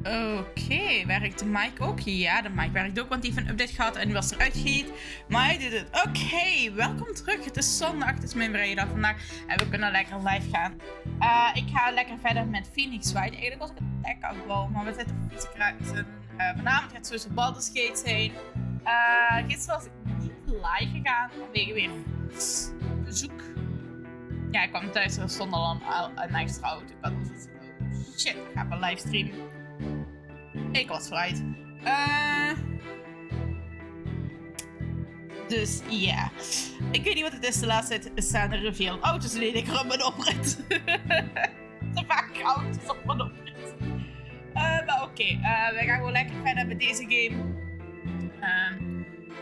Oké, werkt de mic ook? Ja, de mic werkt ook, want die heeft een update gehad en die was eruit gegeten. Maar hij doet het. Oké, welkom terug. Het is zondag, het is mijn vrije dag vandaag en we kunnen lekker live gaan. Ik ga lekker verder met Phoenix Wright. Eigenlijk was ik het deck aan het bouwen, maar we zitten op fietsen kruisen. Vanavond gaat het sowieso Baldur's Gate zijn. Gisteren was ik niet live gegaan vanwege weer bezoek. Ja, ik kwam thuis en er stond al een extra auto. Ik had zoiets van, shit, ik ga een livestream. Ik was vooruit. Dus ja. Ik weet niet wat het is. De laatste tijd staan er veel auto's lelijk op mijn oprit. Te vaak auto's op mijn oprit. Maar oké, we gaan gewoon lekker verder met deze game.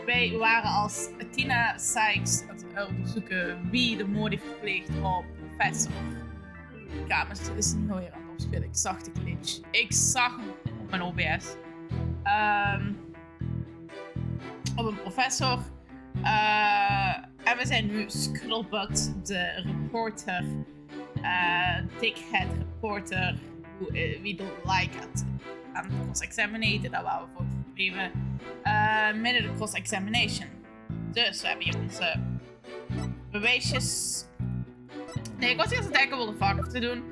Wij waren als Tina Sykes het onderzoeken wie de moord heeft gepleegd op professor. Ja, maar het is niet weer aan het opspelen. Ik zag de glitch. Ik zag hem op mijn OBS. Op een professor. En we zijn nu Scuttlebutt, de reporter. Dickhead reporter. We don't like it. Aan het cross-examinaten. Dat waren we voor het probleem. Midden de cross-examination. Dus we hebben hier onze bewijsjes. Nee, ik was eerst aan het denken what the fuck te doen.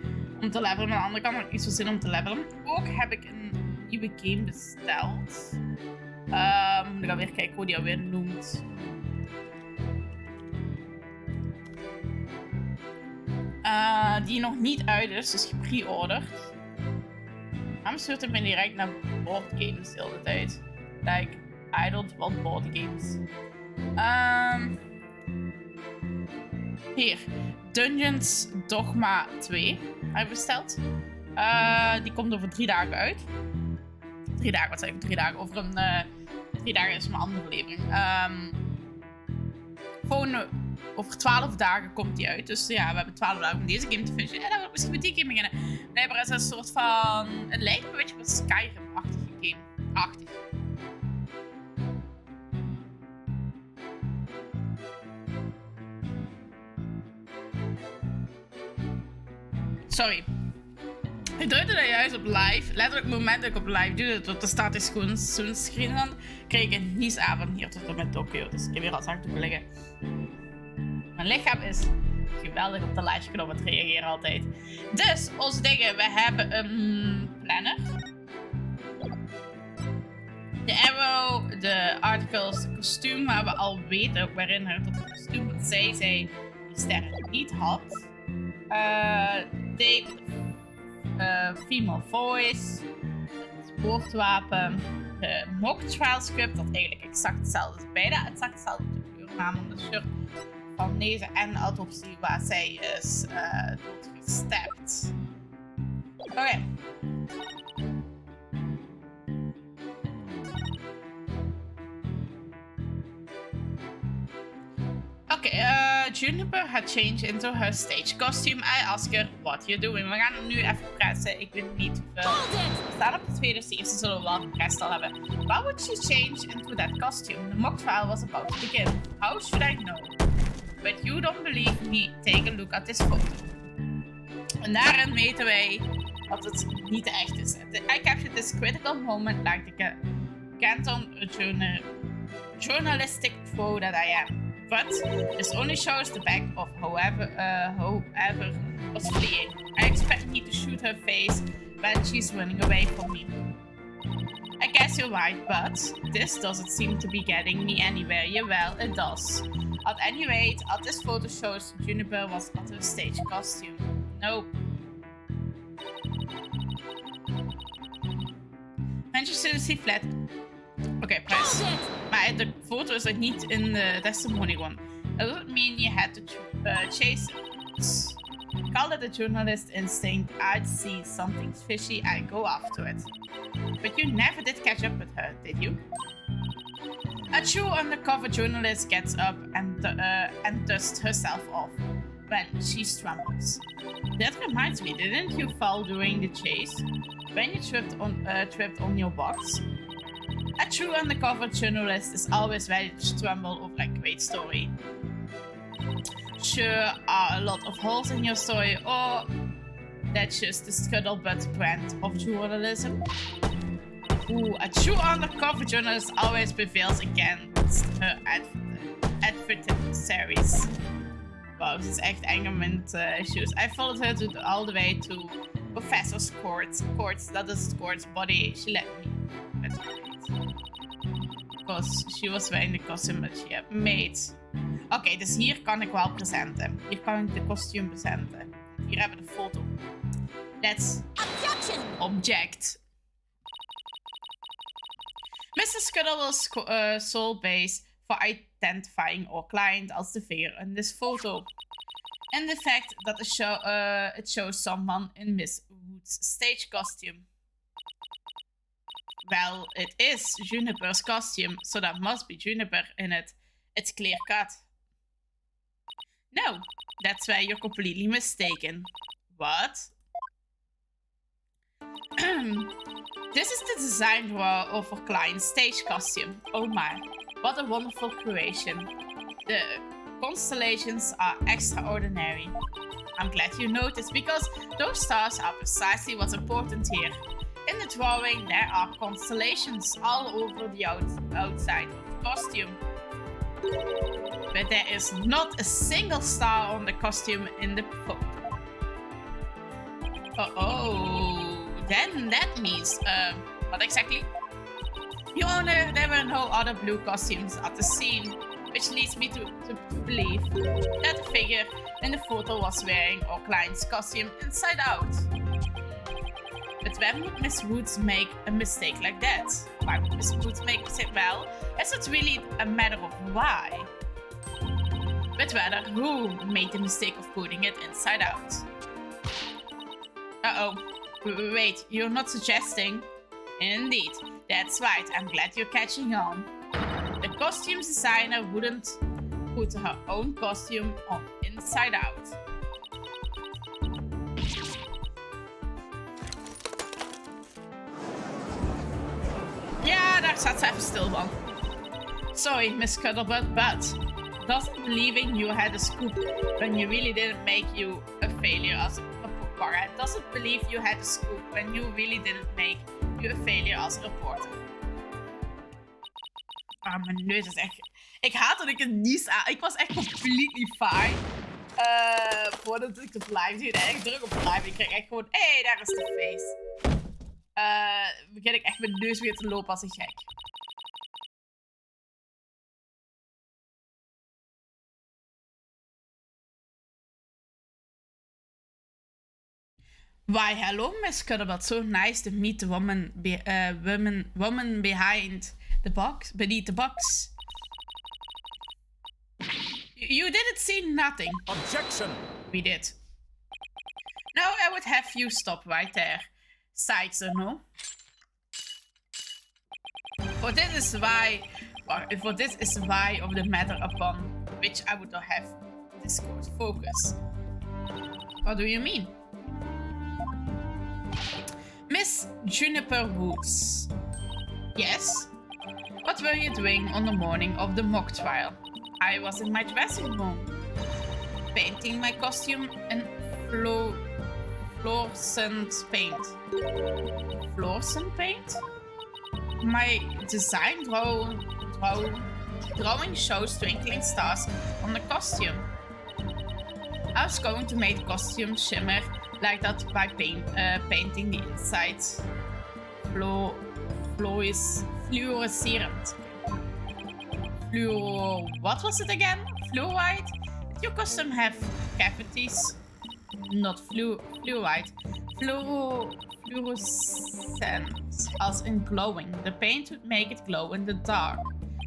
Om te levelen. Maar aan de andere kant heb ik niet zo zin om te levelen. Ook heb ik een nieuwe game besteld. Moet ik alweer kijken hoe die alweer noemt. Die nog niet uit is, dus gepre-orderd. Waarom stuurt het me direct naar boardgames de hele tijd? Like, I don't want boardgames. Hier. Dungeons Dogma 2 heb ik besteld. Die komt over 3 dagen uit. 3 dagen, wat zeg ik? 3 dagen. Over een 3 dagen is een andere levering. Gewoon over 12 dagen komt die uit. Dus ja, we hebben 12 dagen om deze game te finishen. En dan wil ik misschien met die game beginnen. Blijkbaar is het een soort van... Het lijkt me een beetje op een Skyrim-achtige game. Achtig. Sorry. Ik drukte dat juist op live. Letterlijk het moment dat ik op live doe, want er staat dus gewoon zo'n screen aan. Kreeg ik een niesavond hier tot en met Tokyo. Dus ik heb weer als hard liggen. Mijn lichaam is geweldig op de live knop. Het reageren altijd. Dus, onze dingen. We hebben een planner. De arrow, de articles, de kostuum waar we al weten waarin het op het kostuum wat zij zei die sterren niet had. Date, female voice, het woordwapen, de mock trial script, dat eigenlijk exact hetzelfde is. Bijna exact hetzelfde op de kleurnaam om de shirt van deze en de autopsie waar zij is doodgestapt. Oké. Juniper had changed into her stage costume. I ask her, what you doing? We gaan hem nu even pressen. Ik weet niet hoeveel. We staan op de tweede, dus de eerste zullen we wel geprest al hebben. Why would she change into that costume? The mock trial was about to begin. How should I know? But you don't believe me. Take a look at this photo. En daarin weten wij dat het niet echt is. I captured this critical moment like the Canton journalistic pro that I am. But this only shows the back of whoever was fleeing. I expect me to shoot her face when she's running away from me. I guess you're right, but this doesn't seem to be getting me anywhere. Yeah, well, it does. At any rate, this photo shows Juniper was not her stage costume. Nope. Manchester City flat. Oké, press. Maar de foto is ook niet in de testimony one. That doesn't mean you had to chase it. Call it a journalist instinct. I'd see something fishy, I'd go after it. But you never did catch up with her, did you? A true undercover journalist gets up and dusts herself off when she stumbles. That reminds me, didn't you fall during the chase? When you tripped on your box? A true undercover journalist is always ready to stumble over a great story. Sure are a lot of holes in your story, or that's just the scuttlebutt brand of journalism. Ooh, a true undercover journalist always prevails against her adversaries. Wow, this is echt enge met issues. I followed her all the way to Professor's court. That is court's body. She let me. That's great. Because she was wearing the costume that she had made. Oké, dus hier kan ik wel presenten. Hier kan ik de kostuum presenten. Hier hebben we de foto. Let's object. Mr. Scuttle will sole base for identifying our client as the figure in this photo. And the fact that it shows someone in Miss Wood's stage costume. Well, it is Juniper's costume, so that must be Juniper in it. It's clear cut. No, that's where you're completely mistaken. What? This is the design drawer of our client's stage costume. Oh my, what a wonderful creation. The constellations are extraordinary. I'm glad you noticed, because those stars are precisely what's important here. In the drawing, there are constellations all over the outside of the costume. But there is not a single star on the costume in the photo. Oh, then that means, what exactly? Your Honor, there were no other blue costumes at the scene, which leads me to believe that the figure in the photo was wearing our client's costume inside out. But when would Miss Woods make a mistake like that? Why would Miss Woods make a mistake? Well, it's not really a matter of why, but rather who made the mistake of putting it inside out. Uh-oh. Wait, you're not suggesting? Indeed, that's right. I'm glad you're catching on. The costume designer wouldn't put her own costume on inside out. Ja, daar staat ze even stil van. Sorry, Miss Scuttlebutt, but doesn't believing you had a scoop when you really didn't make you a failure as a reporter. Doesn't believe you had a scoop when you really didn't make you a failure as a reporter. Ah, mijn neus is echt... Ik haat dat ik het niet aan... Ik was echt completely fine. Voordat ik op live zie. Ik druk op live. Ik kreeg echt gewoon... Hé, daar is de face. Begin ik echt mijn neus weer te lopen als een gek. Why, hello, Miss Scuttlebutt. So nice to meet the woman behind the box, beneath the box. You didn't see nothing. Objection! We did. Now I would have you stop right there. Sides, no? For this is why of the matter upon which I would have discourse focus. What do you mean? Miss Juniper Woods. Yes? What were you doing on the morning of the mock trial? I was in my dressing room, painting my costume in fluorescent paint. Fluorescent paint? My design drawing shows twinkling stars on the costume. I was going to make the costume shimmer like that by painting the inside fluorescent. What was it again? Fluoride? Did your costume have cavities? Not fluoride. Fluorescent, as in glowing. The paint would make it glow in the dark.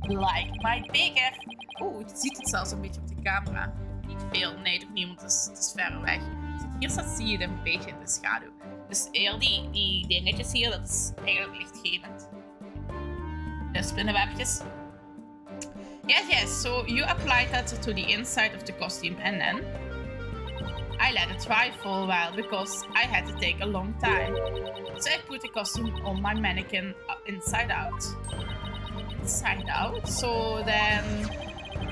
Like my beker. Oeh, je ziet het zelfs een beetje op de camera. Niet veel, nee, toch niet, want het is ver weg. Hier staat, zie je het een beetje in de schaduw. Dus heel die dingetjes hier, dat is eigenlijk lichtgevend. De spinnenwebjes. Yes, so you applied that to the inside of the costume and then I let it dry for a while because I had to take a long time. So I put the costume on my mannequin inside out. Inside out? So then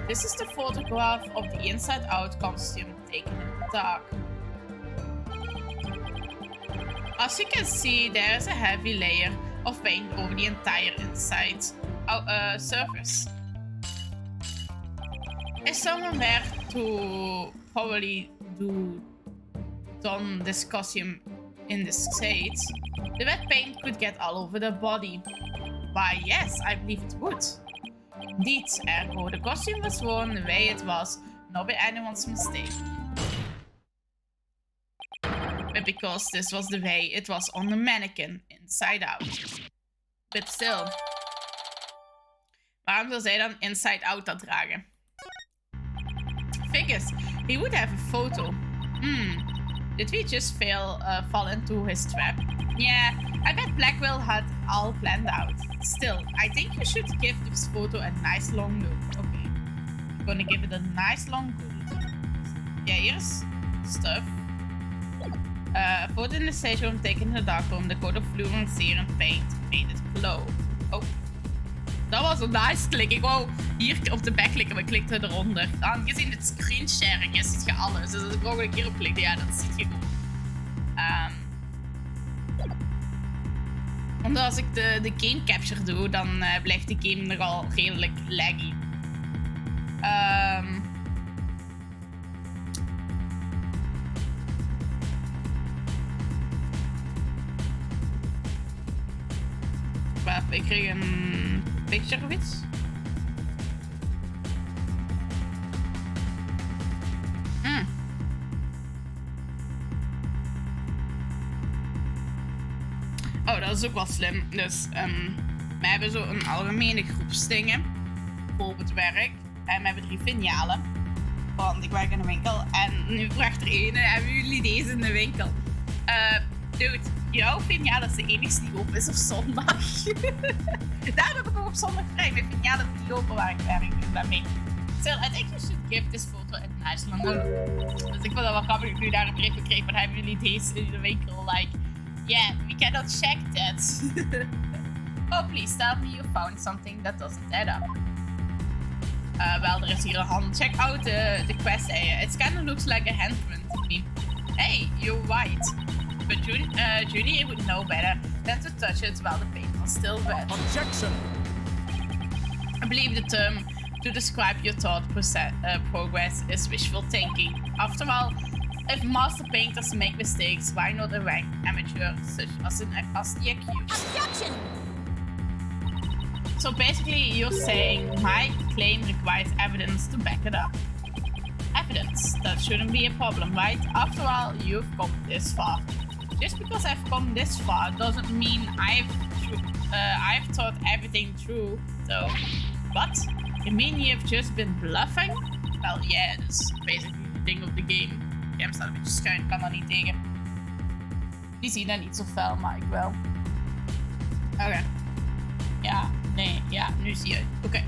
this is the photograph of the inside out costume taken in the dark. As you can see, there is a heavy layer of paint over the entire inside surface. If someone were to probably don this costume in this shade, the wet paint could get all over the body. Why, yes, I believe it would. Indeed, ergo, the costume was worn the way it was, not by anyone's mistake. But because this was the way it was on the mannequin, inside out. But still. Waarom wil zij dan inside out dat dragen? Figures, he would have a photo. Did we just fall into his trap? Yeah, I bet Blackwell had all planned out. Still, I think you should give this photo a nice long look. Okay, I'm gonna give it a nice long look. Yeah, here's stuff. Photo in the stage room taken in the dark room. The coat of fluorescerend paint made it glow. Oh, dat was een nice klik. Ik wou hier op de back klikken, maar ik klikte eronder. Aangezien het screen sharing is, ziet je alles. Dus als ik er een keer op klik, ja, dat ziet je gewoon. Omdat als ik de game capture doe, dan blijft de game nogal redelijk laggy. Ik kreeg een picture of iets. Oh, dat is ook wel slim. Dus we hebben zo een algemene groepsdingen voor op het werk. En we hebben 3 filialen. Want ik werk in een winkel. En nu vraagt er ene, hebben jullie deze in de winkel? Dude, jouw filiaal is de enige die open is op zondag. Daarom heb ik ook op zondag vrij. Mijn filiaal is niet open waar ik werk. Dus daarmee. Still, I think you should give this photo a nice long look. Dus ik vond dat wel grappig dat ik nu daar een brief voor kreeg. Maar hebben jullie deze in de winkel? Like, yeah, we cannot check that. Oh, please tell me you found something that doesn't add up. Wel, er is hier een hand. Check out the quest area. It kind of looks like a handprint to me. Hey, you're white. But Judy would know better than to touch it while the paint was still wet. Objection! I believe the term to describe your thought progress is wishful thinking. After all, if master painters make mistakes, why not a rank amateur such as the accused? Objection! So basically, you're saying my claim requires evidence to back it up. Evidence, that shouldn't be a problem, right? After all, you've come this far. Just because I've come this far doesn't mean I've thought everything through, though. What? You mean you've just been bluffing? Well, yeah, that's basically the thing of the game. De game staat een beetje schuin, kan daar niet tegen. Die zien dat niet zo fel, maar ik wel. Oké. Ja, nee, ja, nu zie je. Oké.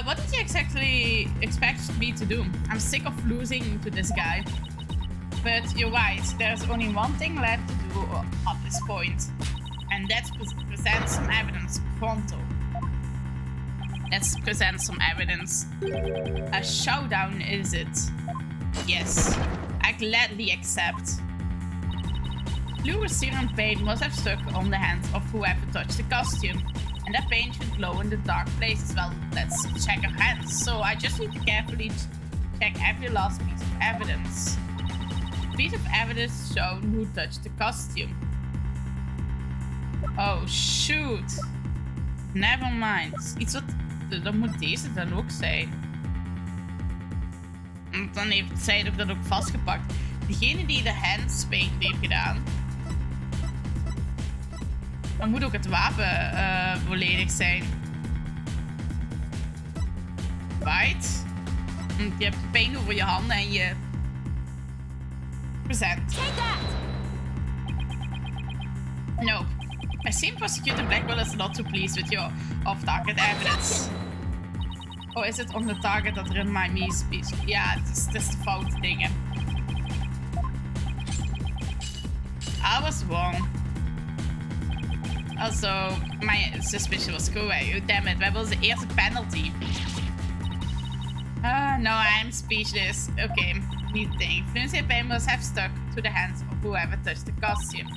What did you exactly expect me to do? I'm sick of losing to this guy. But you're right, there's only one thing left to do at this point. And that's present some evidence pronto. Let's present some evidence. A showdown, is it? Yes, I gladly accept. Fluorescerent paint must have stuck on the hands of whoever touched the costume. And that paint should glow in the dark places. Well, let's check our hands. So I just need to carefully check every last piece of evidence. Piece of evidence shown who touched the costume. Oh shoot. Never mind. Iets wat... Dan moet deze dan ook zijn. Want dan heeft zij dat ook vastgepakt. Degene die de handspaint heeft gedaan. Dan moet ook het wapen volledig zijn. Right? Want je hebt paint over je handen en je... present. Nope. I seem Prosecutor Blackwell is not too pleased with your off-target evidence. Oh, is het on the target dat er in my me speech? Ja, het is de foute dingen. I was wrong. Also, my suspicion was correct. Oh, damn it, we hebben onze eerste penalty. No, I'm speechless. Okay, we think. Fluency paint must have stuck to the hands of whoever touched the costume.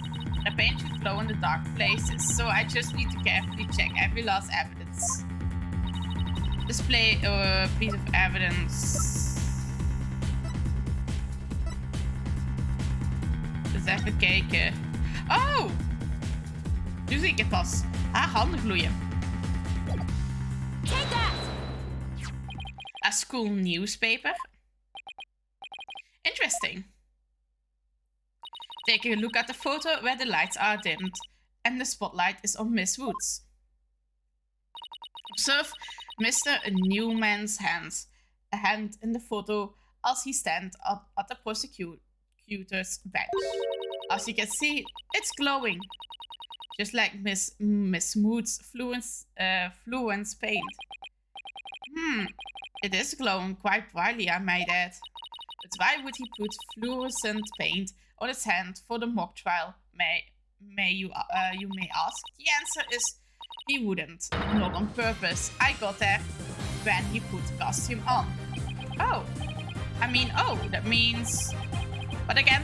The paint should glow in the dark places, so I just need to carefully check every last evidence. Display a piece of evidence. Dus even kijken. Oh! Nu zie ik het pas. Haar handen gloeien. Take that! A school newspaper. Interesting. Take a look at the photo where the lights are dimmed and the spotlight is on Miss Woods. Observe Mr. Newman's hands, a hand in the photo as he stands at the prosecutor's bench. As you can see, it's glowing, just like Miss Woods' fluence paint. It is glowing quite brightly, I might add. But why would he put fluorescent paint on his hand for the mock trial? You may ask. The answer is he wouldn't. Not on purpose. I got there when he put the costume on. Oh, that means... What again?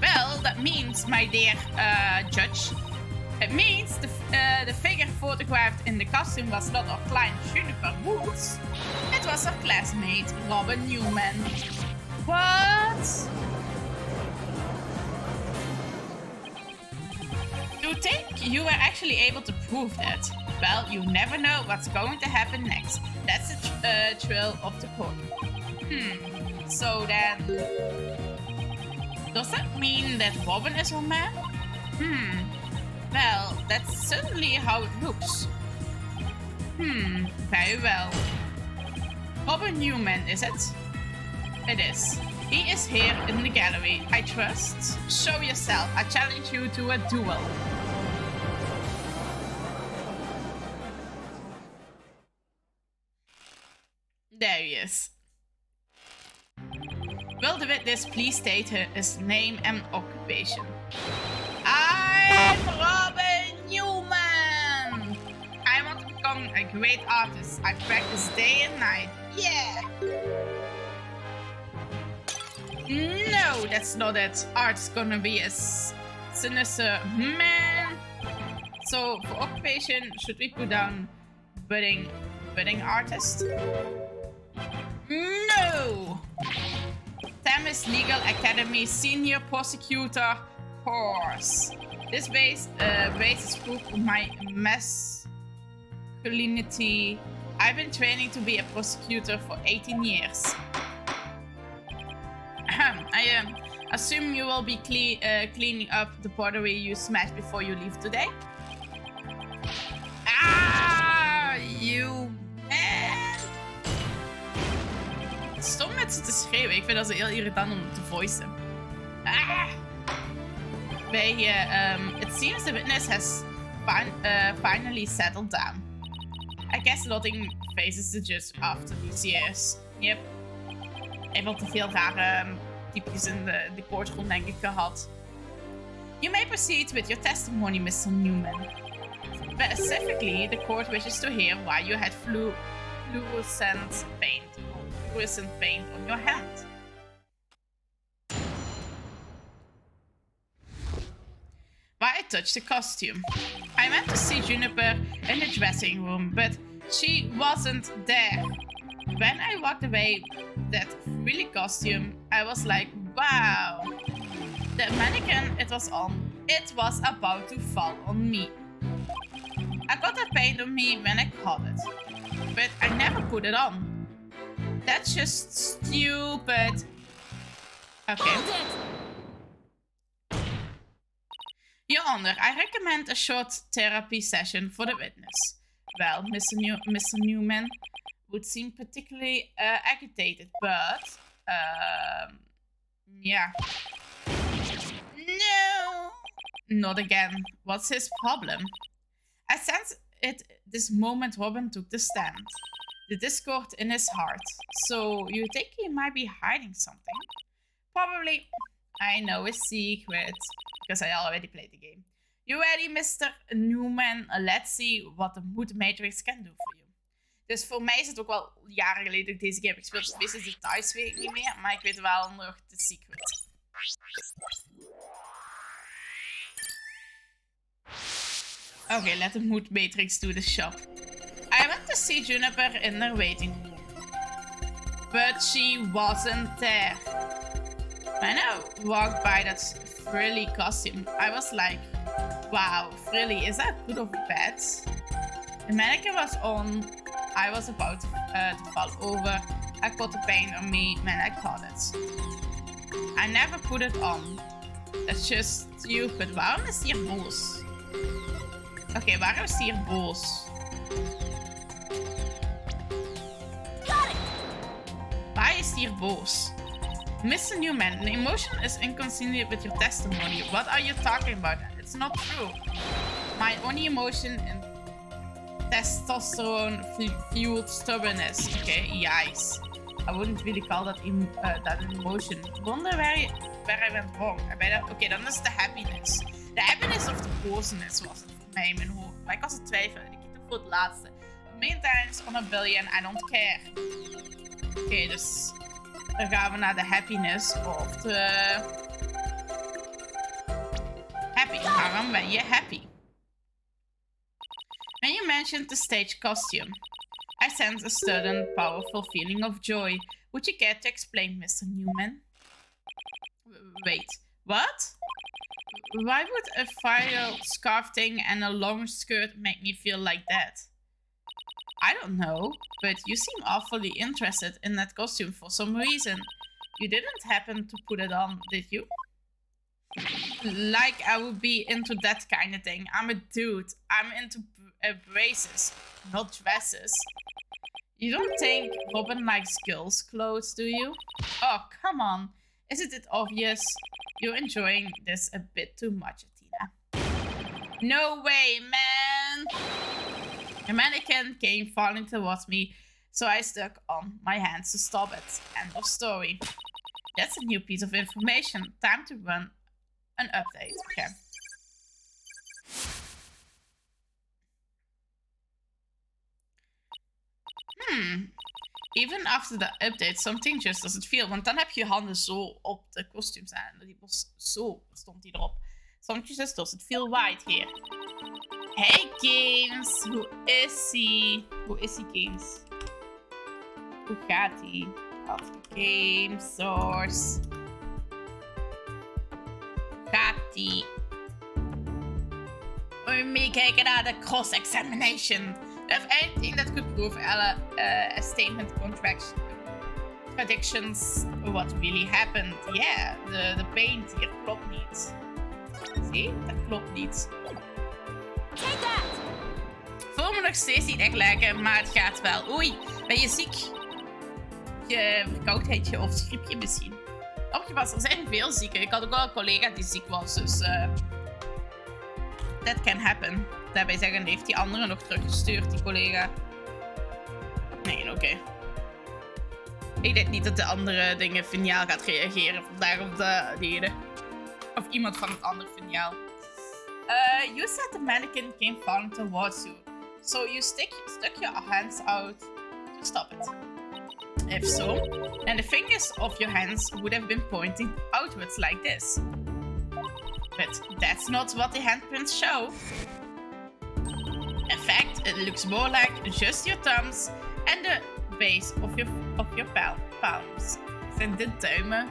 Well, that means, my dear judge, it means the figure photographed in the costume was not our client Juniper Woods. It was her classmate, Robin Newman. What? You think you were actually able to prove that? Well, you never know what's going to happen next. That's the thrill of the court. So then... Does that mean that Robin is her man? Well, that's certainly how it looks. Very well. Robin Newman, is it? It is. He is here in the gallery, I trust. Show yourself. I challenge you to a duel. There he is. Will the witness please state his name and occupation? I'm Robin Newman! I want to become a great artist. I practice day and night. Yeah! No, that's not it. Art's gonna be a sinister man. So, for occupation, should we put down budding artist? No! Thames Legal Academy Senior Prosecutor course. This base is proof of my masculinity. I've been training to be a prosecutor for 18 years. I assume you will be cleaning up the pottery you smashed before you leave today? Ah, you man! Stom met ze te schreeuwen. Ik vind dat ze heel irritant om te voicen. Ah! It seems the witness has finally settled down. I guess nothing faces the judge after these years. Yep. Heeft wel te veel rare typjes in de courtroom, denk ik, gehad. You may proceed with your testimony, Mr. Newman. Specifically, the court wishes to hear why you had fluorescent paint on your hand. Why I touched the costume. I went to see Juniper in the dressing room, but she wasn't there. When I walked away that frilly costume, I was like, wow. The mannequin it was about to fall on me. I got the paint on me when I caught it, but I never put it on. That's just stupid. Okay. Your Honor, I recommend a short therapy session for the witness. Well, Mr. Newman would seem particularly agitated, but... yeah. No! Not again. What's his problem? I sense it this moment Robin took the stand. The discord in his heart. So, you think he might be hiding something? Probably. I know his secret. Because I already played the game. You ready, Mr. Newman? Let's see what the Mood Matrix can do for you. Dus voor mij is het ook wel jaren geleden dat ik deze game heb gespeeld. Dus deze details weet ik niet meer. Maar ik weet wel nog de secret. Okay, let the mood matrix do the shop. I went to see Juniper in their waiting room, but she wasn't there. When I walked by that frilly costume, I was like, wow, frilly, is that good or bad? The mannequin was on. I was about to fall over. I felt the pain on me when I caught it. I never put it on. That's just stupid. Waarom is hij hier boos? Oké, waarom is hij hier boos? Why is hij hier boos? Mr. Newman, the emotion is inconsistent with your testimony. What are you talking about? It's not true. My only emotion is testosterone-fueled stubbornness. Okay, yikes. I wouldn't really call that an emotion. Wonder where I went wrong. Oké, dan is de happiness. De happiness of de boosness was het voor mij in mijn hoofd. Maar ik was het twijfelen. Ik kies toch voor het laatste. A million times on a billion, I don't care. Oké, dus dan gaan we naar de happiness of de... Happy. Waarom ben je happy? When you mentioned the stage costume, I sensed a sudden, powerful feeling of joy. Would you care to explain, Mr. Newman? Wait, what? Why would a viral scarf thing and a long skirt make me feel like that? I don't know, but you seem awfully interested in that costume for some reason. You didn't happen to put it on, did you? Like I would be into that kind of thing. I'm a dude. I'm into braces, not dresses. You don't think Robin likes girls' clothes, do you? Oh, come on. Isn't it obvious? You're enjoying this a bit too much, Tina. No way, man! A mannequin came falling towards me, so I stuck on my hands to stop it. End of story. That's a new piece of information. Time to run an update. Okay. Even after the update, something just doesn't feel. Want dan heb je handen zo op de kostuum staan. Die was zo, stond die erop. Something just doesn't feel right here. Hey Games, hoe is ie? Hoe is ie Games? Hoe gaat ie? Game Source. Gaat ie? We're meekijken naar de cross-examination. If anything that could prove a statement contradictions what really happened. Yeah, the paint hier klopt niet. Zie, dat klopt niet. Take that! Voel me nog steeds niet echt lekker, maar het gaat wel. Oei, ben je ziek? Je verkoudheidje of griepje misschien? Opgepast, er zijn veel zieken. Ik had ook wel een collega die ziek was, dus that can happen. Daarbij zeggen, heeft die andere nog teruggestuurd, die collega. Nee, oké. Ik denk niet dat de andere dingen filiaal gaat reageren vandaag op die ene. Of iemand van het andere filiaal. You said the mannequin came falling towards you. So you stuck your hands out to stop it. If so, then the fingers of your hands would have been pointing outwards like this. But that's not what the handprints show. In fact, it looks more like just your thumbs and the base of your palms. Zijn dit duimen?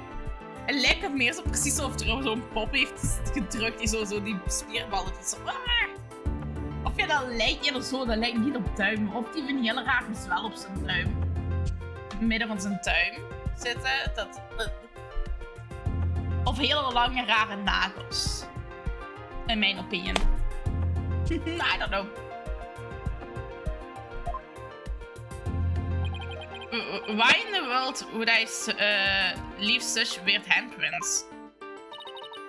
Het lijkt er meer zo precies alsof er zo'n pop heeft gedrukt die zo die spierballen zo. Of ja, dat lijkt eerder zo, dat lijkt niet op duimen. Of die een hele rare zwel op zijn duim. In het midden van zijn duim zitten. Of hele lange rare nagels. In mijn opinion. I don't know. Why in the world would I leave such weird handprints?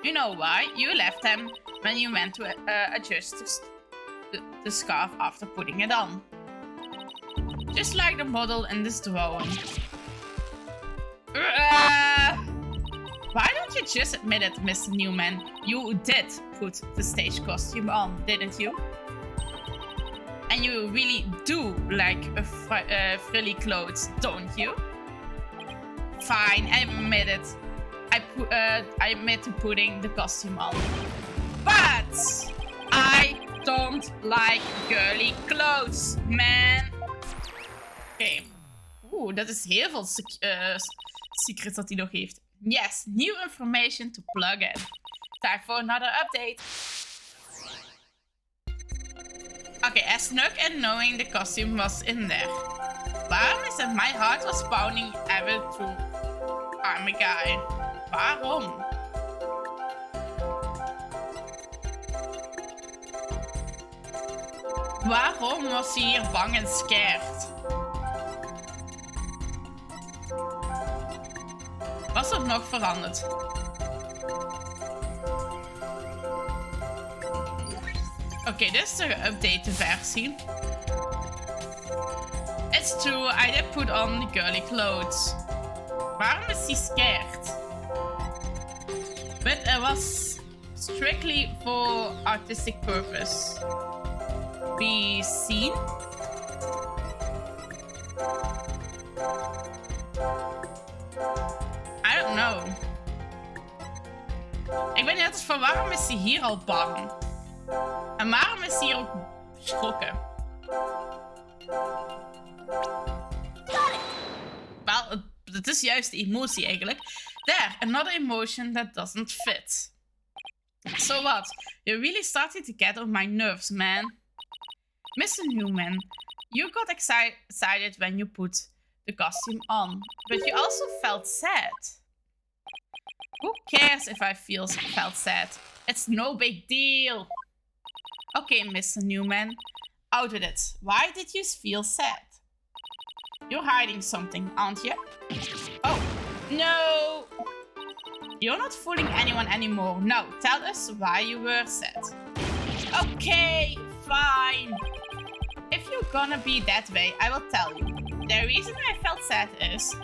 You know why? You left them when you went to adjust the scarf after putting it on. Just like the model in this drawing. Why don't you just admit it, Mr. Newman? You did put the stage costume on, didn't you? And you really do like frilly clothes, don't you? Fine, I admit it. I admit to putting the costume on. But I don't like girly clothes, man. Oké. Oeh, dat is heel veel secrets dat hij nog heeft. Yes, new information to plug in. Time for another update. Okay, I snuck in knowing the costume was in there. Waarom is it my heart was pounding ever through I'm a guy? Waarom? Waarom was hij hier bang en scared? Was er nog veranderd? Oké, dit is de geüpdate versie. It's true, I did put on the girly clothes. Waarom is hij scared? But it was strictly for artistic purpose. Be seen? I don't know. Ik ben net van waarom is hij hier al bang? En waarom is hij hier ook geschrokken? Wel, het is juist de emotie eigenlijk. There, another emotion that doesn't fit. So what? You're really starting to get on my nerves, man. Mr. Newman, you got excited when you put the costume on, but you also felt sad. Who cares if I felt sad? It's no big deal. Okay, Mr. Newman, out with it. Why did you feel sad? You're hiding something, aren't you? Oh, no! You're not fooling anyone anymore. Now, tell us why you were sad. Okay, fine. If you're gonna be that way, I will tell you. The reason I felt sad is...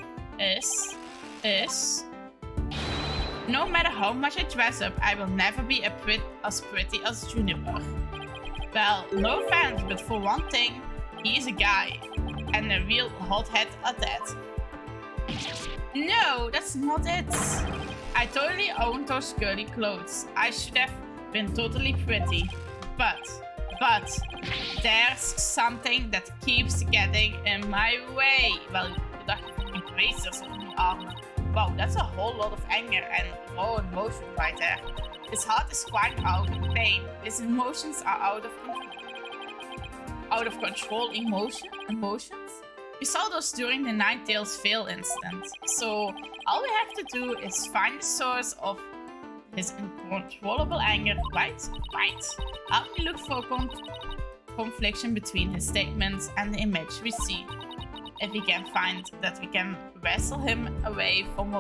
No matter how much I dress up, I will never be as pretty as Juniper. Well, no offense, but for one thing, he is a guy. And a real hothead at that. No, that's not it. I totally own those girly clothes. I should have been totally pretty. But there's something that keeps getting in my way. Well, dacht ik braces op mijn armen. Wow, that's a whole lot of anger and raw emotion right there. His heart is crying out in pain. His emotions are out of control emotions. We saw those during the Ninetales Veil incident. So all we have to do is find the source of his uncontrollable anger. Right? Help me look for confliction between his statements and the image we see. If we can find that, we can wrestle him away from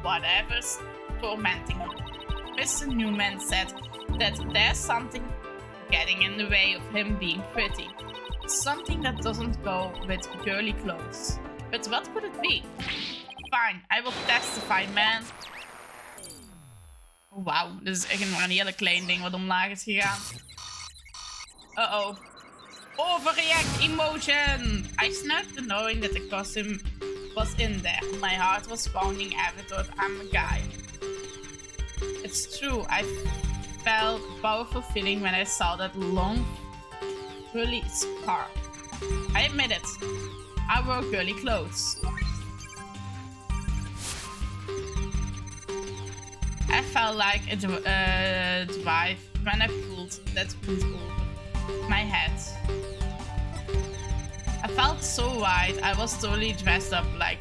whatever's tormenting him. Mr. Newman said that there's something getting in the way of him being pretty. Something that doesn't go with girly clothes. But what could it be? Fine, I will testify, man. Wauw, dit is echt maar een hele klein ding wat omlaag is gegaan. Uh-oh. Overreact emotion! I snuck the knowing that the costume was in there. My heart was pounding every thought I'm a guy. It's true, I felt a powerful feeling when I saw that long, curly scarf. I admit it, I wore girly clothes. I felt like a drive when I pulled that hood over my head. I felt so white, I was totally dressed up like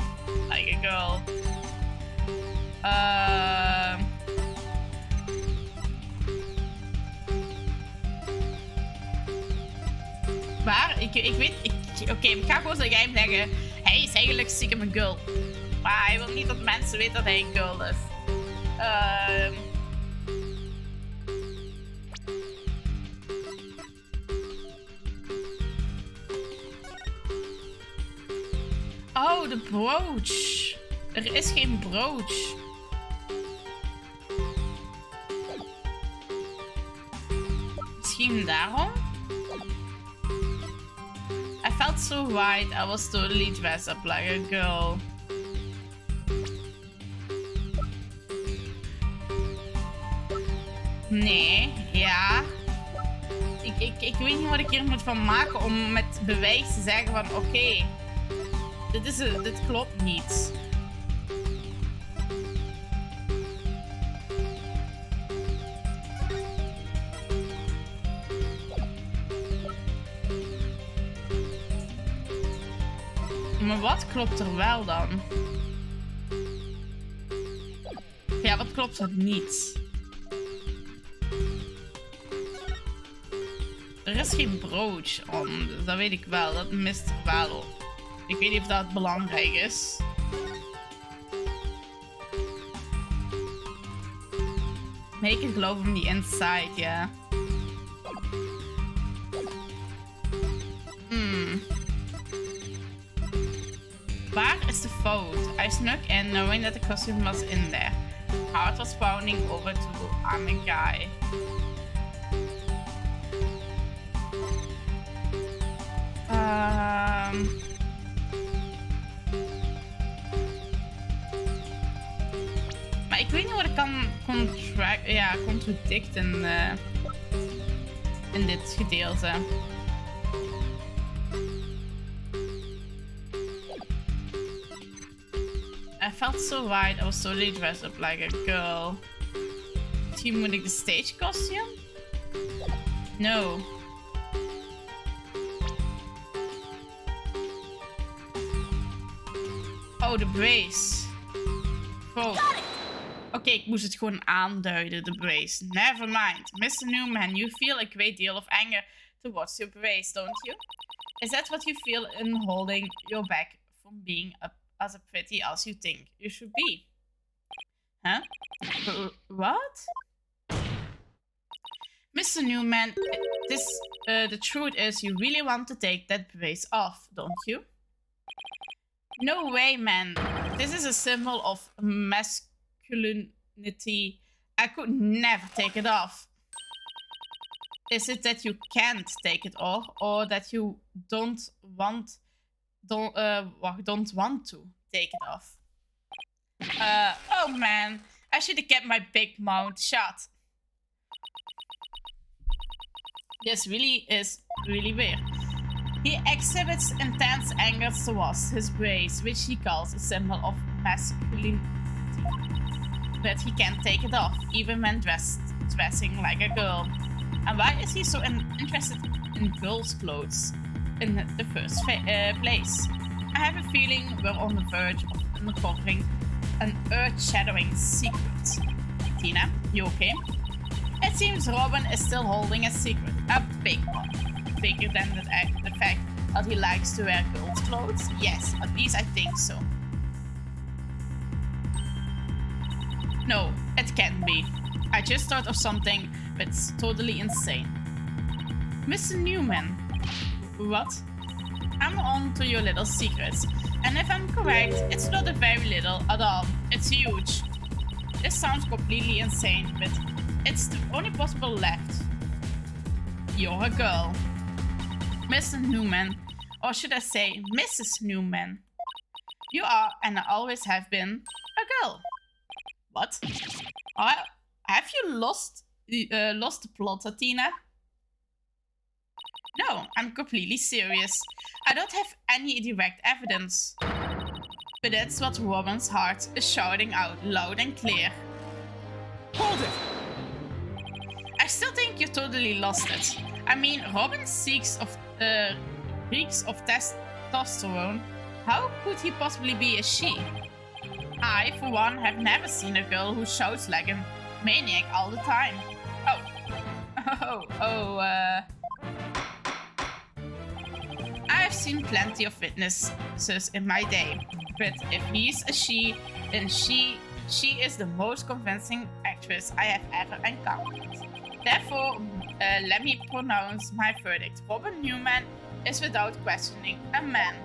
a girl. Maar ik weet... Oké, ik ga gewoon zo geheim zeggen. Hij is eigenlijk stiekem een girl. Maar hij wil niet dat mensen weten dat hij een girl is. Oh, de brooch. Er is geen brooch. Misschien daarom? I felt so white, I was totally dressed up like a girl. Nee, ja. Ik weet niet wat ik hier moet van maken om met bewijs te zeggen van oké, dit klopt niet. Maar wat klopt er wel dan? Ja, wat klopt er niet? Er is geen brooch om, dus dat weet ik wel. Dat mist er wel op. Ik weet niet of dat belangrijk is. Make it glow from the inside, ja. Waar is de fout? I snuck in knowing that the costume was in there. Heart was pounding over to I'm a guy. Maar ik weet niet wat ik kan contradicten in dit gedeelte. I felt so right. I was totally dressed up like a girl. Misschien moet ik de stage costume? No. Oh, de brace. Oké, ik moest het gewoon aanduiden, de brace. Never mind. Mr. Newman, you feel a great deal of anger towards your brace, don't you? Is that what you feel in holding your back from being as pretty as you think you should be? Huh? What? Mr. Newman, the truth is you really want to take that brace off, don't you? No way, man. This is a symbol of masculinity. I could never take it off. Is it that you can't take it off, or that you don't want to take it off? Oh man, I should have kept my big mouth shut. This really is really weird. He exhibits intense anger towards his brace, which he calls a symbol of masculinity. But he can't take it off, even when dressing like a girl. And why is he so interested in girls' clothes in the first place? I have a feeling we're on the verge of uncovering an earth-shattering secret. Tina, you okay? It seems Robin is still holding a secret, a big one. Bigger than the fact that he likes to wear girls' clothes? Yes, at least I think so. No, it can't be. I just thought of something, but it's totally insane. Mr. Newman. What? I'm on to your little secrets. And if I'm correct, it's not a very little at all. It's huge. This sounds completely insane, but it's the only possible left. You're a girl. Mr. Newman, or should I say Mrs. Newman. You are, and always have been, a girl. What? Have you lost the plot, Tina? No, I'm completely serious. I don't have any direct evidence. But that's what Robin's heart is shouting out loud and clear. Hold it! I still think you totally lost it. I mean, Robin reeks of testosterone. How could he possibly be a she? I, for one, have never seen a girl who shouts like a maniac all the time. I've seen plenty of witnesses in my day, but if he's a she, then she is the most convincing actress I have ever encountered. Therefore, let me pronounce my verdict. Robin Newman is without questioning a man.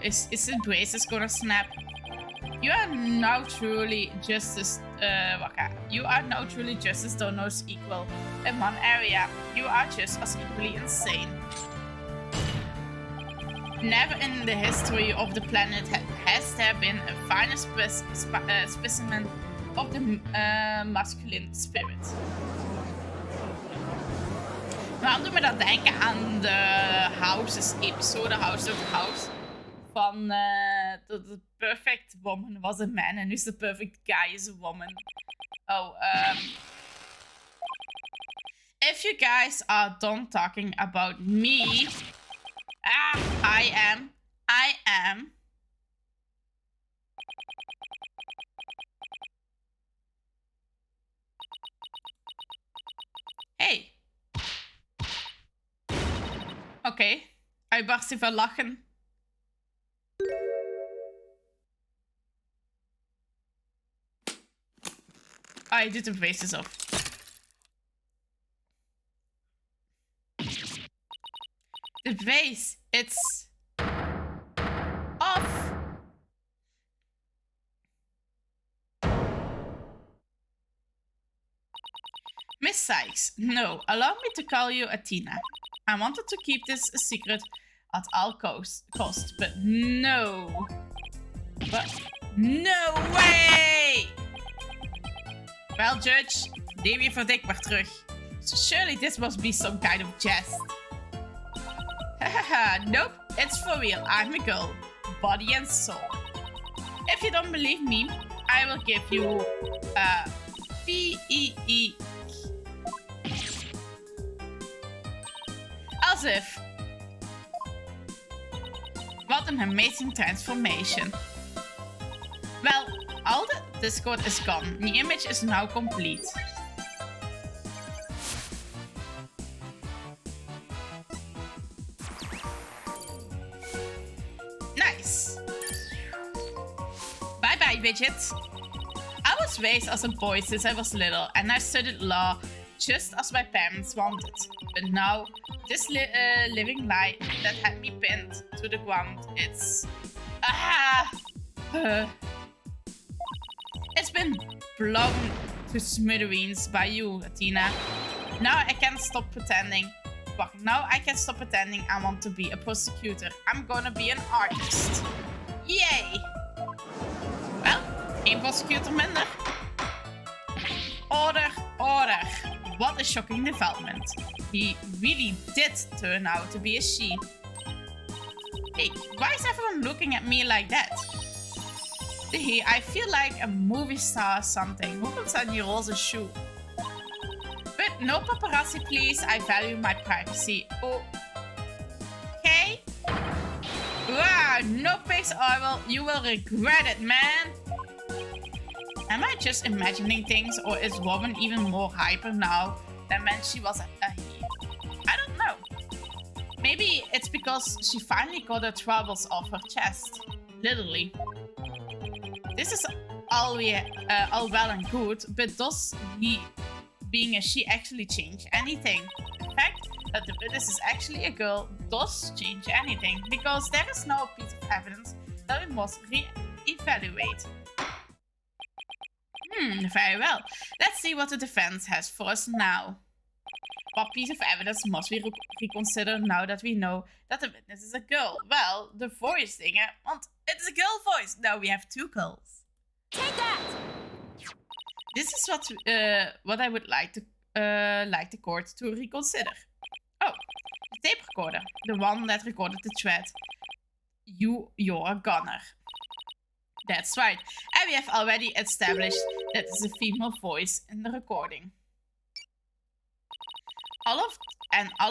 Is the braces gonna snap? You are now truly Justice Dono's equal in one area. You are just as equally insane. Never in the history of the planet has there been a finer specimen of the masculine spirit. Waarom doet me dat denken aan de Houses episode, House of the House? Van the perfect woman was a man and who's the perfect guy is a woman. Oh, if you guys are done talking about me, I am. Hey. Oké, hij barstte van lachen. Oh, hij doet de faces op. The vase, it's off. Miss Sykes, no, allow me to call you Athena. I wanted to keep this a secret at all cost, but no. But no way! Well, Judge, neem je verdict maar terug. So surely this must be some kind of jest. Hahaha, nope, it's for real. I'm a girl, body and soul. If you don't believe me, I will give you P-E-E. As if. What an amazing transformation. Well, all the Discord is gone. The image is now complete. Nice. Bye bye, Widget. I was raised as a boy since I was little, and I studied law just as my parents wanted. But now, this living lie that had me pinned to the ground, it's been blown to smithereens by you, Athena. Now I can't stop pretending. But now I can stop pretending I want to be a prosecutor. I'm gonna be an artist. Yay! Well, één prosecutor minder. Order, order. What a shocking development. He really did turn out to be a she. Hey, why is everyone looking at me like that? I feel like a movie star or something. Hoe komt aan die roze shoe? But no paparazzi, please. I value my privacy. Oh. Okay. Wow, no pics or you will regret it, man. Am I just imagining things, or is woman even more hyper now than when she was a he? I don't know. Maybe it's because she finally got her troubles off her chest. Literally. This is all well and good, but does he being a she actually change anything? The fact that the witness is actually a girl does change anything, because there is no piece of evidence that we must re-evaluate. Very well. Let's see what the defense has for us now. What piece of evidence must we reconsider now that we know that the witness is a girl? Well, the voice thing, want it's a girl voice. Now we have two girls. Take that! This is what I would like the court to reconsider. Oh, the tape recorder, the one that recorded the thread. You're a gunner. That's right, and we have already established that it's a female voice in the recording. All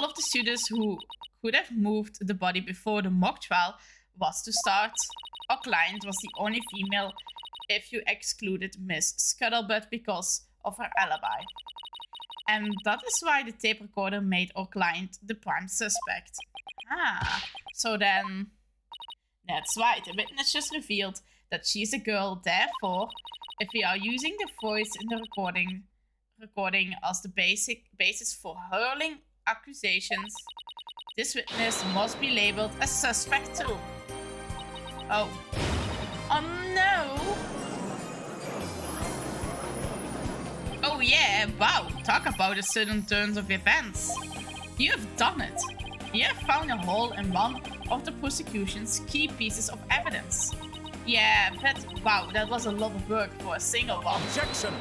of the students who could have moved the body before the mock trial was to start. Our client was the only female if you excluded Miss Scuttlebutt because of her alibi. And that is why the tape recorder made our client the prime suspect. So then... That's right, the witness just revealed that she's a girl, therefore, if we are using the voice in the recording as the basis for hurling accusations, this witness must be labeled a suspect too. Oh. Oh no! Oh yeah, wow, talk about a sudden turn of events. You have done it. You have found a hole in one of the prosecution's key pieces of evidence. Yeah, but wow, that was a lot of work for a single one. Objection!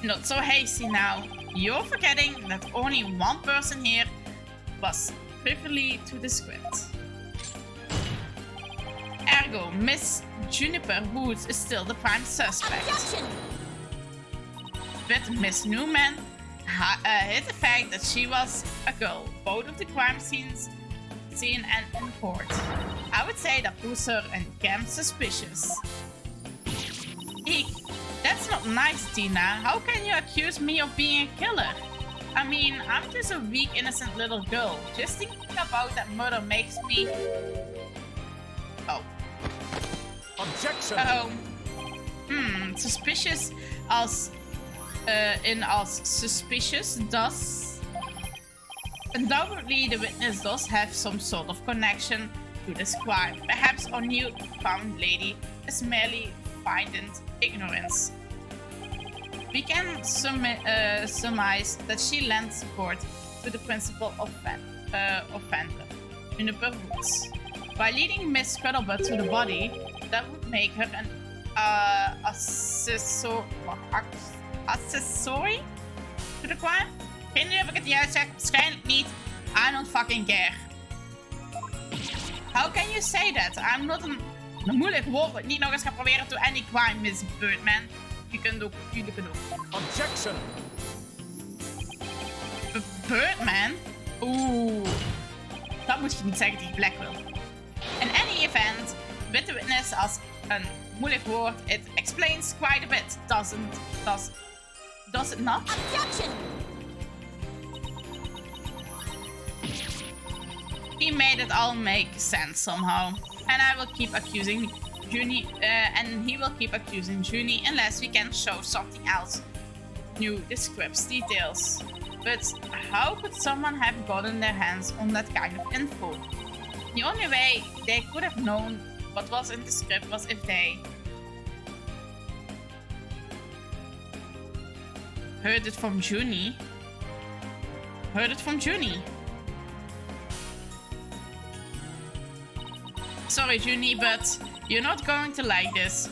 Not so hasty now. You're forgetting that only one person here was privy to the script. Ergo, Miss Juniper Woods is still the prime suspect. Objection! But Miss Newman hid the fact that she was a girl, both of the crime scene and in court. I would say that puts her and Cam suspicious. Eek, that's not nice, Tina. How can you accuse me of being a killer? I mean, I'm just a weak, innocent little girl. Just thinking about that murder makes me... Oh. Objection! Suspicious as... suspicious does... Undoubtedly, the witness does have some sort of connection to this crime. Perhaps our new found lady is merely feigned ignorance. We can surmise that she lent support to the principal offender, Juniper Woods. By leading Miss Scuttlebutt to the body, that would make her an accessory to the crime? Geen idee of ik het juist zeg, waarschijnlijk niet. I don't fucking care. How can you say that? I'm not een moeilijk woord dat ik niet nog eens ga proberen to any crime, Miss Birdman. Jullie kunnen ook. Objection! Birdman? Oeh. Dat moet je niet zeggen tegen Blackwell. In any event, with the witness als een moeilijk woord, it explains quite a bit, does it not? Objection! He made it all make sense somehow. And I will keep accusing Junie, and he will keep accusing Junie unless we can show something else. New descripts details. But how could someone have gotten their hands on that kind of info? The only way they could have known what was in the script was if they heard it from Junie. Sorry, Junie, but you're not going to like this.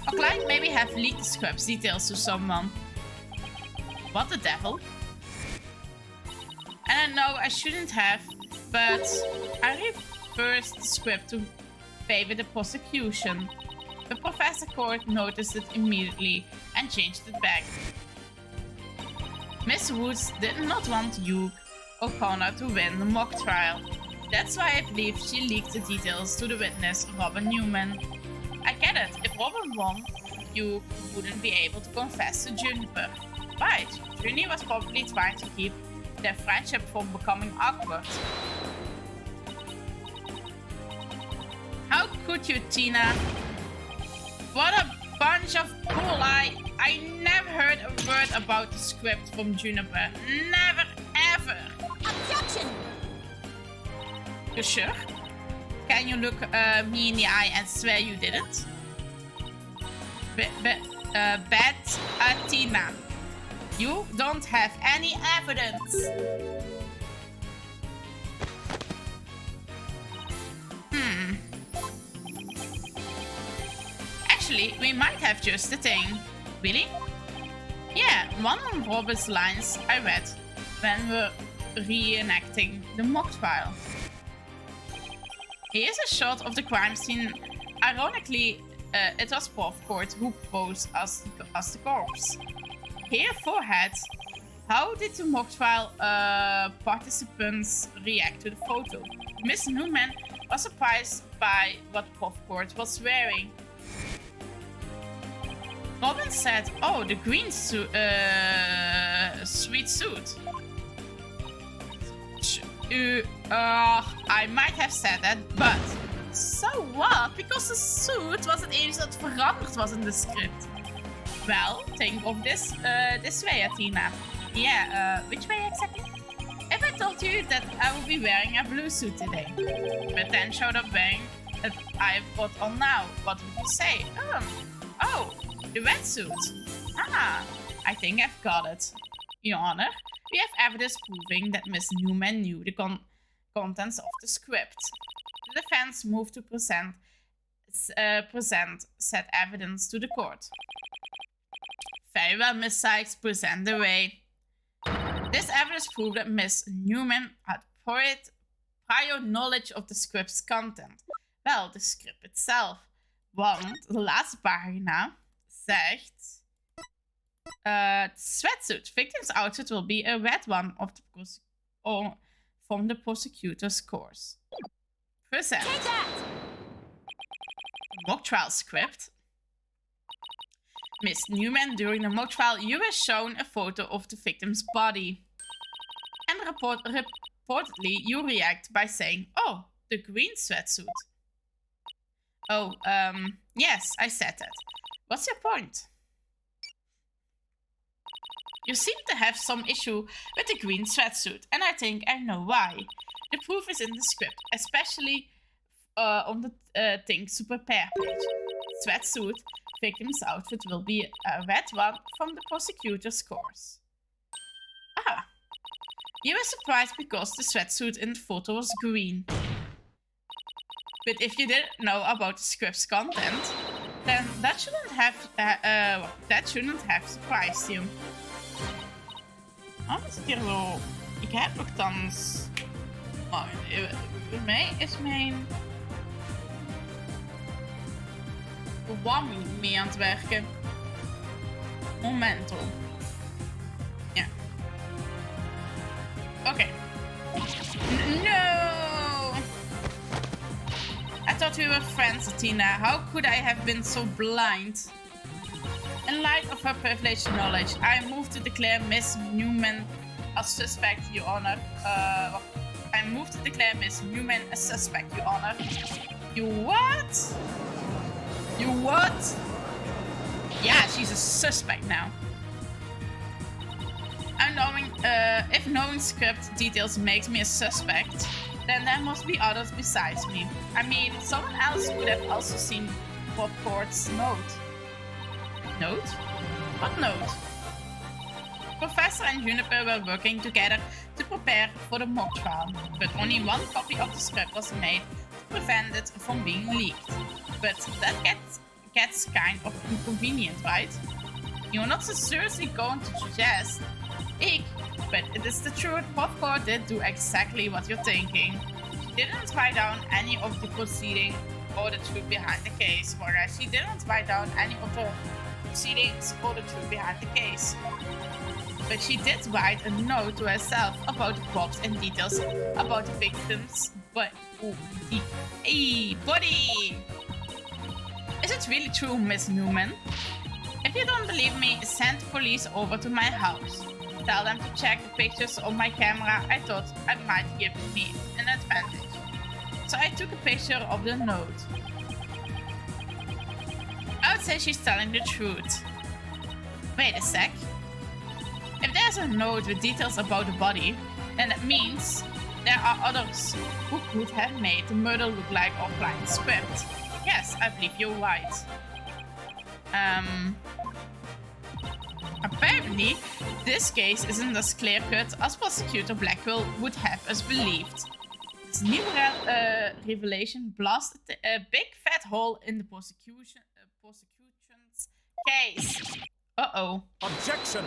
Our client maybe have leaked the script's details to someone. What the devil? And I know I shouldn't have, but I reversed the script to favor the prosecution. But Professor Court noticed it immediately and changed it back. Miss Woods did not want Hugh O'Connor to win the mock trial. That's why I believe she leaked the details to the witness, Robin Newman. I get it, if Robin won, Hugh wouldn't be able to confess to Juniper. Right, Junie was probably trying to keep their friendship from becoming awkward. How could you, Tina? What a bunch of bull! I never heard a word about the script from Juniper. Never, ever! Objection! You sure? Can you look me in the eye and swear you didn't? Bet Tina. You don't have any evidence. Actually, we might have just the thing. Really? Yeah, one of Robert's lines I read when we're reenacting the mock trial. Here's a shot of the crime scene. Ironically, it was Court who posed as the corpse. Here, forehead. How did the mock trial participants react to the photo? Miss Newman was surprised by what Court was wearing. Robin said, "Oh, the green sweet suit." I might have said that, but so what? Because the suit was het enige dat veranderd was in de script. Well, think of this way, Athena. Yeah, which way exactly? If I told you that I would be wearing a blue suit today, but then showed up wearing that I've got on now, what would you say? Oh, the red suit. Ah, I think I've got it. Your Honor, we have evidence proving that Miss Newman knew the contents of the script. The defense moved to present said evidence to the court. Very well, Miss Sykes, present the way. This evidence proved that Miss Newman had prior knowledge of the script's content. Wel, de script itself. Want de laatste pagina zegt... sweatsuit. Victim's outfit will be a red one of the from the prosecutor's course. Present. Mock trial script. Miss Newman, during the mock trial, you were shown a photo of the victim's body. And reportedly, you react by saying, "Oh, the green sweatsuit." Oh, yes, I said that. What's your point? You seem to have some issue with the green sweatsuit, and I think I know why. The proof is in the script, especially on the things to prepare page. Sweatsuit, victim's outfit will be a red one from the prosecutor's course. Ah, you were surprised because the sweatsuit in the photo was green. But if you didn't know about the script's content, then that shouldn't have surprised you. Oh, is het hier zo? Ik heb nogthans... Oh, bij mij is mijn... verwarming niet mee aan het werken. Momento. Ja. Oké. No! I thought we were friends, Tina. How could I have been so blind? In light of her privileged knowledge, I move to declare Miss Newman a suspect, Your Honor. I move to declare Miss Newman a suspect, Your Honor. You what? You what? Yeah, she's a suspect now. If knowing script details makes me a suspect, then there must be others besides me. I mean, someone else could have also seen Court's note. Note? What note? Professor and Juniper were working together to prepare for the mock trial, but only one copy of the script was made to prevent it from being leaked. But that gets kind of inconvenient, right? You're not so seriously going to suggest... but it is the truth. Court did do exactly what you're thinking. She didn't write down any of the proceeding or the truth behind the case, whereas she didn't write down any of the proceedings or the truth behind the case. But she did write a note to herself about the props and details about the victim's body. Is it really true, Miss Newman? If you don't believe me, send police over to my house. Tell them to check the pictures on my camera. I thought it might give me an advantage. So I took a picture of the note. I would say she's telling the truth. Wait a sec. If there's a note with details about the body, then that means there are others who could have made the murder look like our client's script. Yes, I believe you're right. Apparently, this case isn't as clear-cut as Prosecutor Blackwell would have us believed. This new revelation blasted a big fat hole in the prosecution's case. Uh-oh. Objection!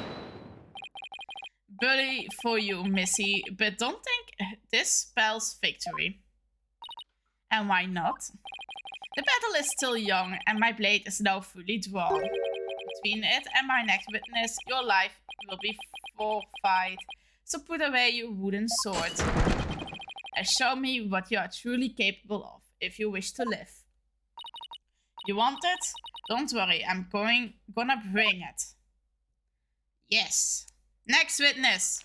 Bully for you, Missy, but don't think this spells victory. And why not? The battle is still young, and my blade is now fully drawn. Between it and my next witness, your life will be forfeit. So put away your wooden sword. And show me what you are truly capable of, if you wish to live. You want it? Don't worry, I'm gonna bring it. Yes. Next witness.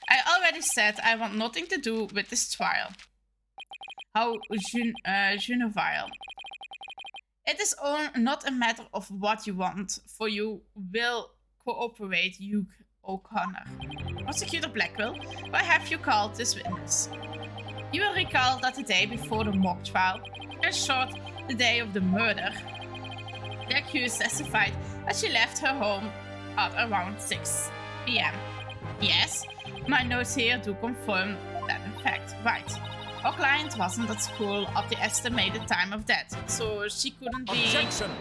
I already said I want nothing to do with this trial. How juvenile. It is not a matter of what you want, for you will cooperate, Hugh O'Connor. Prosecutor Blackwell, why have you called this witness? You will recall that the day before the mock trial, in short, the day of the murder, the accused testified but she left her home at around 6 p.m. Yes, my notes here do confirm that in fact, right. Our client wasn't at school at the estimated time of death, so she couldn't be... Objection!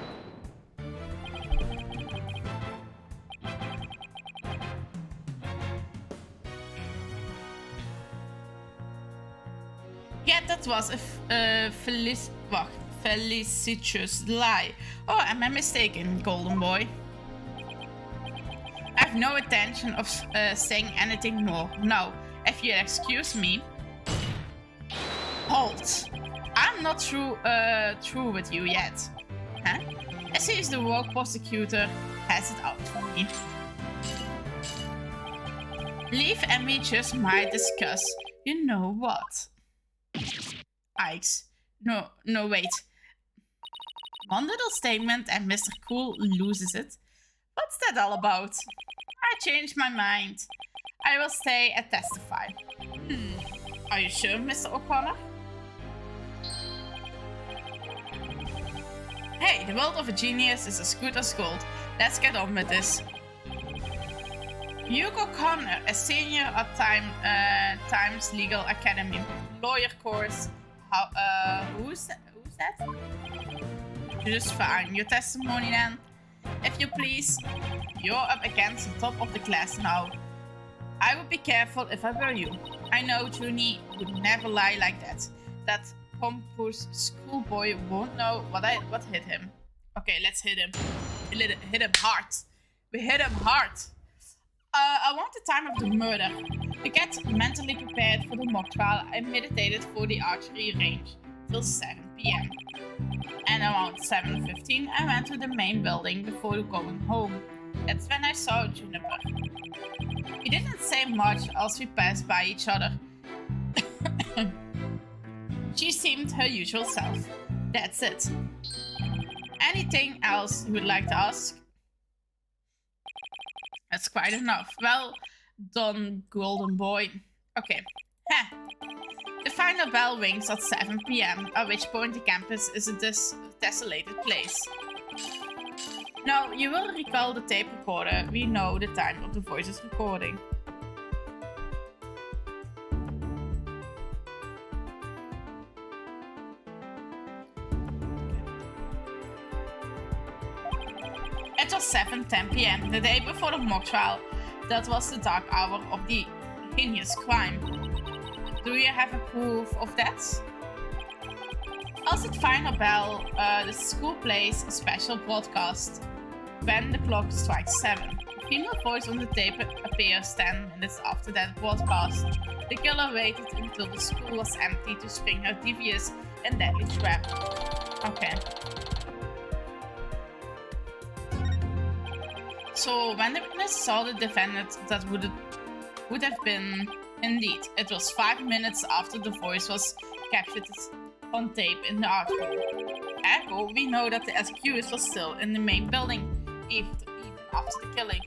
Yeah, that was a felicitous lie. Oh, am I mistaken, Golden Boy? I have no intention of saying anything more. Now, if you'll excuse me... Halt! I'm not through with you yet. Huh? As he is the rogue prosecutor, has it out for me. Leave and we just might discuss. You know what? Ikes. No, wait. One little statement and Mr. Cool loses it. What's that all about? I changed my mind. I will stay and testify. Are you sure, Mr. O'Connor? Hey, the world of a genius is as good as gold. Let's get on with this. Hugo Connor, a senior at Times Legal Academy, lawyer course. Who's that? Just fine. Your testimony then, if you please. You're up against the top of the class now. I would be careful if I were you. I know Junie would never lie like that. That pompous schoolboy won't know what hit him. Okay, let's hit him. Hit him hard. We hit him hard. I want the time of the murder. To get mentally prepared for the mock trial, I meditated for the archery range till 7 p.m. And around 7:15, I went to the main building before going home. That's when I saw Juniper. We didn't say much as we passed by each other. She seemed her usual self. That's it. Anything else you would like to ask? That's quite enough. Well done, Golden Boy. Okay. The final bell rings at 7 p.m., at which point the campus is a desolated place. Now, you will recall the tape recorder. We know the time of the voices recording. It was 7:10 p.m., the day before the mock trial. That was the dark hour of the heinous crime. Do you have a proof of that? As the final bell, the school plays a special broadcast when the clock strikes 7. A female voice on the tape appears 10 minutes after that broadcast. The killer waited until the school was empty to spring her devious and deadly trap. Okay. So when the witness saw the defendant, that would have been indeed. It was 5 minutes after the voice was captured on tape in the art room. Ergo, we know that the accused was still in the main building, even after the killing.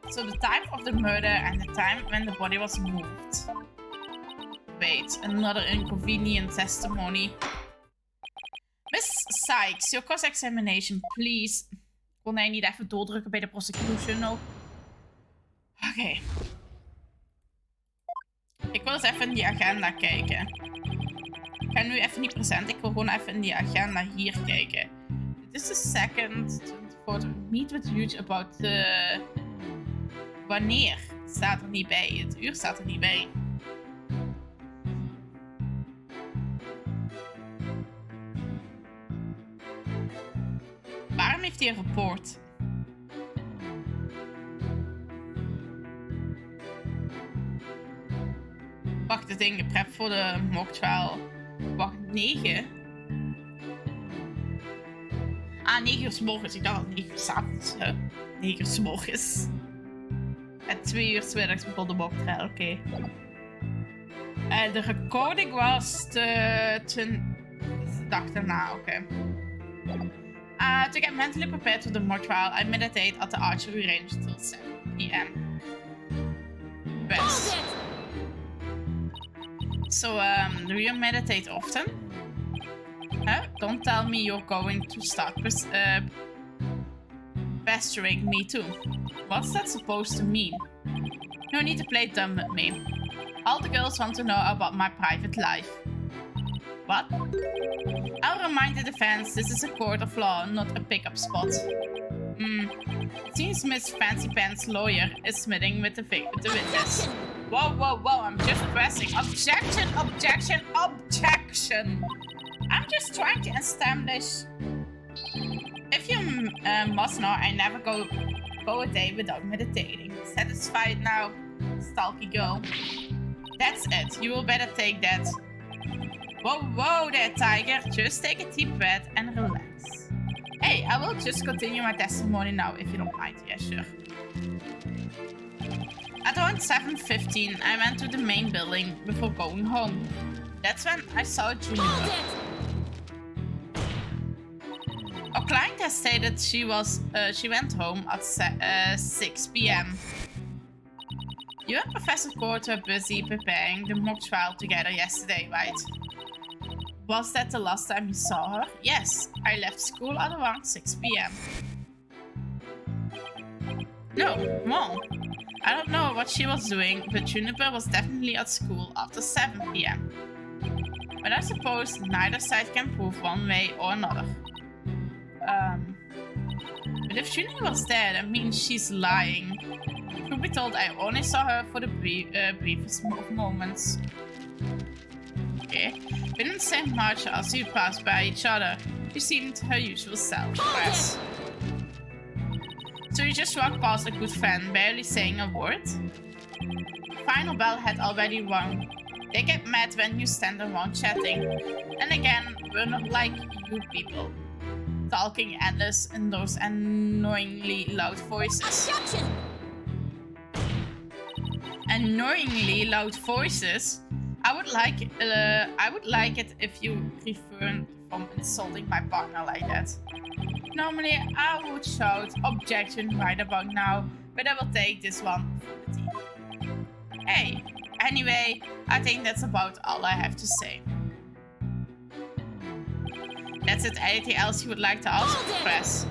So the time of the murder and the time when the body was moved. Wait, another inconvenient testimony. Miss Sykes, your cross-examination, please. Kon hij niet even doordrukken bij de prosecution? Oké. Ik wil eens even in die agenda kijken. Ik ga nu even niet present. Ik wil gewoon even in die agenda hier kijken. Dit is de second. For meet with Huge about the... Wanneer? Het staat er niet bij. Het uur staat er niet bij. Waarom heeft hij een rapport? Wacht, dit ding geprept voor de mock trial. Wacht, 9? Ah, 9 uur 's morgens. Ik dacht al 9 uur 's avonds. 9 uur 's morgens. En 2 uur 's middags begon de mock trial, oké. De recording was de dag daarna, oké. To get mentally prepared for the mock trial, I meditate at the archery range till 7 p.m. Best. So, do you meditate often? Huh? Don't tell me you're going to start pestering me too. What's that supposed to mean? No need to play dumb with me. All the girls want to know about my private life. What? I'll remind the defense this is a court of law, not a pickup spot. It seems Miss Fancy Pants lawyer is smithing with the witness. Whoa, whoa, whoa, I'm just pressing. Objection, objection, objection. I'm just trying to establish. If you must know, I never go a day without meditating. Satisfied now, stalky girl? That's it. You will better take that. Whoa, whoa there, tiger. Just take a deep breath and relax. Hey, I will just continue my testimony now, if you don't mind. Yeah, sure. At around 7:15, I went to the main building before going home. That's when I saw Juniper. Our client has stated she went home at 6 p.m. You and Professor Court were busy preparing the mock trial together yesterday, right? Was that the last time you saw her? Yes, I left school at around 6 p.m. No, wrong. I don't know what she was doing, but Juniper was definitely at school after 7 p.m. But I suppose neither side can prove one way or another. But if Juniper was there, that means she's lying. Truth be told, I only saw her for the briefest of moments. Okay. We didn't say much as we passed by each other. She seemed her usual self. Yes. So you just walked past a good friend, barely saying a word? Final bell had already rung. They get mad when you stand around chatting. And again, we're not like you people. Talking endless in those annoyingly loud voices. Objection! Annoyingly loud voices? I would like it if you refrained from insulting my partner like that. Normally, I would shout objection right about now, but I will take this one for the team. Hey, anyway, I think that's about all I have to say. That's it. Anything else you would like to ask, Press?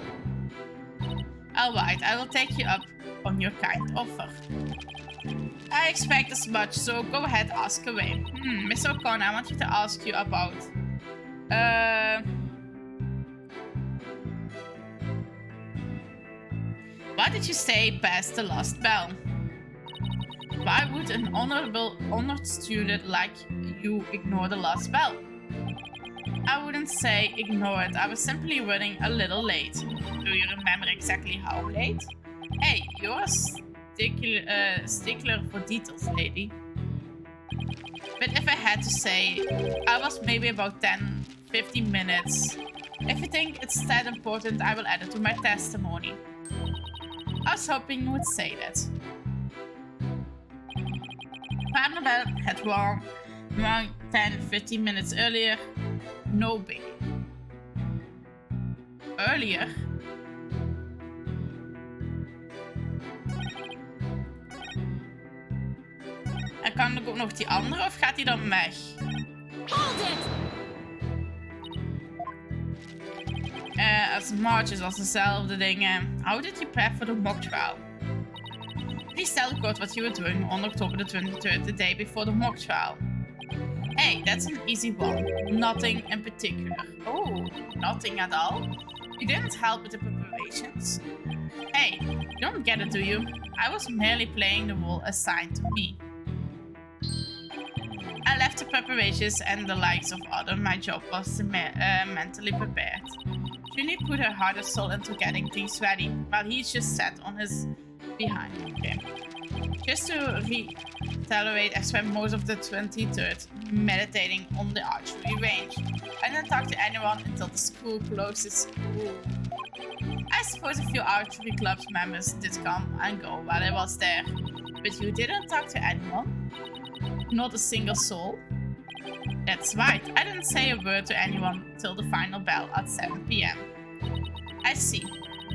Alright, I will take you up on your kind offer. I expect as much, so go ahead, ask away. Miss O'Connor, I want you to ask you about... Why did you stay past the last bell? Why would an honored student like you ignore the last bell? I wouldn't say ignore it, I was simply running a little late. Do you remember exactly how late? Hey, you're a stickler for details, lady. But if I had to say, I was maybe about 10-15 minutes. If you think it's that important, I will add it to my testimony. I was hoping you would say that. Final bell had rung around 10-15 minutes earlier. No biggie. Earlier? En kan ik ook nog die andere of gaat hij dan weg? Hold it! Als marches was dezelfde dingen. How did you prep for the mock trial? Please tell the court what you were doing on October the 23rd, the day before the mock trial. Hey, that's an easy one. Nothing in particular. Oh, nothing at all? You didn't help with the preparations? Hey, you don't get it, do you? I was merely playing the role assigned to me. I left the preparations and the likes of other. My job was to mentally prepared. Julie put her heart and soul into getting things ready, while he just sat on his behind. Okay. Just to reiterate, I spent most of the 23rd meditating on the archery range. I didn't talk to anyone until the school closes. Ooh. I suppose a few archery club members did come and go while I was there. But you didn't talk to anyone? Not a single soul? That's right, I didn't say a word to anyone till the final bell at 7 p.m. I see.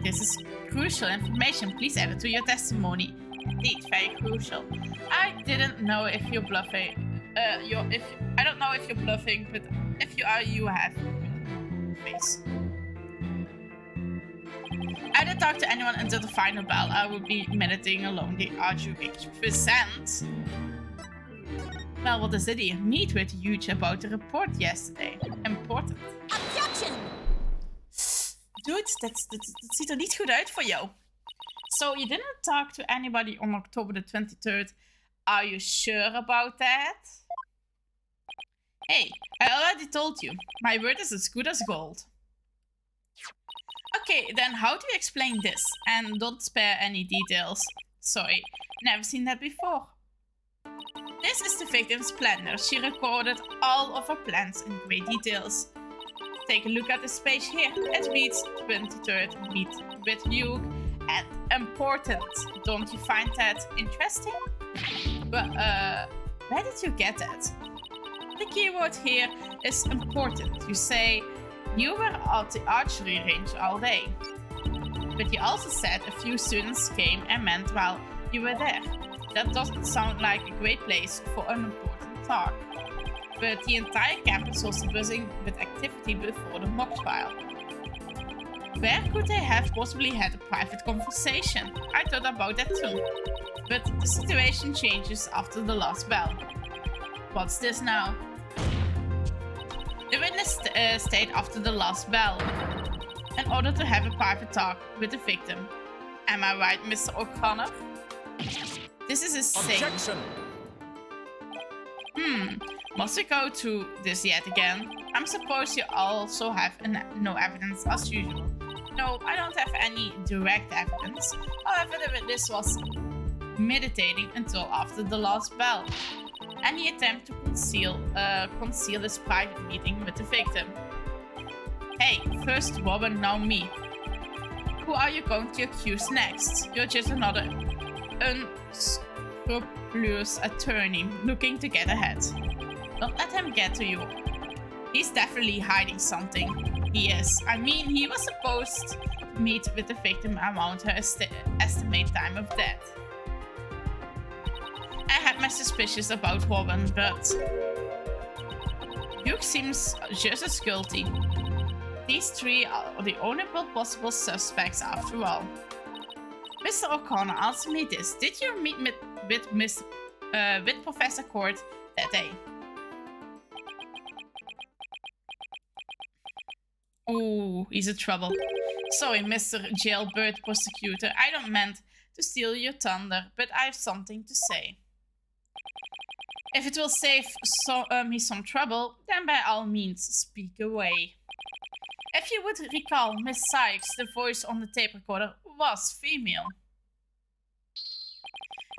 This is crucial information. Please add it to your testimony. Indeed, very crucial. I didn't know if you're bluffing. I don't know if you're bluffing, but if you are, you have face. I didn't talk to anyone until the final bell. I would be meditating alone. The archivist present. Well, what is it here? Meet with Huge about the report yesterday. Important. Objection! Dude, dat ziet er niet goed uit voor jou. So, you didn't talk to anybody on October the 23rd. Are you sure about that? Hey, I already told you. My word is as good as gold. Okay, then how do you explain this? And don't spare any details. Sorry, never seen that before. This is the victim's planner. She recorded all of her plans in great details. Take a look at this page here. It reads 23rd meet with Hugh and important. Don't you find that interesting? But, where did you get that? The keyword here is important. You say you were at the archery range all day. But you also said a few students came and meant while you were there. That doesn't sound like a great place for an important talk. But the entire campus was buzzing with activity before the mock trial. Where could they have possibly had a private conversation? I thought about that too. But the situation changes after the last bell. What's this now? The witness stayed after the last bell in order to have a private talk with the victim. Am I right, Mr. O'Connor? This is insane. Objection! Must we go through this yet again? I'm supposed you also have no evidence as usual. No, I don't have any direct evidence. However, the witness was meditating until after the last bell. Any attempt to conceal this private meeting with the victim. Hey, first Robin, now me. Who are you going to accuse next? You're just another unscrupulous attorney looking to get ahead. Don't let him get to you. He's definitely hiding something. He is. I mean, he was supposed to meet with the victim around her estimated time of death. I had my suspicions about Robin, but Hugh seems just as guilty. These three are the only possible suspects after all. Mr. O'Connor, answer me this. Did you meet with Professor Court that day? Oh, he's in trouble. Sorry, Mr. Jailbird Prosecutor. I don't meant to steal your thunder, but I have something to say. If it will save me some trouble, then by all means, speak away. If you would recall, Miss Sykes, the voice on the tape recorder, was female.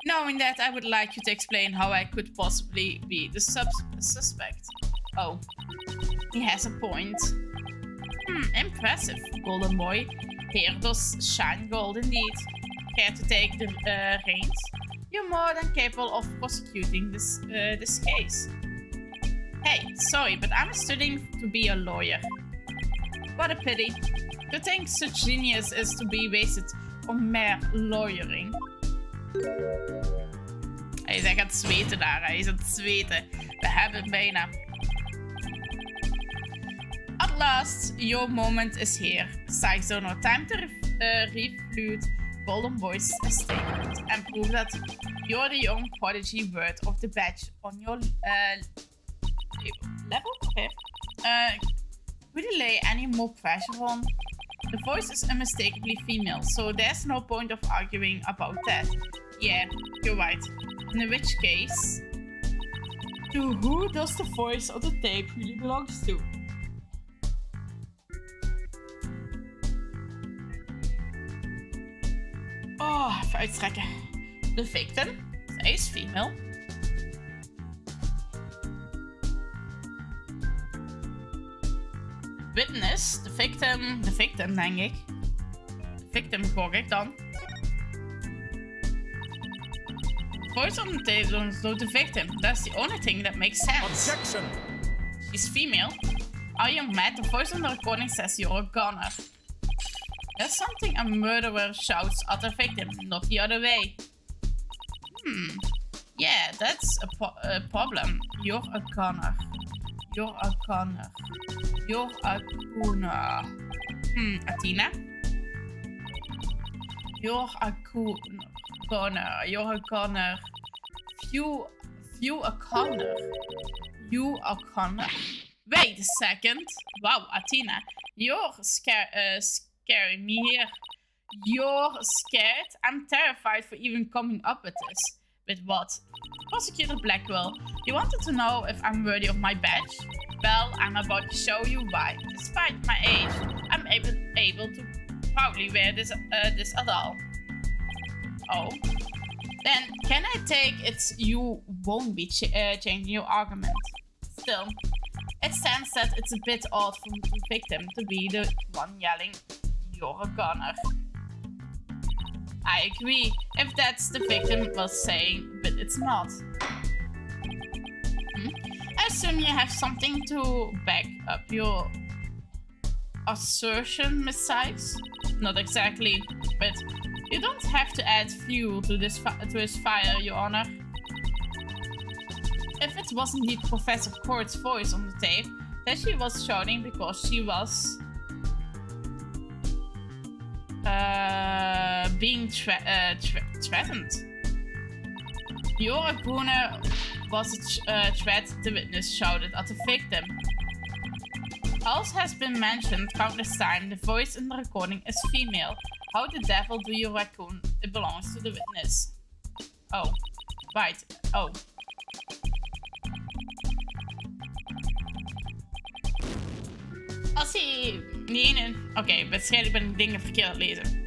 Knowing that, I would like you to explain how I could possibly be the suspect. Oh, he has a point. Impressive, golden boy. Here does shine gold indeed. Care to take the reins? You're more than capable of prosecuting this case. Hey, sorry, but I'm studying to be a lawyer. What a pity. To think such genius is to be wasted on mere lawyering. Hij is echt aan het zweten daar, hij is aan het zweten. We hebben hem bijna. At last, your moment is here. Sykes don't have time to refute Golden Boy's statement and prove that you're the young prodigy worth of the badge on your level. Okay. Would you lay any more pressure on? The voice is unmistakably female, so there's no point of arguing about that. Yeah, you're right. In which case, to who does the voice of the tape really belongs to? Oh, even uitstrekken. The victim. Zij is female. Witness. The victim. The victim, denk ik. The victim gok ik dan. Voice on the tape don't know the victim. That's the only thing that makes sense. Objection! She's female. Are you mad? The voice on the recording says you're a gunner. That's something a murderer shouts at the victim, not the other way. Yeah, that's a problem. You're a gunner. You're a gunner. You're a gunner. Athena? You're a goner. You're a goner. You a corner. You a corner. Wait a second. Wow, Athena. You're scaring me here. You're scared? I'm terrified for even coming up with this. With what? Prosecutor Blackwell, you wanted to know if I'm worthy of my badge? Well, I'm about to show you why. Despite my age, I'm able to proudly wear this at all. Oh. Then, can I take it you won't be changing your argument? Still, it stands that it's a bit odd for the victim to be the one yelling, "You're a gunner." I agree, if that's the victim was saying, but it's not. I assume you have something to back up your assertion, Miss Sykes? Not exactly, but you don't have to add fuel to his fire, Your Honor. If it was indeed Professor Court's voice on the tape, that she was shouting because she was being threatened. Your Gooner was a threat, the witness shouted at the victim. As has been mentioned countless times, the voice in the recording is female. How the devil do you reckon it belongs to the witness? Oh, right. Oh. Als hij die ene... Oké, waarschijnlijk ben ik dingen verkeerd aan het lezen.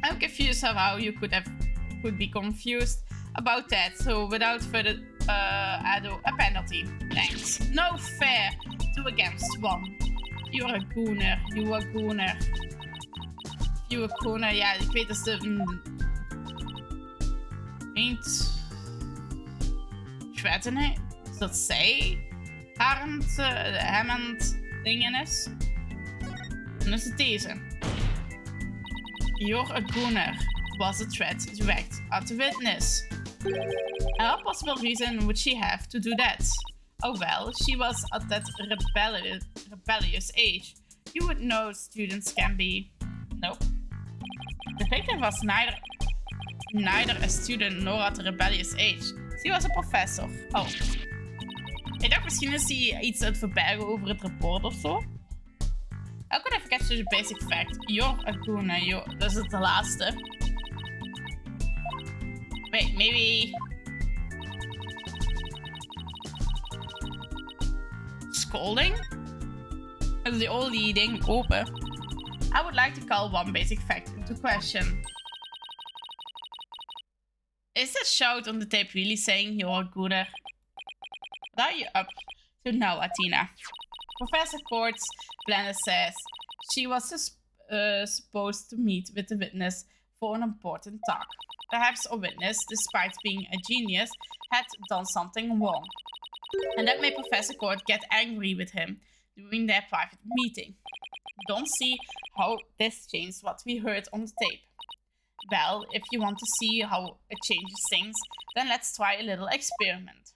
I'm confused how you could be confused about that. So without further ado, a penalty. Thanks. No fair. 2 against 1. You're a gooner. You a gooner. You a gooner. Ja, ik weet dat ze... niet... threatening. Dat zij... hem aan het dingen is. En is het deze. You're a gooner was a threat direct at the witness. And what possible reason would she have to do that? Oh well, she was at that rebellious age. You would know students can be... Nope. The victim was neither a student nor at a rebellious age. She was a professor. Oh. Ik dacht misschien is hij iets aan het verbergen over het rapport of zo. I could have catch the basic fact. You're a gooner. Dat is het de laatste. Wait, maybe... Scolding? Is the only ding open? I would like to call one basic fact into question. Is that shout on the tape really saying you're a gooner? What are you up to now, Athena? Professor Court's planner says she was supposed to meet with the witness for an important talk. Perhaps a witness, despite being a genius, had done something wrong. And that made Professor Court get angry with him during their private meeting. Don't see how this changed what we heard on the tape. Well, if you want to see how it changes things, then let's try a little experiment.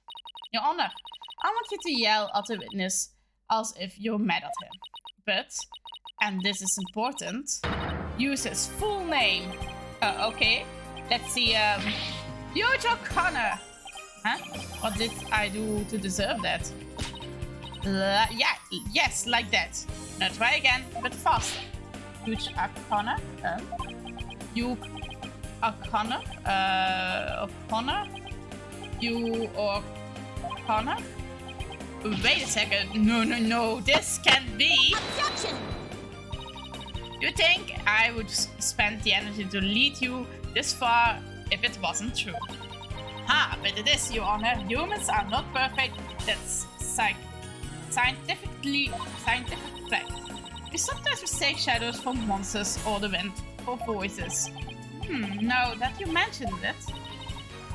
Your Honor, I want you to yell at the witness as if you're mad at him. But, and this is important, use his full name. Okay, let's see, Jojo Connor. Huh? What did I do to deserve that? Yes, like that. Now try again, but faster. Huge O'Connor. You O'Connor. O'Connor. You O'Connor. Wait a second. No. This can't be. Objection! You think I would spend the energy to lead you this far if it wasn't true? Ha, but it is, Your Honor. Humans are not perfect. That's scientific fact. We sometimes mistake shadows for monsters or the wind for voices. Now that you mentioned it,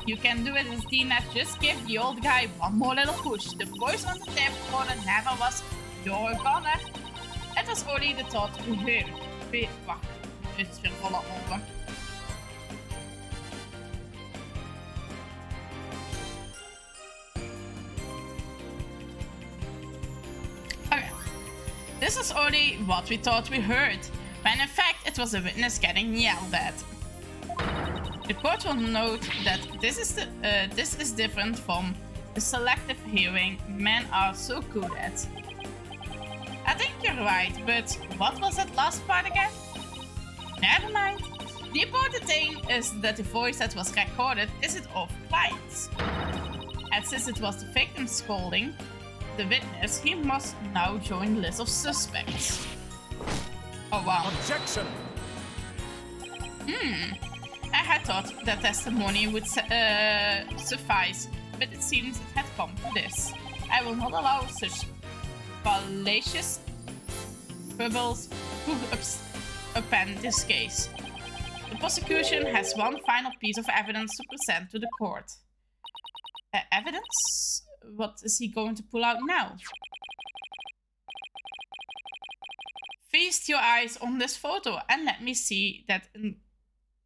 you can do it as Dina. Just give the old guy one more little push. The voice on the tape recorder never was your gunner. It was only the thought we heard. Wacht, dit is weer volle open. Okay. This is only what we thought we heard. when in fact it was a witness getting yelled at. The court will note that this is different from the selective hearing men are so good at. I think you're right, but what was that last part again? Never mind. The important thing is that the voice that was recorded isn't of clients. And since it was the victim scolding the witness, he must now join the list of suspects. Oh wow. Objection! I had thought that testimony would suffice, but it seems it had come to this. I will not allow such fallacious quibbles to upend this case. The prosecution has one final piece of evidence to present to the court. Evidence? What is he going to pull out now? Feast your eyes on this photo and let me see that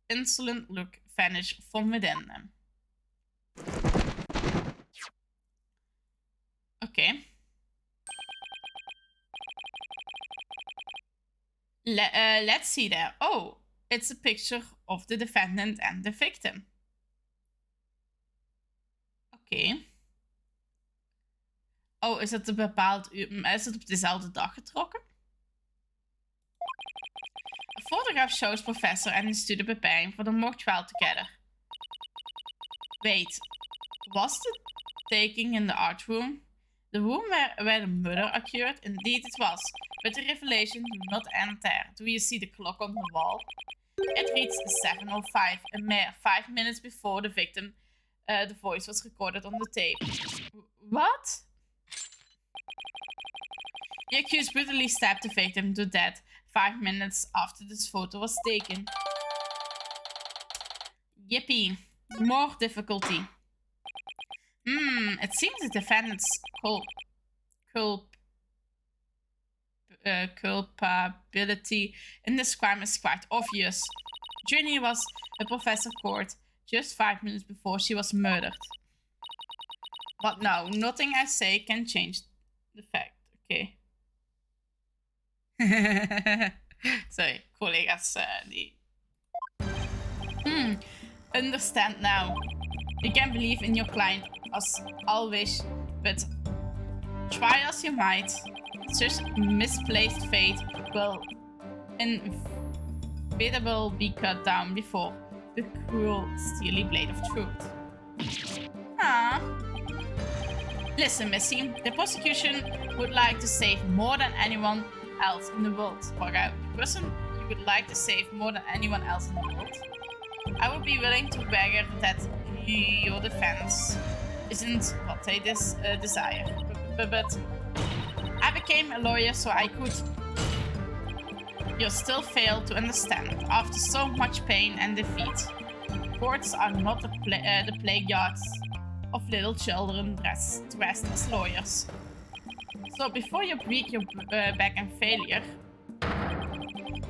insolent look vanish from within them. Okay. Let's see there. Oh, it's a picture of the defendant and the victim. Okay. Oh, is het een bepaald uur? Is het op dezelfde dag getrokken? A photograph shows professor and the student preparing for the mock trial together. Wait, was the taking in the art room? The room where the murder occurred? Indeed it was, but the revelation do not end there. Do you see the clock on the wall? It reads 7:05, a mere 5 minutes before the victim, the voice was recorded on the tape. What? The accused brutally stabbed the victim to death 5 minutes after this photo was taken. Yippee. More difficulty. It seems the defendant's culpability in this crime is quite obvious. Ginny was at Professor Court just 5 minutes before she was murdered. But no, nothing I say can change the fact. Okay. Sorry, collega's die... Understand now. You can believe in your client as always, but try as you might, such misplaced faith will inevitably be cut down before the cruel, steely blade of truth. Ah. Listen, Missy, the prosecution would like to save more than anyone else in the world. Or the person you would like to save more than anyone else in the world. I would be willing to wager that your defense isn't what they desire. But I became a lawyer so I could. You still fail to understand. After so much pain and defeat, courts are not the playgrounds of little children dressed as lawyers. So before you break your back in failure,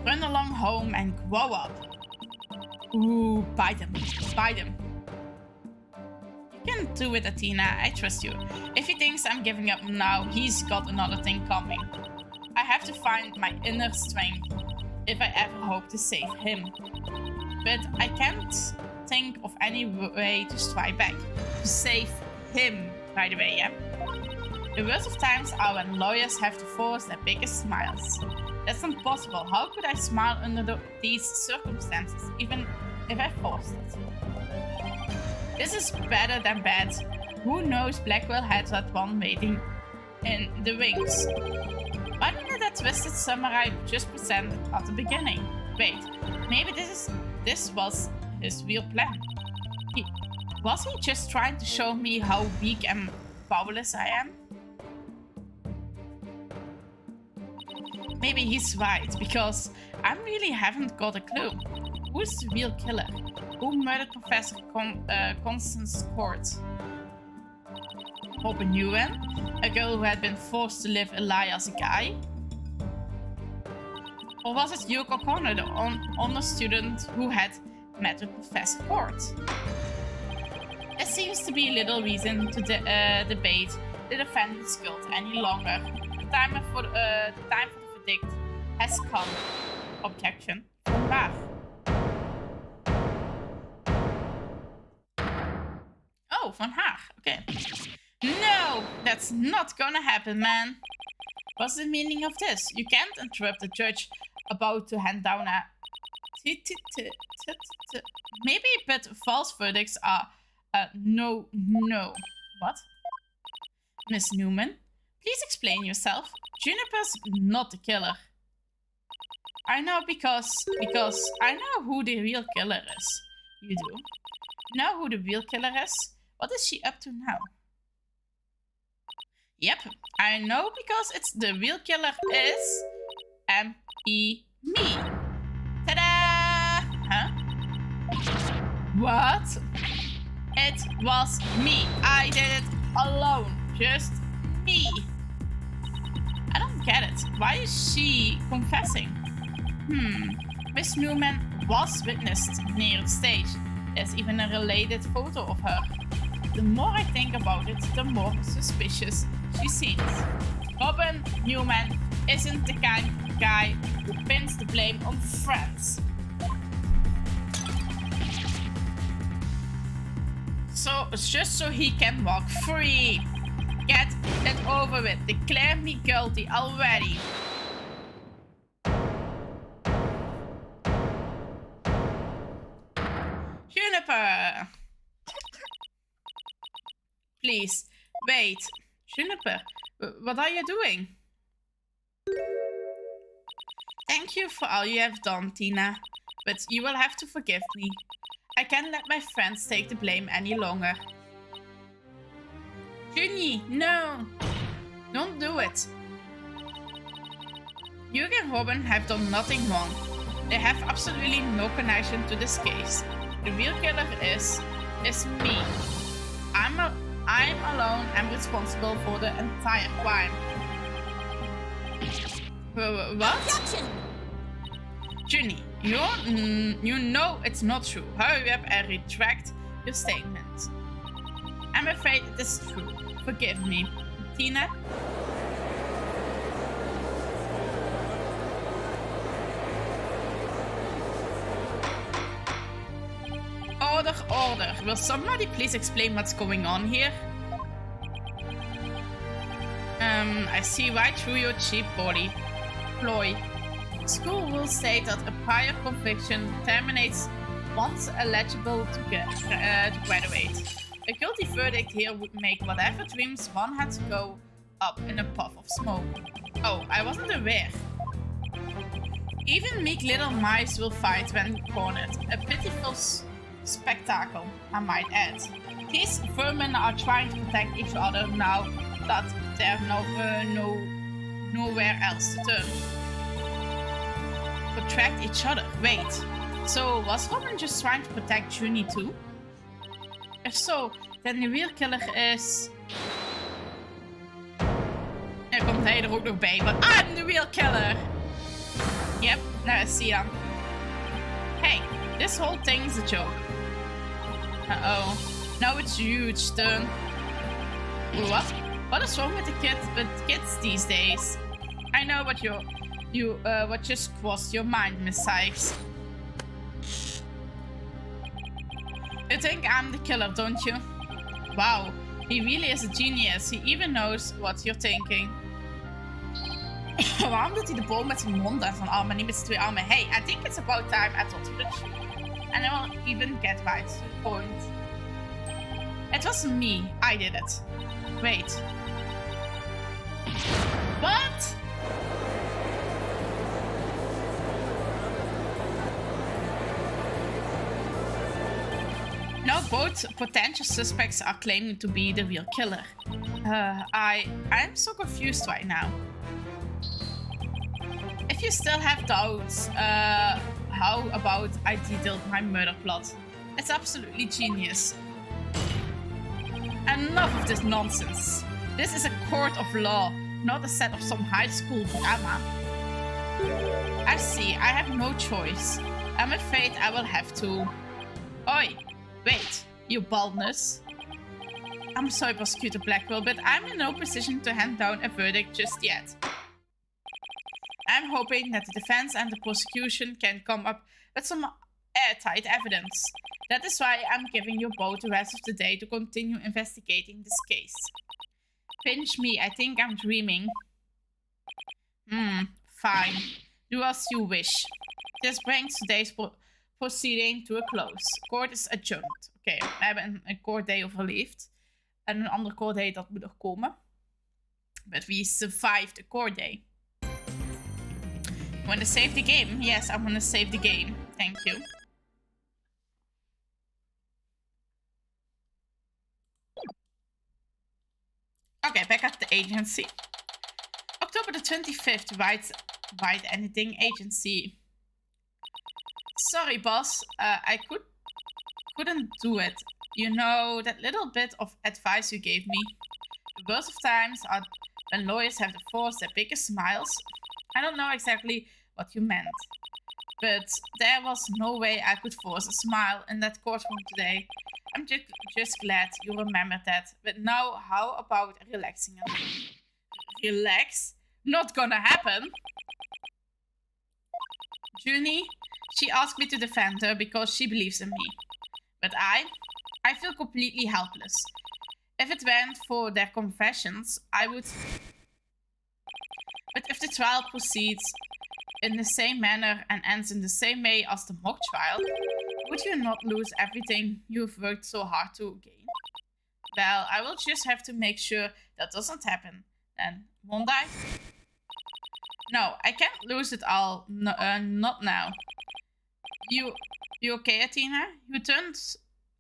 run along home and grow up. Ooh, bite him. Bite him. You can do it, Athena. I trust you. If he thinks I'm giving up now, he's got another thing coming. I have to find my inner strength if I ever hope to save him. But I can't think of any way to strike back. To save him, by the way, yeah? The worst of times are when lawyers have to force their biggest smiles. That's impossible. How could I smile under these circumstances, even if I forced it? This is better than bad. Who knows, Blackwell had that one waiting in the wings. Why didn't that twisted samurai just presented at the beginning? Wait, maybe this was his real plan. Was he just trying to show me how weak and powerless I am? Maybe he's right, because I really haven't got a clue. Who's the real killer? Who murdered Professor Constance Court? Hope a new one? A girl who had been forced to live a lie as a guy? Or was it Hugh O'Connor, the honor student who had met with Professor Court? There seems to be little reason to debate the defendant's guilt any longer. The time for the verdict has come. Objection. Vandaag. Oh, Van Haag. Okay. No, that's not gonna happen, man. What's the meaning of this? You can't interrupt the judge about to hand down a... Maybe, but false verdicts are... no. What? Miss Newman, please explain yourself. Juniper's not the killer. I know because I know who the real killer is. You do? Know who the real killer is? What is she up to now? Yep, I know because it's the real killer is me. Ta-da! Huh? What? It was me. I did it alone. Just me. I don't get it. Why is she confessing? Miss Newman was witnessed near the stage. There's even a related photo of her. The more I think about it, the more suspicious she seems. Robin Newman isn't the kind of guy who pins the blame on friends. So, just so he can walk free. Get it over with. Declare me guilty already. Juniper! Please, wait. Juniper, what are you doing? Thank you for all you have done, Tina. But you will have to forgive me. I can't let my friends take the blame any longer. Junie, no! Don't do it. You and Robin have done nothing wrong. They have absolutely no connection to this case. The real killer is me. I'm alone and responsible for the entire crime. What? Objection! Junie, you know it's not true. Hurry up and retract your statement. I'm afraid it is true. Forgive me. Tina? Order. Will somebody please explain what's going on here? I see right through your cheap ploy. School rules state that a prior conviction terminates once eligible to graduate. A guilty verdict here would make whatever dreams one had to go up in a puff of smoke. Oh, I wasn't aware. Even meek little mice will fight when cornered. A pitiful spectacle, I might add. These vermin are trying to protect each other now that there's nowhere else to turn. Protect each other? Wait, so was Robin just trying to protect Junie too? If so, then de real killer is... Er komt hij er ook nog bij, but I'm the real killer! Yep, now I see him. Hey, this whole thing is a joke. Uh-oh. Now it's huge turn. What? What is wrong with kids these days? I know what what just crossed your mind, Miss Sykes. You think I'm the killer, don't you? Wow, he really is a genius. He even knows what you're thinking. Waarom doet hij de boom met zijn mond en zijn armen, niet met zijn twee armen? Hey, I think it's about time I told you the truth. And I will even get right to the point. It wasn't me. I did it. Wait. What? Now both potential suspects are claiming to be the real killer. I'm so confused right now. If you still have doubts, how about I detailed my murder plot? It's absolutely genius. Enough of this nonsense. This is a court of law, not a set of some high school drama. I see, I have no choice. I'm afraid I will have to... Oi, wait, you baldness. I'm sorry, Prosecutor Blackwell, but I'm in no position to hand down a verdict just yet. I'm hoping that the defense and the prosecution can come up with some airtight evidence. That is why I'm giving you both the rest of the day to continue investigating this case. Pinch me, I think I'm dreaming. Fine. Do as you wish. This brings today's proceeding to a close. Court is adjourned. Oké, we hebben een court day overleefd. En een andere court day dat moet nog komen. But we survived the court day. You want to save the game? Yes, I want to save the game. Thank you. Okay, back at the agency. October the 25th, Wright Anything Agency. Sorry, boss. I couldn't do it. You know, that little bit of advice you gave me. The worst of times are when lawyers have to force their biggest smiles. I don't know exactly what you meant. But there was no way I could force a smile in that courtroom today. I'm just glad you remembered that. But now, how about relaxing a little? Relax? Not gonna happen. Junie, she asked me to defend her because she believes in me. But I feel completely helpless. If it weren't for their confessions, I would... But if the trial proceeds in the same manner and ends in the same way as the mock trial, would you not lose everything you've worked so hard to gain? Well, I will just have to make sure that doesn't happen. Then, won't I? No, I can't lose it all. No, not now. You okay, Athena? You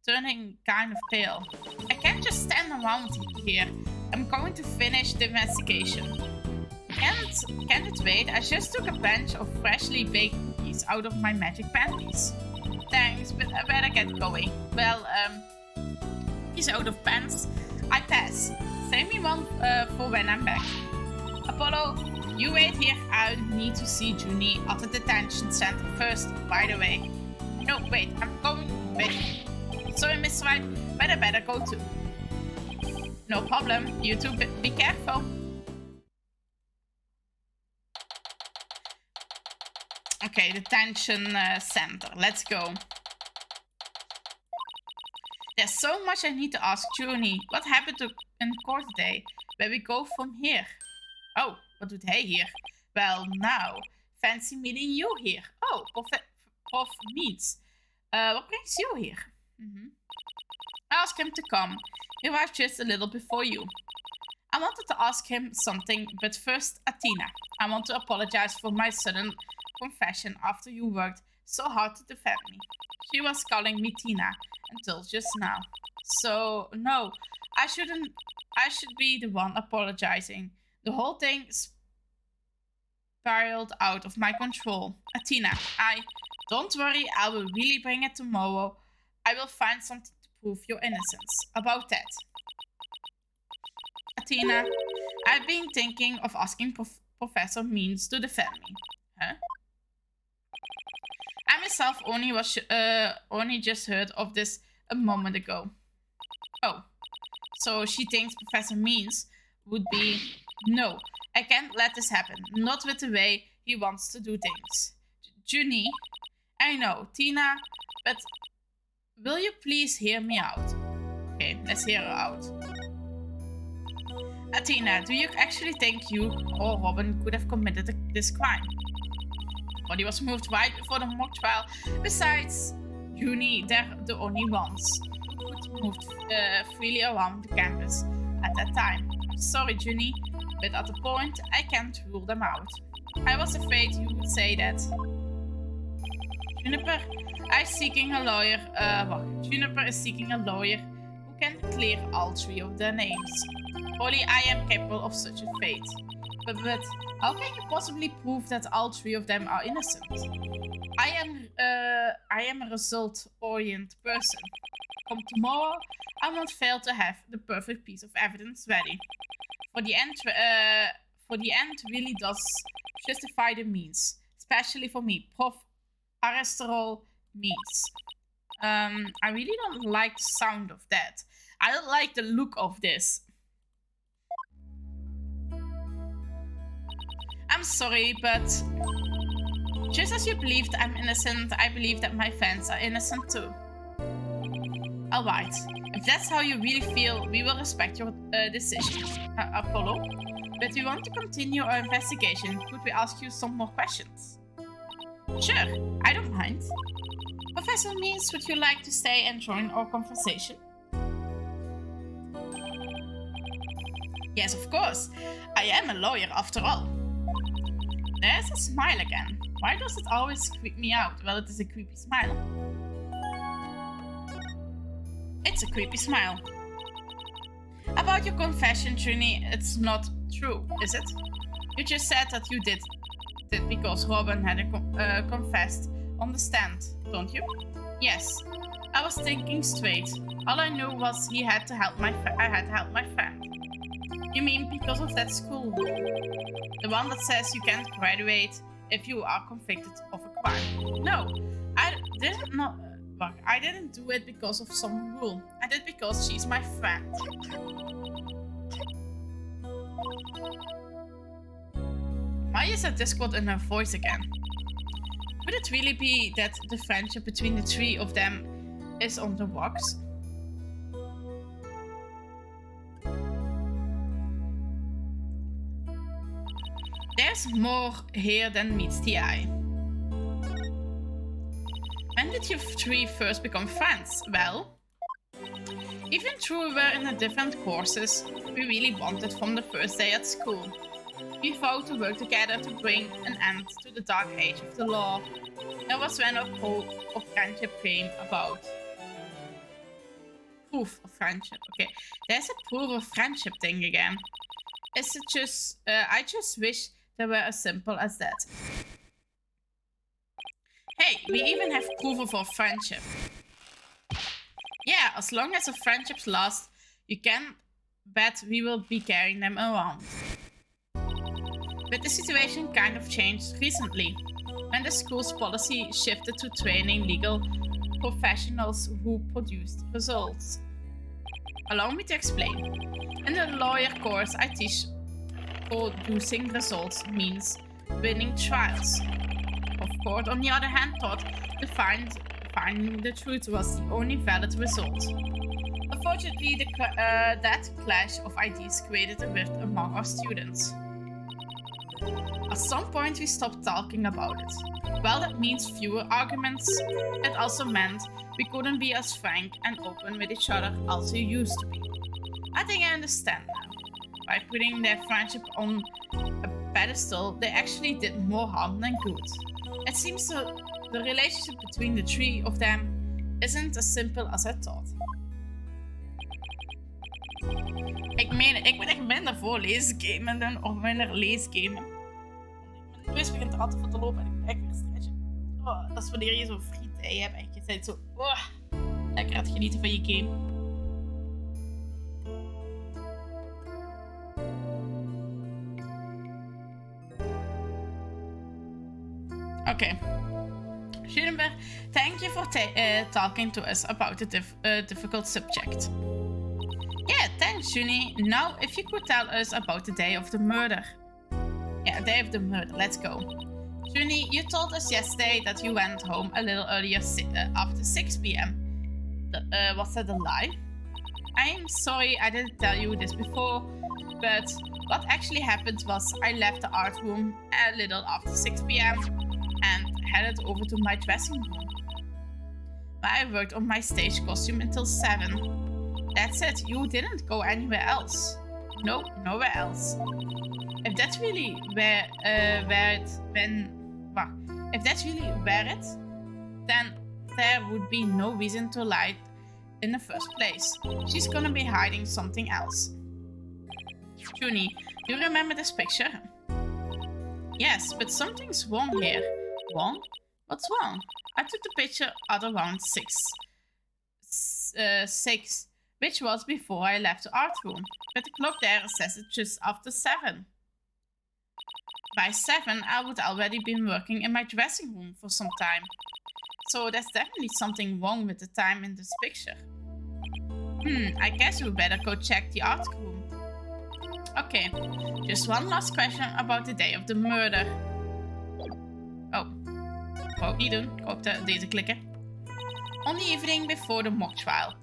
turning kind of pale. I can't just stand around here. I'm going to finish the investigation. Can't it wait? I just took a bunch of freshly baked cookies out of my magic panties. Thanks, but I better get going. Well, he's out of pants. I pass. Save me one for when I'm back. Apollo, you wait here. I need to see Junie at the detention center first, by the way. No, wait, I'm going with. Sorry, Miss Wright, but I better go too. No problem. You two be careful. Okay, detention center. Let's go. There's so much I need to ask Junie. What happened in court today? Where we go from here? Oh, wat doet hij hier? Well, now. Fancy meeting you here. Oh, Prof meets. What brings you here? Ask him to come. He arrived just a little before you. I wanted to ask him something, but first, Athena. I want to apologize for my sudden confession after you worked so hard to defend me. She was calling me Tina until just now. So, no, I should be the one apologizing. The whole thing spiraled out of my control. Athena, don't worry, I will really bring it tomorrow. I will find something to prove your innocence. About that. Athena, I've been thinking of asking Professor Means to defend me. Huh? I myself only just heard of this a moment ago. Oh, so she thinks Professor Means would be... No, I can't let this happen. Not with the way he wants to do things. Junie, I know, Tina, but will you please hear me out? Okay, let's hear her out. Athena, do you actually think you or Robin could have committed this crime? Body was moved right before the mock trial. Besides, Junie, they're the only ones who could move freely around the campus at that time. Sorry, Junie, but at the point, I can't rule them out. I was afraid you would say that. Juniper is seeking a lawyer. Juniper is seeking a lawyer who can clear all three of their names. Only I am capable of such a fate. But how can you possibly prove that all three of them are innocent? I am a result-oriented person. Come tomorrow, I won't fail to have the perfect piece of evidence ready. For the end really does justify the means, especially for me, Prof. Aristotle means. I really don't like the sound of that. I don't like the look of this. I'm I'm sorry, but just as you believe that I'm innocent, I believe that my fans are innocent too. Alright, if that's how you really feel, we will respect your decision, Apollo. But we want to continue our investigation. Could we ask you some more questions? Sure, I don't mind. Professor Means, would you like to stay and join our conversation? Yes, of course. I am a lawyer after all. There's a smile again. Why does it always creep me out? Well, it is a creepy smile. It's a creepy smile. About your confession, Trini, it's not true, is it? You just said that you did it because Robin had confessed on the stand, don't you? Yes. I was thinking straight. All I knew was I had to help my friend. You mean because of that school? The one that says you can't graduate if you are convicted of a crime. No, I didn't do it because of some rule. I did it because she's my friend. Why is that discord in her voice again? Could it really be that the friendship between the three of them is on the rocks? There's more here than meets the eye. When did you three first become friends? Well, even though we were in the different courses, we really bonded from the first day at school. We vowed to work together to bring an end to the dark age of the law. That was when our proof of friendship came about. Proof of friendship, okay. There's a proof of friendship thing again. Is it just, I just wish they were as simple as that. Hey, we even have proof of our friendship. Yeah, as long as our friendships last, you can bet we will be carrying them around. But the situation kind of changed recently, when the school's policy shifted to training legal professionals who produced results. Allow me to explain. In the lawyer course I teach, producing results means winning trials. Of course, on the other hand, thought finding the truth was the only valid result. Unfortunately, that clash of ideas created a rift among our students. At some point, we stopped talking about it. While that means fewer arguments, it also meant we couldn't be as frank and open with each other as we used to be. I think I understand now. By putting their friendship on a pedestal, they actually did more harm than good. It seems the relationship between the three of them isn't as simple as I thought. Ik meen, ik ben echt minder voor leesgamen dan of minder leesgamen. Mijn neus begint er altijd van te lopen en ik ben echt weer stretchen. Oh, dat is wanneer je zo'n frietij hebt en je bent zo lekker aan het genieten van je game. Okay. Schulenberg, thank you for talking to us about the difficult subject. Yeah, thanks, Juni. Now, if you could tell us about the day of the murder. Yeah, day of the murder. Let's go. Juni, you told us yesterday that you went home a little earlier after 6 p.m. Was that a lie? I'm sorry I didn't tell you this before, but what actually happened was I left the art room a little after 6 p.m. and headed over to my dressing room. I worked on my stage costume until 7. That's it, you didn't go anywhere else. No, nowhere else. If that's really where it, then there would be no reason to lie in the first place. She's gonna be hiding something else. Juni, do you remember this picture? Yes, but something's wrong here. Wrong? What's wrong? I took the picture at around 6, which was before I left the art room. But the clock there says it's just after 7. By 7, I would already been working in my dressing room for some time. So there's definitely something wrong with the time in this picture. I guess we better go check the art room. Okay, just one last question about the day of the murder. Oh, wou ik niet doen. Ik hoop deze klikken. On the evening before the mock trial.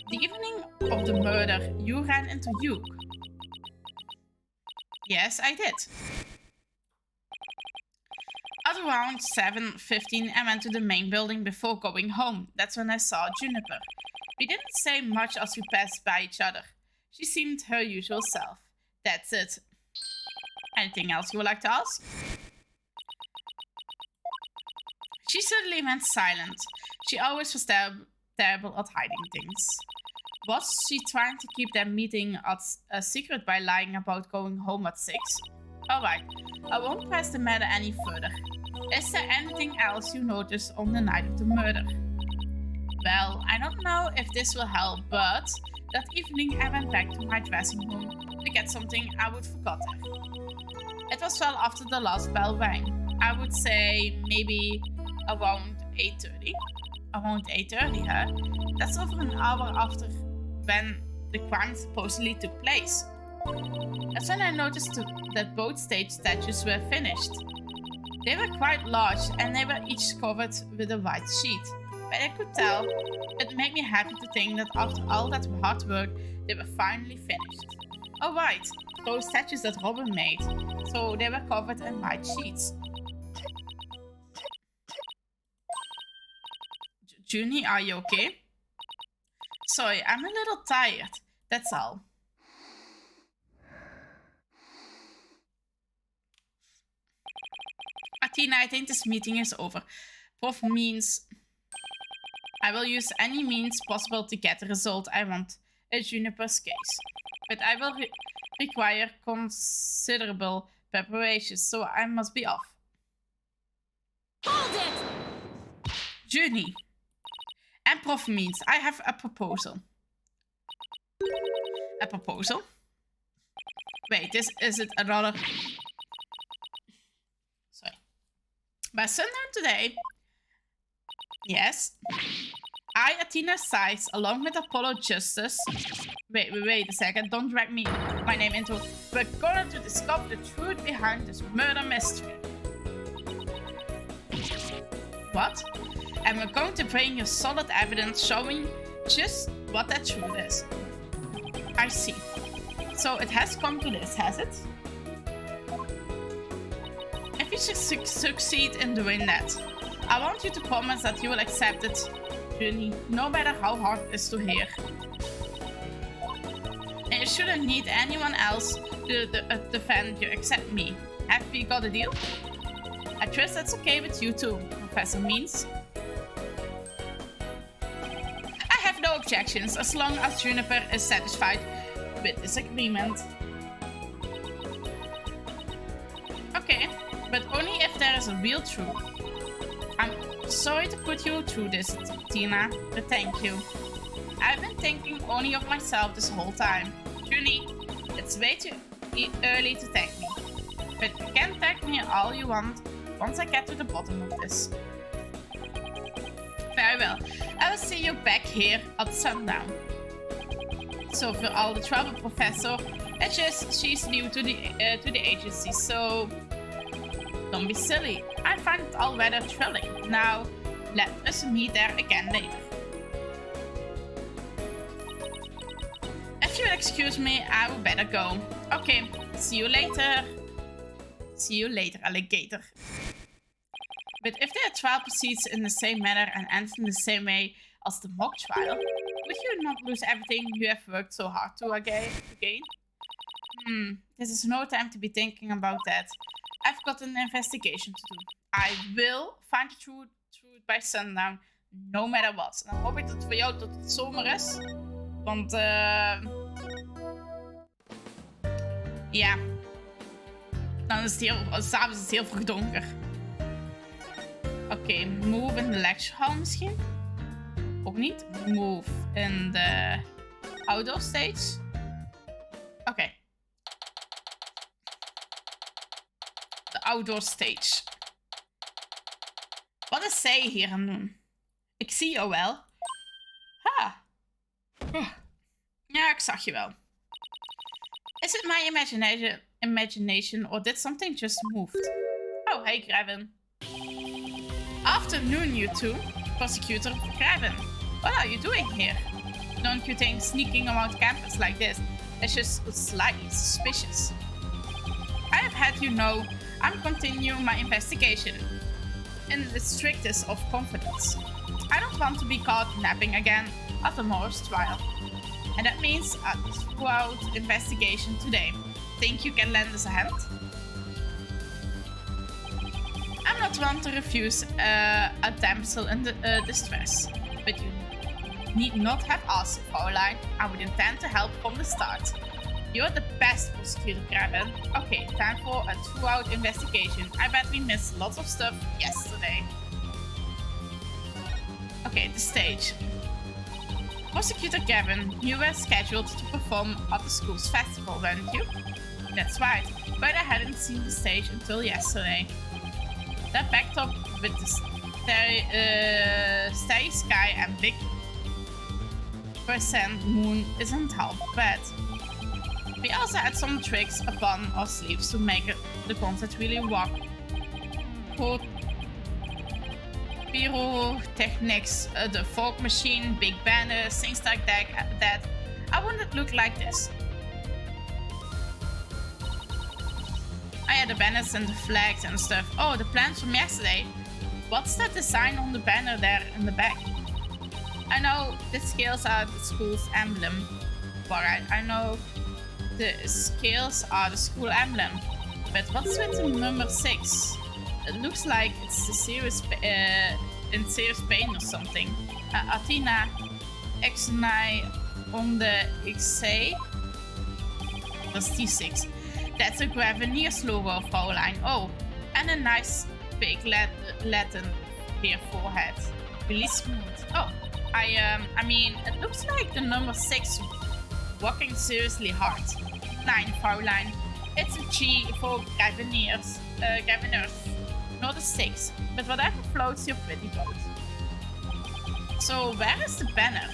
The evening of the murder, you ran into Hugh. Yes, I did. At around 7:15, I went to the main building before going home. That's when I saw Juniper. We didn't say much as we passed by each other. She seemed her usual self. That's it. Anything else you would like to ask? She suddenly went silent. She always was terrible at hiding things. Was she trying to keep their meeting a secret by lying about going home at 6? Alright, I won't press the matter any further. Is there anything else you noticed on the night of the murder? Well, I don't know if this will help, but that evening I went back to my dressing room to get something I would forgot there. It was well after the last bell rang. I would say maybe around 8:30. Around 8:30, huh? That's over an hour after when the crime supposedly took place. That's when I noticed that both stage statues were finished. They were quite large and they were each covered with a white sheet. But I could tell, it made me happy to think that after all that hard work, they were finally finished. Oh right, those statues that Robin made. So they were covered in white sheets. Junie, are you okay? Sorry, I'm a little tired. That's all. Athena, I think this meeting is over. Prof means I will use any means possible to get the result I want in Juniper's case. But I will require considerable preparation, so I must be off. Hold it! Junie. And Prof means I have a proposal. A proposal? Wait, is it another... Sorry. By sundown today... Yes. I, Athena Sides, along with Apollo Justice... Wait a second. Don't drag my name into it. We're going to discover the truth behind this murder mystery. What? And we're going to bring you solid evidence showing just what that truth is. I see. So it has come to this, has it? If you succeed in doing that, I want you to promise that you will accept it, Junie, no matter how hard it is to hear. And you shouldn't need anyone else to defend you except me. Have we got a deal? I trust that's okay with you too, Professor Means. I have no objections as long as Juniper is satisfied with this agreement. Okay, but only if there is a real truth. I'm sorry to put you through this, Tina, but thank you. I've been thinking only of myself this whole time. Junie, it's way too early to thank me. But you can thank me all you want once I get to the bottom of this. Very well. I will see you back here at sundown. So for all the trouble, Professor, it's just she's new to the agency, so don't be silly. I find it all rather thrilling. Now, let us meet there again later. If you'll excuse me, I will better go. Okay, see you later. See you later, alligator. But if their trial proceeds in the same manner and ends in the same way as the mock trial, would you not lose everything you have worked so hard to gain? This is no time to be thinking about that. I've got an investigation to do. I will find the truth by sundown, no matter what. Dan hoop ik dat het voor jou tot het zomer is. Want, ja. Dan is het s'avonds is het heel vroeg donker. Oké, move in de lecture hall misschien? Ook niet. Move in de outdoor stage. Oké. De outdoor stage. Wat is zij hier aan het doen? Ik zie jou wel. Ha. Ja, ik zag je wel. Is it my imagination, or did something just move? Oh, hey, Graven. Afternoon, you two. Prosecutor Graven. What are you doing here? Don't you think sneaking around campus like this is just slightly suspicious? I have had you know I'm continuing my investigation in the strictest of confidence. I don't want to be caught napping again at tomorrow's trial. And that means a thorough investigation today. Think you can lend us a hand? I'm not one to refuse a damsel in distress, but you need not have asked, Fraulein. I would intend to help from the start. You're the best, Prosecutor Graven. Okay, time for a thorough investigation. I bet we missed lots of stuff yesterday. Okay, the stage. Prosecutor Gavin, you were scheduled to perform at the school's festival, weren't you? That's right, but I hadn't seen the stage until yesterday. That backdrop with the starry sky and big percent moon isn't half bad. We also had some tricks upon our sleeves to make the concert really rock. Pyrotechnics, the folk machine, big banners, things like that. I wouldn't look like this. I had the banners and the flags and stuff. Oh, the plans from yesterday. What's that design on the banner there in the back? I know the scales are the school's emblem. Alright, I know the scales are the school emblem. But what's with the number 6? It looks like it's a serious in serious pain or something. Athena, Exnai on the XA. That's T6. That's a Graveneer's logo, Fraulein. Oh, and a nice big Latin here forehead. Really smooth. Oh, I mean, it looks like the number 6 walking seriously hard. 9, Fraulein. It's a G for Graveneers. Not a 6, but whatever floats your pretty boat. So where is the banner?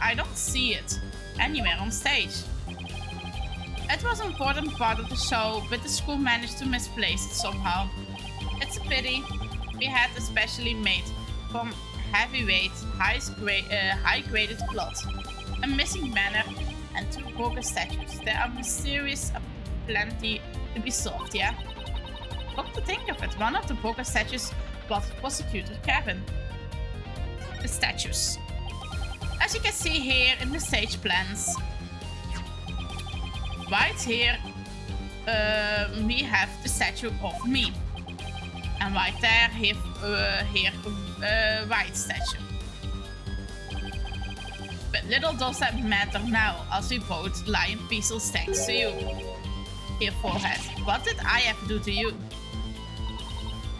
I don't see it anywhere on stage. It was an important part of the show, but the school managed to misplace it somehow. It's a pity. We had a specially made from heavyweight, high-graded cloth, a missing banner, and 2 broken statues. There are mysterious plenty to be solved, yeah? Come to think of it, one of the broken statues was Prosecutor Kevin. The statues. As you can see here in the stage plans, right here we have the statue of me. And right there, here Wright statue. But little does that matter now, as we both lie in pieces thanks to you. Here, forehead. What did I ever do to you?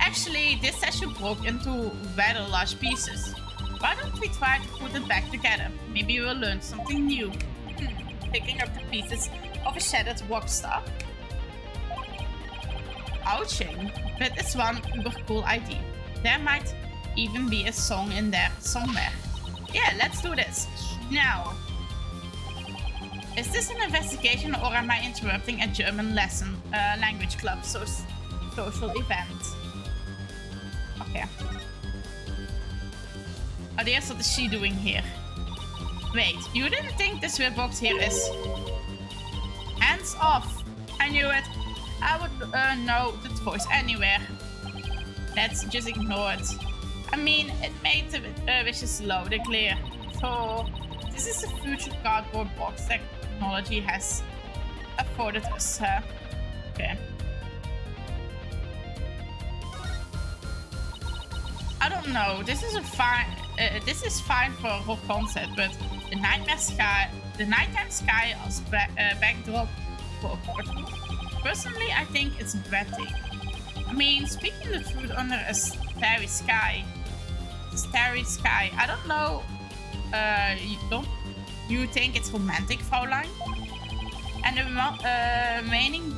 Actually, this statue broke into rather large pieces. Why don't we try to put it back together? Maybe we'll learn something new. Picking up the pieces of a shattered rock star. Ouching, but it's one uber cool idea. There might even be a song in there somewhere. Yeah, let's do this. Now. Is this an investigation or am I interrupting a German lesson, language club, social event? Okay. Oh, there's what is she doing here? Wait, you didn't think this weird box here is... Hands off! I knew it. I would know that voice anywhere. Let's just ignore it. I mean, it made the wishes loud and clear. So, this is the future cardboard box technology has afforded us. Okay. I don't know. This is a fine. This is fine for a whole concept, but the nighttime sky as backdrop for a portal. Personally, I think it's breathtaking. I mean, speaking the truth under a starry sky. I don't know. You think it's romantic, Fraulein? And the remaining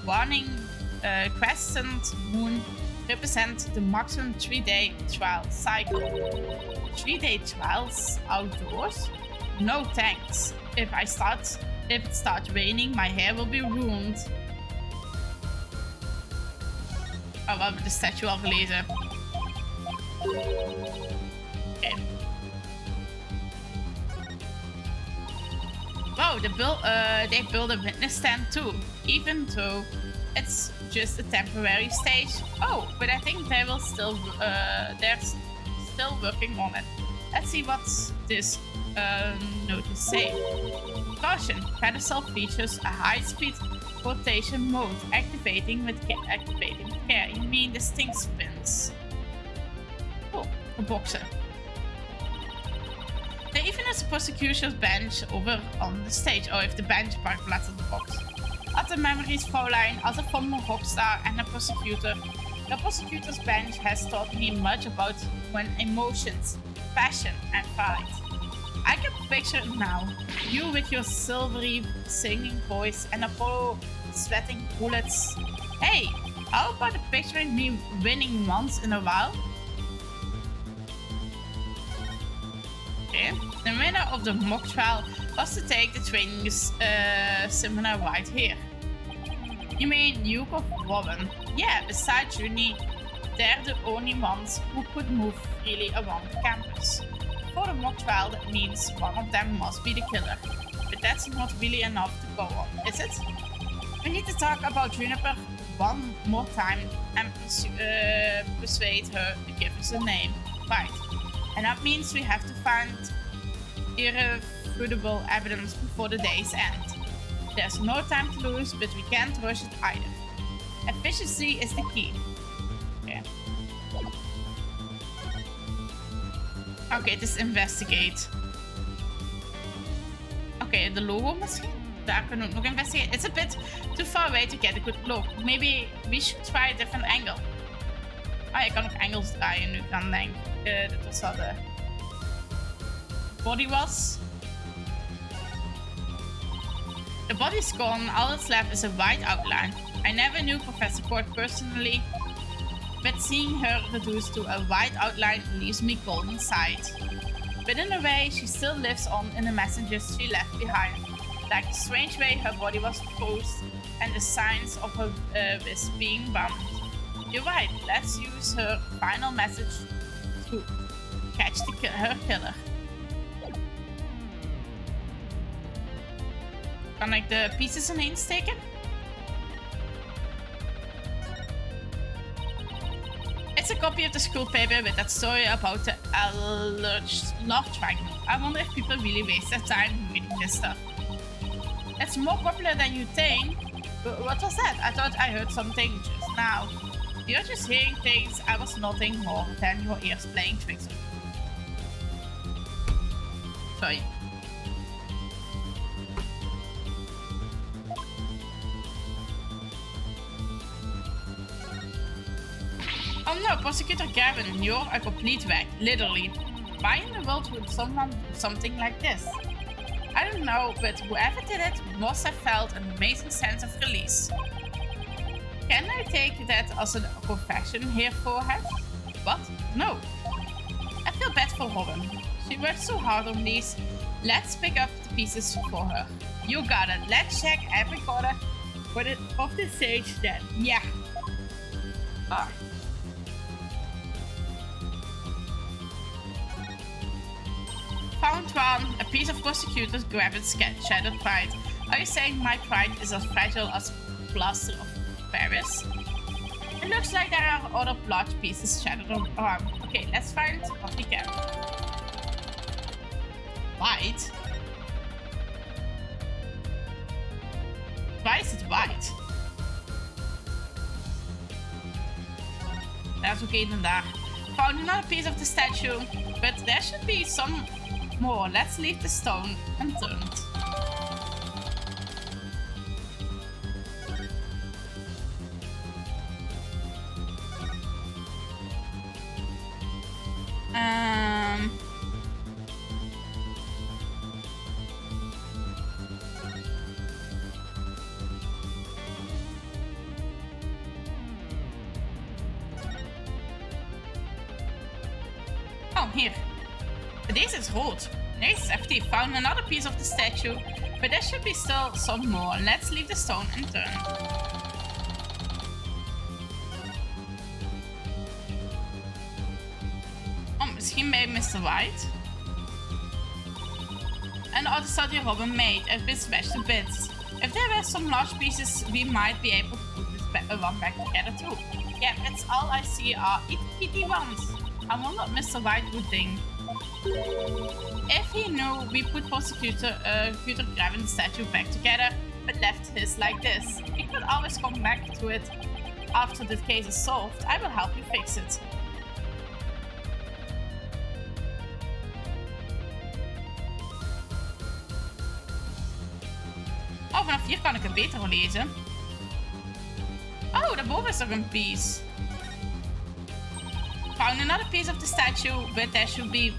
warning crescent moon represent the maximum 3-day trial cycle. 3-day trials outdoors? No thanks. If I start If it starts raining, my hair will be ruined. Oh, we hebben de statue al gelezen. Okay. Wow, they build a witness stand too, even though it's just a temporary stage. Oh, but I think they will still they're still working on it. Let's see what's this notice say. Caution, pedestal features a high-speed rotation mode, activating care. You mean the stink spins? Oh, a boxer. There even is a prosecutor's bench over on the stage. Oh, if the bench parkplaats op de box. Other memories, Fraulein, as a former rockstar and a prosecutor. The prosecutor's bench has taught me much about human emotions, passion, and pride. I can picture it now. You with your silvery singing voice and Apollo sweating bullets. Hey, how about picturing me winning once in a while? Okay. The winner of the mock trial was to take the training seminar right here. You mean Duke of Warren? Yeah, besides Juni, they're the only ones who could move freely around the campus. For the mock trial, that means one of them must be the killer. But that's not really enough to go on, is it? We need to talk about Juniper one more time and persuade her to give us a name. Right. And that means we have to find irrefutable evidence before the day's end. There's no time to lose, but we can't rush it either. Efficiency is the key. Okay. Okay, het is investigate. Okay, de logo misschien? Daar kunnen we ook nog investigate. It's a bit too far away to get a good look. Maybe we should try a different angle. Ah, je kan ook angles draaien nu ik aan denk. Dit was al de body was. The body's gone, all that's left is a white outline. I never knew Professor Court personally, but seeing her reduced to a white outline leaves me cold inside. But in a way, she still lives on in the messages she left behind. Like the strange way her body was posed and the signs of her wrist being bound. You're right, let's use her final message to catch her killer. Kan ik de pieces ineens steken? It's a copy of the school paper with that story about the alleged love triangle. I wonder if people really waste their time reading this stuff. It's more popular than you think. But what was that? I thought I heard something just now. You're just hearing things. I was nothing more than your ears playing tricks on me. Sorry. Oh no, Prosecutor Gavin, you're a complete wreck, literally. Why in the world would someone do something like this? I don't know, but whoever did it must have felt an amazing sense of release. Can I take that as a confession here, forehead? What? No. I feel bad for Robin. She worked so hard on these. Let's pick up the pieces for her. You got it. Let's check every corner of the stage then. Yeah. Ah. Found one. A piece of prosecutor's grabbed shattered pride. Are you saying my pride is as fragile as plaster of Paris? It looks like there are other large pieces shattered around. Okay, let's find what we can. White? Why is it white? There's ook een daar. Found another piece of the statue, but there should be some more. Let's leave the stone unturned. Oh, hier. Deze is rood. Deze is FT. Found another piece of the statue, But there should be still some more. Let's leave the stone and turn. Oh, misschien bij Mr. Wright. And the other study Robin made a bit smashed to bits. If there were some large pieces, we might be able to put this one back together too. Yeah, that's all I see are itty ones. I wonder what Mr. White would think. If he knew we put Prosecutor grabbing the statue back together, but left his like this, he could always come back to it after the case is solved. I will help you fix it. Oh, vanaf hier kan ik het beter lezen. Oh, daarboven is nog een piece. Found another piece of the statue, but there should be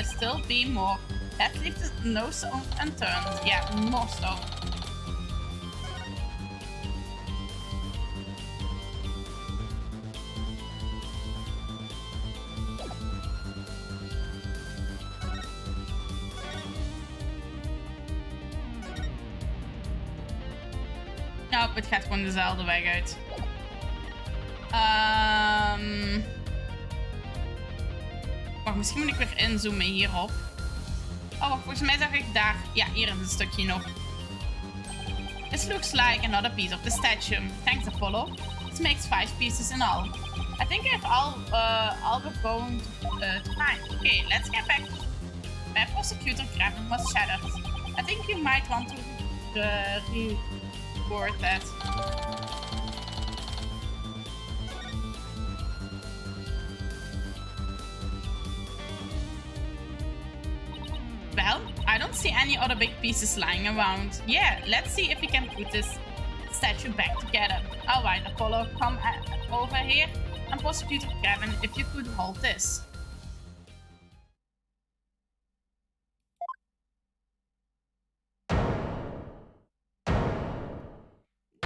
still be more. Let's leave the no stone unturned. Yeah, more stone. Nou, het gaat gewoon dezelfde weg uit. Wacht, misschien moet ik weer inzoomen hierop. Oh, wacht, volgens mij zag ik daar... Ja, hier is een stukje nog. This looks like another piece of the statue. Thanks, Apollo. This makes 5 pieces in all. I think I have all we're going to find. Okay, let's get back. My prosecutor grabbing was shattered. I think you might want to reword that. Well, I don't see any other big pieces lying around. Yeah, let's see if we can put this statue back together. Alright, Apollo, come over here. And Prosecutor Kevin, if you could hold this.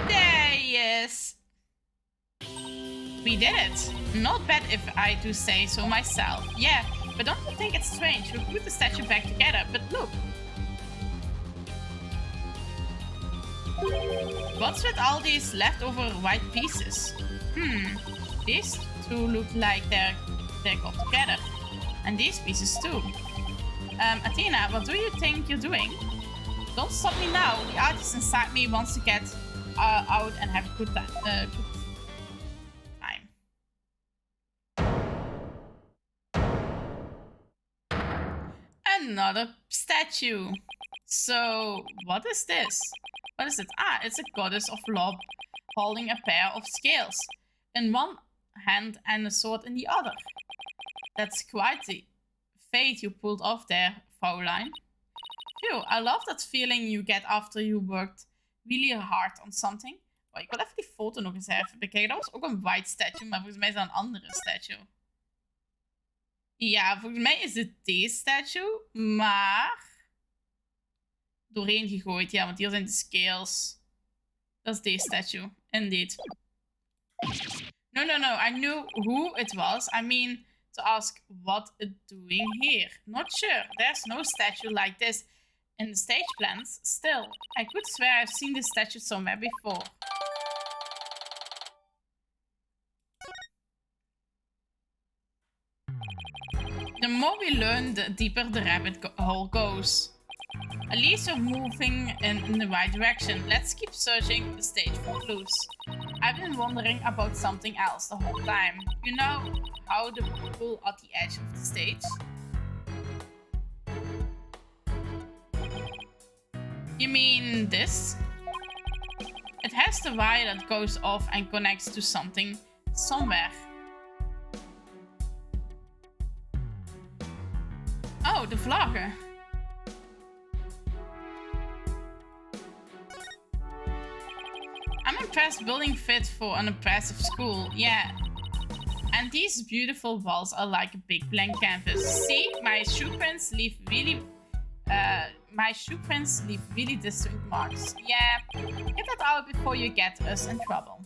There he is. We did it. Not bad if I do say so myself. Yeah. But don't you think it's strange? We put the statue back together, but look. What's with all these leftover white pieces? These two look like they're got together. And these pieces too. Athena, what do you think you're doing? Don't stop me now. The artist inside me wants to get out and have a good time. Another statue. So, what is this? What is it? Ah, it's a goddess of love holding a pair of scales in one hand and a sword in the other. That's quite the fate you pulled off there, Fraulein. Phew, I love that feeling you get after you worked really hard on something. Oh, ik wil even die foto nog eens even bekijken. Dat was ook een white statue, maar volgens mij is dat een andere statue. Ja, volgens mij is het deze statue, maar doorheen gegooid. Ja, want hier zijn de scales. Dat is deze statue. Indeed. No, I knew who it was. I mean, to ask what it's doing here. Not sure. There's no statue like this in the stage plans. Still, I could swear I've seen this statue somewhere before. The more we learn, the deeper the rabbit hole goes. At least we're moving in the right direction. Let's keep searching the stage for clues. I've been wondering about something else the whole time. You know how the pool at the edge of the stage? You mean this? It has the wire that goes off and connects to something somewhere. Oh, the vlaggen. I'm impressed building fit for an impressive school, yeah. And these beautiful walls are like a big blank canvas. See, my shoe prints leave really distinct marks. Yeah, get that out before you get us in trouble.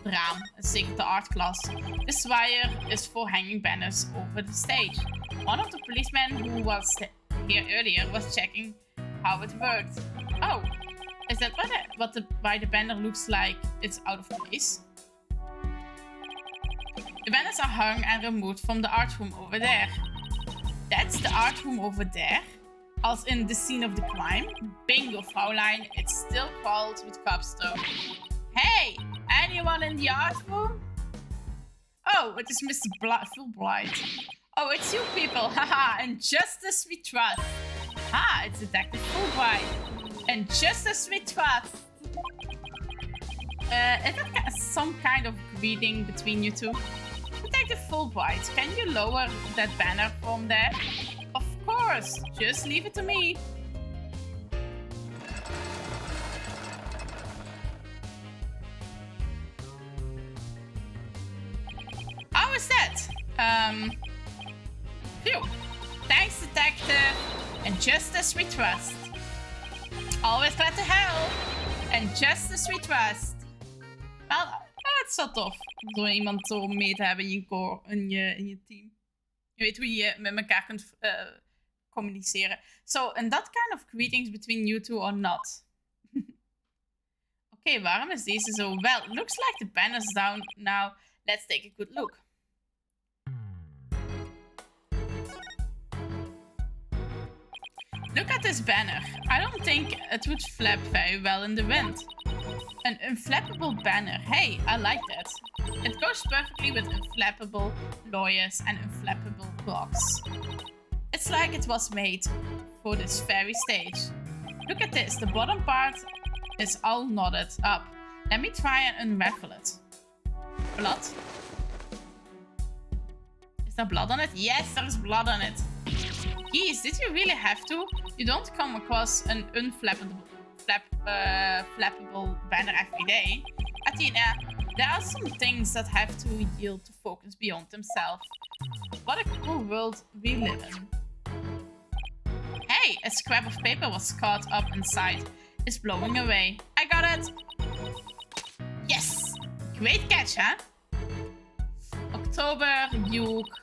Raam, zeker de art class. This wire is for hanging banners over the stage. One of the policemen who was here earlier was checking how it worked. Oh, is that why the banner looks like it's out of place? The banners are hung and removed from the art room over there. That's the art room over there. As in the scene of the crime. Bingo, Fraulein. It's still crawled with cobstone. Hey, anyone in the art room? Oh, it is Mr. Fulbright. Oh, it's you people. Haha, and just as we trust. Ah, it's Detective Fulbright. And just as we trust. Is that some kind of greeting between you two? Detective Fulbright, can you lower that banner from there? Of course, just leave it to me. How is that? Phew. Thanks, Detective. And just as we trust. Always glad to help. And just as we trust. Wel, het is wel tof om zo iemand zo mee te hebben in je team. Je weet hoe je met elkaar kunt communiceren. So, and that kind of greetings between you two or not? Oké, waarom is deze zo? Well, looks like the banner's down now. Let's take a good look. Look at this banner. I don't think it would flap very well in the wind. An unflappable banner. Hey, I like that. It goes perfectly with unflappable lawyers and unflappable blocks. It's like it was made for this very stage. Look at this. The bottom part is all knotted up. Let me try and unravel it. Blood? Is there blood on it? Yes, there is blood on it. Geez, did you really have to? You don't come across an unflappable flappable banner every day. Athena, there are some things that have to yield to focus beyond themselves. What a cool world we live in. Hey, a scrap of paper was caught up inside. It's blowing away. I got it! Yes! Great catch, huh? October, Duke.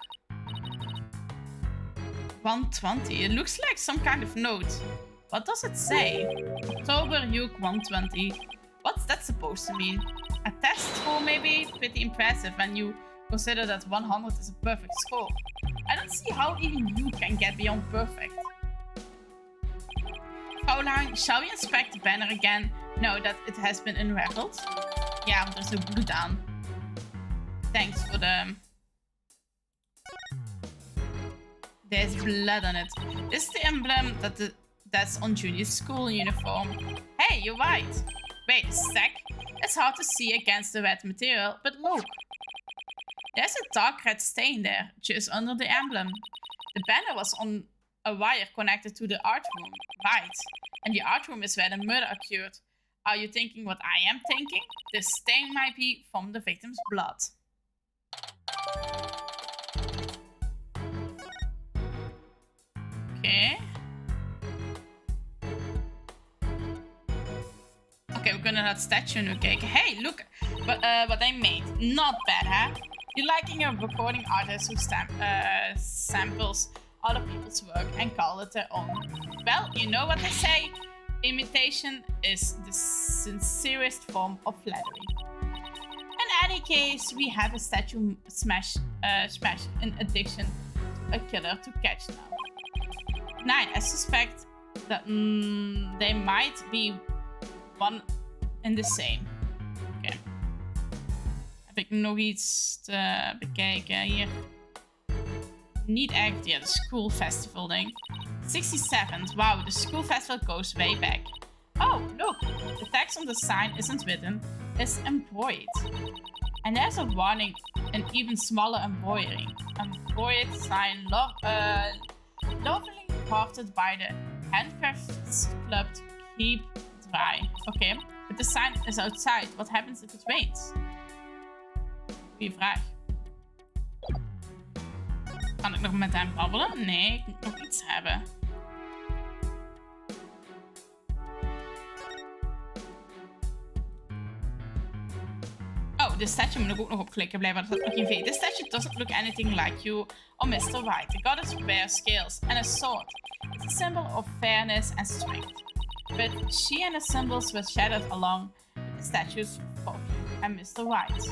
120. It looks like some kind of note. What does it say? October, Duke 120. What's that supposed to mean? A test score maybe? Pretty impressive when you consider that 100 is a perfect score. I don't see how even you can get beyond perfect. Fraulein, shall we inspect the banner again now that it has been unraveled? Ja, want er is ook bloed aan. Thanks for the... There's blood on it. This is the emblem that's on Judy's school uniform. Hey, you're right. Wait a sec. It's hard to see against the red material, but look. There's a dark red stain there, just under the emblem. The banner was on a wire connected to the art room. Right. And the art room is where the murder occurred. Are you thinking what I am thinking? The stain might be from the victim's blood. Okay. Oké, we kunnen naar het statue nu kijken. Hey, look what I made. Not bad, huh? You liking a recording artist who samples other people's work and call it their own. Well, you know what they say. Imitation is the sincerest form of flattery. In any case, we have a statue smash in addition to a killer to catch now. 9. I suspect that they might be one and the same. Oké. Heb ik nog iets te bekijken hier? Niet echt. Ja, de school festival ding. 67th. Wow, the school festival goes way back. Oh, look. The text on the sign isn't written. It's embroidered. And there's a warning, an even smaller embroidery. Embroidered sign lovingly crafted by the Handcrafts Club to keep dry. Okay, but the sign is outside. What happens if it rains? Goeie vraag. Kan ik nog met hem babbelen? Nee, ik moet nog iets hebben. Oh, Oh, the statue moet ik ook nog opklikken, blijkbaar. Er staat nog geen V. The statue doesn't look anything like you or Mr. Wright. The goddess bears scales and a sword. It's a symbol of fairness and strength. But she and the symbols were shattered along with the statues of you and Mr. Wright.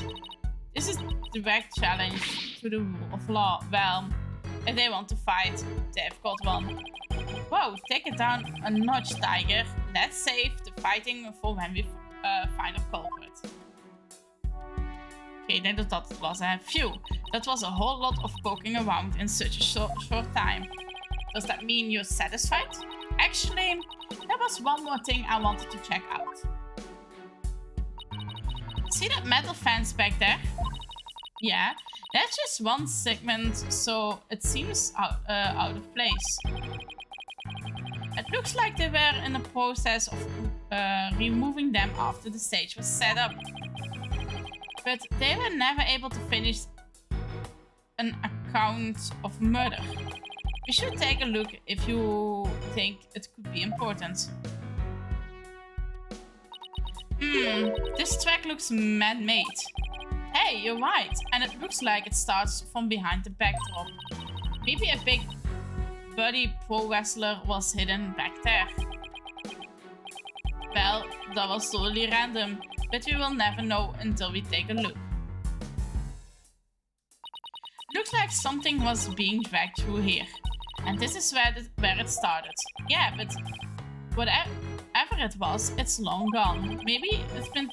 This is direct challenge to the rule of law. Well, if they want to fight, they've got one. Whoa, take it down a notch, Tiger. Let's save the fighting for when we find a culprit. Oké, ik denk dat dat het was, hè. Phew, that was a whole lot of poking around in such a short time. Does that mean you're satisfied? Actually, there was one more thing I wanted to check out. See that metal fence back there? Yeah, that's just one segment, so it seems out of place. It looks like they were in the process of removing them after the stage was set up. But they were never able to finish an account of murder. We should take a look if you think it could be important. This track looks man-made. Hey, you're right. And it looks like it starts from behind the backdrop. Maybe a big buddy pro wrestler was hidden back there. Well, that was totally random, but we will never know until we take a look. Looks like something was being dragged through here. And this is where it started. Yeah, but whatever it was, it's long gone. Maybe it's been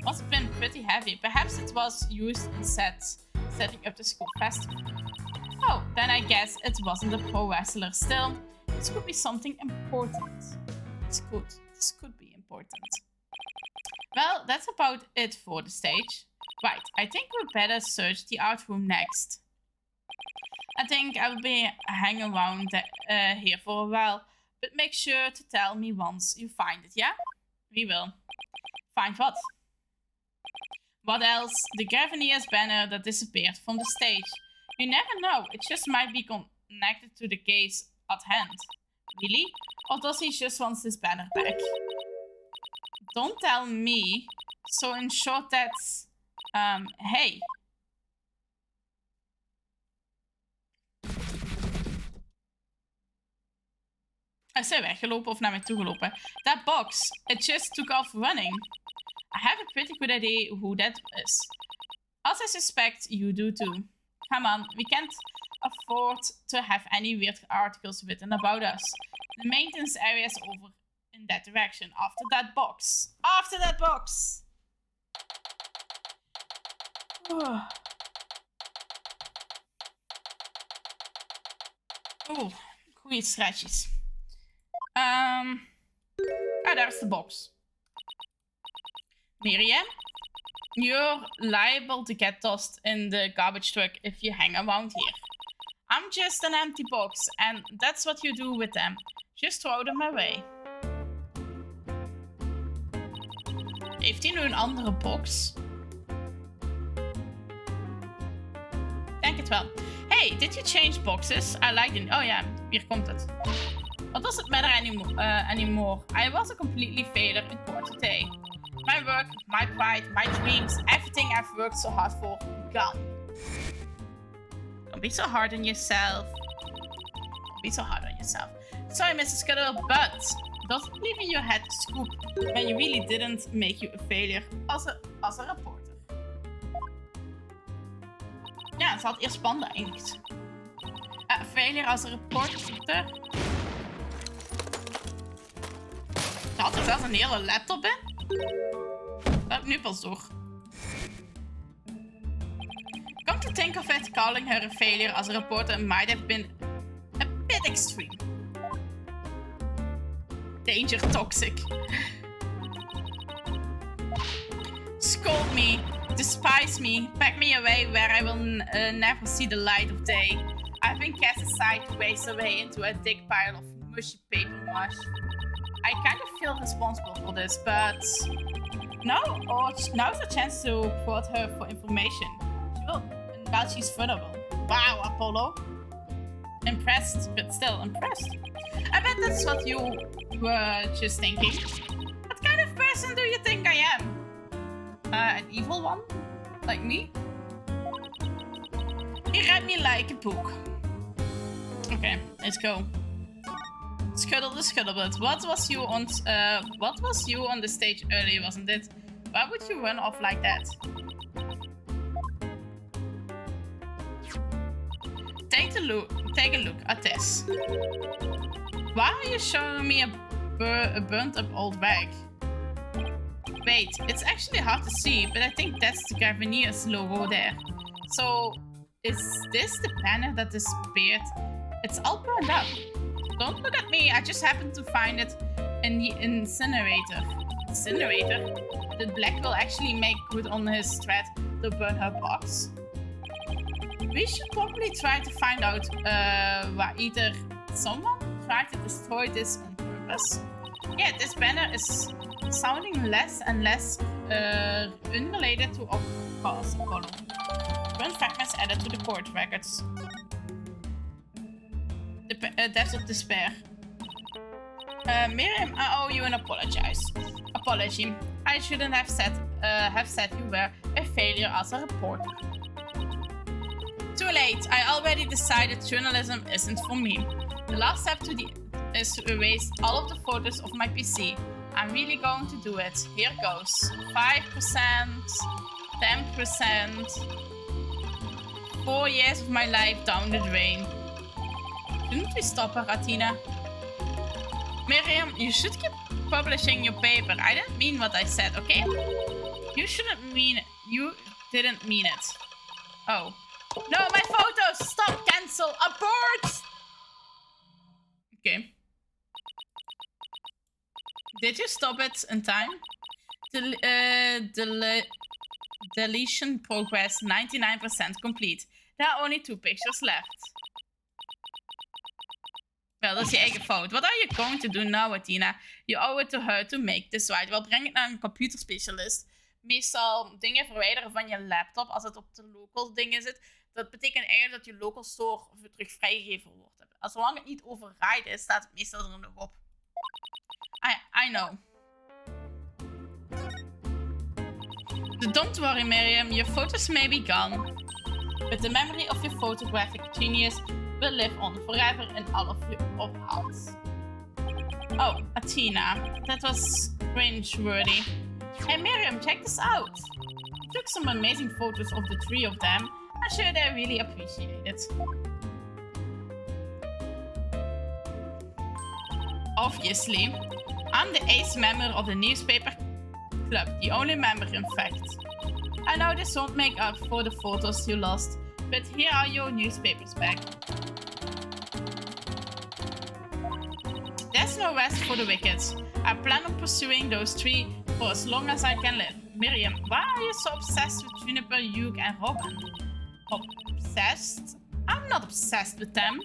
must have been pretty heavy. Perhaps it was used in setting up the school festival. Oh, then I guess it wasn't a pro wrestler. Still, this could be something important. This could be important. Well, that's about it for the stage. Right, I think we'd better search the art room next. I think I will be hanging around here for a while, but make sure to tell me once you find it, yeah? We will. Find what? What else? The Graveneer's banner that disappeared from the stage. You never know, it just might be connected to the case at hand. Really? Or does he just want his banner back? Don't tell me. So in short, that's... hey. Is hij weggelopen of naar mij toegelopen? That box, it just took off running. I have a pretty good idea who that is. As I suspect you do too. Come on, we can't afford to have any weird articles written about us. The maintenance area is over in that direction. After that box. After that box! Oeh, goeie stretches. Daar is de box. Miriam, you're liable to get tossed in the garbage truck if you hang around here. I'm just an empty box, and that's what you do with them. Just throw them away. Heeft hij nu een andere box? Denk het wel. Hey, did you change boxes? I like it. Oh ja, hier komt het. What does it matter anymore? I was a completely failure in court today. My work, my pride, my dreams, everything I've worked so hard for, gone. Don't be so hard on yourself. Don't be so hard on yourself. Sorry, Mr. Scudder, but does it leave in your head the scoop when you really didn't make you a failure as a reporter? Ja, ze had eerst Panda inkt. A failure as a reporter. Ze had er zelfs een hele laptop in. Dat heb ik nu pas door. Come to think of it, calling her a failure as a reporter might have been a bit extreme. Danger toxic. Scold me, despise me, pack me away where I will never see the light of day. I've been cast aside to waste away into a thick pile of mushy paper mush. I kind of feel responsible for this, but now's a chance to quote her for information. Well, she's vulnerable. Wow, Apollo. Impressed, but still impressed. I bet that's what you were just thinking. What kind of person do you think I am? An evil one? Like me? He read me like a book. Okay, let's go. Scuttle the scuttlebutt. What was you on the stage earlier, wasn't it? Why would you run off like that? Take a look at this. Why are you showing me a burnt up old bag? Wait, it's actually hard to see, but I think that's the Graveneers logo there. So, is this the banner that disappeared? It's all burned up. Don't look at me, I just happened to find it in the incinerator. Incinerator? Did Blackwell actually make good on his threat to burn her box? We should probably try to find out why either someone tried to destroy this on purpose. Yeah, this banner is sounding less and less unrelated to our cause column. Burn fragments added to the court records. The depths of despair. Miriam, I owe you an apology. I shouldn't have said you were a failure as a reporter. Too late. I already decided journalism isn't for me. The last step is to erase all of the photos of my PC. I'm really going to do it. Here goes. 5%, 10%. 4 years of my life down the drain. Shouldn't we stop her, Athena? Miriam, you should keep publishing your paper. I didn't mean what I said, okay? You didn't mean it. Oh. No, my photos! Stop! Cancel! Abort! Okay. Did you stop it in time? Deletion progress 99% complete. There are only 2 pictures left. Wel, dat is je eigen fout. What are you going to do now, Athena? You owe it to her to make this right. Wel, breng het naar een computerspecialist. Meestal dingen verwijderen van je laptop als het op de local dingen zit. Dat betekent eigenlijk dat je local store terug vrijgegeven wordt. Zolang het niet override is, staat het meestal er nog op. I know. Don't worry, Miriam. Your photos may be gone. But the memory of your photographic genius will live on forever in all of your hearts. Oh, Athena. That was cringe-worthy. Hey, Miriam, check this out. I took some amazing photos of the 3 of them. I'm sure they really appreciate it. Obviously, I'm the 8th member of the newspaper club, the only member in fact. I know this won't make up for the photos you lost, but here are your newspapers back. There's no rest for the wicked. I plan on pursuing those 3 for as long as I can live. Miriam, why are you so obsessed with Juniper, Hugh, and Robin? Obsessed? I'm not obsessed with them.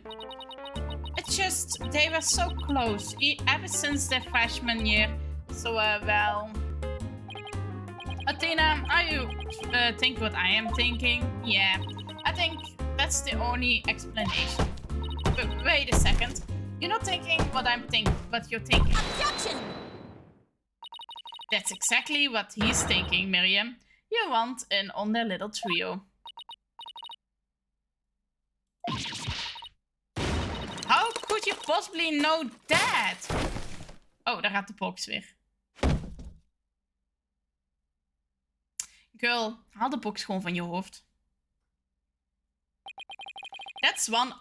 It's just, they were so close, ever since their freshman year. So, well... Athena, are you think what I am thinking? Yeah, I think that's the only explanation. But wait a second. You're not thinking what I'm thinking, but you're thinking. Objection! That's exactly what he's thinking, Miriam. You want in on their little trio. How could you possibly know that? Oh, daar gaat de box weer. Girl, haal de box gewoon van je hoofd. That's one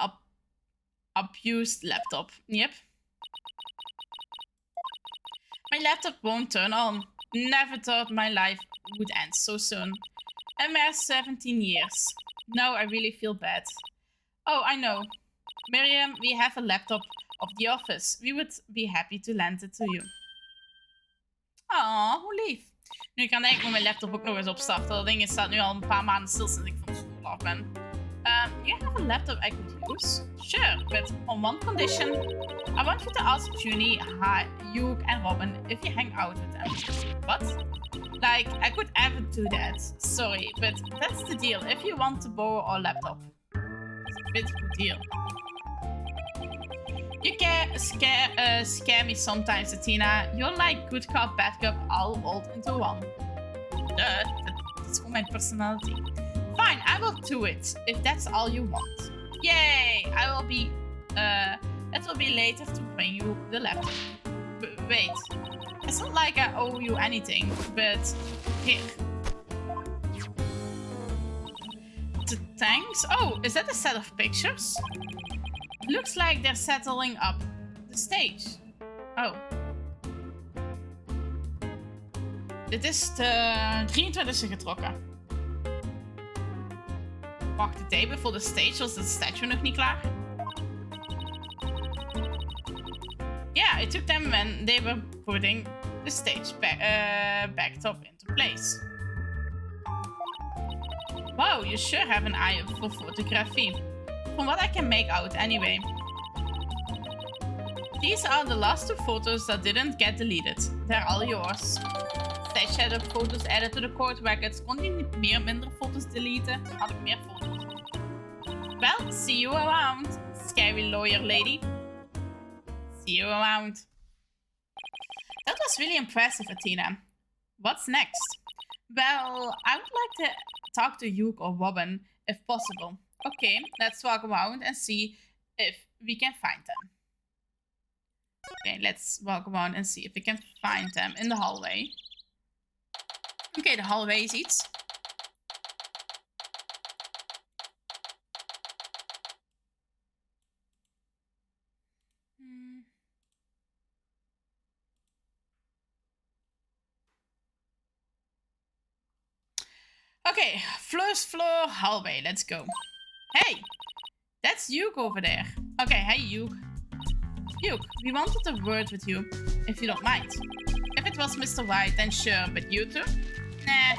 abused laptop. Yep. My laptop won't turn on. Never thought my life would end so soon. A mere 17 years. Now I really feel bad. Oh, I know. Miriam, we have a laptop of the office. We would be happy to lend it to you. Aw, hoe lief. Nu, ik kan eigenlijk mijn laptop ook nog eens opstarten. Dat ding staat nu al een paar maanden stil sinds ik van school af ben. You have a laptop I could use? Sure, but on one condition. I want you to ask Junie, Hugh, and Robin if you hang out with them. What? Like, I could ever do that. Sorry, but that's the deal. If you want to borrow our laptop. It's a pretty good deal. You can scare me sometimes, Athena. You're like good cop, bad cop, all rolled into one. That's my personality. Fine, I will do it, if that's all you want. Yay! I will be, it will be later to bring you the laptop. Wait, it's not like I owe you anything, but here. Thanks. Oh, is that a set of pictures? Looks like they're settling up the stage. Oh. Dit is de 23e getrokken. Wacht, the day before the stage was the statue nog niet klaar? Yeah, it took them when they were putting the stage backdrop into place. Wow, you sure have an eye for photography. From what I can make out anyway. These are the last 2 photos that didn't get deleted. They're all yours. Stage setup foto's added to the court records. Kon hij niet minder foto's deleten? Had ik meer foto's. Well, see you around, scary lawyer lady. See you around. That was really impressive, Athena. What's next? Well, I would like to talk to Hugh or Robin, if possible. Okay, let's walk around and see if we can find them. Okay, let's walk around and see if we can find them in the hallway. Okay, the hallway is iets. Okay, first floor hallway, let's go. Hey, that's Hugh over there. Okay, hey Hugh. Hugh, we wanted a word with you, if you don't mind. If it was Mr. Wright, then sure, but you two? Nah,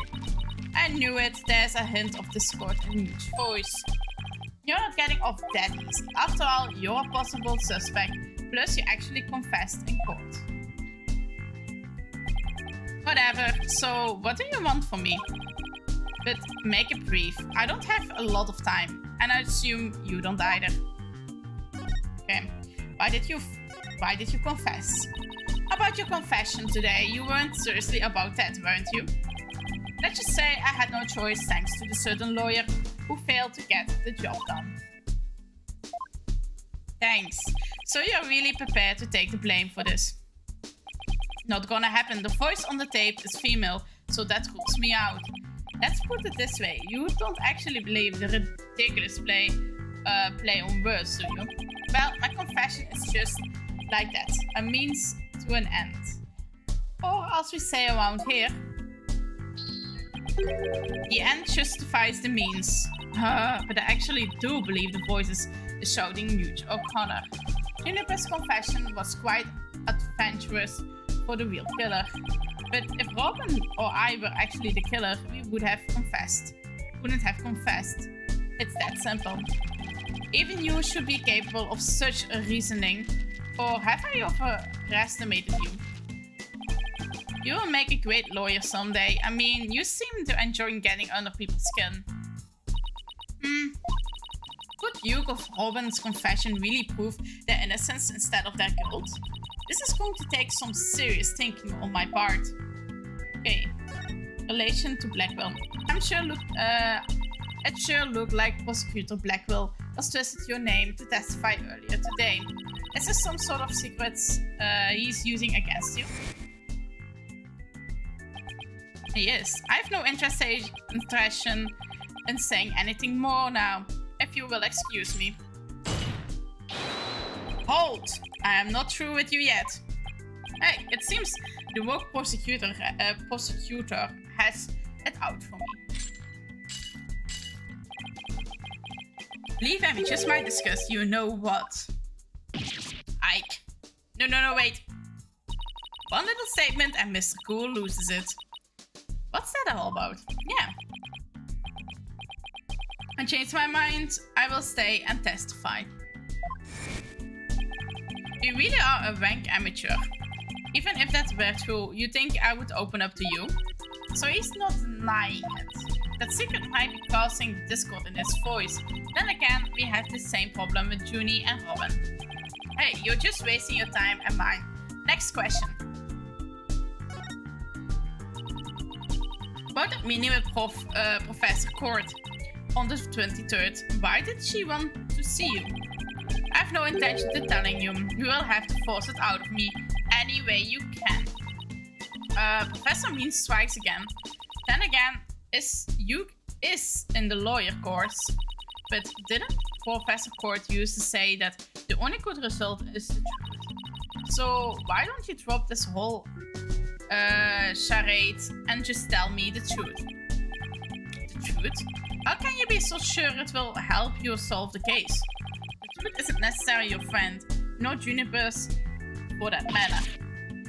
I knew it. There's a hint of discord in Hugh's voice. You're not getting off that easy. After all, you're a possible suspect, plus you actually confessed in court. Whatever, so what do you want from me? But make it brief. I don't have a lot of time, and I assume you don't either. Okay. Why did you confess? About your confession today, you weren't seriously about that, weren't you? Let's just say I had no choice thanks to the certain lawyer who failed to get the job done. Thanks. So you're really prepared to take the blame for this? Not gonna happen. The voice on the tape is female, so that rules me out. Let's put it this way. You don't actually believe the ridiculous play on words, do you? Well, my confession is just like that. A means to an end. Or as we say around here, the end justifies the means. But I actually do believe the voice is shouting Hugh O'Connor. Juniper's confession was quite adventurous for the real killer. But if Robin or I were actually the killer, we would have confessed. Wouldn't have confessed. It's that simple. Even you should be capable of such a reasoning. Or have I overestimated you? You will make a great lawyer someday. I mean, you seem to enjoy getting under people's skin. Could Hugh of Robin's confession really prove their innocence instead of their guilt? This is going to take some serious thinking on my part. Okay. Relation to Blackwell. It sure looked like Prosecutor Blackwell was twisted your name to testify earlier today. Is this some sort of secrets he's using against you? Yes, I have no interest in saying anything more now, if you will excuse me. Hold! I am not through with you yet. Hey, it seems the woke prosecutor has it out for me. Leave and we just might discuss you know what. Ike. No, wait. One little statement and Mr. Cool loses it. What's that all about? Yeah. I changed my mind. I will stay and testify. You really are a rank amateur. Even if that were true, you think I would open up to you? So he's not denying it. That secret might be causing discord in his voice. Then again, we have the same problem with Junie and Robin. Hey, you're just wasting your time and mine. Next question. about that meeting with Professor Court on the 23rd. Why did she want to see you? I have no intention of telling you. You will have to force it out of me any way you can. Professor Mean strikes again. Then again, is in the lawyer course. But didn't Professor Court used to say that the only good result is the truth? So why don't you drop this whole charade and just tell me the truth? The truth? How can you be so sure it will help you solve the case? The truth isn't necessarily your friend. No Juniper's for that matter.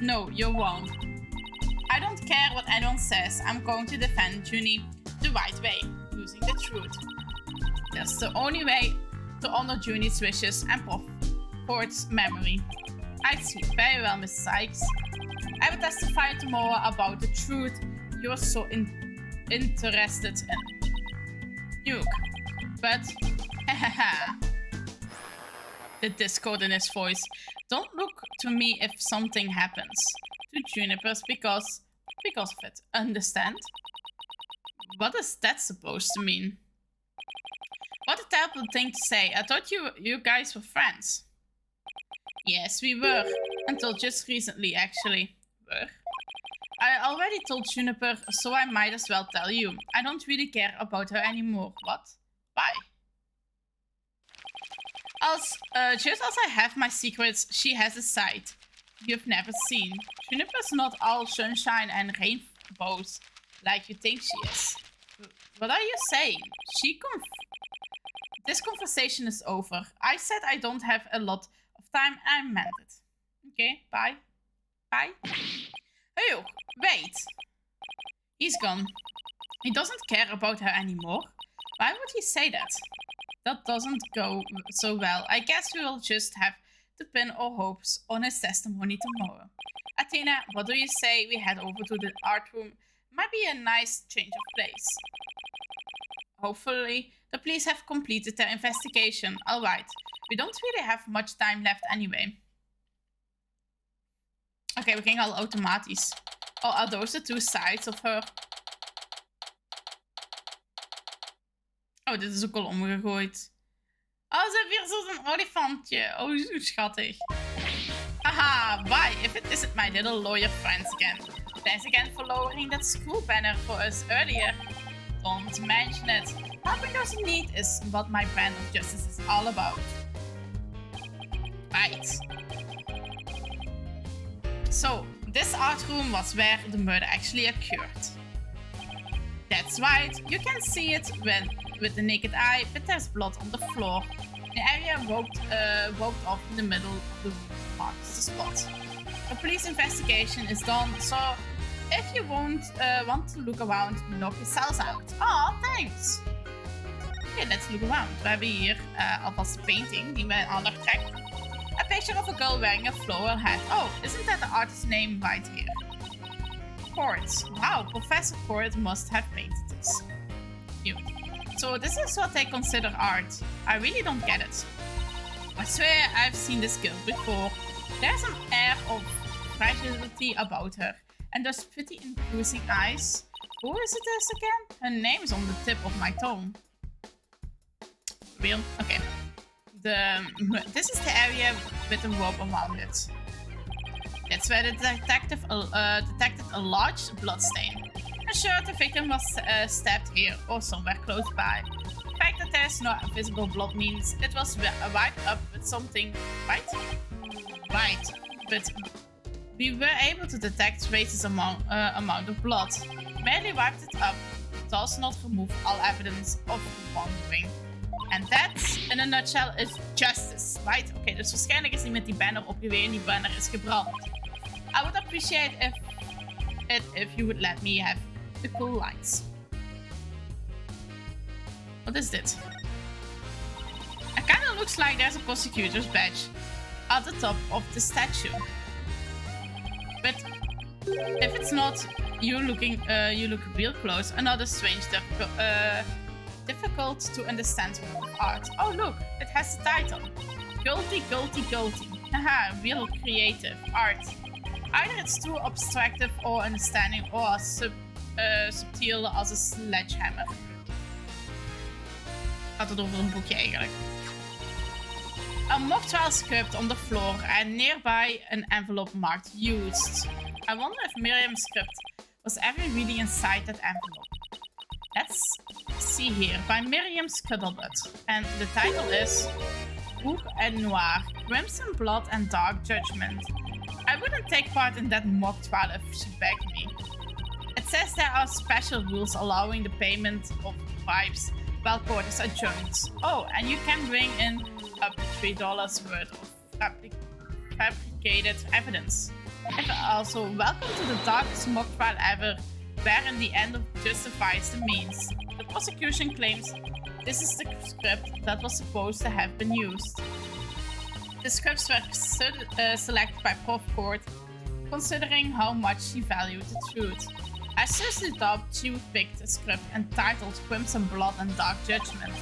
No, you're wrong. I don't care what anyone says. I'm going to defend Junie the right way, using the truth. That's the only way to honor Junie's wishes and Court's memory. I see. Very well, Miss Sykes. I will testify tomorrow about the truth you're so interested in. Nuke. But, the discord in his voice. Don't look to me if something happens to Junipers because of it. Understand? What is that supposed to mean? What a terrible thing to say. I thought you guys were friends. Yes, we were. Until just recently, actually. Were. I already told Juniper, so I might as well tell you. I don't really care about her anymore. What? Why? Just as I have my secrets, she has a side you've never seen. Juniper's not all sunshine and rainbows like you think she is. What are you saying? This conversation is over. I said I don't have a lot of time and I meant it. Okay, bye. Bye. Hey, wait. He's gone. He doesn't care about her anymore. Why would he say that? That doesn't go so well. I guess we will just have to pin our hopes on his testimony tomorrow. Athena, what do you say we head over to the art room? Might be a nice change of place. Hopefully, the police have completed their investigation. Alright, we don't really have much time left anyway. Oké, we gingen al automatisch. Oh, are those the two sides of her? Oh, dit is ook al omgegooid. Oh, ze heeft hier zo'n olifantje. Oh, zo schattig. Haha, bye. If it isn't my little lawyer friends again. Thanks again for lowering that school banner for us earlier. Don't mention it. Helping those in need is what my brand of justice is all about. Right. So, this art room was where the murder actually occurred. That's right. You can see it with the naked eye, but there's blood on the floor. The area roped off in the middle of the room marks the spot. A police investigation is done, so if you want to look around, knock yourselves out. Oh, thanks! Okay, let's look around. We hebben hier alvast een painting die mij aandacht trekt. A picture of a girl wearing a floral hat. Oh, isn't that the artist's name right here? Court. Wow, Professor Court must have painted this. Cute. So this is what they consider art. I really don't get it. I swear I've seen this girl before. There's an air of fragility about her. And those pretty imposing eyes. Who is it this again? Her name is on the tip of my tongue. Real? Okay. This is the area with the rope around it. That's where the detective detected a large bloodstain. I'm sure the victim was stabbed here or somewhere close by. The fact that there's no visible blood means it was wiped up with something, right? Right, but we were able to detect traces amount of blood. Merely wiped it up does not remove all evidence of wrongdoing. And that, in a nutshell, is justice, right? Oké, dus waarschijnlijk is hij met die banner opgewezen en die banner is gebrand. I would appreciate if you would let me have the cool lights. What is this? It kind of looks like there's a prosecutor's badge at the top of the statue. But if it's not, you look real close. Another strange, difficult to understand work of art. Oh look, it has the title. Guilty, guilty, guilty. Haha, real creative art. Either it's too abstractive or understanding or subtiel als een sledgehammer. Gaat het over een boekje eigenlijk. A mock trial script on the floor and nearby an envelope marked used. I wonder if Miriam's script was ever really inside that envelope. Let's see here, by Miriam Scuttlebutt. And the title is Book and Noir, Crimson Blood and Dark Judgment. I wouldn't take part in that mock trial if she begged me. It says there are special rules allowing the payment of bribes while court is adjourned. Oh, and you can bring in up to $3 worth of fabricated evidence. And also, welcome to the darkest mock trial ever, wherein the end justifies the means. The prosecution claims this is the script that was supposed to have been used. The scripts were selected by Prof Court, considering how much she valued the truth. I seriously thought she would pick a script entitled Crimson Blood and Dark Judgment.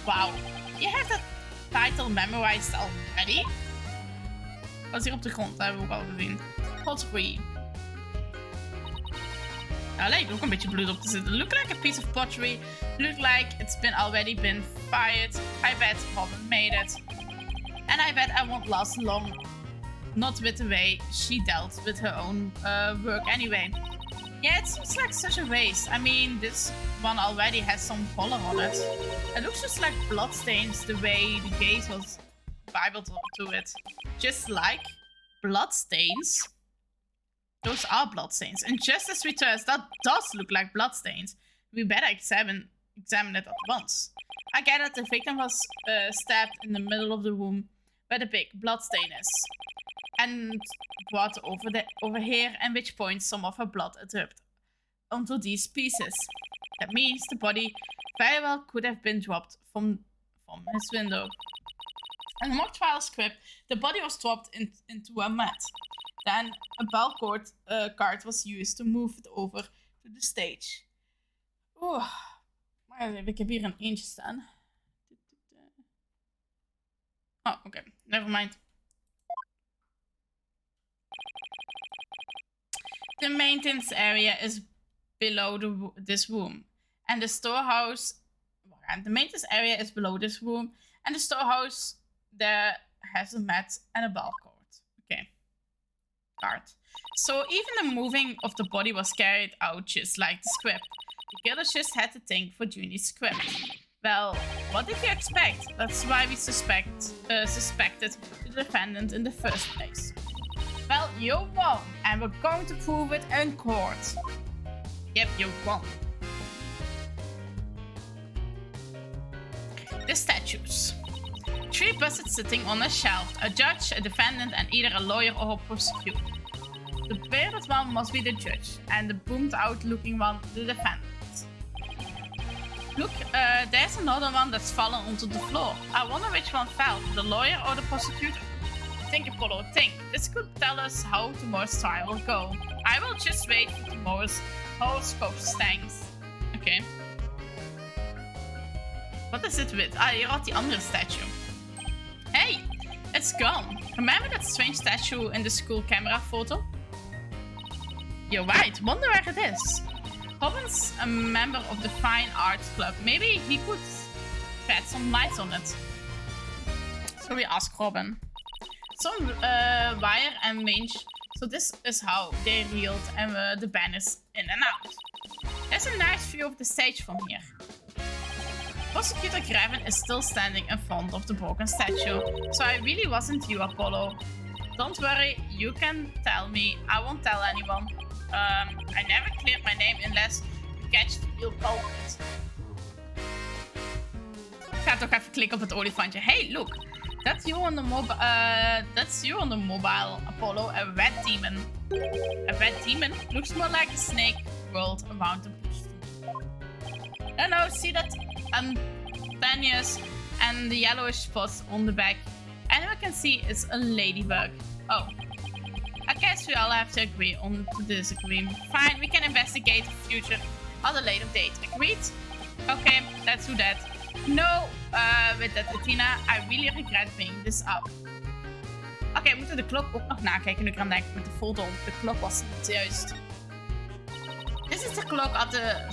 Wow, you have that title memorized already? Dat is hier op de grond, dat hebben we ook al gezien. Pottery. Nou, lijkt ook een beetje bloed op te zitten. Look like a piece of pottery. Look like it's already been fired. I bet Robin made it. And I bet I won't last long. Not with the way she dealt with her own work anyway. Yeah, it seems like such a waste. I mean, this one already has some color on it. It looks just like bloodstains the way the gaze was bibled to it. Just like bloodstains. Those are bloodstains. And Justice Returns, that does look like bloodstains. We better examine it at once. I get that the victim was stabbed in the middle of the room where the big bloodstain is. And brought over here, at which point some of her blood dripped onto these pieces. That means the body very well could have been dropped from his window. In the mock trial script, the body was dropped into a mat. Then a bell cart was used to move it over to the stage. Oeh, maar ik heb hier een eentje staan. Oh, okay, never mind. The maintenance area is below this room, and the storehouse. And the maintenance area is below this room, and the storehouse there has a mat and a bell cord. Okay. So even the moving of the body was carried out just like the script. The killers just had to think for Junie's script. Well, what did you expect? That's why we suspected the defendant in the first place. Well, you won, and we're going to prove it in court. Yep, you won. The statues. 3 busts sitting on a shelf, a judge, a defendant, and either a lawyer or a prosecutor. The bearded one must be the judge, and the boomed-out looking one the defendant. Look, there's another one that's fallen onto the floor. I wonder which one fell, the lawyer or the prosecutor? Think, Apollo, think. This could tell us how tomorrow's trial will go. I will just wait for tomorrow's horoscope, thanks. Okay. What is it with? Ah, hier had die andere statue. Hey, it's gone. Remember that strange statue in the school camera photo? You're right, wonder where it is. Robin's a member of the Fine Arts Club. Maybe he could shed some light on it. So we ask Robin. Some wire and mange. So this is how they reeled and the banners in and out. There's a nice view of the stage from here. Prosecutor Grevin is still standing in front of the broken statue. So I really wasn't you, Apollo. Don't worry, you can tell me. I won't tell anyone. I never cleared my name unless you catch the real culprit. Ik ga toch even klikken op het olifantje. Hey, look. That's you on the mobile, Apollo. A red demon. A red demon looks more like a snake rolled around the bush. No, see that antennas and the yellowish spots on the back. And we can see it's a ladybug. Oh. I guess we all have to agree on to disagree. Fine, we can investigate the future at a later date. Agreed? Okay, let's do that. No, with that, Tina, I really regret bringing this up. Oké, we moeten de klok ook nog nakijken nu ik eraan denk met de foto. De klok was niet juist. This is the clock at the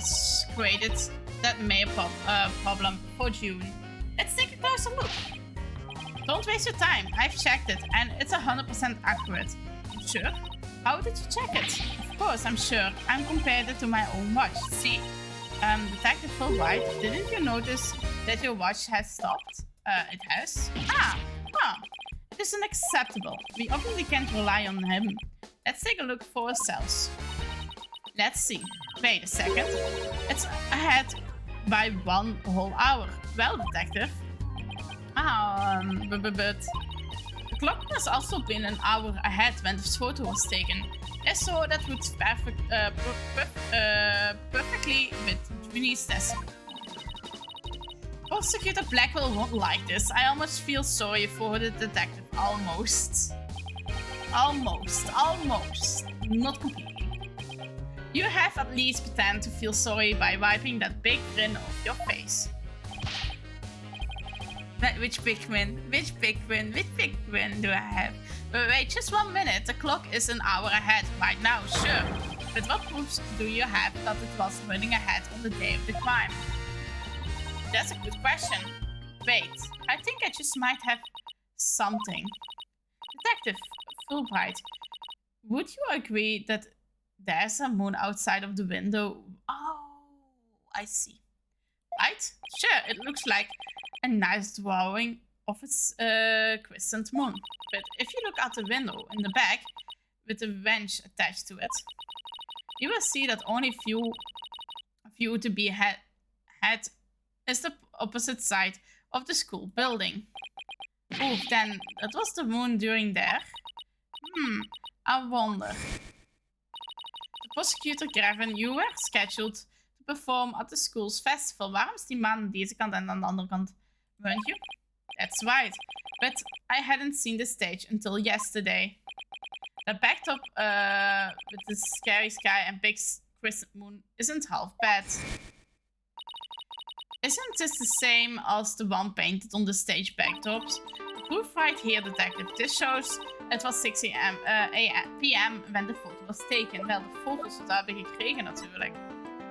created that mail problem for June. Let's take a closer look. Don't waste your time. I've checked it and it's 100% accurate. Sure? How did you check it? Of course, I'm sure. I'm compared it to my own watch. See? Detective Wright, didn't you notice that your watch has stopped? It has? It is unacceptable. We obviously can't rely on him. Let's take a look for ourselves. Let's see. Wait a second. It's ahead by 1 whole hour. Well, detective. But the clock has also been an hour ahead when this photo was taken. And so that would perfectly with Junie's testimony. Prosecutor Blackwell won't like this. I almost feel sorry for the detective. Almost. Not completely. You have at least pretend to feel sorry by wiping that big grin off your face. Which big grin do I have? Wait, just 1 minute. The clock is an hour ahead right now, sure. But what proofs do you have that it was running ahead on the day of the crime? That's a good question. Wait, I think I just might have something. Detective Fulbright, would you agree that there's a moon outside of the window? Oh, I see. Right? Sure, it looks like a nice drawing of its crescent moon. But if you look out the window in the back with a wrench attached to it, you will see that only view to be had is the opposite side of the school building. Oh, then that was the moon during there. I wonder. The prosecutor Gavin, you were scheduled to perform at the school's festival. Waarom is die man aan deze kant en aan de andere kant? Weren't you? That's right. But I hadn't seen the stage until yesterday. The backdrop with the scary sky and big crescent moon isn't half bad. Isn't this the same as the one painted on the stage backdrops? The proof right here, detective. This shows it was 6 p.m. when the photo was taken. Wel, de foto's dat hebben we gekregen natuurlijk.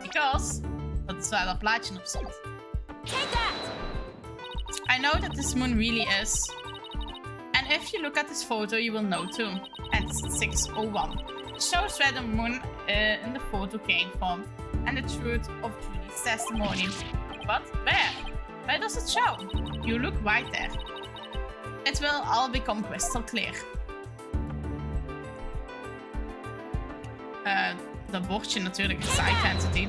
Because, dat is waar dat plaatje op stond. Take that! I know that this moon really is. And if you look at this photo, you will know too. And it's 6:01. It shows where the moon in the photo came from. And the truth of Julie's testimony. But where? Where does it show? You look right there. It will all become crystal clear. Dat bordje natuurlijk, side entity.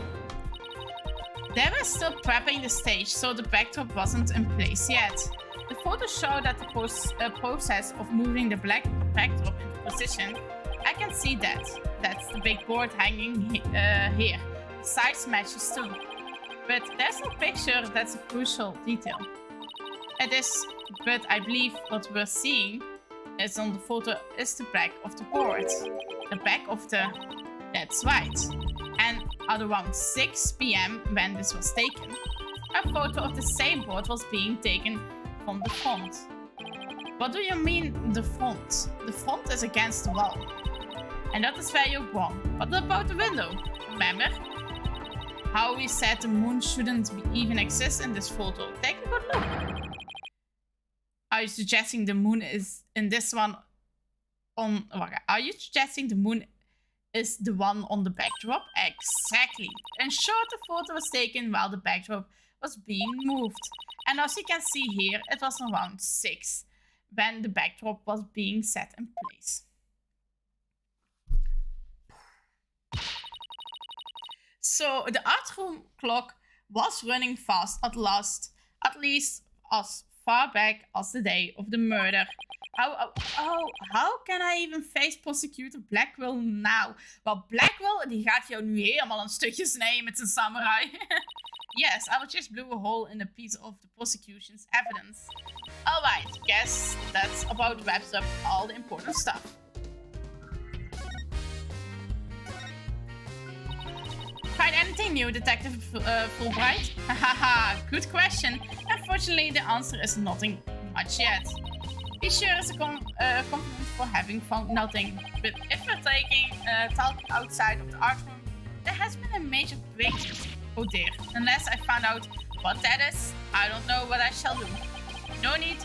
They were still prepping the stage, so the backdrop wasn't in place yet. The photos show that the process of moving the black backdrop into position. I can see that. That's the big board hanging here. The size matches too. But there's no picture that's a crucial detail. It is, but I believe what we're seeing is on the photo is the back of the board. The back of the... That's right. And at around 6 p.m. when this was taken, a photo of the same board was being taken from the front. What do you mean, the front? The front is against the wall. And that is where you're wrong. What about the window? Remember how we said the moon shouldn't even exist in this photo? Take a good look. Are you suggesting the moon is in this one on... Are you suggesting the moon is the one on the backdrop? Exactly. And sure, the photo was taken while the backdrop was being moved. And as you can see here, it was around 6 when the backdrop was being set in place. So the art room clock was running fast at least as far back as the day of the murder. How can I even face prosecutor Blackwell now? Well, Blackwell, die gaat jou nu helemaal een stukje snijden met zijn samurai. Yes, I just blew a hole in a piece of the prosecution's evidence. Alright, guess that's about wraps up all the important stuff. Find anything new, Detective Fulbright? Hahaha, good question. Unfortunately, the answer is nothing much yet. He sure is a compliment for having found nothing. But if we're talking outside of the art room, There has been a major breakthrough. Oh dear. Unless I find out what that is, I don't know what I shall do. No need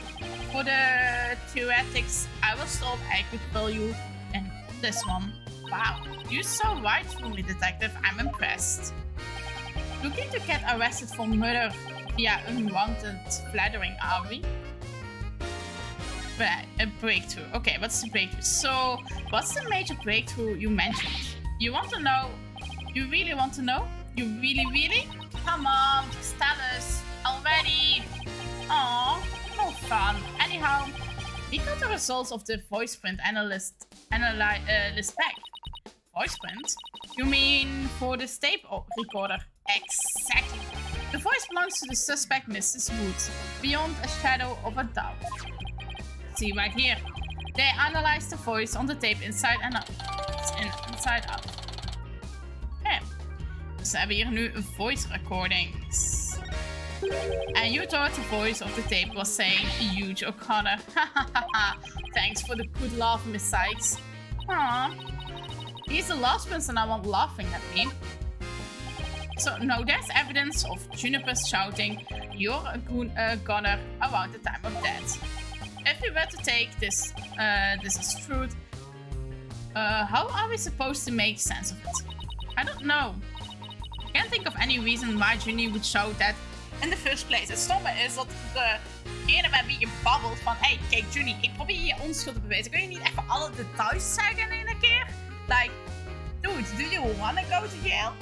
for the theoretics. I will stop. I could fill you in this one. Wow. You saw right through me, detective. I'm impressed. Looking to get arrested for murder via unwanted flattering, are we? But a breakthrough. Okay, what's the breakthrough? So, what's the major breakthrough you mentioned? You want to know? You really want to know? You really? Come on, just tell us already. Aww, no fun. Anyhow, we got the results of the voice print list back. Voice print? You mean for the tape recorder? Exactly. The voice belongs to the suspect, Mrs. Woods, beyond a shadow of a doubt. See right here. They analyzed the voice on the tape inside and out. Inside out. Okay. Dus we hebben hier nu voice recordings. And you thought the voice of the tape was saying huge O'Connor. Thanks for the good laugh, Miss Sykes. Aww. He's the last person I want laughing at me. So now there's evidence of Juniper's shouting, "You're a goner" around the time of death. If we were to take this as truth, how are we supposed to make sense of it? I don't know. I can't think of any reason why Junie would shout that in the first place. Het stomme is dat degene met wie je babbelt van, hey, kijk Junie, ik probeer je onschuld te bewijzen. Kun je niet even alle details zeggen in een keer? Like, dude, do you wanna go to jail?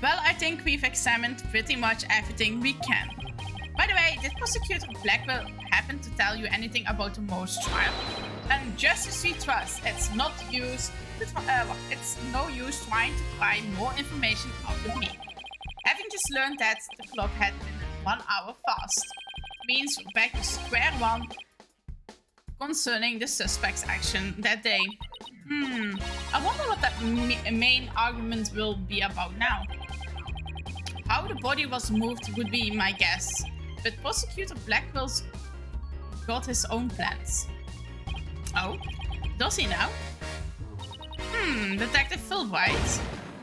Well, I think we've examined pretty much everything we can. By the way, did Prosecutor Blackwell happen to tell you anything about the Morse trial? And justice we trust, it's no use trying to pry more information out of me. Having just learned that the clock had been 1 hour fast, means we're back to square one concerning the suspect's action that day. I wonder what that main argument will be about now. How the body was moved would be my guess, but Prosecutor Blackwell's got his own plans. Oh, does he now? Detective Phil Wright.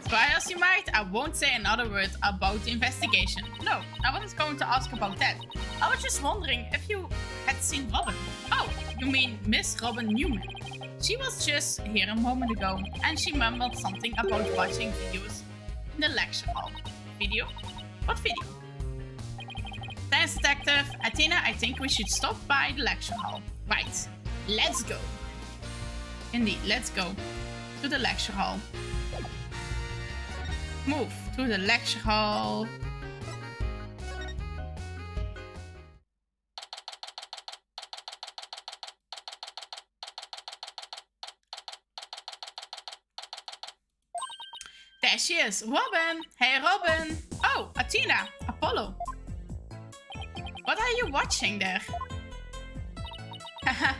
Try as you might, I won't say another word about the investigation. No, I wasn't going to ask about that. I was just wondering if you had seen Robin. Oh, you mean Miss Robin Newman. She was just here a moment ago, and she mumbled something about watching videos in the lecture hall. Video? What video? Thanks, Detective. Athena, I think we should stop by the lecture hall. Right, let's go. Indeed, let's go to the lecture hall. Move to the lecture hall. There she is, Robin! Hey, Robin! Oh, Athena, Apollo. What are you watching there? Haha.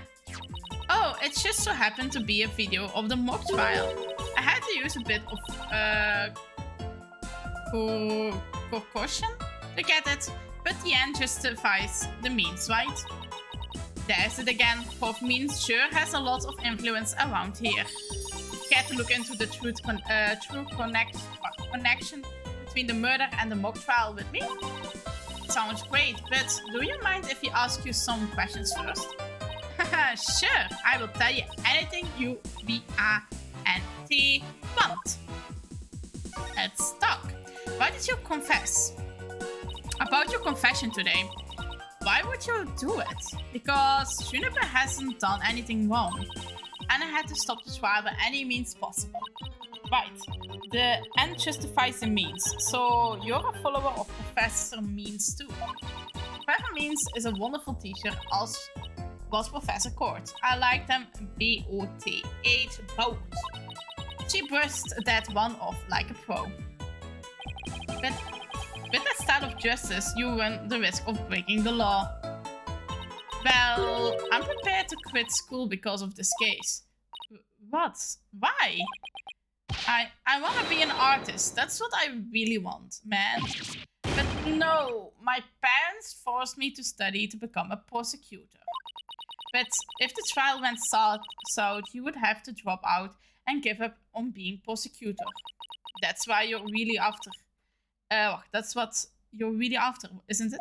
Oh, it just so happened to be a video of the mock trial. I had to use a bit of caution to get it, but the end justifies the means, right? There's it again. Both means sure has a lot of influence around here. Care to look into the true connection between the murder and the mock trial with me? Sounds great, but do you mind if we ask you some questions first? Sure, I will tell you anything you want. Let's talk. Why did you confess? About your confession today. Why would you do it? Because Juniper hasn't done anything wrong. And I had to stop the trial by any means possible. Right. The end justifies the means. So you're a follower of Professor Means too. Professor Means is a wonderful teacher, as was Professor Court. I like them B-O-T-H, both. She brushed that one off like a pro. But with that style of justice, you run the risk of breaking the law. Well, I'm prepared to quit school because of this case. What? Why? I want to be an artist. That's what I really want, man. But no, my parents forced me to study to become a prosecutor. But if the trial went south, you would have to drop out and give up on being prosecutor. That's why you're really after. That's what you're really after, isn't it?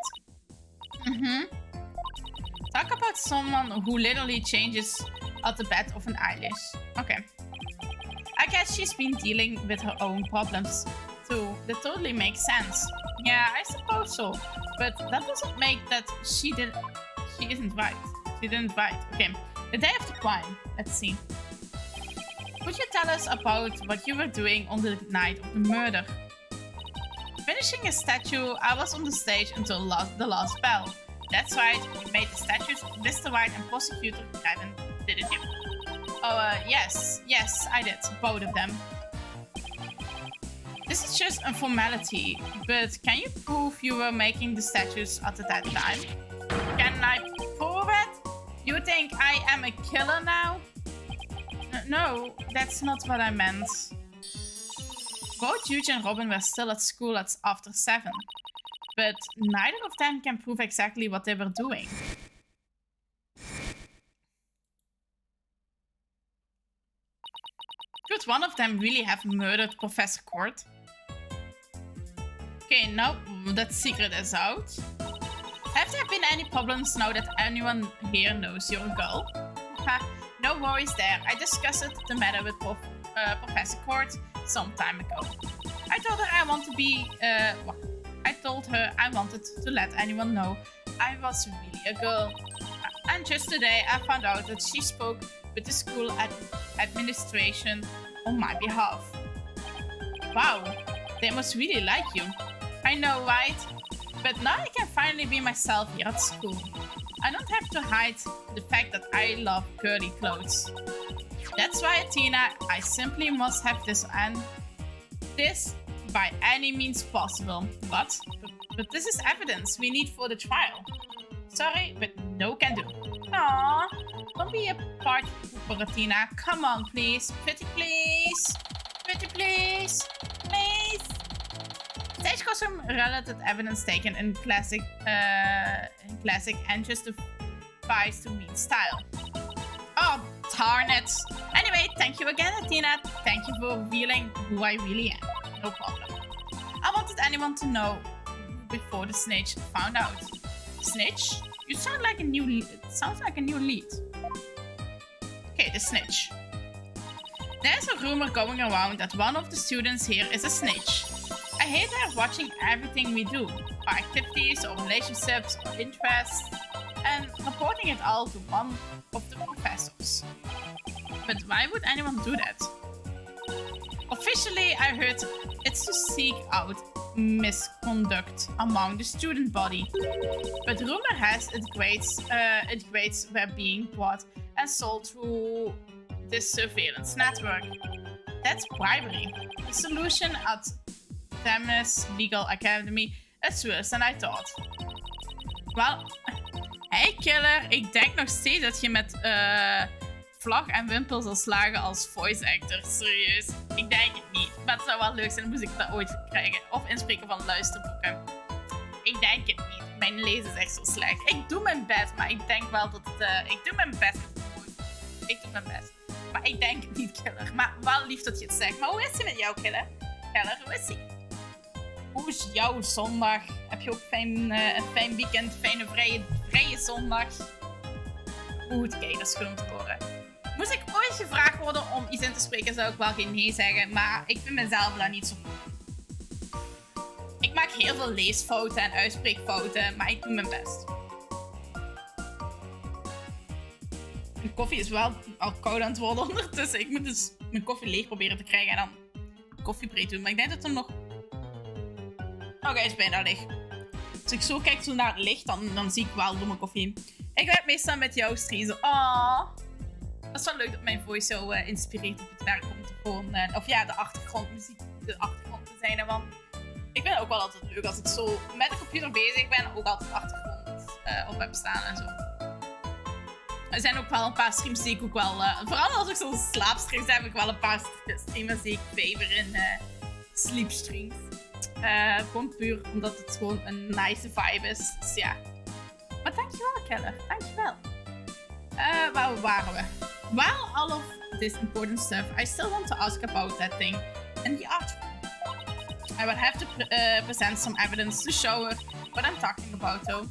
Talk about someone who literally changes at the bed of an eyelash. Okay. I guess she's been dealing with her own problems too. That totally makes sense. Yeah, I suppose so. But that doesn't make that she isn't right. She didn't write. Okay. The day of the crime. Let's see. Could you tell us about what you were doing on the night of the murder? Finishing a statue, I was on the stage until the last bell. That's right, you made the statues of Mr. Wright and Prosecutor Kevin, didn't you? Oh, yes, I did, both of them. This is just a formality, but can you prove you were making the statues at that time? Can I prove it? You think I am a killer now? No, that's not what I meant. Both Huge and Robin were still at school after 7. But neither of them can prove exactly what they were doing. Could one of them really have murdered Professor Court? Okay, now that secret is out. Have there been any problems now that anyone here knows you're a girl? No worries there. I discussed the matter with Professor Court some time ago. I told her I wanted to let anyone know I was really a girl. And just today I found out that she spoke with the school administration on my behalf. Wow, they must really like you. I know, right? But now I can finally be myself here at school. I don't have to hide the fact that I love girly clothes. That's why, Athena, I simply must have this and this by any means possible. But this is evidence we need for the trial. Sorry, but no can do. Aww, don't be a party pooper, Athena. Come on, please. Pretty please. Pretty please. Please. Stage costume related evidence taken in classic and justifies to mean style. Oh, darn it. Anyway, thank you again, Athena. Thank you for revealing who I really am. No problem. I wanted anyone to know before the snitch found out. Snitch? You sound like a new lead. It sounds like a new lead. Okay, the snitch. There's a rumor going around that one of the students here is a snitch. I hate her watching everything we do, our activities or relationships or interests, and reporting it all to one of the professors. But why would anyone do that? Officially, I heard it's to seek out misconduct among the student body. But rumor has it grades were being bought and sold through this surveillance network. That's bribery. The solution at Destinies Legal Academy is worse than I thought. Wel, hey killer, ik denk nog steeds dat je met vlag en wimpel zal slagen als voice actor. Serieus, ik denk het niet. Maar het zou wel leuk zijn, moest ik dat ooit krijgen. Of inspreken van luisterboeken. Ik denk het niet. Mijn lezen is echt zo slecht. Ik doe mijn best, maar ik denk wel dat het... ik doe mijn best met het woord. Ik doe mijn best. Maar ik denk het niet, killer. Maar wel lief dat je het zegt. Maar hoe is het met jou, killer? Killer, hoe is ie? Hoe is jouw zondag? Heb je ook een fijn weekend? Fijne vrije zondag? Goed, kijk, dat is goed om te horen. Moest ik ooit gevraagd worden om iets in te spreken, zou ik wel geen nee zeggen. Maar ik vind mezelf daar niet zo goed. Ik maak heel veel leesfouten en uitspreekfouten, maar ik doe mijn best. Mijn koffie is wel al koud aan het worden ondertussen. Ik moet dus mijn koffie leeg proberen te krijgen en dan koffiebreed doen. Maar ik denk dat er nog... Oké, het is bijna leeg. Als ik zo kijk naar het licht, dan zie ik wel door mijn koffie. Ik werk meestal met jou streamen. Oh. Dat is wel leuk dat mijn voice zo inspireert op het werk om te gewoon... of ja, de achtergrondmuziek, de achtergrond te zijn ervan. Ik vind het ook wel altijd leuk als ik zo met de computer bezig ben, ook altijd achtergrond op heb staan en zo. Er zijn ook wel een paar streams die ik ook wel... vooral als ik zo'n slaapstreams heb, ik wel een paar streamers die ik favor in sleepstreams. Gewoon puur omdat het gewoon een nice vibe is. Dus ja. Maar dankjewel, Keller. Dankjewel. Waar waren we? While all of this important stuff, I still want to ask about that thing in the art room. I will have to present some evidence to show her what I'm talking about, though.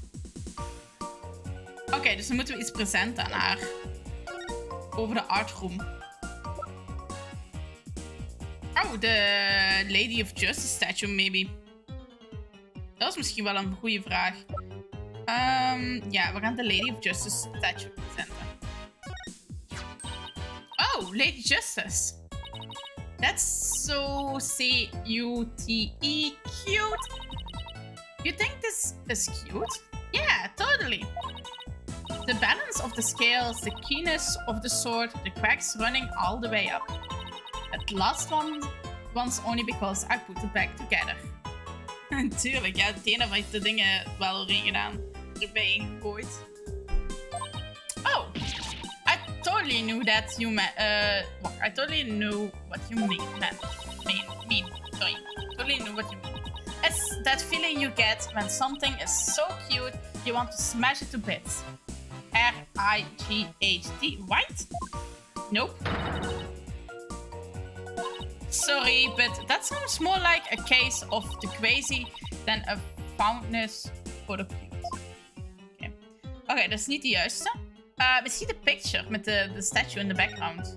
Oké, dus dan moeten we iets presenten aan haar. Over de art room. Oh, de Lady of Justice statue, maybe. Dat is misschien wel een goede vraag. Ja, we gaan de Lady of Justice statue presenten. Oh, Lady Justice. That's so C-U-T-E cute. You think this is cute? Yeah, totally. The balance of the scales, the keenness of the sword, the cracks running all the way up. That last one's only because I put it back together. Tuurlijk, ja, het ene heeft de dingen wel erin gedaan. Erbij ingegooid. Oh, I totally knew that you meant. I totally knew what you mean. Sorry, totally knew what you mean. It's that feeling you get when something is so cute you want to smash it to bits. R-I-G-H-T, right? Nope. Sorry, but that sounds more like a case of the crazy than a fondness for the cute. Oké, dat is niet de juiste. We see the picture met the statue in the background.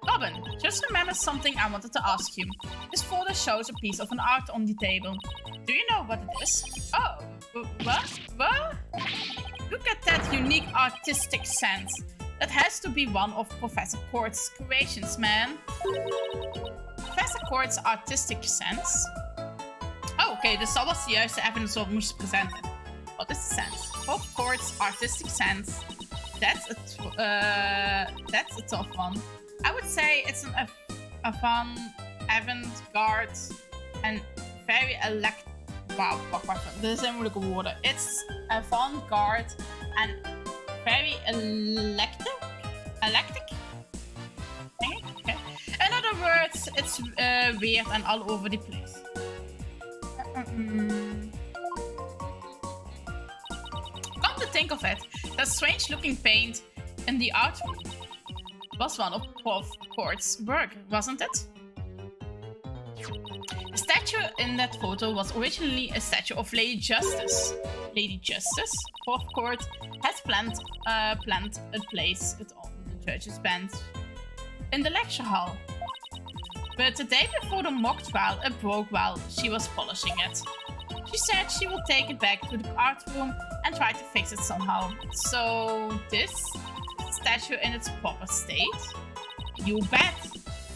Robin, just remember something I wanted to ask you. This photo shows a piece of an art on the table. Do you know what it is? Oh, what? What? Look at that unique artistic sense. That has to be one of Professor Court's creations, man. Professor Court's artistic sense? Oh, oké, dus dat was de juiste evidence wat we moesten presenten. What is the sense? Of Court's artistic sense. That's a tough one. I would say it's a fun, avant-garde and very electric. Wow, wacht. Dit zijn moeilijke woorden. It's avant-garde and very electric. Okay. In other words, it's weird and all over the place. Come to think of it, that strange-looking paint in the art was one of Prof. Court's work, wasn't it? The statue in that photo was originally a statue of Lady Justice. Lady Justice, Prof. Court, has planned to place it on the church's bench in the lecture hall. But the day before the mock trial, it broke while she was polishing it. She said she will take it back to the art room and try to fix it somehow. So this statue in its proper state? You bet!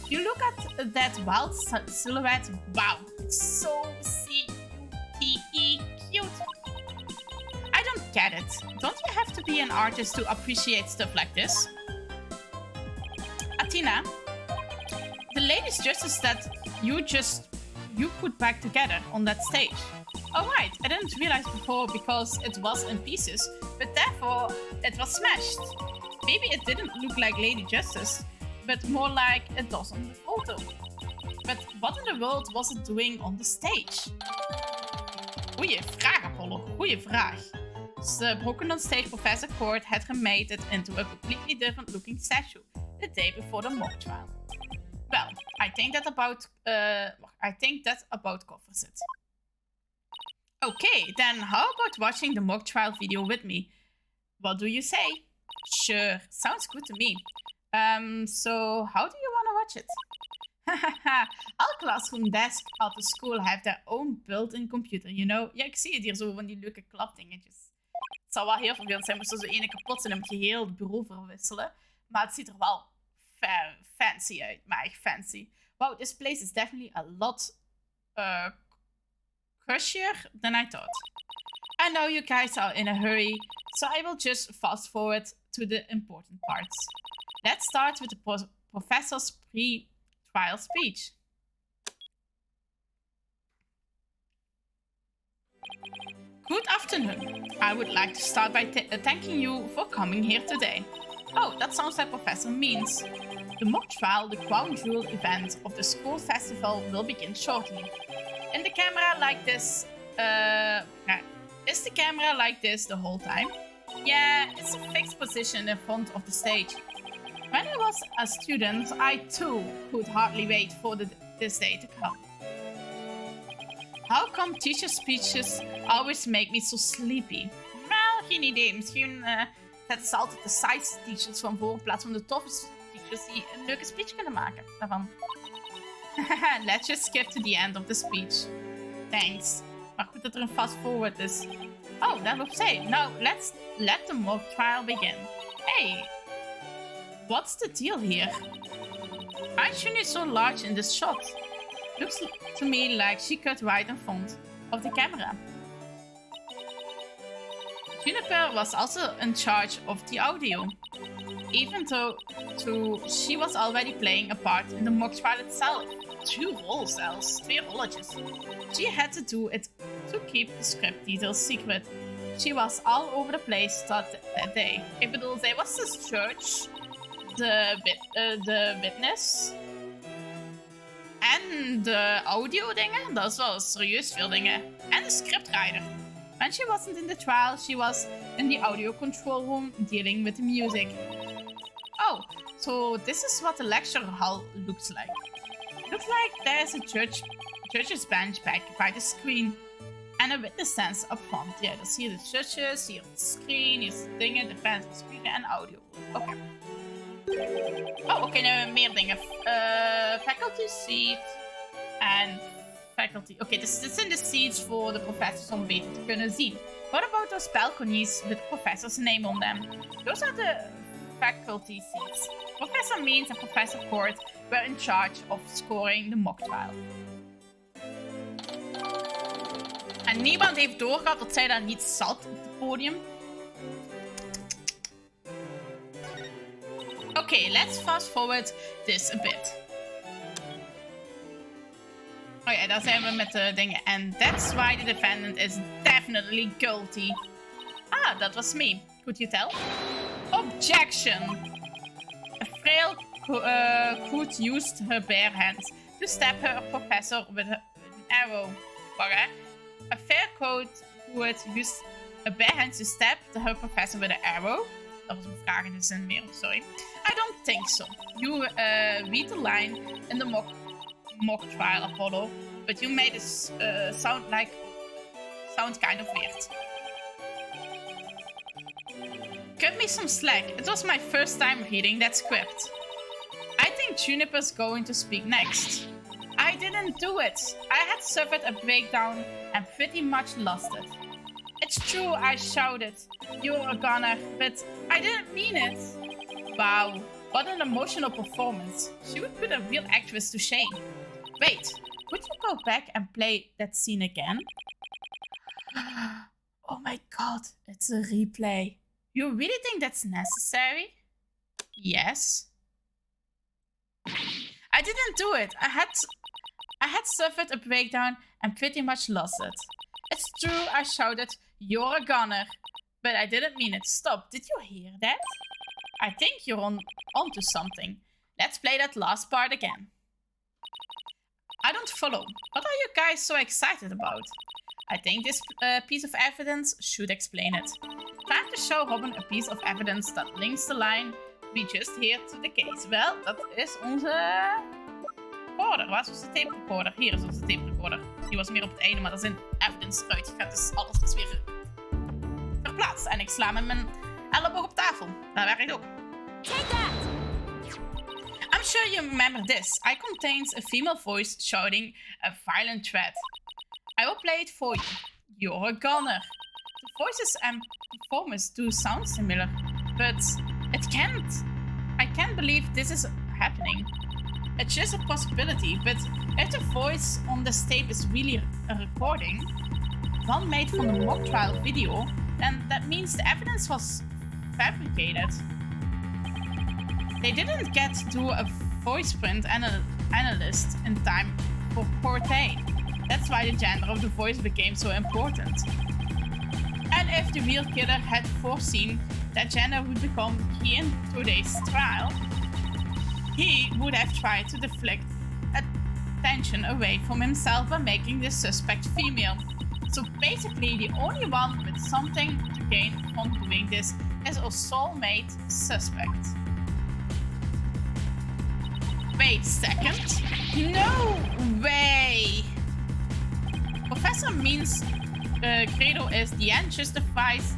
You look at that wild silhouette, wow, it's so C-U-T-E cute. I don't get it. Don't you have to be an artist to appreciate stuff like this? Athena, the Lady's Justice that you put back together on that stage. Oh right, I didn't realize before because it was in pieces, but therefore it was smashed. Maybe it didn't look like Lady Justice, but more like it does on the photo. But what in the world was it doing on the stage? Goeie vraag, Apollo. Goeie vraag. So, broken on stage, Professor Court had remade it into a completely different looking statue the day before the mock trial. Well, I think that about covers it. Okay, then how about watching the mock trial video with me? What do you say? Sure, sounds good to me. So how do you want to watch it? Hahaha, all classroom desks at the school have their own built-in computer, you know? Ja, ik zie het hier zo van die leuke klapdingetjes. Het zou wel heel vervelend zijn moest er zo ene kapot zijn en dan moet je heel het bureau verwisselen. Maar het ziet er wel fancy uit, maar echt fancy. Wow, this place is definitely a lot cushier than I thought. I know you guys are in a hurry, so I will just fast forward to the important parts. Let's start with the professor's pre-trial speech. Good afternoon. I would like to start by thanking you for coming here today. Oh, that sounds like Professor means. The mock trial, the crown jewel event of the school festival, will begin shortly. In the camera like this, is the camera like this the whole time? Yeah, it's a fixed position in front of the stage. When I was a student, I too could hardly wait for this day to come. How come teacher speeches always make me so sleepy? Wel, geen idee. Misschien zetten ze altijd de side teachers van voor in plaats van de toffe teachers die een leuke speech kunnen maken daarvan. Let's just skip to the end of the speech. Thanks. Maar goed dat er een fast forward is. Oh, daar loopt zij. Now, let's let the mock trial begin. Hey, what's the deal here? Aren't you so large in this shot? Looks to me like she cut right in front of the camera. Juniper was also in charge of the audio, even though she was already playing a part in the mock trial itself. 2 roles zelfs, 2 rolletjes. She had to do it to keep the script details secret. She was all over the place that day. Ik bedoel, zij was de judge, de witness en de audio dingen. Dat is wel serieus veel dingen. En de scriptwriter. When she wasn't in the trial, she was in the audio control room dealing with the music. Oh, so this is what the lecture hall looks like. Looks like there's a judge's bench back by the screen. And a witness stands up front. Ja, dan zie je de judges, hier op de screen, hier is de dingen, de fans spelen en audio. Oké. Oh, oké, nu hebben we meer dingen. Faculty seat en faculty. Oké, dus dit zijn de seats voor de professors om beter te kunnen zien. What about those balconies with professors' name on them? Those are the faculty seats. Professor Means and Professor Court were in charge of scoring the mock trial. En niemand heeft doorgehad dat zij daar niet zat op het podium. Oké, let's fast forward this a bit. Oh ja, daar zijn we met de dingen. And that's why the defendant is definitely guilty. Ah, that was me. Could you tell? Objection! A frail could used her bare hands to stab her professor with an arrow. Wacht, hè? A fair court would use a bare hand to stab her professor with an arrow. Dat was een vraag in de zin meer, sorry. I don't think so. You read the line in the mock trial, Apollo, but you made it sound kind of weird. Cut me some slack. It was my first time reading that script. I think Juniper's going to speak next. I didn't do it. I had suffered a breakdown and pretty much lost it. It's true, I shouted, "You're a goner," but I didn't mean it. Wow, what an emotional performance. She would put a real actress to shame. Wait, could you go back and play that scene again? Oh my god, it's a replay. You really think that's necessary? Yes. I didn't do it. I had suffered a breakdown and pretty much lost it. It's true, I shouted, "You're a goner," but I didn't mean it. Stop, did you hear that? I think you're onto something. Let's play that last part again. I don't follow. What are you guys so excited about? I think this piece of evidence should explain it. Time to show Robin a piece of evidence that links the line we just heard to the case. Wel, dat is onze recorder. Waar is onze tape recorder? Hier is onze tape recorder. Die was meer op het einde, maar er zijn evidence eruit gegaan. Dus alles is weer verplaatst. En ik sla met mijn elleboog op tafel. Dat werkt ook. Take that! I'm sure you remember this. It contains a female voice shouting a violent threat. I will play it for you. You're a goner. The voices and performance do sound similar, but it can't. I can't believe this is happening. It's just a possibility, but if the voice on this tape is really a recording, one made from the mock trial video, then that means the evidence was fabricated. They didn't get to do a voice print analyst in time for court day. That's why the gender of the voice became so important. And if the real killer had foreseen that gender would become key in today's trial, he would have tried to deflect attention away from himself by making the suspect female. So basically, the only one with something to gain from doing this is our soulmate suspect. Wait a second. No way! Professor means credo is the end justifies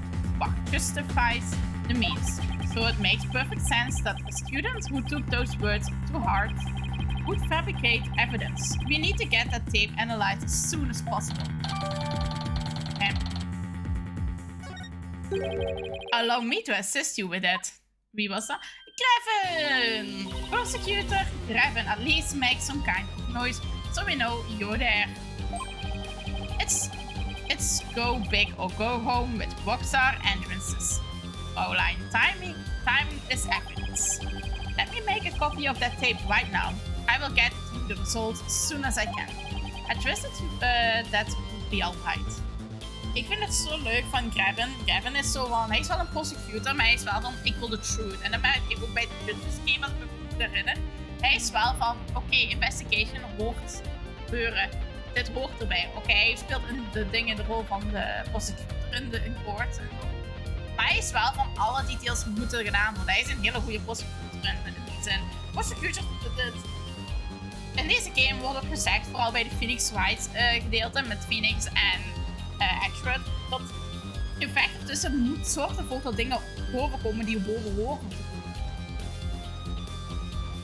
the means. So it makes perfect sense that a student who took those words to heart would fabricate evidence. We need to get that tape analyzed as soon as possible. Okay. Allow me to assist you with that. Wie was dat? Grevin! Prosecutor Grevin, at least make some kind of noise so we know you're there. It's go big or go home with Rockstar entrances. Fraulein, timing is evidence. Let me make a copy of that tape right now. I will get you the results as soon as I can. I trust that would be alright. Ik vind het zo leuk van Grevin. Grevin is zo van, hij is wel een prosecutor, maar hij is wel van, ik wil de truth. En dat merk ik ook bij het Justice Game, als ik me goed herinner. Hij is wel van, oké, investigation hoort gebeuren. Dit hoort erbij. Oké, hij speelt in de rol van de prosecutor in court. Maar hij is wel van, alle details moeten gedaan worden. Hij is een hele goede prosecutor in die zin. Prosecutor, in deze game wordt ook gezegd, vooral bij de Phoenix Wright gedeelte met Phoenix en Accurate, dat gevechten tussen moet zorgen voor dat dingen bovenkomen die boven horen.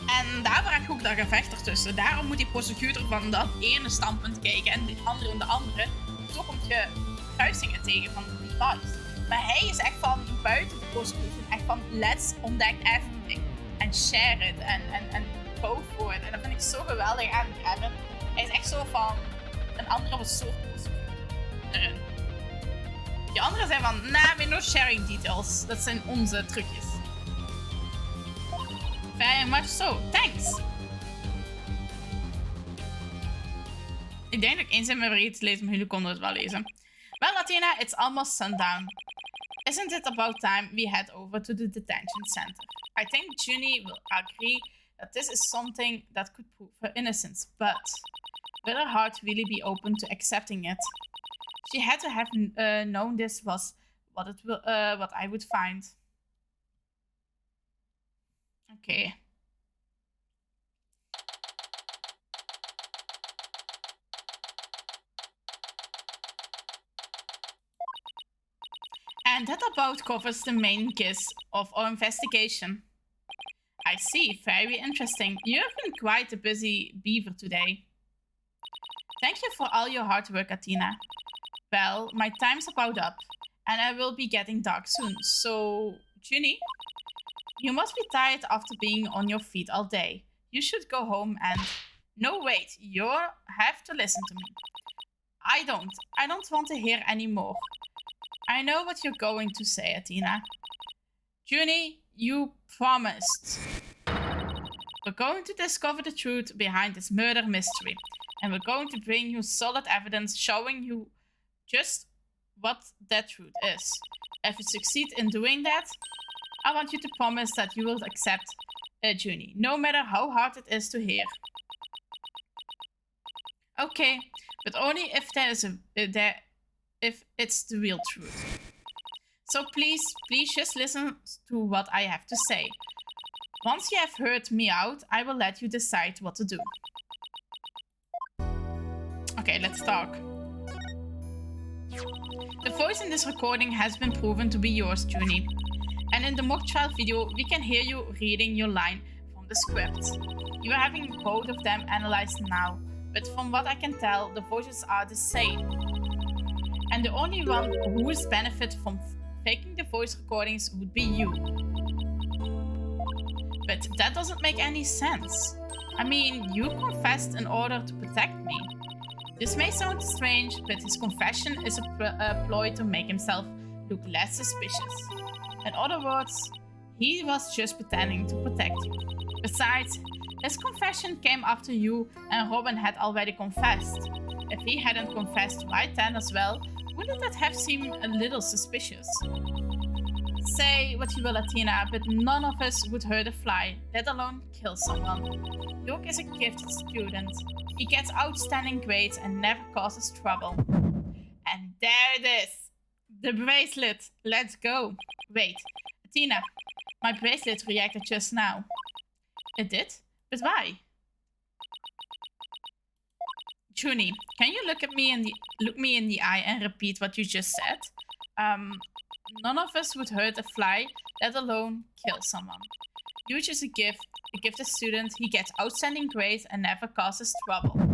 En daar vraag ik ook dat gevecht ertussen. Daarom moet die prosecutor van dat ene standpunt kijken en de andere en de andere. Zo komt je kruisingen tegen van die details. Maar hij is echt van buiten de prosecution, echt van let's ontdek everything. En share it en go for it. En dat vind ik zo geweldig aan Grevin. Hij is echt zo van een andere soort prosecutor erin. Die anderen zijn van, we no sharing details. Dat zijn onze trucjes. Very much so. Thanks. Ik denk dat ik één zin me vergeten te lezen, maar jullie konden het wel lezen. Well, Athena, it's almost sundown. Isn't it about time we head over to the detention center? I think Junie will agree that this is something that could prove her innocence, but will her heart really be open to accepting it? She had to have known this was what I would find. Okay. And that about covers the main gist of our investigation. I see, very interesting. You've been quite a busy beaver today. Thank you for all your hard work, Athena. Well, my time's about up, and I will be getting dark soon, so... Junie? You must be tired after being on your feet all day. You should go home and... No, wait, you have to listen to me. I don't want to hear any more. I know what you're going to say, Athena. Junie, you promised. We're going to discover the truth behind this murder mystery. And we're going to bring you solid evidence showing you just what that truth is. If you succeed in doing that, I want you to promise that you will accept Junie, no matter how hard it is to hear. Okay, but only if if it's the real truth. So please just listen to what I have to say. Once you have heard me out, I will let you decide what to do. Okay, let's talk. The voice in this recording has been proven to be yours, Junie. And in the mock trial video, we can hear you reading your line from the script. You are having both of them analyzed now, but from what I can tell, the voices are the same. And the only one who would benefit from faking the voice recordings would be you. But that doesn't make any sense. I mean, you confessed in order to protect me. This may sound strange, but his confession is a ploy to make himself look less suspicious. In other words, he was just pretending to protect you. Besides, his confession came after you and Robin had already confessed. If he hadn't confessed right then as well, wouldn't that have seemed a little suspicious? Say what you will, Athena, but none of us would hurt a fly, let alone kill someone. Luke is a gifted student. He gets outstanding grades and never causes trouble. And There it is. The bracelet. Let's go. Wait. Tina, my bracelet reacted just now. It did? But why? Junie, can you look me in the eye and repeat what you just said? None of us would hurt a fly, let alone kill someone. Huge is a gifted student. He gets outstanding grades and never causes trouble.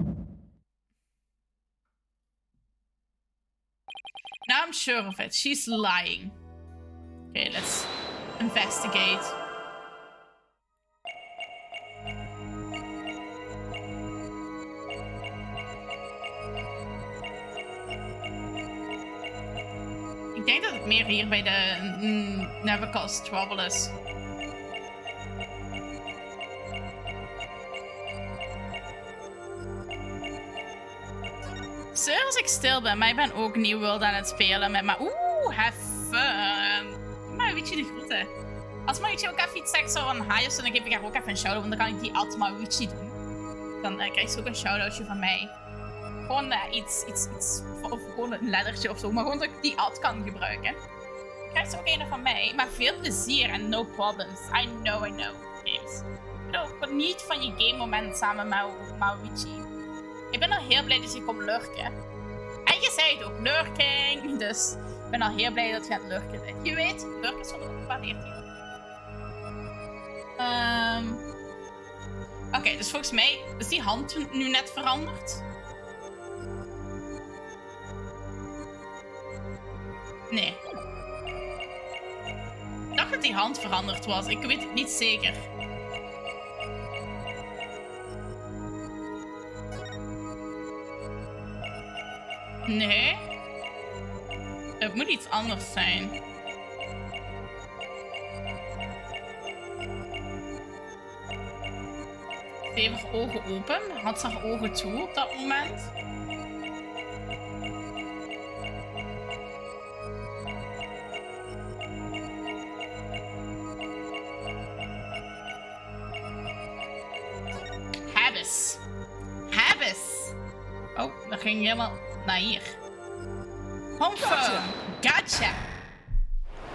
Now I'm sure of it. She's lying. Okay, let's investigate. Ik denk dat het meer hier bij de Never Cause Trouble is. Zeker als ik stil ben, maar ik ben ook New World aan het spelen met maar have fun. Maar weet je de groeten. Als Marichi ook even iets zegt zo van hi of zo, dan geef ik haar ook even een shout-out, want dan kan ik die at Marichi doen. Dan krijg je ook een shout-outje van mij. Gewoon iets, of gewoon een lettertje of zo, maar gewoon dat ik die ad kan gebruiken. Dan krijg je ook een van mij, maar veel plezier en no problems. I know, games. Ik wil niet van je game moment samen met Marichi. Ik ben al heel blij dat je komt lurken. En je zei het ook, lurking. Dus ik ben al heel blij dat je aan het lurken bent. Je weet, lurken is ook gewaardeerd hier. Oké, dus volgens mij is die hand nu net veranderd. Nee. Ik dacht dat die hand veranderd was. Ik weet het niet zeker. Nee. Het moet iets anders zijn. Stevig ogen open. Had ze haar ogen toe op dat moment? Habis. Oh, dat ging helemaal naar hier. Confirm. Gotcha.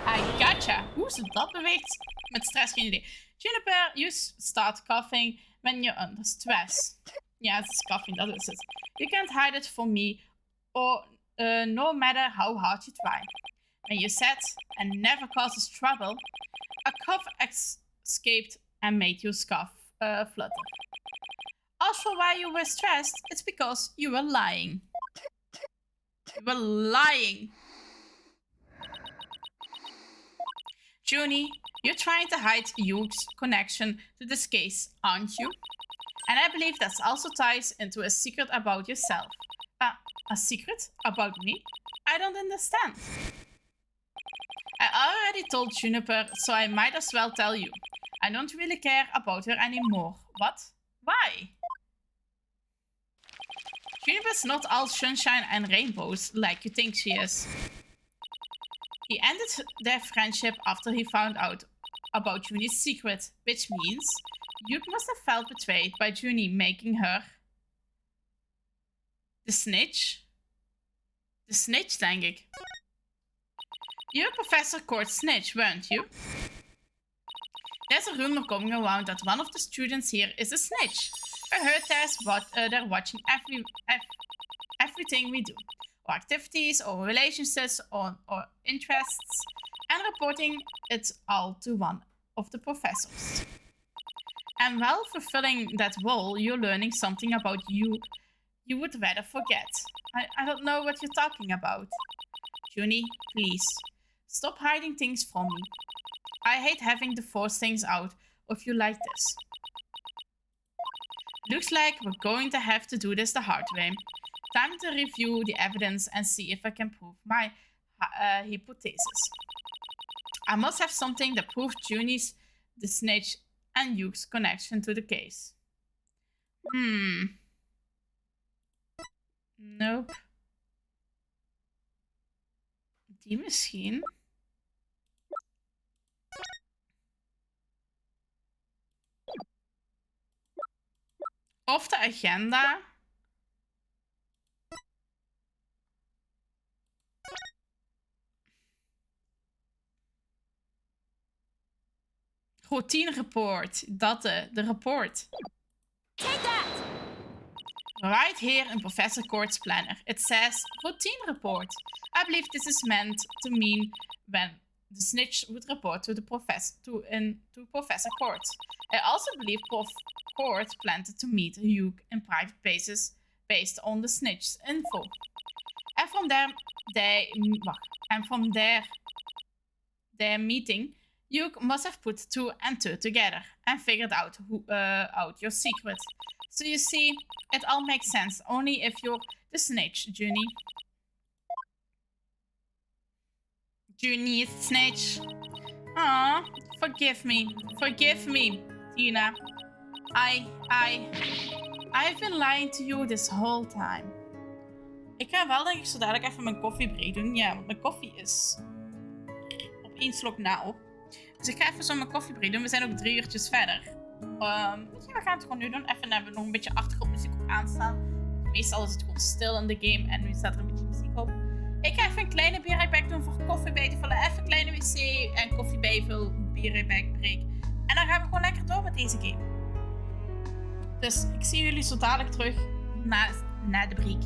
I gotcha. Hoe ze dat beweegt? Met stress, geen idee. Juniper, you start coughing when you're under stress. Ja, het is coughing, dat is het. You can't hide it from me, or no matter how hard you try. When you said, and never causes trouble, a cough escaped and made you scoff, flutter. As for why you were stressed, it's because you were lying. You were lying. Junie, you're trying to hide Yuke's connection to this case, aren't you? And I believe that also ties into a secret about yourself. A secret? About me? I don't understand. I already told Juniper, so I might as well tell you. I don't really care about her anymore. What? Why? Juniper's not all sunshine and rainbows like you think she is. He ended their friendship after he found out about Junie's secret, which means Yuke must have felt betrayed by Junie, making her the snitch. The snitch, denk ik. You're Professor Court's snitch, weren't you? There's a rumor going around that one of the students here is a snitch. I heard they're watching everything we do. Our activities, our relationships, our interests, and reporting it all to one of the professors. And while fulfilling that role, you're learning something about you would rather forget. I don't know what you're talking about. Junie, please, stop hiding things from me. I hate having to force things out of you like this. Looks like we're going to have to do this the hard way. Time to review the evidence and see if I can prove my hypothesis. I must have something that proves Junie's, the snitch, and Yuke's connection to the case. Nope. Die misschien. Of de agenda. routine report. Dat de report. Take that! Right here in Professor Court's planner, it says routine report. I believe this is meant to mean when the snitch would report to the professor to Professor Court. I also believe Prof. Court planned to meet Hugh in private basis based on the snitch's info. And from their meeting, Hugh must have put 2 and 2 together and figured out your secret. So you see, it all makes sense only if you're the snitch, Junie. Junie's snitch. Aw, forgive me, Tina. I've been lying to you this whole time. Ik ga wel denk ik zo dadelijk even mijn koffiebreak doen. Ja, want mijn koffie is op 1 slok na op. Dus ik ga even zo mijn koffiebreak doen. We zijn ook 3 uurtjes verder. Weet je, we gaan het gewoon nu doen. Even hebben we nog een beetje achtergrondmuziek op aanstaan. Meestal is het gewoon stil in de game en nu staat er een beetje muziek op. Ik ga even een kleine bierrijback doen voor koffie bij te vullen. Even een kleine wc en koffie bijvullen, bierrijback break. En dan gaan we gewoon lekker door met deze game. Dus ik zie jullie zo dadelijk terug na de break.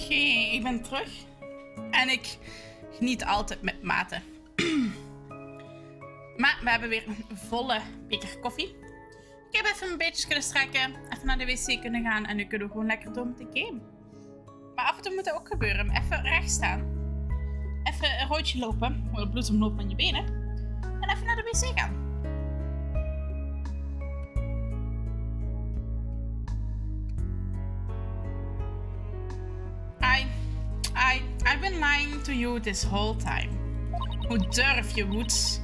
Oké, ik ben terug. En ik geniet altijd met mate. Maar we hebben weer een volle beker koffie. Ik heb even een beetje kunnen strekken, even naar de wc kunnen gaan en nu kunnen we gewoon lekker door met de game. Maar af en toe moet dat ook gebeuren. Even recht staan. Even een rondje lopen, gewoon het bloedsomloop van je benen. En even naar de wc gaan. I've been lying to you this whole time. Hoe durf je, Woods?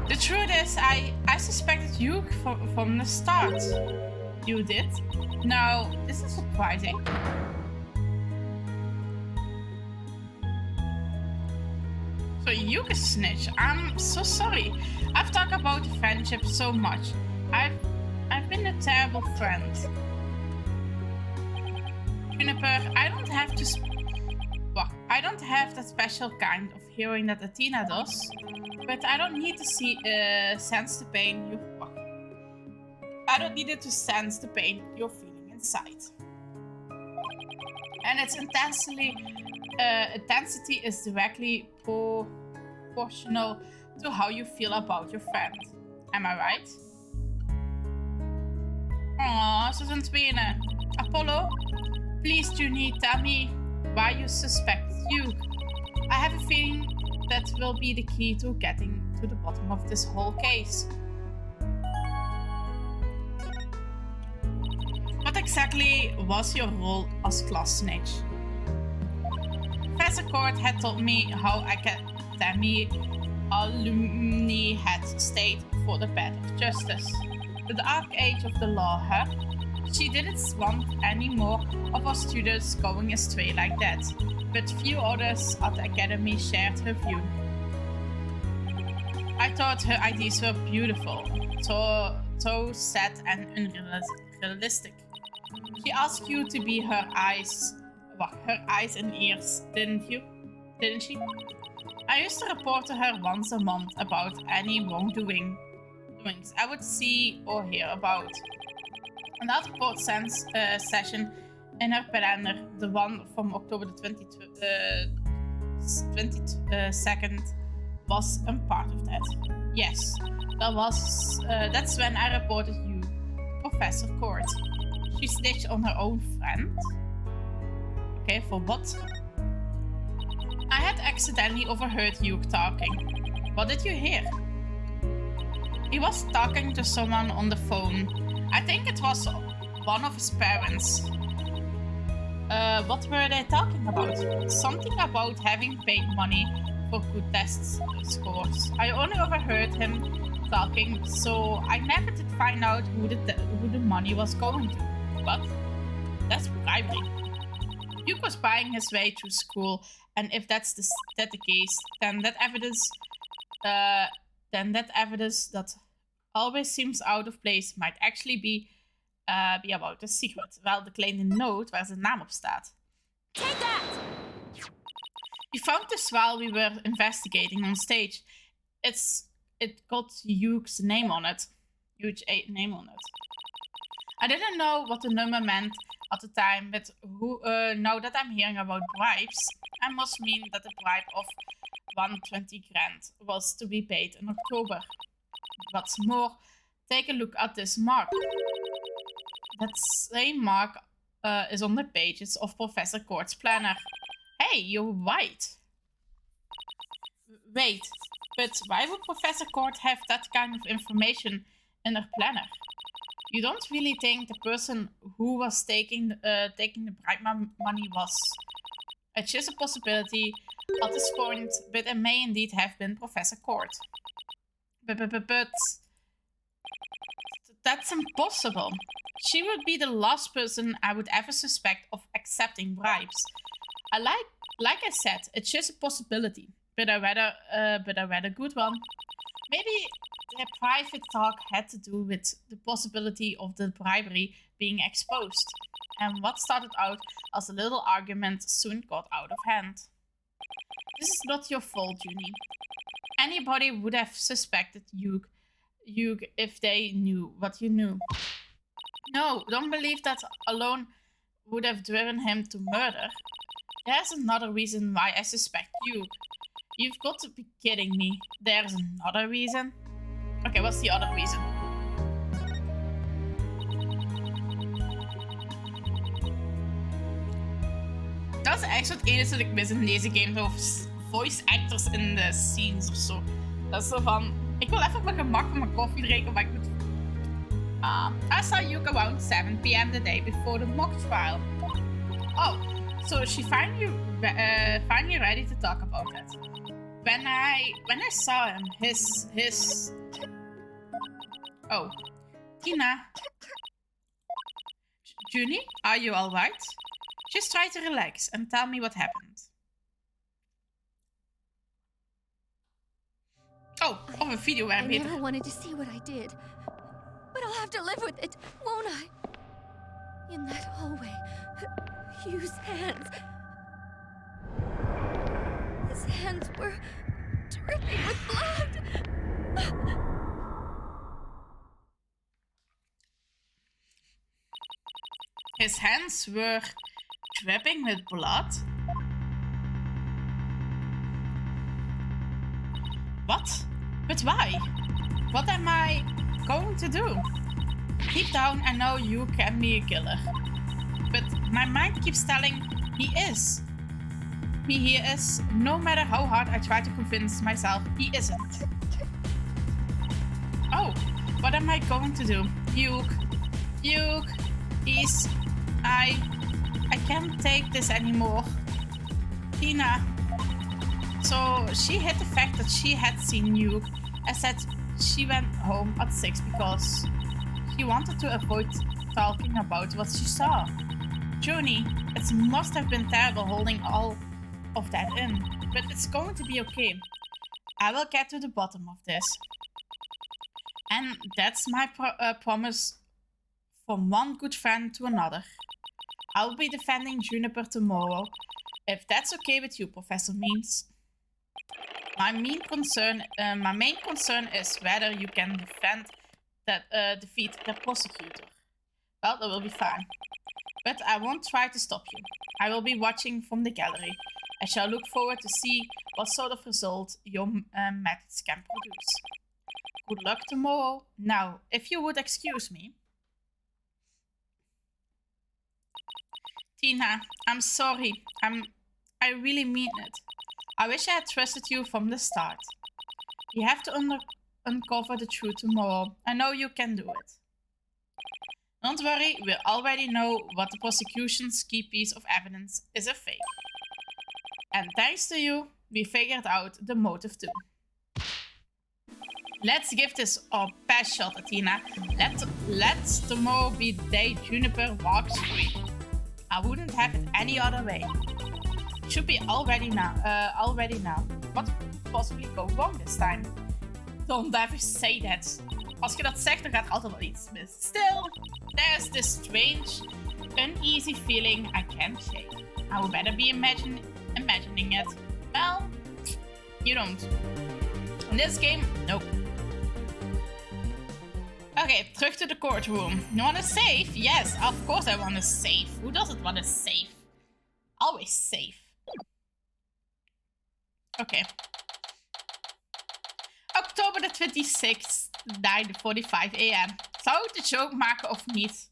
The truth is, I suspected you from the start. You did? No, this is surprising. So you can snitch. I'm so sorry. I've talked about the friendship so much. I've been a terrible friend. Juniper, I don't have that special kind of hearing that Athena does, but I don't need to sense the pain you. I don't need it to sense the pain you're feeling inside, and its intensity is directly proportional to how you feel about your friend. Am I right? Aww, ze zijn tweeën. Apollo, please, Junie, tell me why you suspect you. I have a feeling that will be the key to getting to the bottom of this whole case. What exactly was your role as class snitch? Professor Court had told me how Academy alumni had stayed for the path of justice. The dark age of the law, huh? She didn't want any more of our students going astray like that, but few others at the academy shared her view. I thought her ideas were beautiful, so sad and unrealistic. She asked you to be her eyes and ears, didn't she? I used to report to her once a month about any wrongdoings I would see or hear about. And that report session in her planner, the one from October the 22nd, was a part of that. Yes, that's when I reported you, Professor Court. She snitched on her own friend? Okay, for what? I had accidentally overheard you talking. What did you hear? He was talking to someone on the phone. I think it was one of his parents. What were they talking about? Something about having paid money for good test scores. I only overheard him talking, so I never did find out who the money was going to. But that's bribery. Duke was buying his way through school, and if that's the case, then that evidence that always seems out of place might actually be about the secret. Wel, de kleine note waar zijn naam op staat. Take that! We found this while we were investigating on stage. It got Hugh's name on it. Hugh's name on it. I didn't know what the number meant at the time, but now that I'm hearing about bribes, I must mean that the bribe of 120 grand was to be paid in October. What's more, take a look at this mark. That same mark is on the pages of Professor Court's planner. Hey, you're right. Wait, but why would Professor Court have that kind of information in her planner? You don't really think the person who was taking the bribe money was? It's just a possibility at this point, but it may indeed have been Professor Court. But that's impossible. She would be the last person I would ever suspect of accepting bribes. Like I said, it's just a possibility, but a rather good one. Maybe their private talk had to do with the possibility of the bribery being exposed, and what started out as a little argument soon got out of hand. This is not your fault, Junie. Anybody would have suspected Hugh if they knew what you knew. No, don't believe that alone would have driven him to murder. There's another reason why I suspect you. You've got to be kidding me. There's another reason? Okay, what's the other reason? Dat is echt het enige dat ik mis in deze game. Zo voice actors in de scenes of zo. Dat is zo van... Ik wil even op mijn gemak van mijn koffie drinken, maar ik moet... I saw you around 7 p.m. the day before the mock trial. Oh, so she finally ready to talk about it. When I saw him, his... Oh, Tina. Junie, are you alright? Just try to relax and tell me what happened. Oh, of a video where I never wanted to see what I did. But I'll have to live with it, won't I? In that hallway, Hugh's hands... His hands were dripping with blood. His hands were dripping with blood? What? But why? What am I going to do? Deep down, I know you can be a killer. But my mind keeps telling he is. He is, no matter how hard I try to convince myself, he isn't. Oh, what am I going to do? Hugh, please, I can't take this anymore. Tina. So she hid the fact that she had seen Hugh and said she went home at 6 because she wanted to avoid talking about what she saw. Junie, it must have been terrible holding all of that in, but it's going to be okay. I will get to the bottom of this. And that's my promise from one good friend to another. I'll be defending Juniper tomorrow, if that's okay with you, Professor Means. My main concern is whether you can defeat the prosecutor. Well, that will be fine. But I won't try to stop you. I will be watching from the gallery. I shall look forward to see what sort of result your methods can produce. Good luck tomorrow. Now, if you would excuse me. Tina, I'm sorry. I really mean it. I wish I had trusted you from the start. You have to uncover the truth tomorrow. I know you can do it. Don't worry, we already know what the prosecution's key piece of evidence is a fake. And thanks to you, we figured out the motive too. Let's give this our best shot, Athena. Let's tomorrow be the day Juniper walks free. I wouldn't have it any other way. It should be already now. What could possibly go wrong this time? Don't ever say that. Als je dat zegt, dan gaat er altijd wel iets mis. Still, there's this strange, uneasy feeling I can't shake. I would better be imagining it. Well, you don't. In this game, nope. Okay, terug to the courtroom. You wanna save? Yes, of course I wanna save. Who doesn't wanna save? Always save. Okay. Oktober the 26th, 9:45 a.m. Zou ik de joke maken of niet?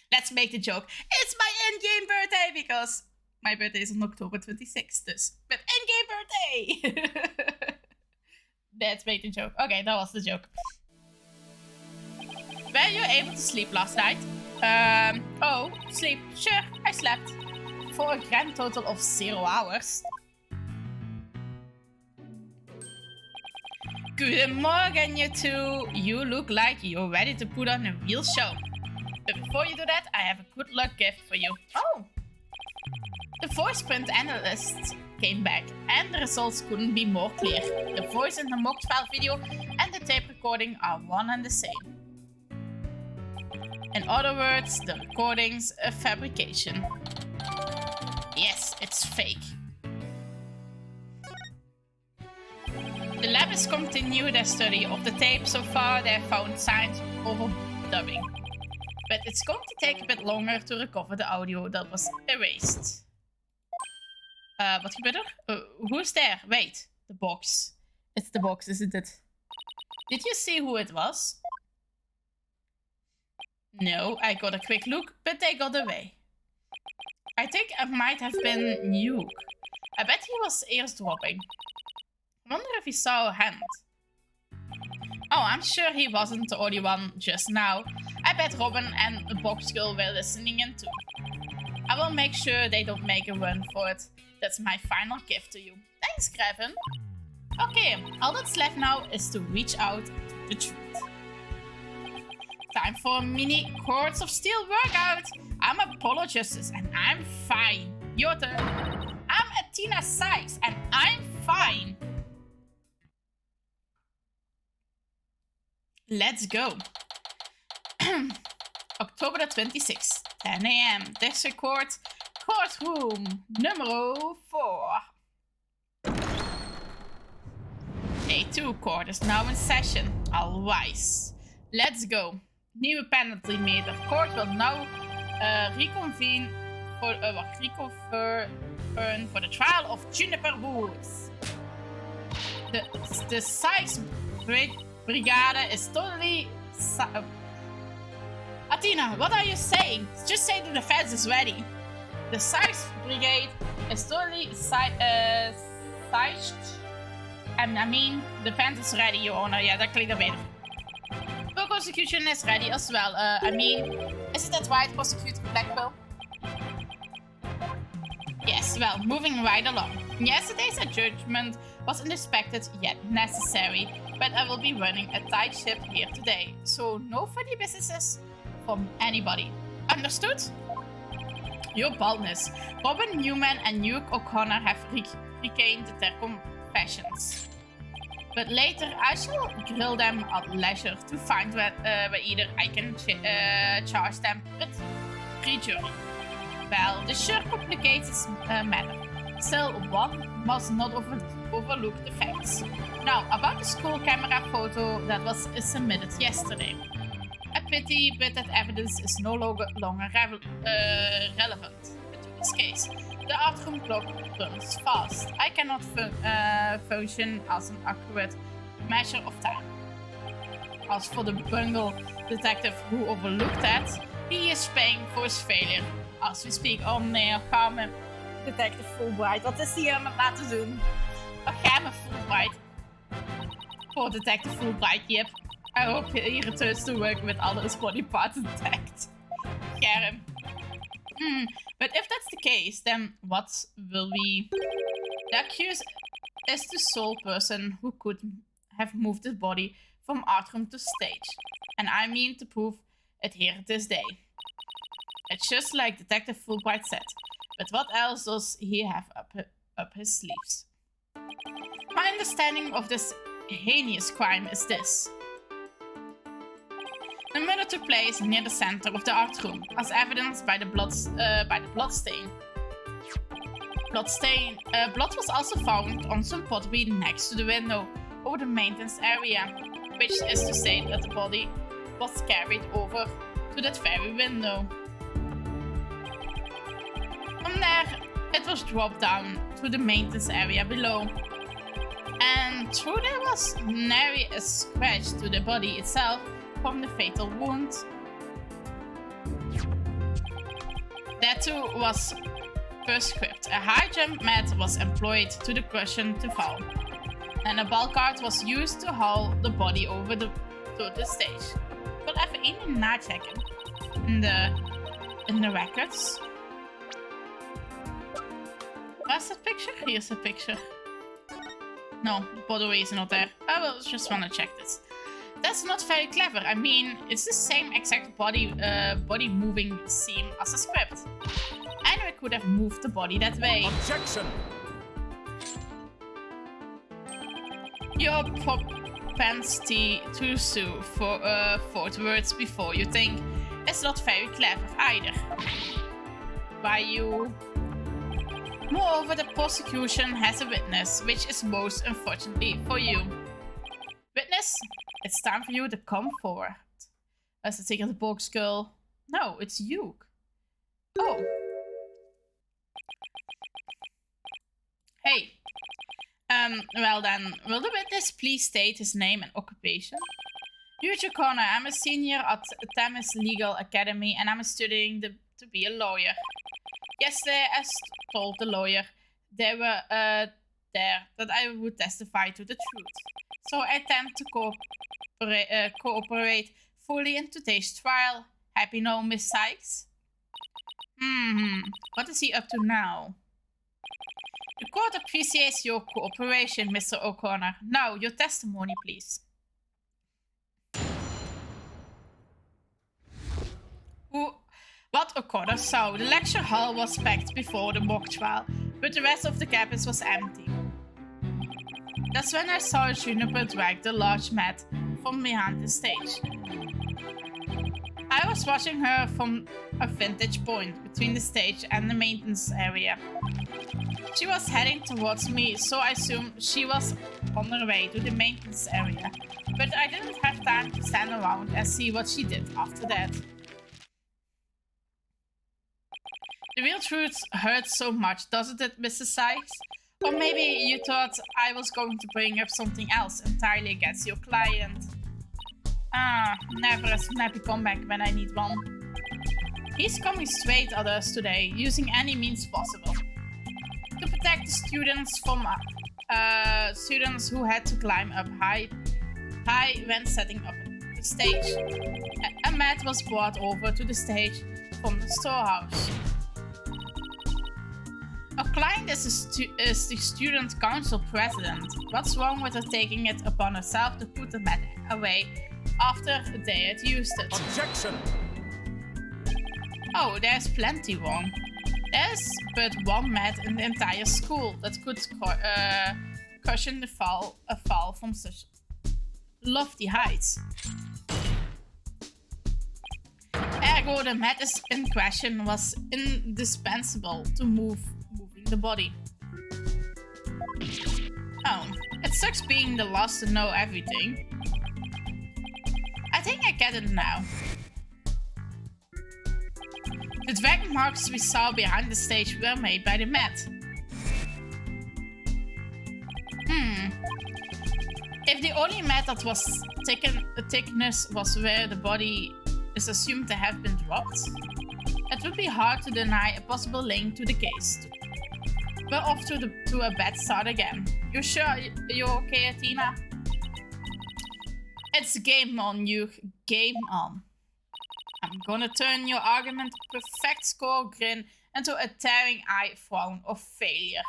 Let's make the joke. It's my in-game birthday because my birthday is on October 26th. Dus met in-game birthday. Let's make the joke. Okay, that was the joke. Were you able to sleep last night? Oh, sleep. Sure, I slept. For a grand total of 0 hours. Good morning, you two. You look like you're ready to put on a real show. But before you do that, I have a good luck gift for you. Oh! The voice print analysts came back, and the results couldn't be more clear. The voice in the mock trial video and the tape recording are one and the same. In other words, the recording's a fabrication. Yes, it's fake. The lab has continued their study of the tape. So far, they have found signs of overdubbing. But it's going to take a bit longer to recover the audio that was erased. Wat gebeurt er? Who's there? Wait, the box. It's the box, isn't it? Did you see who it was? No, I got a quick look, but they got away. I think it might have been Nuke. I bet he was eavesdropping. Wonder if he saw a hand. Oh, I'm sure he wasn't the only one just now. I bet Robin and the box girl were listening in too. I will make sure they don't make a run for it. That's my final gift to you. Thanks, Grevin. Okay, all that's left now is to reach out to the truth. Time for a mini Courts of Steel workout. I'm Apologist and I'm fine. Your turn. I'm Athena Sykes and I'm fine. Let's go. October the 26th, 10 a.m. District Court, courtroom number 4. Day 2 court is now in session. All rise. Let's go. Nieuwe penalty meter. Court will now reconvene for for the trial of Juniper Woods. The Sykes Brigade is totally. Athena, what are you saying? Just say the defense is ready. The Sykes Brigade is totally sieged. And I mean, defense is ready, Your Honor. Ja, dat klinkt er beter. The prosecution is ready as well. I mean, isn't that right, Prosecutor Blackwell? Yes, well, moving right along. Yesterday's judgment was unexpected yet necessary, but I will be running a tight ship here today, so no funny businesses from anybody. Understood? Your boldness. Robin Newman and Nuke O'Connor have regained their confessions. But later I shall grill them at leisure to find where either I can charge them with perjury. Well, this sure complicates this matter. Still, one must not overlook the facts. Now, about the school camera photo that was submitted yesterday. A pity, but that evidence is no longer relevant to this case. The art room clock runs fast. I cannot function as an accurate measure of time. As for the bungle detective who overlooked that, he is paying for his failure. As we speak. Oh nee, ga me Detective Fulbright. Wat is hij aan het laten doen? Ga me Fulbright. Poor Detective Fulbright, yep. I hope he returns to work with all his body parts intact. Get him. But if that's the case, then what will we... The accused is the sole person who could have moved the body from art room to stage. And I mean to prove it here this day. It's just like Detective Fulbright said. But what else does he have up his sleeves? My understanding of this heinous crime is this. The murder took place near the center of the art room, as evidenced by the bloodstain. Blood was also found on some pottery next to the window over the maintenance area, which is to say that the body was carried over to that very window. From there, it was dropped down to the maintenance area below. And though there was nary a scratch to the body itself from the fatal wound, that too was prescribed. A high jump mat was employed to the cushion to fall, and a ball cart was used to haul the body over to the stage. Ik wil even één ding nachecken in de records. Where's that picture? Here's the picture. No, the pottery is not there. I will just want to check this. That's not very clever. I mean, it's the same exact body moving scene as the script. And we could have moved the body that way. Objection! Your propensity to sue for 4 words before you think is not very clever either. By you. Moreover, the prosecution has a witness, which is most unfortunately for you. Witness, it's time for you to come forward. Is het zeker de boxgirl? No, it's Yuke. Oh. Hey. Well then, will the witness please state his name and occupation? Yuji Connor, I'm a senior at Thames Legal Academy and I'm studying to be a lawyer. Yesterday, I told the lawyer they were there that I would testify to the truth. So I intend to cooperate fully in today's trial. Happy now, Miss Sykes? What is he up to now? The court appreciates your cooperation, Mr. O'Connor. Now, your testimony, please. What O'Connor saw, the lecture hall was packed before the mock trial, but the rest of the campus was empty. That's when I saw Juniper drag the large mat from behind the stage. I was watching her from a vantage point between the stage and the maintenance area. She was heading towards me, so I assumed she was on her way to the maintenance area, but I didn't have time to stand around and see what she did after that. The real truth hurts so much, doesn't it, Mrs. Sykes? Or maybe you thought I was going to bring up something else entirely against your client. Never a snappy comeback when I need one. He's coming straight at us today, using any means possible. To protect the students from students who had to climb up high when setting up the stage. A mat was brought over to the stage from the storehouse. Our client is the student council president. What's wrong with her taking it upon herself to put the mat away after they had used it? Objection! Oh, there's plenty wrong. There's but one mat in the entire school that could cushion a fall from such lofty heights. Ergo, the mat in question was indispensable to moving the body. Oh, it sucks being the last to know everything. I think I get it now. The drag marks we saw behind the stage were made by the mat. If the only mat that was thickness was where the body is assumed to have been dropped, it would be hard to deny a possible link to the case. We're off to a bad start again. You sure you're okay, Athena? It's game on, you. Game on. I'm gonna turn your argument perfect score grin into a tearing eye frown of failure.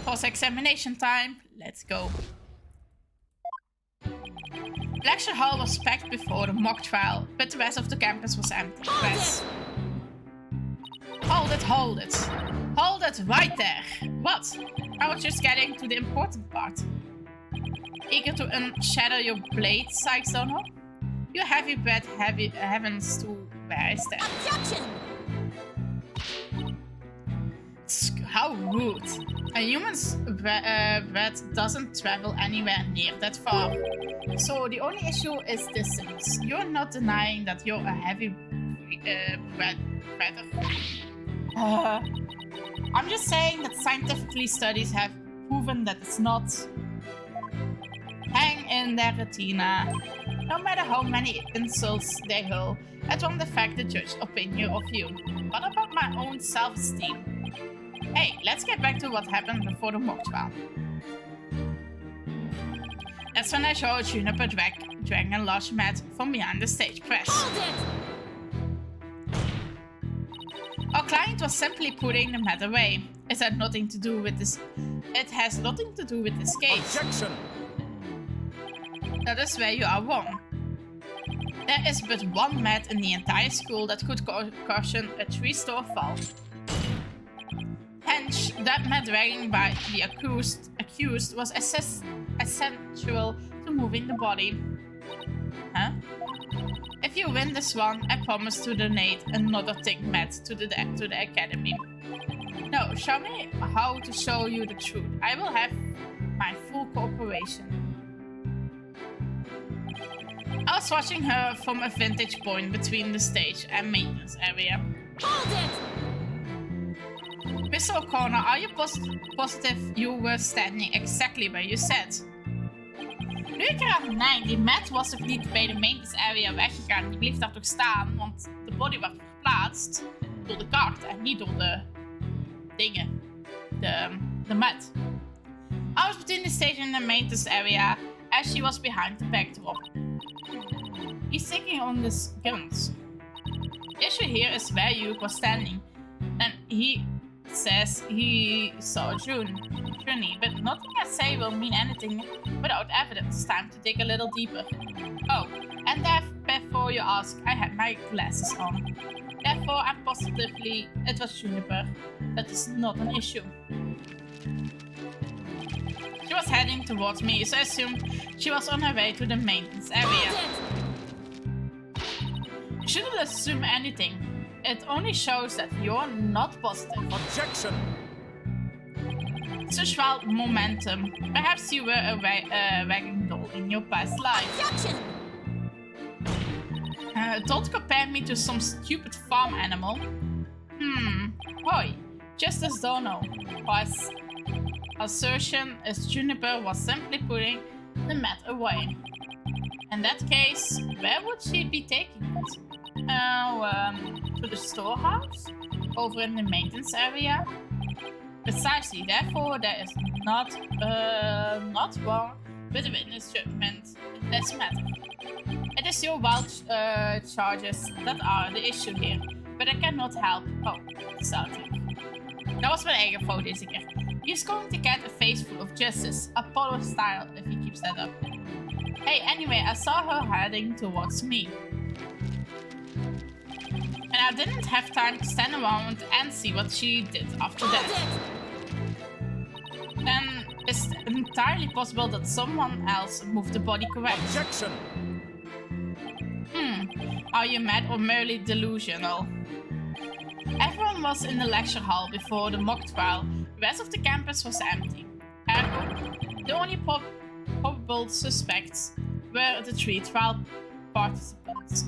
Cross-examination time. Let's go. Lecture hall was packed before the mock trial, but the rest of the campus was empty. Hold it. Hold it right there. What? I was just getting to the important part. Eager to unshatter your blade, Sykes Donner? You heavy-bred heavens to where I stand. Objection! How rude. A human's breath doesn't travel anywhere near that far. So the only issue is distance. You're not denying that you're a heavy-bred predator. I'm just saying that scientifically studies have proven that it's not. Hang in there, Athena. No matter how many insults they hurl, it won't affect the judge's opinion of you. What about my own self-esteem? Hey, let's get back to what happened before the mock trial. That's when I showed Juniper dragging a large mat from behind the stage press. Our client was simply putting the mat away. It had nothing to do with this. It has nothing to do with this case. Objection! That is where you are wrong. There is but one mat in the entire school that could cushion a 3-store fall. Hence, that mat dragging by the accused was essential to moving the body. Huh? If you win this one, I promise to donate another thick mat to the academy. No, show me how to show you the truth. I will have my full cooperation. I was watching her from a vantage point between the stage and maintenance area. Hold it! Mr. O'Connor, are you positive you were standing exactly where you said? Nu ik eraan denk, die Matt was toch niet bij de maintenance area weggegaan. Die bleef daar toch staan, want de body werd verplaatst door de kaart en niet door de dingen. De Matt. I was between the stage and the maintenance area as she was behind the backdrop. He's taking on his guns. The issue here is where Hugh was standing. And he says he saw Journey, but nothing I say will mean anything without evidence. Time to dig a little deeper. Oh, and before you ask, I had my glasses on. Therefore, I'm positively it was Juniper. That is not an issue. She was heading towards me, so I assumed she was on her way to the maintenance area. You shouldn't assume anything. It only shows that you're not positive. Objection! Such wild momentum. Perhaps you were a wagging doll in your past life. Objection! Don't compare me to some stupid farm animal. Boy, just as Dono was assertion as Juniper was simply putting the mat away. In that case, where would she be taking it? To the storehouse? Over in the maintenance area? Precisely, therefore there is not wrong with the witness judgment in this matter. It is your wild charges that are the issue here, but I cannot help. Oh, shouting. Dat was mijn eigen fout deze keer. He's going to get a face full of justice, Apollo style, if he keeps that up. Hey, anyway, I saw her heading towards me. And I didn't have time to stand around and see what she did after that. Then it's entirely possible that someone else moved the body correct. Objection! Are you mad or merely delusional? Everyone was in the lecture hall before the mock trial. The rest of the campus was empty. Ergo, the only probable suspects were the 3 trial participants.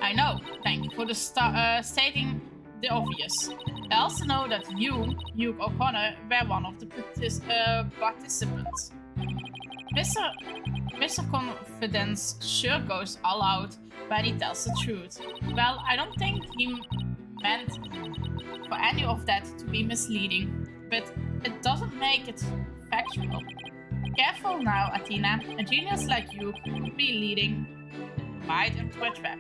I know, thank you for stating the obvious. I also know that you, Hugh O'Connor, were one of the participants. Mr. Confidence sure goes all out when he tells the truth. Well, I don't think he meant for any of that to be misleading, but it doesn't make it factual. Careful now, Athena. A genius like you could be leading Wright into a trap.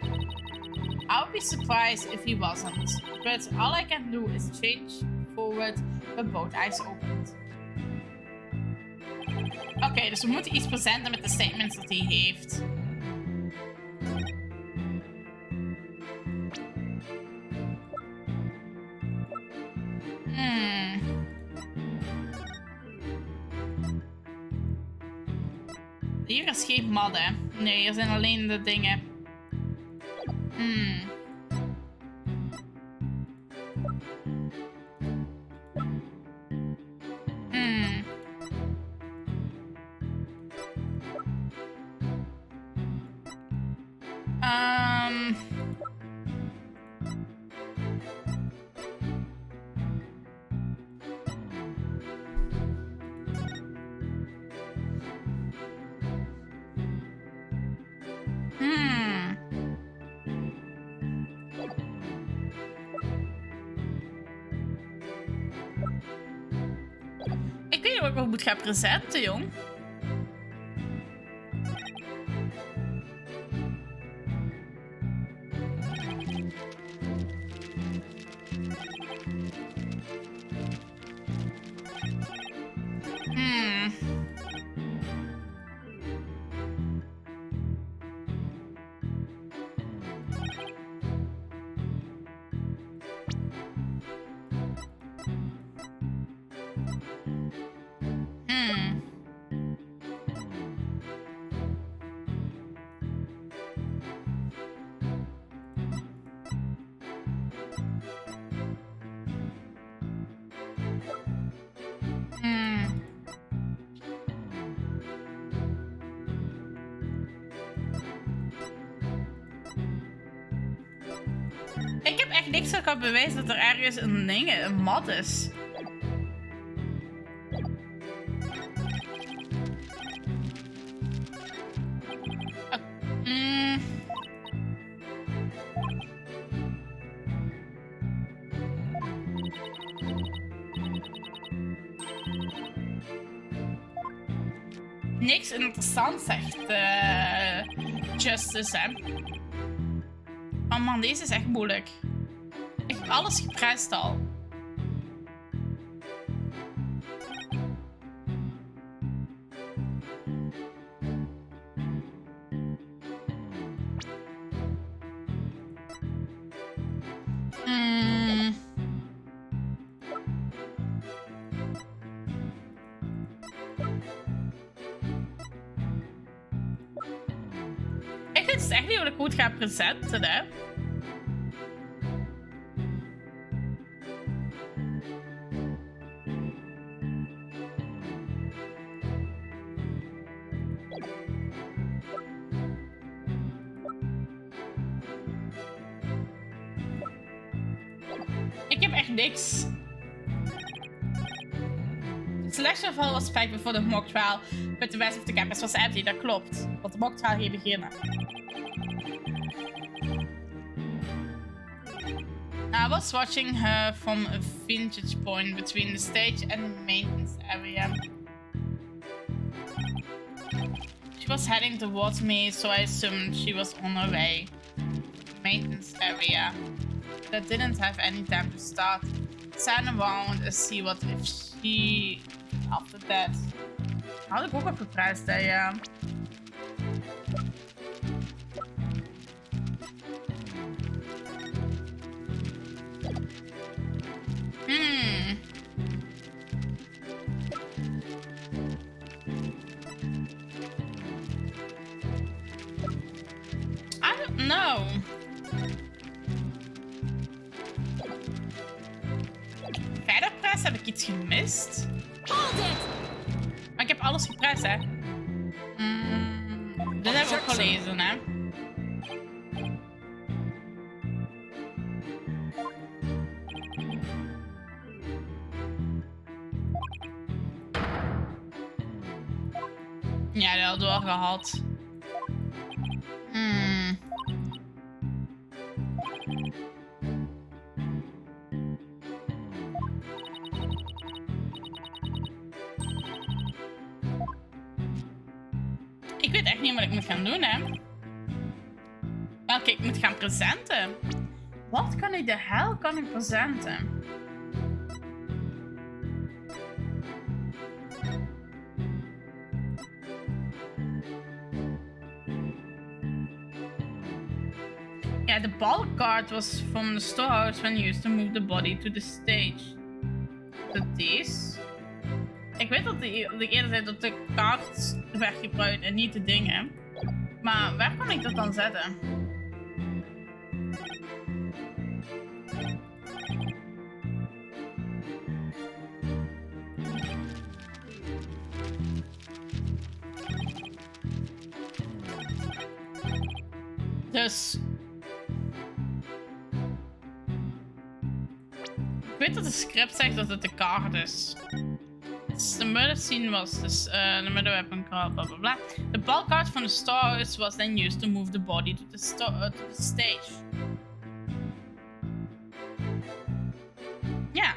I would be surprised if he wasn't, but all I can do is change forward with both eyes opened. Oké, dus we moeten iets presenten met de statements dat hij heeft. Hier is geen mad, hè? Nee, hier zijn alleen de dingen. Ik weet niet wat ik moet gaan presenten, jong. echt niks dat kan bewijzen dat er ergens een mat is. Niks interessants, zegt Justice, hè. Oh man, deze is echt moeilijk. Echt alles geprest al. Ik weet dus echt niet hoe ik goed ga presenten, hè. Ik heb echt niks. De selection val was 5 before the mock trial, but the rest of the campus was empty. Dat klopt, want de mock trial hier beginnen. I was watching her from a vantage point between the stage and the maintenance area. She was heading towards me, so I assumed she was on her way. Maintenance area. That didn't have any time to start. Turn around and see what if she after that. Had ik ook op geprijsd, hè, ja. I don't know. Verder prijs, heb ik iets gemist? Maar ik heb alles geprijsd, hè. Dit hebben we ook gelezen, hè. Ja, dat hadden we al gehad. Ik weet echt niet wat ik moet gaan doen, hè. Welke ik moet gaan presenten. Wat kan ik de hel kan ik presenten? Yeah, the ball card was from the storehouse when used to move the body to the stage. Dat is. Ik weet dat de eerder zei dat de kaart werd gebruikt en niet de dingen. Maar waar kan ik dat dan zetten? Dus. Ik weet dat de script zegt dat het de kaart is. Dus de murder scene was dus the murder weapon card, blah blah blah. The ball card from the storehouse was then used to move the body to the stage. Ja.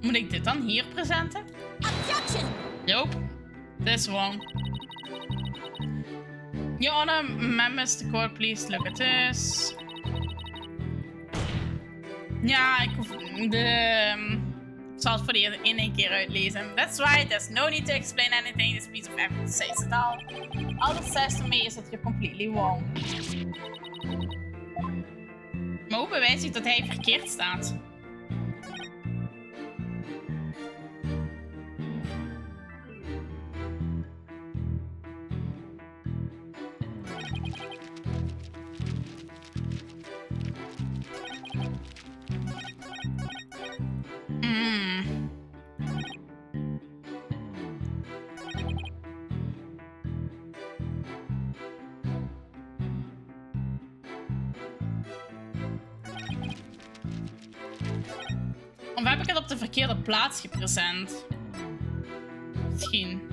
Moet ik dit dan hier presenten? Objection! Nope. This one. Your Honor, members of the court, please look at this. Ja, ik hoef ik zal het voor de in één keer uitlezen. That's right, there's no need to explain anything. This piece of evidence says it all. All it says to me is that you're completely wrong. Maar hoe bewijs ik dat hij verkeerd staat? Of heb ik het op de verkeerde plaats gepresent? Misschien.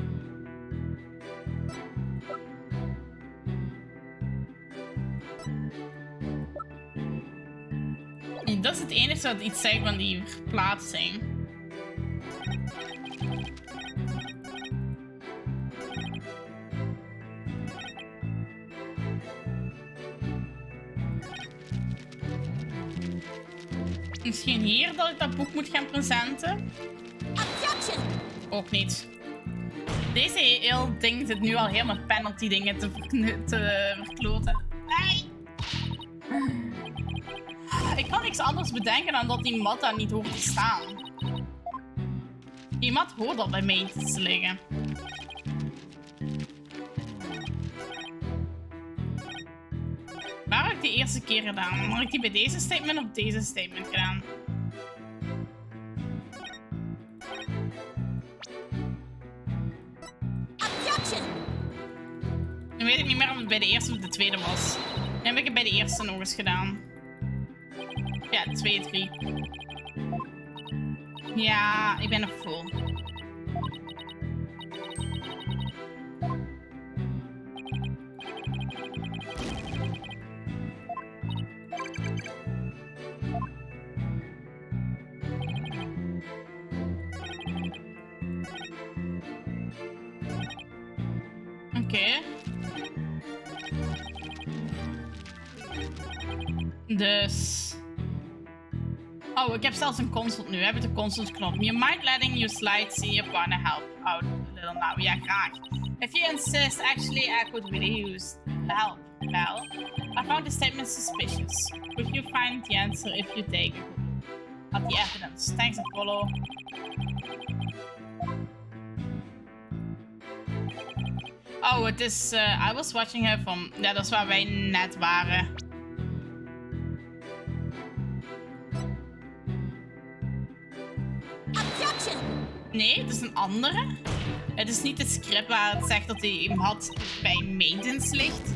Dat is het enige wat iets zegt van die verplaatsing. Misschien hier dat ik dat boek moet gaan presenten? Ook niet. Deze heel ding zit nu al helemaal penalty dingen te verkloten. Nee! Ik kan niks anders bedenken dan dat die mat daar niet hoort te staan. Die mat hoort al bij mij te liggen. Waar heb ik die eerste keer gedaan? Had ik die bij deze statement of deze statement gedaan? Nu weet ik niet meer of het bij de eerste of de tweede was. Nu heb ik het bij de eerste nog eens gedaan. Ja, 2, 3. Ja, ik ben nog vol. Oké. Dus... Oh, ik heb zelfs een consult nu. Heb ik de consult knop. You might letting you slide see your partner help out a little now. Ja, graag. If you insist, actually I could really use help. Well, I found the statement suspicious. Could you find the answer if you take a look at the evidence? Thanks, Apollo. Oh, het is... I was watching her from... Ja, dat is waar wij net waren. Nee, het is een andere. Het is niet het script waar het zegt dat hij hem had bij maintenance ligt.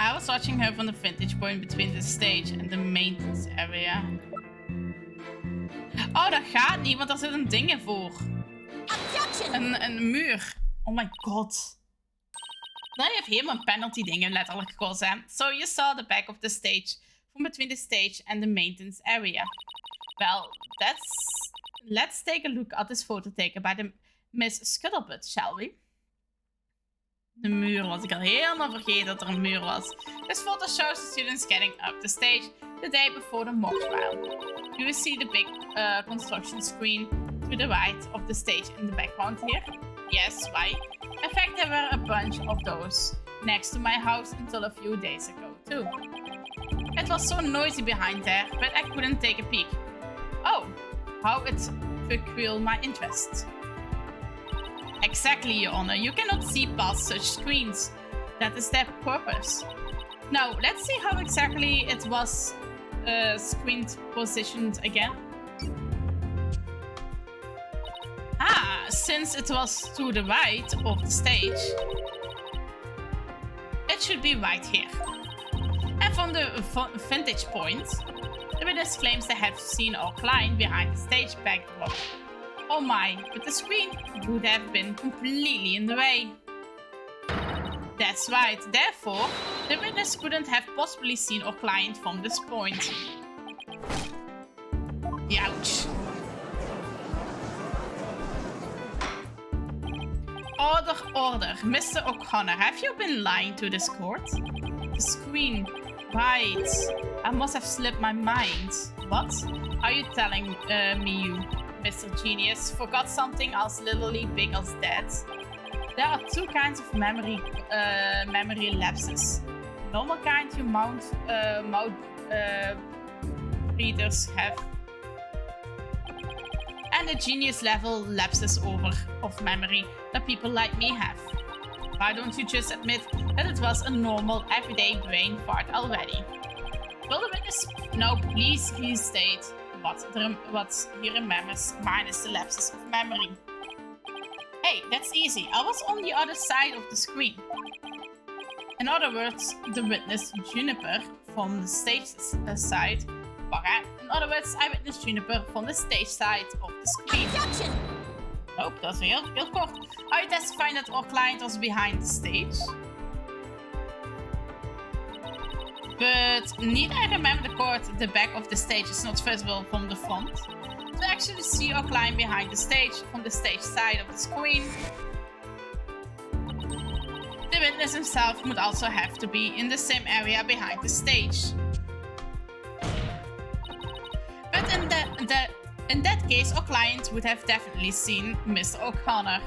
I was watching her from the vantage point between the stage and the maintenance area. Oh, dat gaat niet, want daar zit een ding voor. Een muur. Oh my god. Dan heeft helemaal een penalty dingen letterlijk gezegd. So you saw the back of the stage from between the stage and the maintenance area. Well, let's take a look at this photo taken by the Miss Scuttlebutt, shall we? De muur was ik al helemaal vergeten dat er een muur was. This photo shows the students getting up the stage the day before the mock trial. You will see the big construction screen to the right of the stage in the background here. Yes, why? In fact, there were a bunch of those next to my house until a few days ago, too. It was so noisy behind there, but I couldn't take a peek. Oh, how it piqued my interest. Exactly, Your Honor. You cannot see past such screens. That is their purpose. Now, let's see how exactly it was screened positioned again. Ah, since it was to the right of the stage, it should be right here. And from the vantage point, the witness claims they have seen our client behind the stage backdrop. Oh my, but the screen would have been completely in the way. That's right, therefore, the witness couldn't have possibly seen our client from this point. Ouch. Order. Mr. O'Connor, have you been lying to this court? The screen. Right. I must have slipped my mind. What? Are you telling me you, Mr. Genius, forgot something as literally big as that? There are two kinds of memory lapses. Normal kind you mouth readers have. And the genius level lapses of memory that people like me have. Why don't you just admit that it was a normal, everyday brain fart already? Will the witness now please restate what he remembers minus the lapses of memory? Hey, that's easy. I was on the other side of the screen. In other words, the witness Juniper from the stage side. In other words, I witnessed Juniper from the stage side of the screen. Objection! Nope, dat is heel kort. Are you testifying that our client was behind the stage? But need I remember the court, the back of the stage is not visible from the front. To actually see our client behind the stage, from the stage side of the screen, the witness himself would also have to be in the same area behind the stage. But in that case, our client would have definitely seen Mr. O'Connor.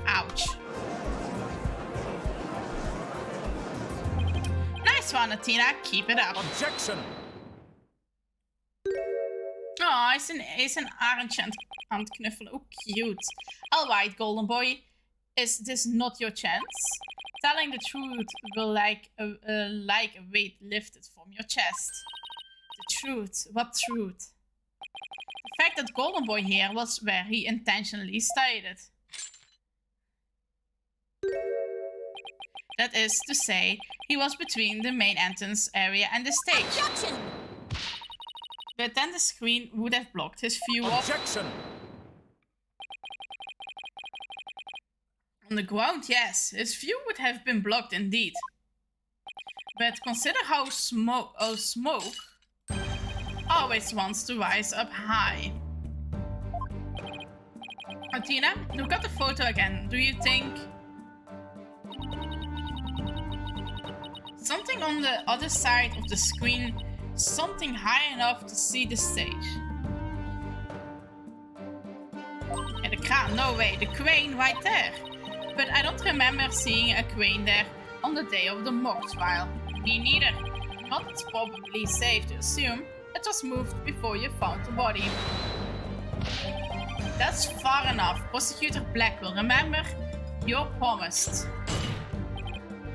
Ouch. Nice one, Athena. Keep it up. Objection! Oh, hij is een arendje aan het knuffelen. Oh, cute. All right, Golden Boy. Is this not your chance? Telling the truth will like a weight lifted from your chest. The truth? What truth? The fact that Golden Boy here was where he intentionally stated. That is to say, he was between the main entrance area and the stage. Objection! But then the screen would have blocked his view of... Objection! On the ground, yes, his view would have been blocked indeed. But consider how smoke always wants to rise up high. Athena, look at the photo again. Do you think something on the other side of the screen, something high enough to see the stage? Yeah, the crane, no way, the crane right there. But I don't remember seeing a crane there on the day of the mock trial. Me neither. But it's probably safe to assume it was moved before you found the body. That's far enough. Prosecutor Blackwell, remember? You're promised.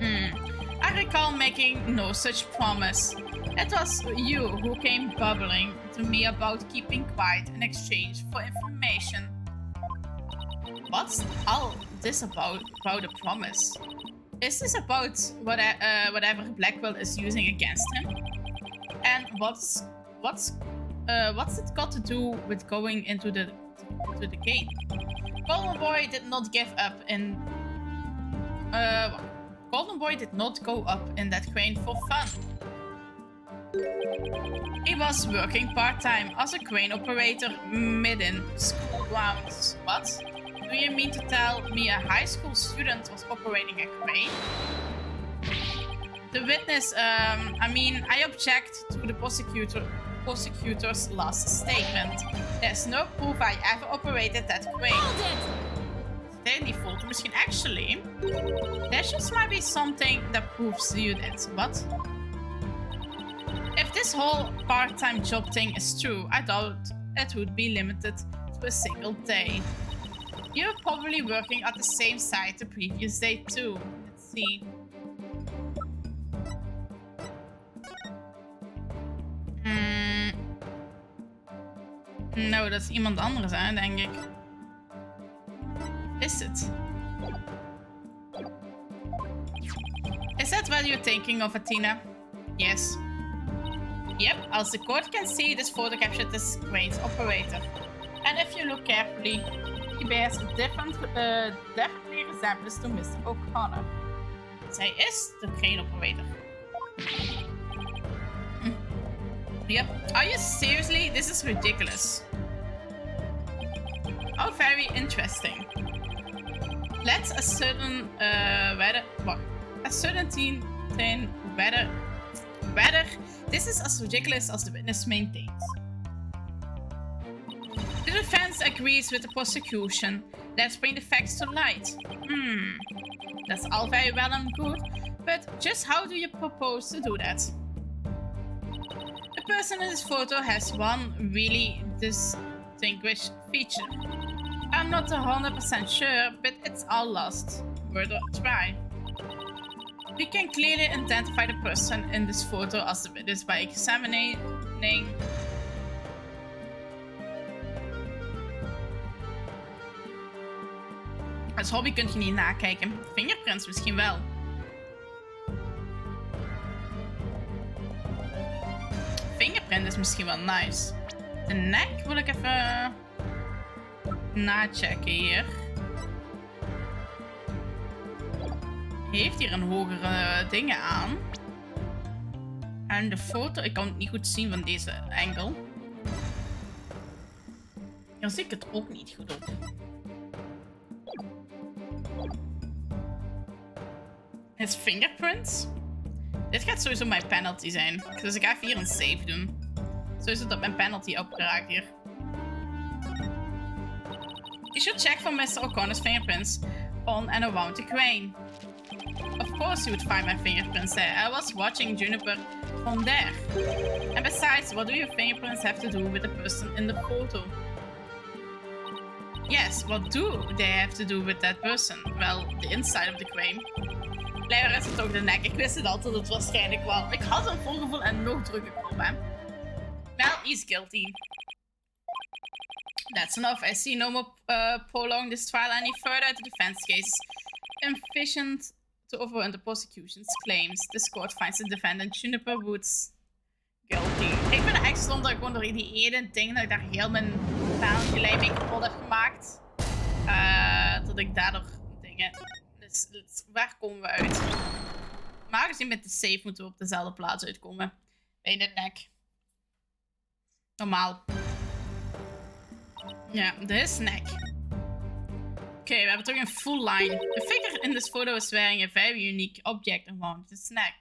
I recall making no such promise. It was you who came bubbling to me about keeping quiet in exchange for information. What's all this about a promise? Is this about whatever Blackwell is using against him? And what's it got to do with going into the game? Golden Boy did not give up in Golden Boy did not go up in that crane for fun. He was working part-time as a crane operator mid-in school grounds. What? Do you mean to tell me a high school student was operating a crane? The witness, I object to the prosecutor's last statement. There's no proof I ever operated that crane. Hold it! They default. Misschien actually, there just might be something that proves you did. What? If this whole part-time job thing is true, I doubt it would be limited to a single day. You're probably working at the same site the previous day too. Let's see. Nou, dat is iemand anders, hè, denk ik. Is it? Is that what you're thinking of, Athena? Yes. Yep, as the court can see, this photo captured this crane's operator. And if you look carefully, he bears a definitely resemblance to Mr. O'Connor. Zij is de crane operator. Yep. Are you seriously? This is ridiculous. Oh, very interesting. Let's ascertain whether this is as ridiculous as the witness maintains. The defense agrees with the prosecution. Let's bring the facts to light. That's all very well and good, but just how do you propose to do that? The person in this photo has one really distinguished feature. I'm not 100% sure, but it's all lost. Worth a try. We can clearly identify the person in this photo as the witness by examining. Als hobby kun je niet nakijken. Fingerprints misschien wel. vind is misschien wel nice. De nek wil ik even nachecken hier. Heeft hier een hogere dingen aan. En de foto, ik kan het niet goed zien van deze angle. Hier zie ik het ook niet goed op. His fingerprints. Dit gaat sowieso mijn penalty zijn. Dus ik ga even hier een save doen. Sowieso dat mijn penalty opgeraakt hier. You should check for Mr. O'Connor's fingerprints on and around the crane. Of course you would find my fingerprints there. I was watching Juniper from there. And besides, what do your fingerprints have to do with the person in the photo? Yes, what do they have to do with that person? Well, the inside of the crane. Blijkbaar is het ook de nek. Ik wist het altijd, het waarschijnlijk wel. Ik had een voorgevoel en nog drukker op hem. Well, he's guilty. That's enough. I see no more prolong this trial any further. The defense case is efficient to overrun the prosecution's claims. This court finds the defendant Juniper Woods guilty. Ik vind het echt stom dat ik gewoon door die ene ding dat ik daar heel mijn gelijk mee kapot heb gemaakt. Dat ik daardoor dingen... Dus waar komen we uit? Maar gezien met de save moeten we op dezelfde plaats uitkomen. Bij de nek. Normaal. Ja, dit is nek. Oké, we hebben toch een full line. The figure in this photo is wearing a very unique object around his neck.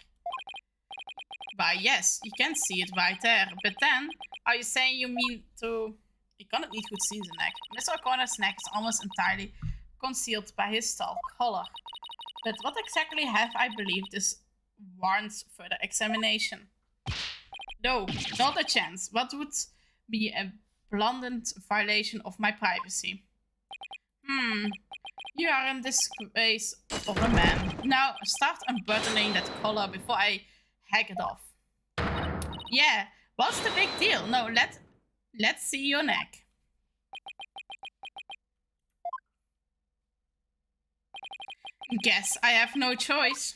Why, yes, you can see it right there. But then, are you saying you mean to... Ik kan het niet goed zien, zijn nek. Mr. O'Connor's neck is almost entirely concealed by his skull collar. But what exactly have I believed is warrants further examination? No, not a chance. What would be a blatant violation of my privacy? You are in disgrace of a man. Now, start unbuttoning that collar before I hack it off. Yeah, what's the big deal? No, let's see your neck. Guess I have no choice.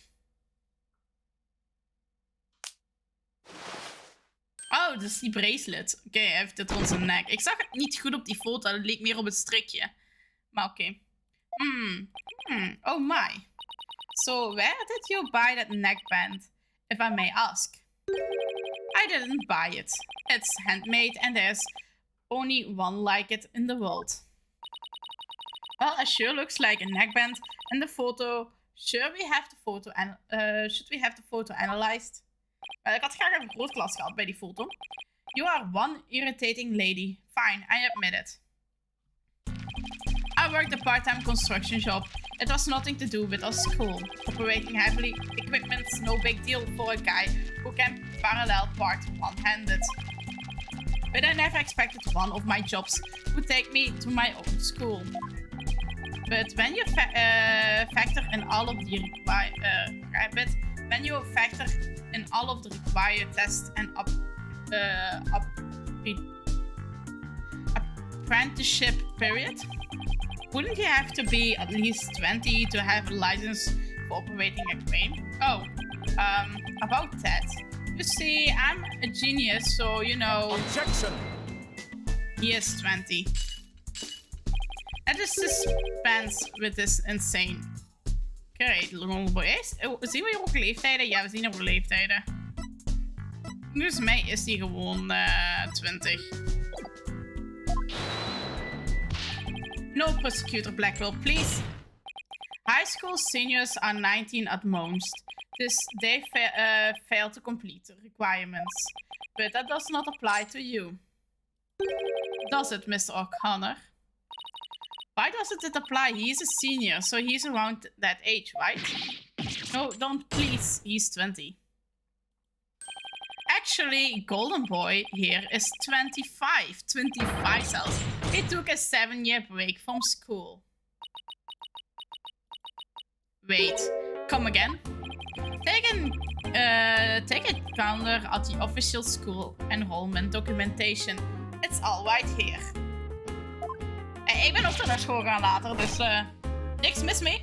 Oh, dat is die bracelet. Oké, hij heeft dit rond zijn nek. Ik zag het niet goed op die foto. Het leek meer op het strikje. Maar oké. Oh my. So, where did you buy that neckband? If I may ask. I didn't buy it. It's handmade and there's only one like it in the world. Well, it sure looks like a neckband in the photo. Should we have the photo analyzed? Ik had graag een grootglas gehad bij die foto. You are one irritating lady. Fine, I admit it. I worked a part-time construction job. It was nothing to do with our school. Operating heavily equipment's no big deal for a guy who can parallel park one-handed. But I never expected one of my jobs would take me to my own school. But when you factor in all of the required tests and apprenticeship period, wouldn't you have to be at least 20 to have a license for operating a crane? Oh, about that. You see, I'm a genius, so you know. Objection! He is 20. And the suspense with this insane. Oké, zien we hier ook leeftijden? Ja, we zien hier ook leeftijden. Dus mij is hij gewoon 20. No, Prosecutor Blackwell, please. High school seniors are 19 at most. This they fail to complete the requirements. But that does not apply to you. Does it, Mr. O'Connor? Why doesn't it apply? He's a senior, so he's around that age, right? No, don't please. He's 20. Actually, Golden Boy here is 25. 25 zelfs. He took a 7-year break from school. Wait, come again? Take a gander at the official school enrollment documentation. It's all right here. Ik ben ook naar school gaan later, dus niks mis mee.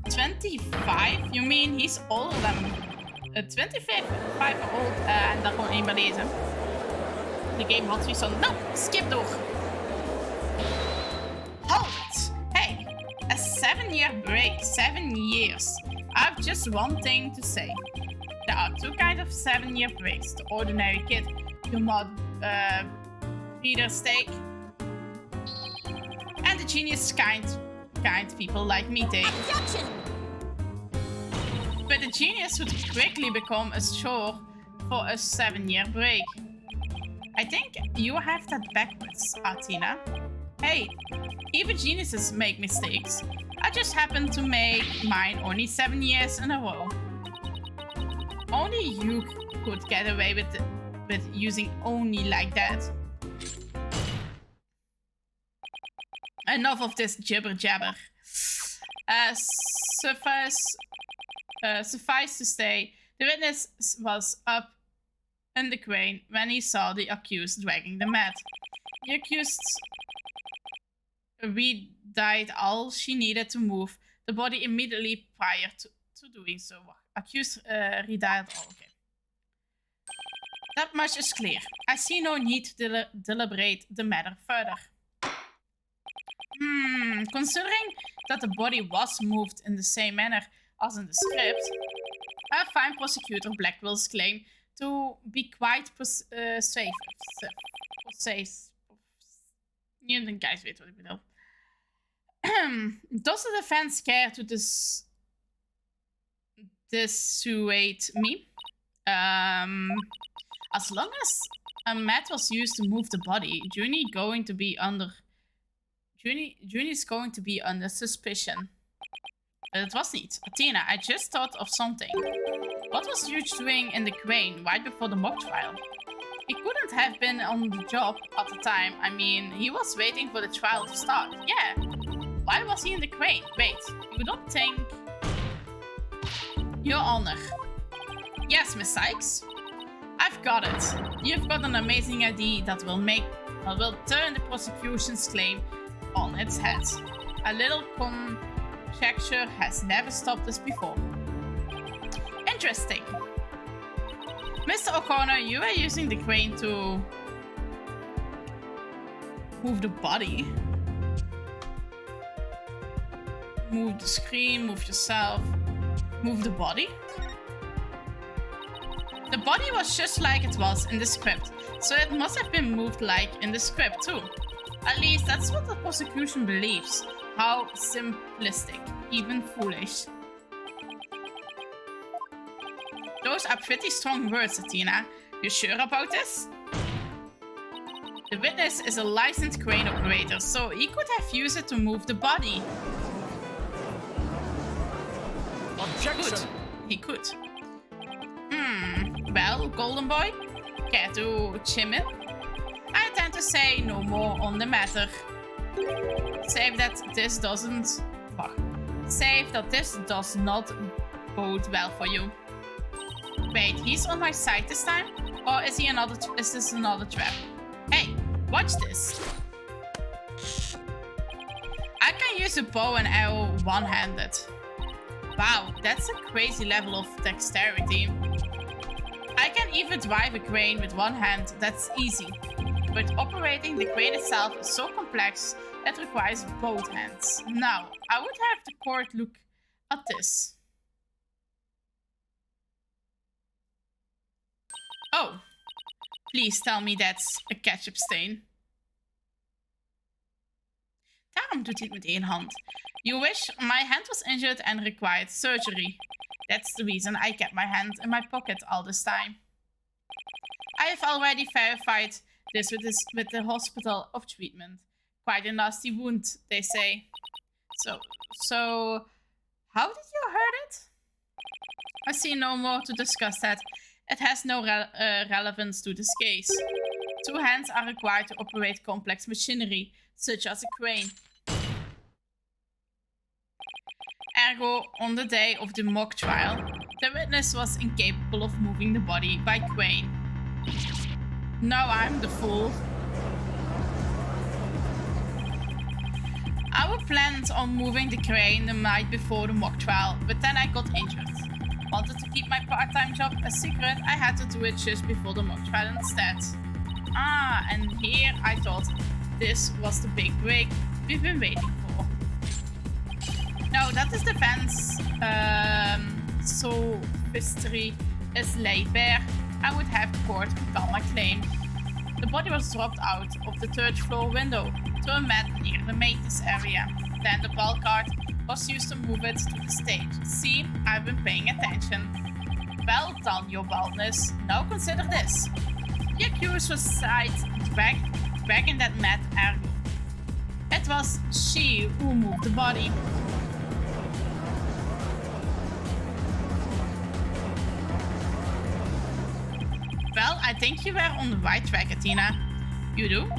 25? You mean he's older than 25-year-old en daar gewoon één bij lezen. De game had zoiets van, nou, skip door. Halt! Hey, a 7-year break, 7 years. I have just one thing to say. There are two kinds of 7-year breaks. The ordinary kid who might feed their steak. And the genius kind people like me take. Objection! But the genius would quickly become a chore for a 7-year break. I think you have that backwards, Athena. Hey, even geniuses make mistakes. I just happened to make mine only 7 years in a row. Only you could get away with using only like that. Enough of this jibber jabber. Suffice to say, the witness was up in the crane when he saw the accused dragging the mat. The accused re-died all she needed to move the body immediately prior to doing so. Accused re-died all. Okay. That much is clear. I see no need to deliberate the matter further. Considering that the body was moved in the same manner as in the script, a fine prosecutor Blackwell's claim to be quite persuasive. You guys weet wat ik bedoel. Does the defense care to dissuade me? As long as a mat was used to move the body, Junie is going to be under suspicion. But it was niet. Athena, I just thought of something. What was Hugh doing in the crane right before the mock trial? He couldn't have been on the job at the time. I mean, he was waiting for the trial to start. Yeah. Why was he in the crane? Wait, you don't think... Your Honor. Yes, Miss Sykes. I've got it. You've got an amazing idea that will turn the prosecution's claim on its head. A little conjecture has never stopped us before. Interesting. Mr. O'Connor, you are using the crane to move the body. Move the screen, move yourself, move the body. The body was just like it was in the script, so it must have been moved like in the script too. At least that's what the prosecution believes. How simplistic, even foolish. Those are pretty strong words, Athena. You sure about this? The witness is a licensed crane operator, so he could have used it to move the body. Objection! He could. Well, Golden Boy, care to chime in? I intend to say no more on the matter. Save that this does not bode well for you. Wait, he's on my side this time? Or is this another trap? Hey, watch this. I can use a bow and arrow one-handed. Wow, that's a crazy level of dexterity. I can even drive a crane with one hand, that's easy. But operating the crane itself is so complex, it requires both hands. Now, I would have the court look at this. Oh, please tell me that's a ketchup stain. Daarom doet hij het met één hand. You wish my hand was injured and required surgery. That's the reason I kept my hand in my pocket all this time. I have already verified this with the hospital of treatment. Quite a nasty wound, they say. So, how did you hurt it? I see no more to discuss that. It has no relevance to this case. Two hands are required to operate complex machinery, such as a crane. Ergo, on the day of the mock trial, the witness was incapable of moving the body by crane. Now I'm the fool. I planned on moving the crane the night before the mock trial, but then I got injured. wanted to keep my part-time job a secret, I had to do it just before the mock trial instead. Ah, and here I thought this was the big break we've been waiting for. No, that is defense. So history is laid bare. I would have court recall my claim. The body was dropped out of the third floor window to a mat near the maintenance area. Then the ball cart was used to move it to the stage. See, I've been paying attention. Well done, your baldness. Now consider this. The accused was sighted back in that mat ergo. It was she who moved the body. Well, I think you were on the right track, Athena. You do?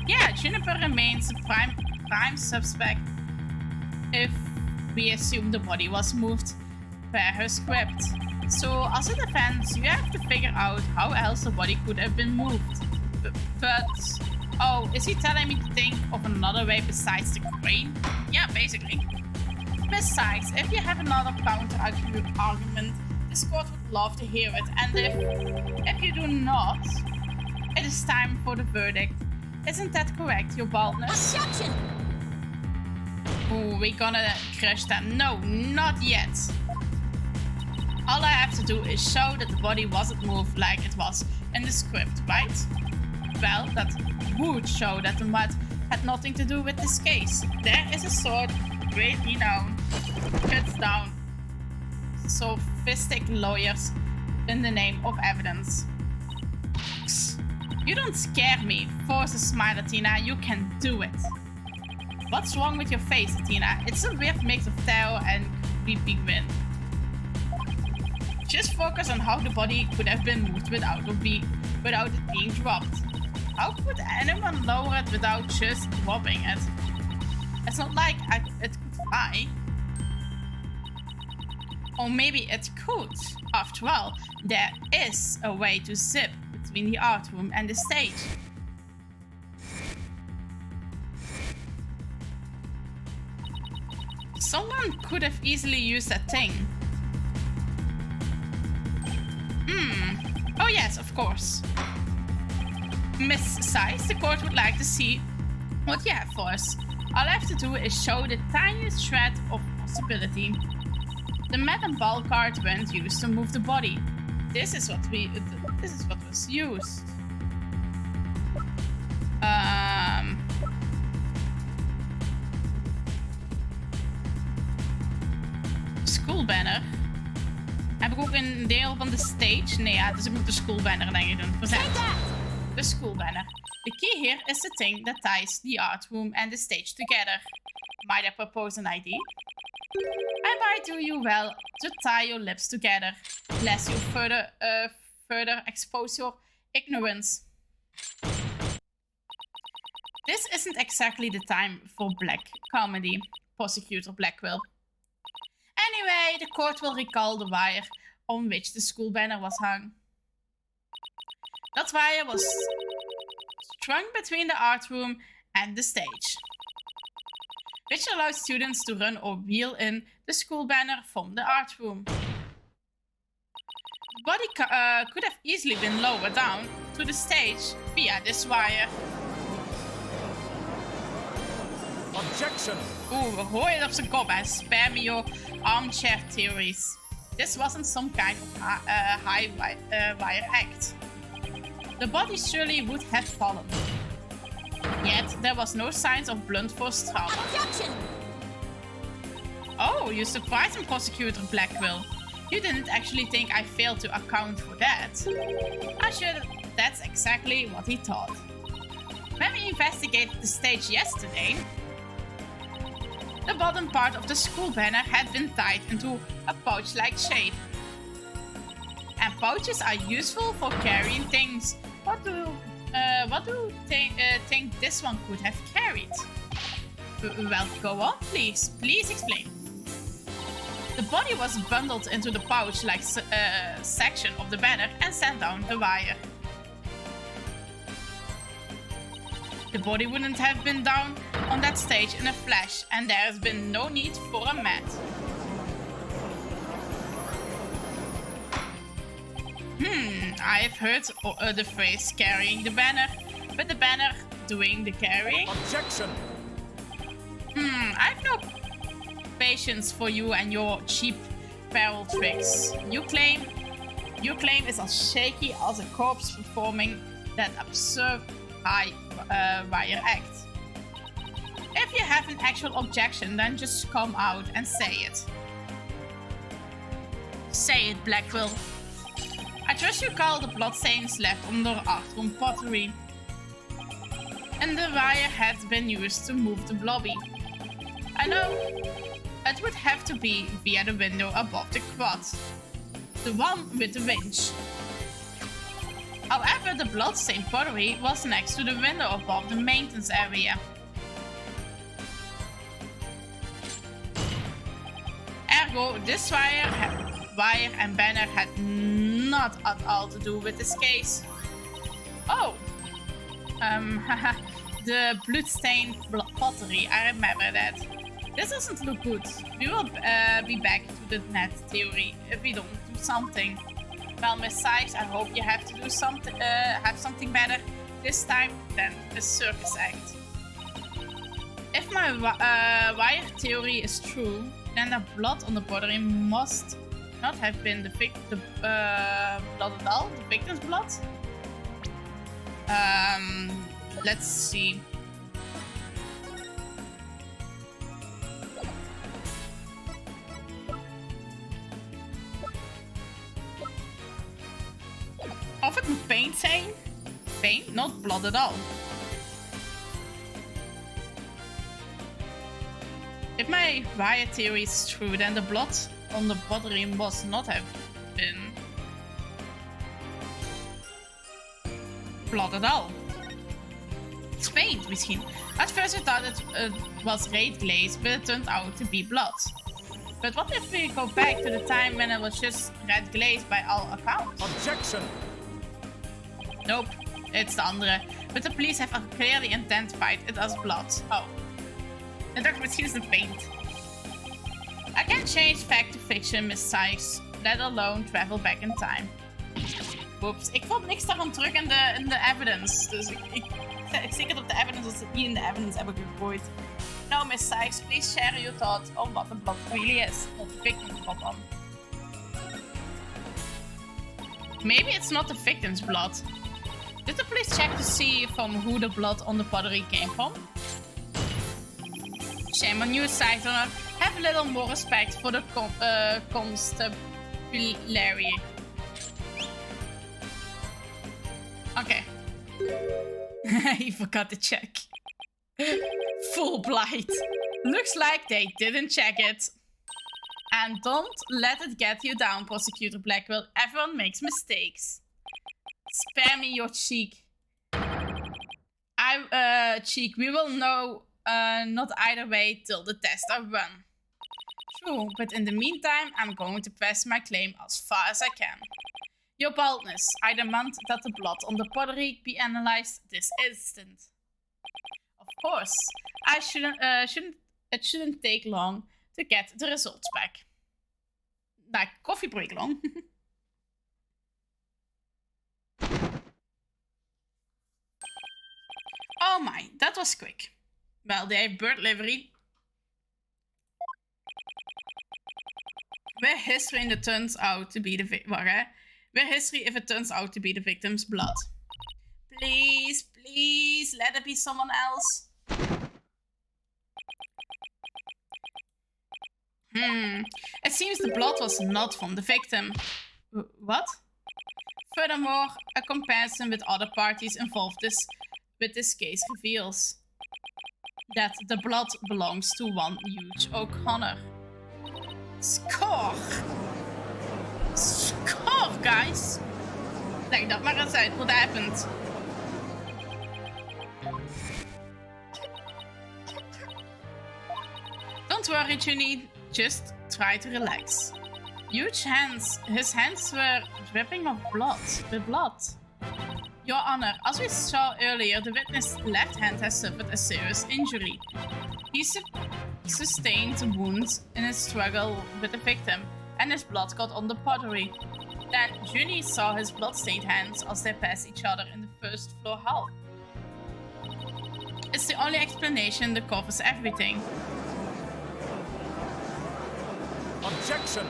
Yeah, Juniper remains the prime suspect if we assume the body was moved per her script. So, as a defense, you have to figure out how else the body could have been moved. But, oh, is he telling me to think of another way besides the crane? Yeah, basically. Besides, if you have another counter-argument, this court would love to hear it. And if you do not, it is time for the verdict. Isn't that correct, your baldness? Objection! Ooh, we're gonna crush that. No, not yet. All I have to do is show that the body wasn't moved like it was in the script, right? Well, that would show that the mud had nothing to do with this case. There is a sword greatly known. Cuts down sophistic lawyers in the name of evidence. You don't scare me. Force a smile, Athena. You can do it. What's wrong with your face, Athena? It's a weird mix of terror and creepy grin. Just focus on how the body could have been moved without it being dropped. How could anyone lower it without just dropping it? It's not like it could fly. Or maybe it could. After all, there is a way to zip between the art room and the stage. Someone could have easily used that thing. Oh yes, of course. Miss Size, the court would like to see what you have for us. All I have to do is show the tiniest shred of possibility. The mat and ball cart weren't used to move the body. This is what was used. School banner. Heb ik ook een deel van de stage? Nee, ja, dus ik moet de school banner denk ik doen. The school banner. The key here is the thing that ties the art room and the stage together. Might I propose an idea? I might do you well to tie your lips together, lest you further expose your ignorance. This isn't exactly the time for black comedy, Prosecutor Blackwell. Anyway, the court will recall the wire on which the school banner was hung. That wire was strung between the art room and the stage, which allows students to run or wheel in the school banner from the art room. The body could have easily been lowered down to the stage via this wire. Objection! Oeh, we gooien het op zijn kop en spare me your armchair theories. This wasn't some kind of high wire act. The body surely would have fallen. Yet, there was no signs of blunt force trauma. Objection! Oh, you surprised me, Prosecutor Blackwell. You didn't actually think I failed to account for that. I'm sure that's exactly what he thought. When we investigated the stage yesterday, the bottom part of the school banner had been tied into a pouch-like shape. And pouches are useful for carrying things. What do you think this one could have carried? Well, go on, please. Please explain. The body was bundled into the pouch-like section of the banner and sent down the wire. The body wouldn't have been down on that stage in a flash, and there has been no need for a mat. I've heard the phrase carrying the banner, but the banner doing the carrying? Objection! I've no patience for you and your cheap barrel tricks. You claim is as shaky as a corpse performing that absurd high wire act. If you have an actual objection, then just come out and say it. Say it, Blackwell. I trust you call the bloodstains left on the Arthur pottery. And the wire had been used to move the blobby. I know. It would have to be via the window above the quad. The one with the winch. However, the bloodstained pottery was next to the window above the maintenance area. Ergo, this wire and banner had not at all to do with this case. Oh! The bloodstained pottery, I remember that. This doesn't look good. We will be back to the net theory if we don't do something. Well, Miss Sykes, I hope you have to do something, have something better this time than the circus act. If my wire theory is true, then the blood on the pottery must not have been the blood at all, the victim's blood. Let's see. Of het moet paint zijn. Paint, not blood at all. If my wire theory is true, then the blood on the pottery must not have been blood at all. It's paint, misschien. At first I thought it was red glaze, but it turned out to be blood. But what if we go back to the time when it was just red glaze by all accounts? Objection! Nope, it's the andere. But the police have clearly identified it as blood. Oh. Ik dacht misschien is het paint. I can't change fact to fiction, Miss Sykes. Let alone travel back in time. Whoops, ik vond niks daarvan terug in de evidence. Dus ik stik het op de evidence als ze het niet in de evidence hebben gegooid. Now, Miss Sykes, please share your thoughts on what the blood really is. Not the victim's blood on. Maybe it's not the victim's blood. Did the police check to see from who the blood on the pottery came from? Shame on you, Scyther. Have a little more respect for the constabulary. Okay. He forgot to check. Full blight. Looks like they didn't check it. And don't let it get you down, Prosecutor Blackwell. Everyone makes mistakes. Spare me your cheek. Cheek, we will know not either way till the tests are run. True, but in the meantime, I'm going to press my claim as far as I can. Your baldness, I demand that the blood on the pottery be analyzed this instant. Of course, it shouldn't take long to get the results back. Like coffee break long. Oh my, that was quick. Well, they have bird livery. We're history if it turns out to be the victim's blood. Please, please, let it be someone else. It seems the blood was not from the victim. What? Furthermore, a comparison with other parties involved with this case reveals that the blood belongs to one huge O'Connor. Score! Score, guys! Leg dat maar eens uit, what happened? Don't worry, Junie. Just try to relax. Huge hands. His hands were dripping of blood. With blood. Your Honor, as we saw earlier, the witness' left hand has suffered a serious injury. He sustained wounds in his struggle with the victim, and his blood got on the pottery. Then Junie saw his bloodstained hands as they passed each other in the first floor hall. It's the only explanation that covers everything. Objection!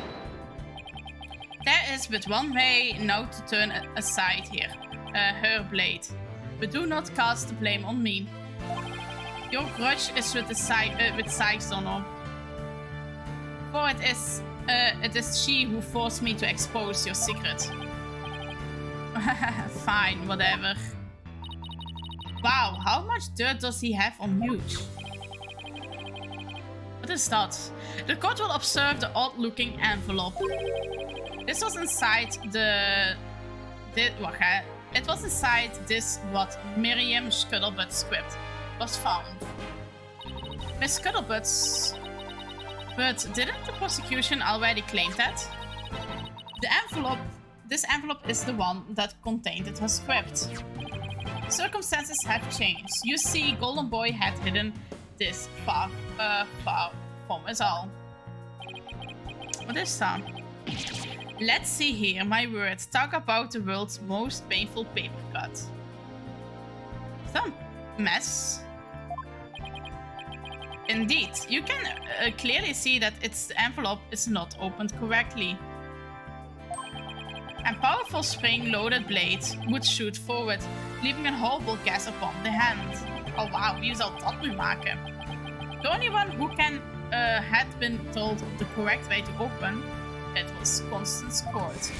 There is but one way now to turn aside here. Her blade. But do not cast the blame on me. Your grudge is with Sykes Donner. For it is she who forced me to expose your secret. Fine, whatever. Wow, how much dirt does he have on Huge? What is that? The court will observe the odd-looking envelope. This was inside it was inside this what Miriam Scuttlebutt's script was found. Miss Scuttlebutt's... But didn't the prosecution already claim that? This envelope is the one that contained her script. Circumstances have changed. You see, Golden Boy had hidden this far from us all. What is that? Let's see here, my words. Talk about the world's most painful paper cut. Some mess. Indeed, you can clearly see that its envelope is not opened correctly. A powerful spring-loaded blade would shoot forward, leaving a horrible gas upon the hand. Oh wow, wie zal dat nu maken? The only one who had been told the correct way to open it was Constance Court.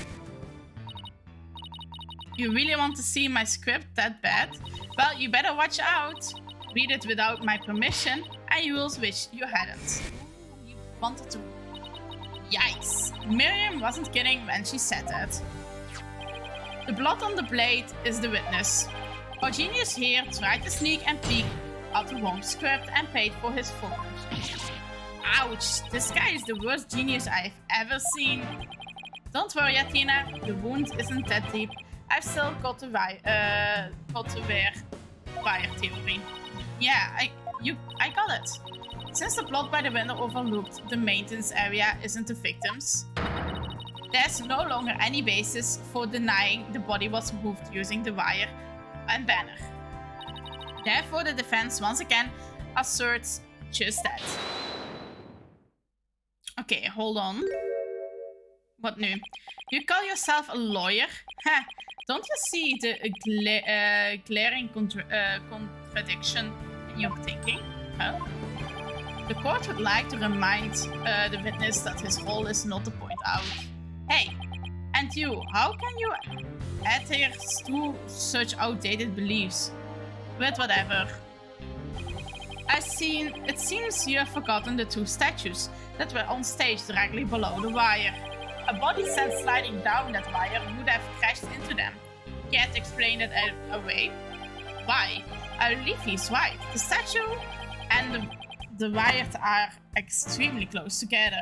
You really want to see my script that bad? Well, you better watch out. Read it without my permission, and you will wish you hadn't. You wanted to... Yikes. Miriam wasn't kidding when she said that. The blood on the blade is the witness. Our genius here tried to sneak and peek at the wrong script and paid for his focus. Ouch, this guy is the worst genius I've ever seen. Don't worry, Athena, the wound isn't that deep. I've still got the wire theory. Yeah, I got it. Since the plot by the window overlooked the maintenance area isn't the victim's, there's no longer any basis for denying the body was moved using the wire and banner. Therefore, the defense once again asserts just that. Okay, hold on. What new? You call yourself a lawyer? Ha! Don't you see the glaring contradiction in your thinking? Huh? The court would like to remind the witness that his role is not to point out. Hey, and you, how can you adhere to such outdated beliefs? But whatever. It seems you have forgotten the two statues that were on stage directly below the wire. A body sent sliding down that wire would have crashed into them. Can't explain it away. Why? I believe he's right. The statue and the wire are extremely close together.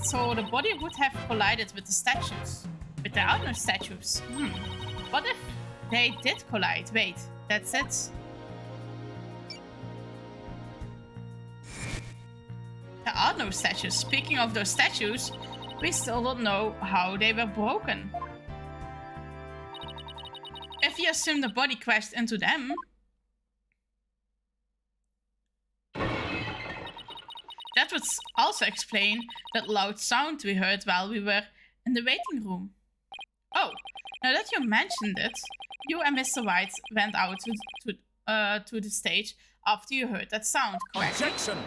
So the body would have collided with the statues. But there are no statues. What if they did collide? Wait, that's it. There are no statues. Speaking of those statues, we still don't know how they were broken. If you assume the body crashed into them, that would also explain that loud sound we heard while we were in the waiting room. Oh, now that you mentioned it, you and Mr. Wright went out to the stage after you heard that sound, correct? Objection!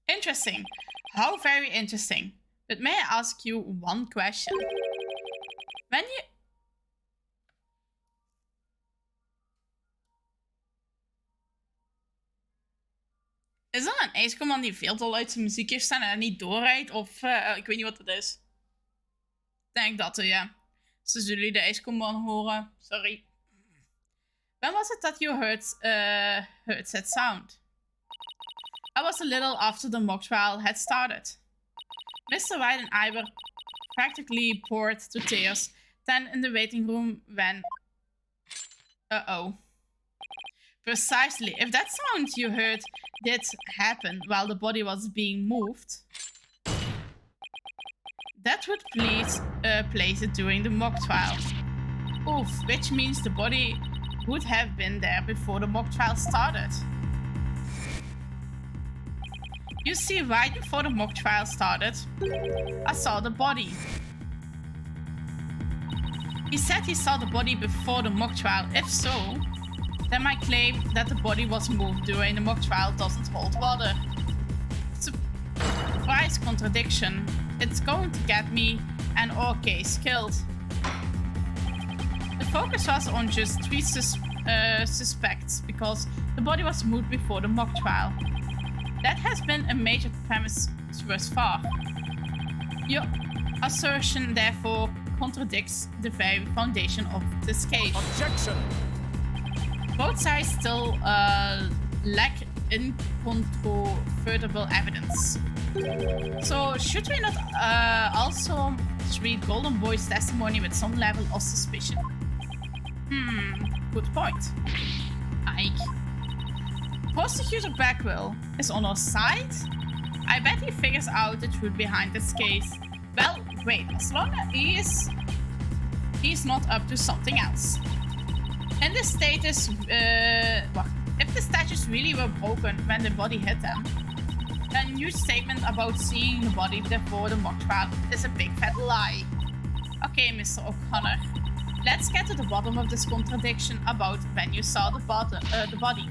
Interesting. How very interesting. But may I ask you one question? When you... Is er een ijskomman die veel te luid zijn muziek heeft staan en er niet doorrijdt? Of ik weet niet wat het is. Ik denk dat ja. Dus als jullie de ijskomman horen, sorry. When was it that you heard that sound? I was a little after the mock trial had started. Mr. Wright and I were practically bored to tears, then in the waiting room when... Uh-oh. Precisely. If that sound you heard did happen while the body was being moved, that would place it during the mock trial. Oof, which means the body would have been there before the mock trial started. You see, right before the mock trial started, I saw the body. He said he saw the body before the mock trial. If so, then my claim that the body was moved during the mock trial doesn't hold water. Surprise contradiction. It's going to get me and our case killed. The focus was on just 3 suspects because the body was moved before the mock trial. That has been a major premise thus far. Your assertion therefore contradicts the very foundation of this case. Objection! Both sides still lack incontrovertible evidence. So should we not also treat Golden Boy's testimony with some level of suspicion? Good point. Ike. Prosecutor Bagwell is on our side? I bet he figures out the truth behind this case. Well, wait, as long as he's not up to something else. And the status, if the statues really were broken when the body hit them, then your statement about seeing the body before the mock trial is a big fat lie. Okay, Mr. O'Connor, let's get to the bottom of this contradiction about when you saw the body.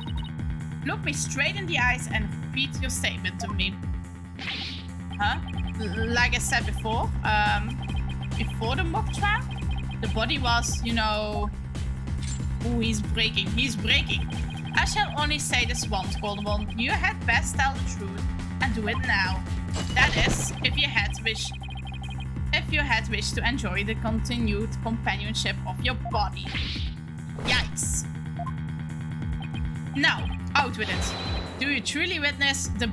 Look me straight in the eyes and repeat your statement to me. Huh? Like I said before, before the mock trial, the body was, you know... Ooh, he's breaking. I shall only say this once, Golden One. You had best tell the truth and do it now. That is, if you had wished to enjoy the continued companionship of your body. Yikes. Now, out with it. Did you truly witness the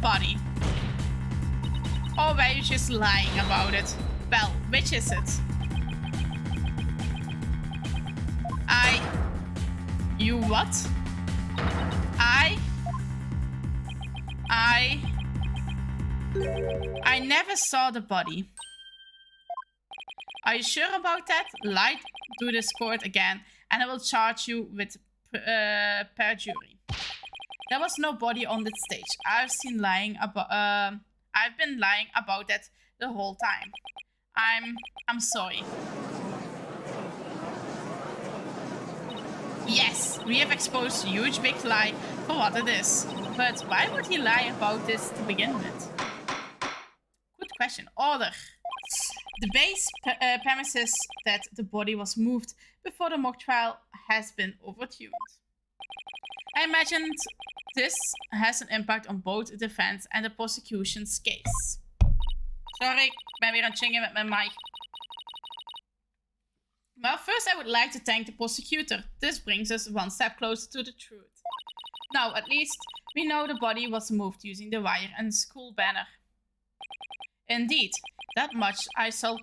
body? Or were you just lying about it? Well, which is it? You what? I never saw the body. Are you sure about that? Lie to this court again, and I will charge you with perjury. There was no body on that stage. I've been lying about that the whole time. I'm sorry. Yes, we have exposed a huge big lie for what it is. But why would he lie about this to begin with? Good question. Order. The base premise is that the body was moved before the mock trial has been overturned. I imagined this has an impact on both the defense and the prosecution's case. Sorry, ik ben weer aan het chingen met mijn mic. Well, first I would like to thank the prosecutor. This brings us one step closer to the truth. Now, at least, we know the body was moved using the wire and school banner. Indeed, that much I shall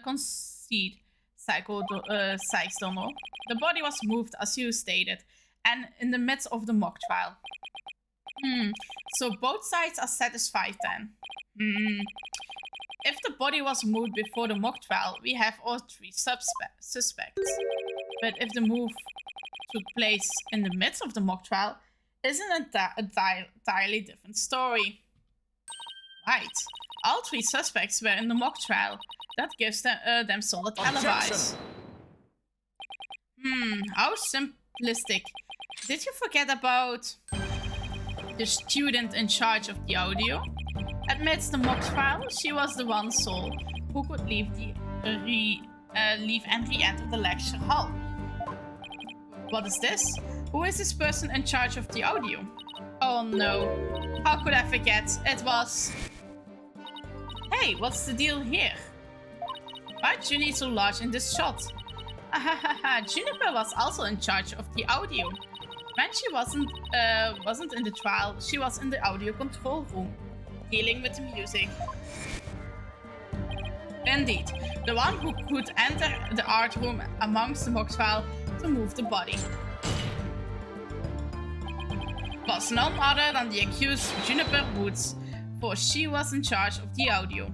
concede, Sykes Donald. The body was moved as you stated, and in the midst of the mock trial. So both sides are satisfied then. If the body was moved before the mock trial, we have all 3 suspects. But if the move took place in the midst of the mock trial, isn't it an entirely different story? Right. All 3 suspects were in the mock trial. That gives them solid alibis. How simplistic. Did you forget about the student in charge of the audio? Amidst the mock trial, she was the one soul who could leave and re-enter the lecture hall. What is this? Who is this person in charge of the audio? Oh no, how could I forget? It was... Hey, what's the deal here? Why do you need so large in this shot? Juniper was also in charge of the audio. When she wasn't in the trial, she was in the audio control room, dealing with the music. Indeed, the one who could enter the art room amongst the mock trial to move the body. was none other than the accused Juniper Boots, for she was in charge of the audio.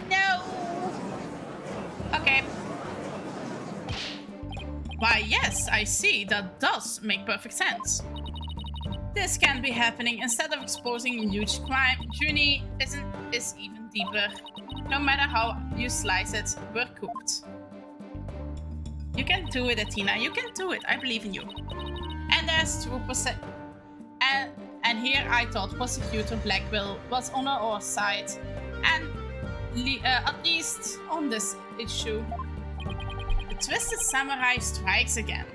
No! Okay. Why, yes, I see. That does make perfect sense. This can't be happening. Instead of exposing a huge crime, Junie is even deeper. No matter how you slice it, we're cooked. You can do it, Athena. You can do it. I believe in you. And there's 2%. And here I thought Prosecutor Blackwell was on our side. And at least on this issue. The Twisted Samurai strikes again.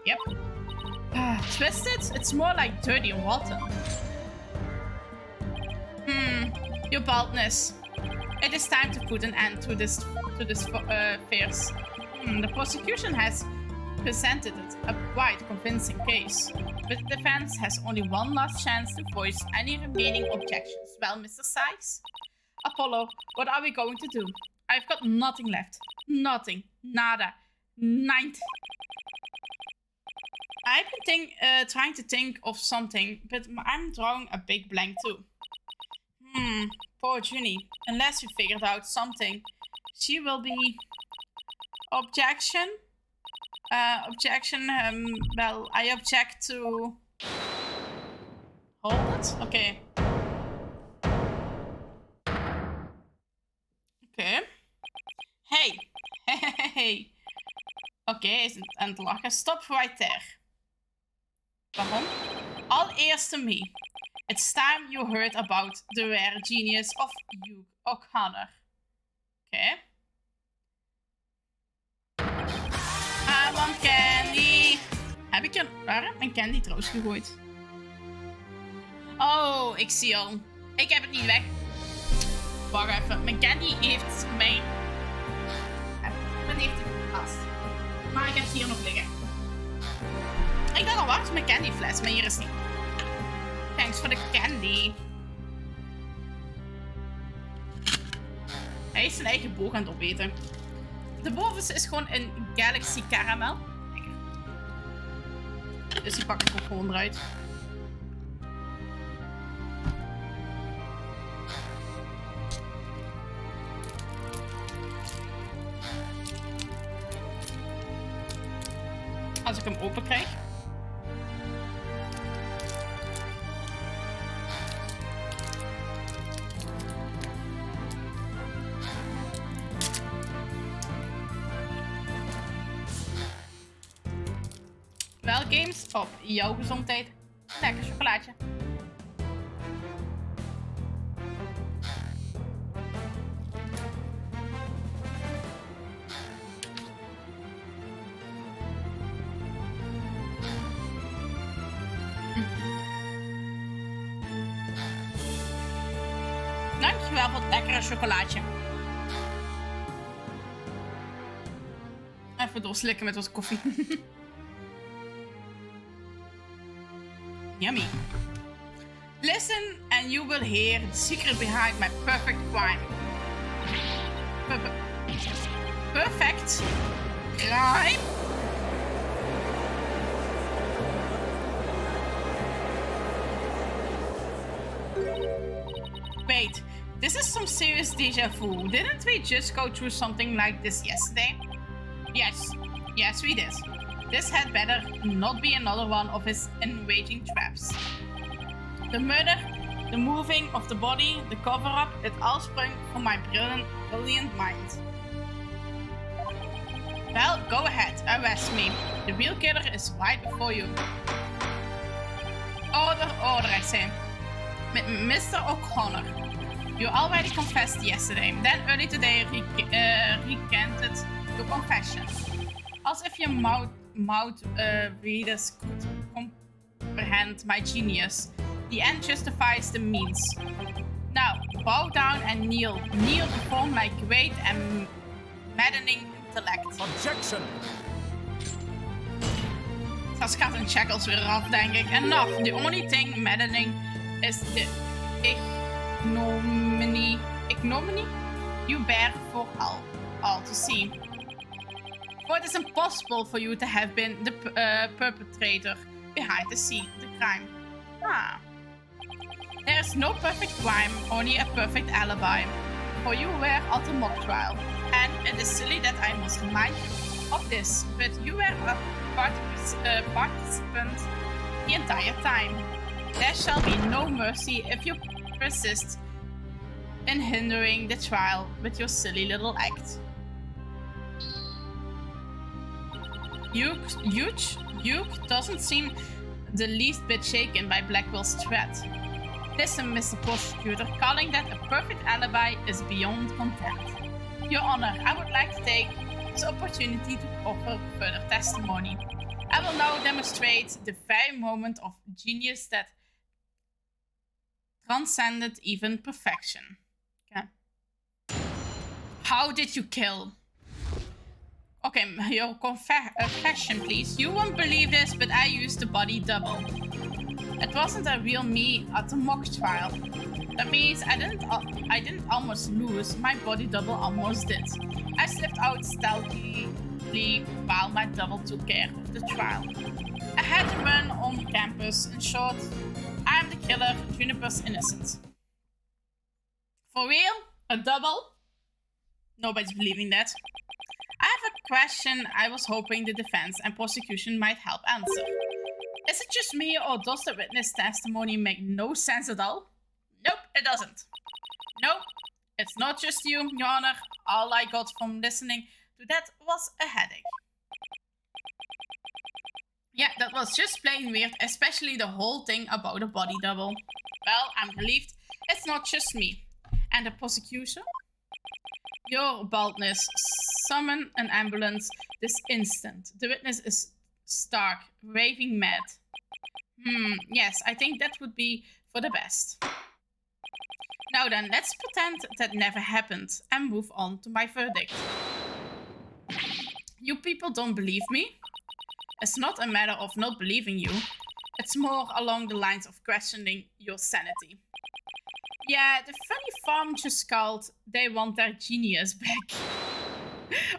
Yep. Twisted? It's more like dirty and rotten. Your baldness. It is time to put an end to this farce. The prosecution has presented a quite convincing case, but the defense has only one last chance to voice any remaining objections. Well, Mr. Sykes? Apollo, what are we going to do? I've got nothing left. Nothing. Nada. Ninth. I've been trying to think of something, but I'm drawing a big blank too. Poor Junie. Unless we figured out something, she will be... Objection? Well, I object to... Hold it? Okay. Okay. Hey! Hey! Oké, hij is aan het lachen. Stop right there. Waarom? Allereerst to me. It's time you heard about the rare genius of Hugh O'Connor. Oké. I want candy. Heb ik een candy trouwens gegooid? Oh, ik zie al. Ik heb het niet weg. Wacht even. Mijn candy heeft mij... Mijn heeft het vast. Maar ik heb het hier nog liggen. Ik dacht al, waar is mijn candyfles? Maar hier is niet. Thanks voor de candy. Hij is zijn eigen boog aan het opeten. De bovenste is gewoon een Galaxy Caramel. Lekker. Dus die pak ik ook gewoon eruit. Als ik hem open krijg. Wel games op jouw gezondheid. Lekker chocolaatje. Dankjewel voor het lekkere chocolaatje. Even doorslikken met wat koffie. Yummy. Listen and you will hear the secret behind my perfect crime. Perfect crime? Wait, this is some serious deja vu. Didn't we just go through something like this yesterday? Yes, we did. This had better not be another one of his enraging traps. The murder, the moving of the body, the cover-up, it all sprung from my brilliant mind. Well, go ahead, arrest me. The real killer is right before you. Order, I say. Mr. O'Connor, you already confessed yesterday, then early today recanted your confession. As if your mouth readers could comprehend my genius. The end justifies the means. Now, bow down and kneel. Kneel before my great and maddening intellect. Objection! Dat gaat een shackles weer af, denk ik. Enough. The only thing maddening is the ignominy you bear for all to see. For it is impossible for you to have been the perpetrator behind the crime. Ah. There is no perfect crime, only a perfect alibi. For you were at the mock trial, and it is silly that I must remind you of this, but you were a participant the entire time. There shall be no mercy if you persist in hindering the trial with your silly little act. Duke doesn't seem the least bit shaken by Blackwell's threat. Listen, Mr. Prosecutor, calling that a perfect alibi is beyond contempt. Your Honor, I would like to take this opportunity to offer further testimony. I will now demonstrate the very moment of genius that transcended even perfection. Okay. How did you kill? Okay, your confession, please. You won't believe this, but I used the body double. It wasn't a real me at the mock trial. That means I didn't almost lose. My body double almost did. I slipped out stealthily while my double took care of the trial. I had to run on campus. In short, I'm the killer. Juniper's innocent. For real? A double? Nobody's believing that. I have a question I was hoping the defense and prosecution might help answer. Is it just me, or does the witness testimony make no sense at all? Nope, it doesn't. Nope, it's not just you, Your Honor. All I got from listening to that was a headache. Yeah, that was just plain weird, especially the whole thing about a body double. Well, I'm relieved it's not just me. And the prosecution? Your baldness. Summon an ambulance this instant. The witness is stark, raving mad. Yes, I think that would be for the best. Now then, let's pretend that never happened and move on to my verdict. You people don't believe me? It's not a matter of not believing you. It's more along the lines of questioning your sanity. Yeah, the funny farm just called. They want their genius back.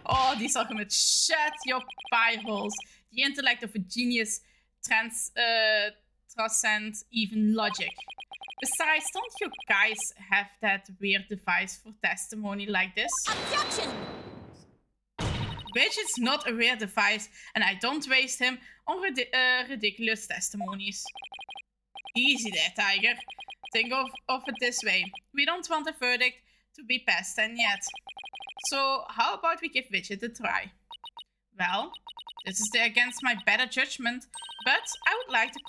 Oh, die argument. Shut your pie holes. The intellect of a genius transcends even logic. Besides, don't you guys have that weird device for testimony like this? Objection! Which is not a weird device, and I don't waste him on ridiculous testimonies. Easy there, Tiger. Think of it this way. We don't want the verdict to be passed and yet. So how about we give Widget a try? Well, this is against my better judgment, but I would like to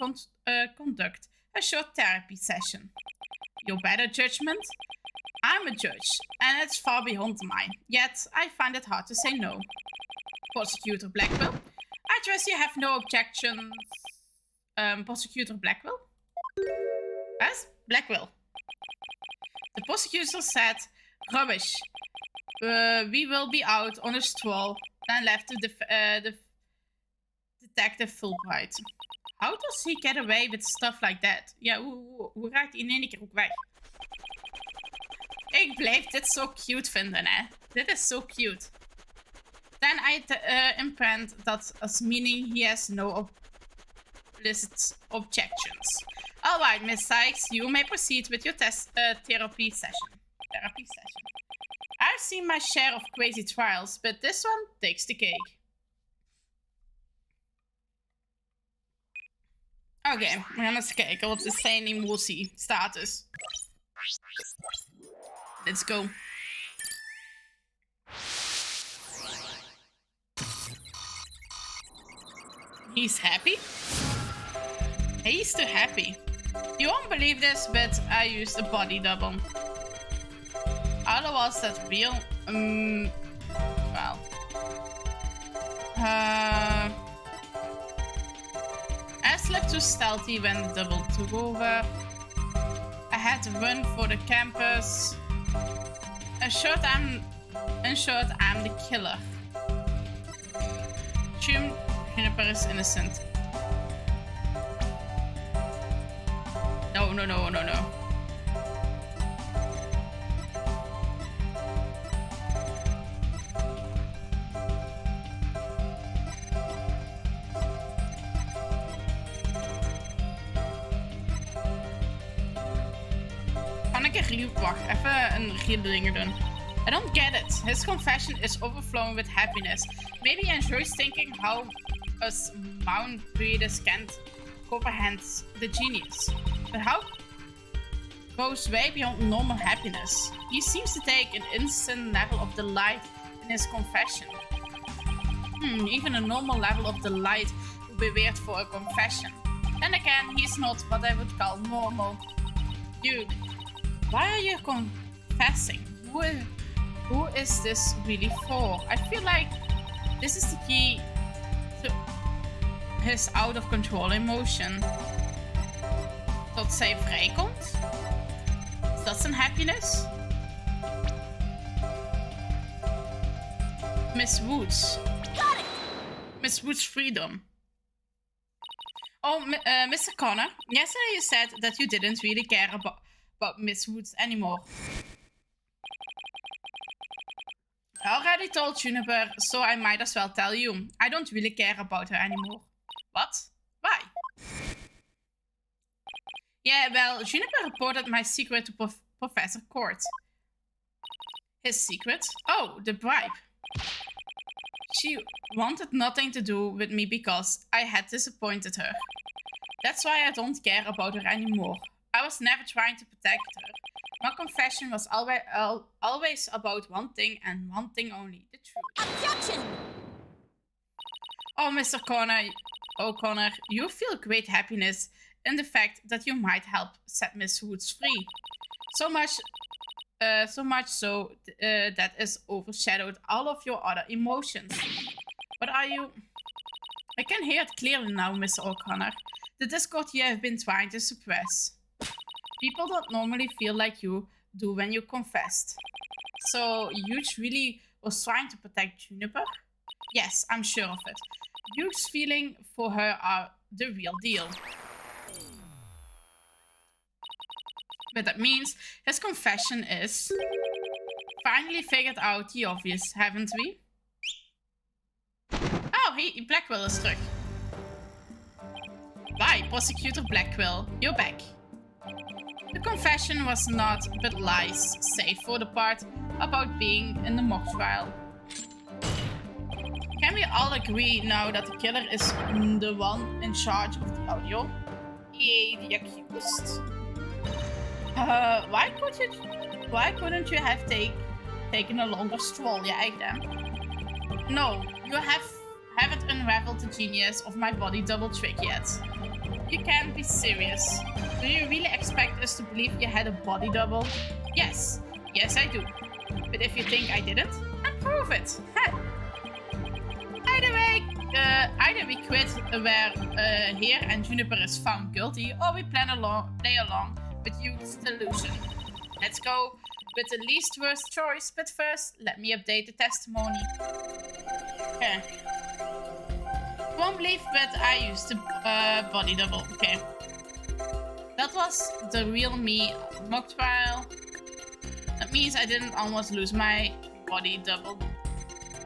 conduct a short therapy session. Your better judgment? I'm a judge, and it's far beyond mine. Yet, I find it hard to say no. Prosecutor Blackwell? I trust you have no objections. Prosecutor Blackwell? Yes? Blackwell. The prosecutor said, rubbish. We will be out on a stroll. Then left the detective Fulbright. How does he get away with stuff like that? Ja, hoe raakt hij in één keer ook weg? Ik blijf dit zo cute vinden, hè. Dit is zo cute. Then I imprint that as meaning he has no illicit objections. Alright, Miss Sykes, you may proceed with your therapy session. I've seen my share of crazy trials, but this one takes the cake. Oké, we gaan eens kijken wat is zijn emotie status. Let's go. He's happy? He's too happy. You won't believe this, but I used a body double. How was that real? Well. I slept too stealthy when the double took over. I had to run for the campus. In short, I'm the killer. Juniper is innocent. No. Wacht, even een real dingen doen. I don't get it. His confession is overflowing with happiness. Maybe he enjoys thinking how us Mount readers can't comprehend the genius. But how goes way beyond normal happiness? He seems to take an instant level of delight in his confession. Even a normal level of delight would be weird for a confession. Then again, he's not what I would call normal. Dude, why are you confessing? Who is this really for? I feel like this is the key to his out of control emotion. Tot zij vrijkomt? Is dat zijn happiness? Miss Woods. Got it! Miss Woods' freedom. Oh, Mr. Connor, yesterday you said that you didn't really care about Miss Woods anymore. I already told Juniper, so I might as well tell you. I don't really care about her anymore. What? Why? Yeah, well, Juniper reported my secret to Professor Court. His secret? Oh, the bribe. She wanted nothing to do with me because I had disappointed her. That's why I don't care about her anymore. I was never trying to protect her. My confession was always about one thing and one thing only, the truth. Objection! Oh, Mr. O'Connor, you feel great happiness in the fact that you might help set Miss Woods free. So much so that is overshadowed all of your other emotions. But are you... I can hear it clearly now, Mr. O'Connor. The discord you have been trying to suppress. People don't normally feel like you do when you confessed. So, Hughes really was trying to protect Juniper? Yes, I'm sure of it. Hughes' feelings for her are the real deal. But that means his confession is... Finally figured out the obvious, haven't we? Oh, Blackwell is terug. Why, Prosecutor Blackwell, you're back. The confession was not but lies, save for the part about being in the mock trial. Can we all agree now that the killer is the one in charge of the audio? The accused. Why couldn't you have taken a longer stroll, yeah, then? No, you haven't unraveled the genius of my body double trick yet. You can't be serious. Do you really expect us to believe you had a body double? Yes. Yes, I do. But if you think I didn't, then prove it. Either we quit here and Juniper is found guilty, or we play along with Hugh's delusion. Let's go with the least worst choice, but first, let me update the testimony. Okay. Won't believe, but I used the body double. Okay. That was the real me mock trial. That means I didn't almost lose my body double.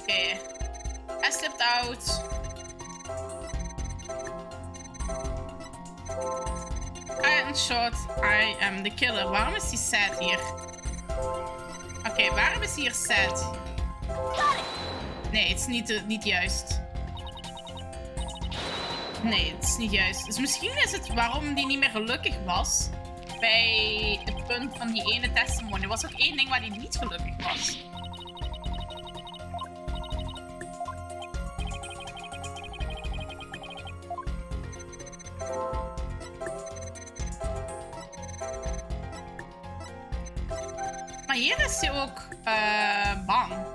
Okay. I slipped out. In short, I am the killer. Waarom is hij sad hier? Oké, waarom is hij hier sad? Nee, het is niet juist. Nee, het is niet juist. Dus misschien is het waarom hij niet meer gelukkig was. Bij het punt van die ene testimony. Er was ook één ding waar hij niet gelukkig was. Maar hier is hij ook bang.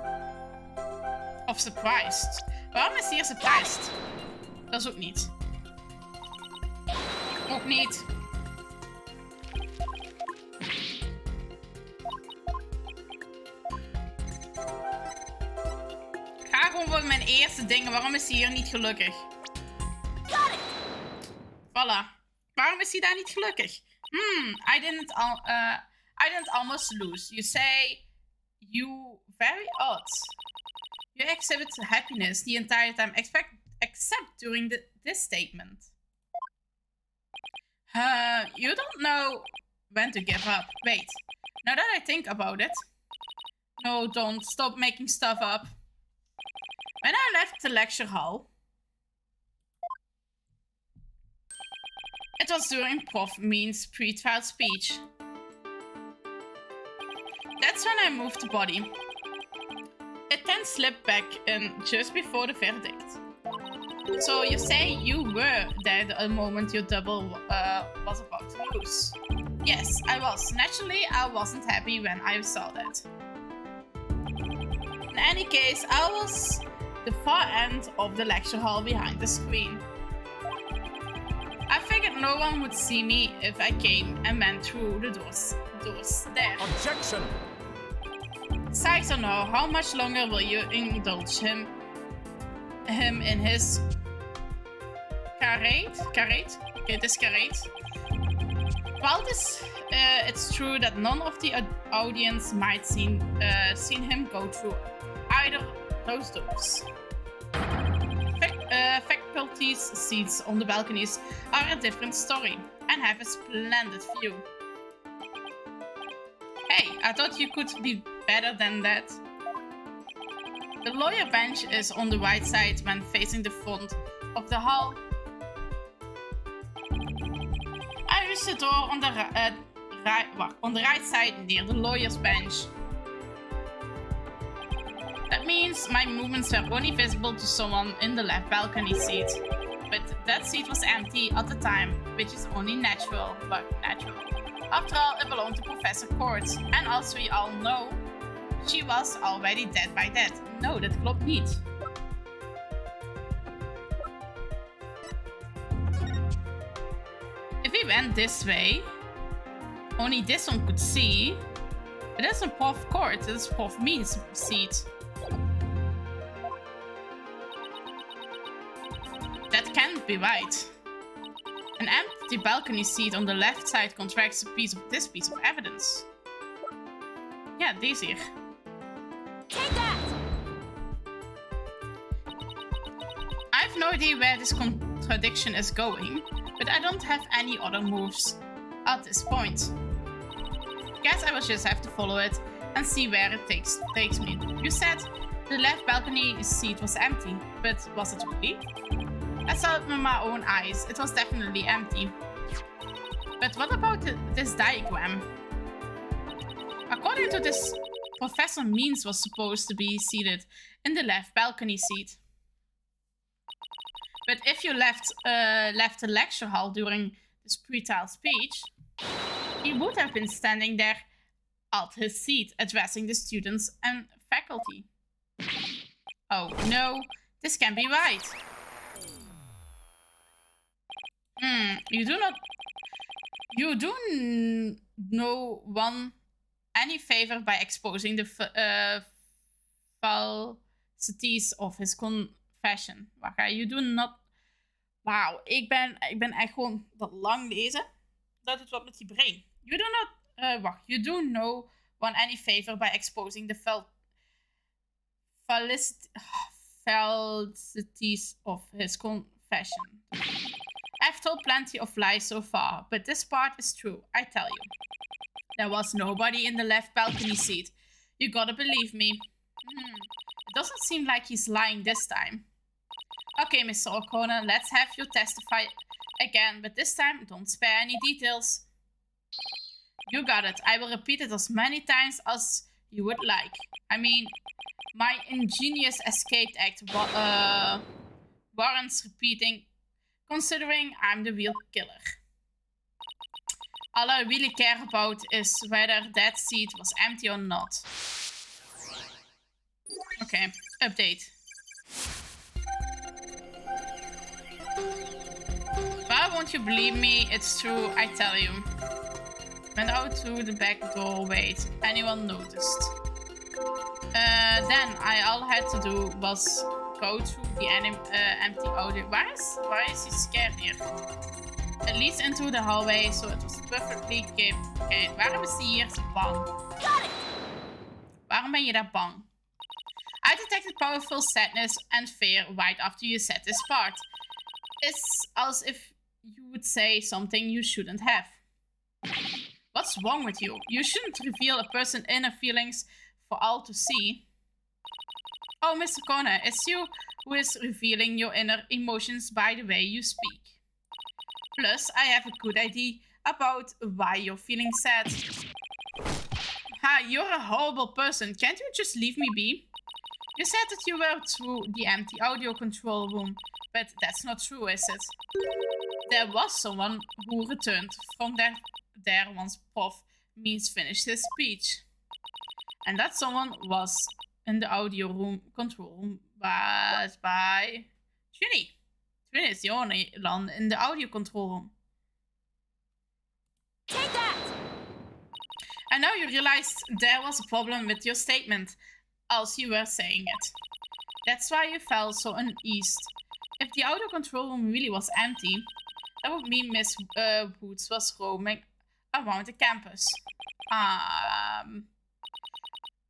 Of surprised. Waarom is hij hier surprised? Dat is ook niet. Ook niet. Ik ga gewoon voor mijn eerste dingen. Waarom is hij hier niet gelukkig? Voilà. Waarom is hij daar niet gelukkig? I didn't almost lose. You say you very odd. You exhibit happiness the entire time, except during this statement. You don't know when to give up. Wait, Now that I think about it... No, don't. Stop making stuff up. When I left the lecture hall... It was during Prof. Mean's pre-trial speech. That's when I moved the body. It then slipped back in just before the verdict. So you say you were there the moment your double was about to lose. Yes, I was. Naturally, I wasn't happy when I saw that. In any case, I was the far end of the lecture hall behind the screen. I figured no one would see me if I came and went through the doors there. Objection! Sykes or no, how much longer will you indulge him in his charade? Okay, this charade. While it's true that none of the audience might seen him go through either those doors. Faculty's seats on the balconies are a different story and have a splendid view. Hey, I thought you could be better than that. The lawyer bench is on the right side when facing the front of the hall. I reached the door on the right side near the lawyer's bench. That means my movements were only visible to someone in the left balcony seat. But that seat was empty at the time, which is only natural, but natural. After all, it belonged to Professor Court, and as we all know, she was already dead by that. No, dat klopt niet. If we went this way, only this one could see. But that's a Prof Court, that's Prof Mean's seat. That can't be right. An empty balcony seat on the left side contracts this piece of evidence. Yeah, deze hier. Take that! I've no idea where this contradiction is going, but I don't have any other moves at this point. Guess I will just have to follow it and see where it takes me. You said the left balcony seat was empty, but was it really? I saw it with my own eyes. It was definitely empty. But what about this diagram? According to this, Professor Means was supposed to be seated in the left balcony seat. But if you left the lecture hall during this pre-trial speech, he would have been standing there at his seat, addressing the students and faculty. Oh no, this can't be right. You do no one any favor by exposing the falsities of his confession. Wacht, you do not... Wauw, ik ben echt gewoon dat lang lezen. Dat het wat met die brain. You do not... wacht, you do no one any favor by exposing the falsities of his confession. I've told plenty of lies so far, but this part is true, I tell you. There was nobody in the left balcony seat. You gotta believe me. It doesn't seem like he's lying this time. Okay, Mr. O'Connor, let's have you testify again, but this time don't spare any details. You got it. I will repeat it as many times as you would like. I mean, my ingenious escape act warrants repeating, considering I'm the real killer. All I really care about is whether that seat was empty or not. Okay, update. Why won't you believe me? It's true, I tell you. Went out through the back door. Wait, anyone noticed? Then all I had to do was go through the empty audio. Why is he scared here? It leads into the hallway, so it was perfectly kept. Okay, waarom is hij hier zo bang? Waarom ben je daar bang? I detected powerful sadness and fear right after you said this part. It's as if you would say something you shouldn't have. What What's wrong with you? You shouldn't reveal a person's inner feelings for all to see. Oh, Mr. Connor, it's you who is revealing your inner emotions by the way you speak. Plus, I have a good idea about why you're feeling sad. Ha, you're a horrible person. Can't you just leave me be? You said that you were through the empty audio control room, but that's not true, is it? There was someone who returned from there once Prof. Means finished his speech. And that someone was in the audio room control room by Trini. Trini is the only one in the audio control room. Take that! And now you realized there was a problem with your statement as you were saying it. That's why you felt so uneased. If the audio control room really was empty, that would mean Miss Woods was roaming around the campus.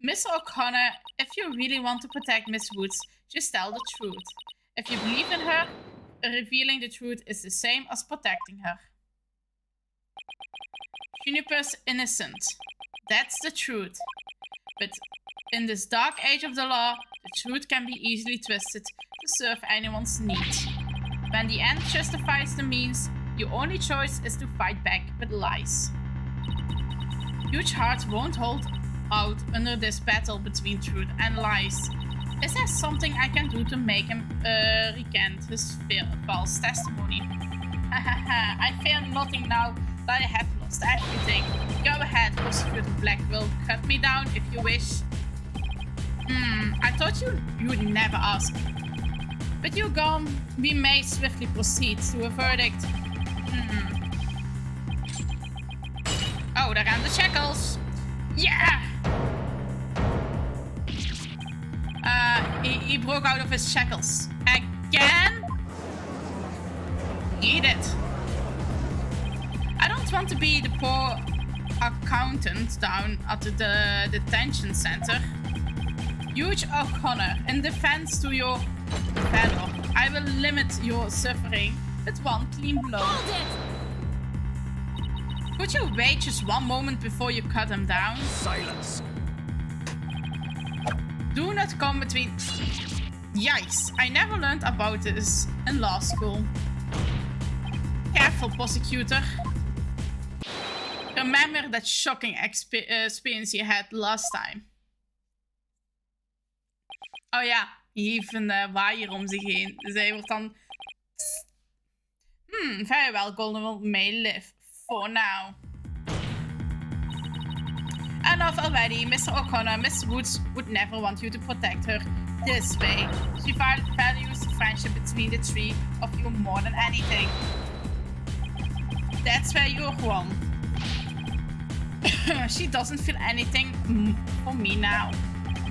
Mr. O'Connor, if you really want to protect Miss Woods, just tell the truth. If you believe in her, revealing the truth is the same as protecting her. Juniper's innocent. That's the truth. But in this dark age of the law, the truth can be easily twisted to serve anyone's needs. When the end justifies the means, your only choice is to fight back with lies. Huge Heart won't hold out under this battle between truth and lies. Is there something I can do to make him recant his false testimony? I fear nothing now that I have lost everything. Go ahead, Prosecutor Black will cut me down if you wish. I thought you would never ask. But you're gone. We may swiftly proceed to a verdict. Oh, daar gaan de shackles. Yeah! He broke out of his shackles. Again? Eat it. I don't want to be the poor accountant down at the detention center. Huge O'Connor, in defense to your valor, I will limit your suffering with one clean blow. Hold it! Could you wait just one moment before you cut him down? Silence. Do not come between... Yikes, I never learned about this in law school. Careful, prosecutor. Remember that shocking experience you had last time. Oh ja, hij heeft een waaier om zich heen. Dus hij wordt dan... very well, Golden may live. For now. Enough already, Mr. O'Connor. Miss Woods would never want you to protect her this way. She values the friendship between the three of you more than anything. That's where you're wrong. She doesn't feel anything for me now.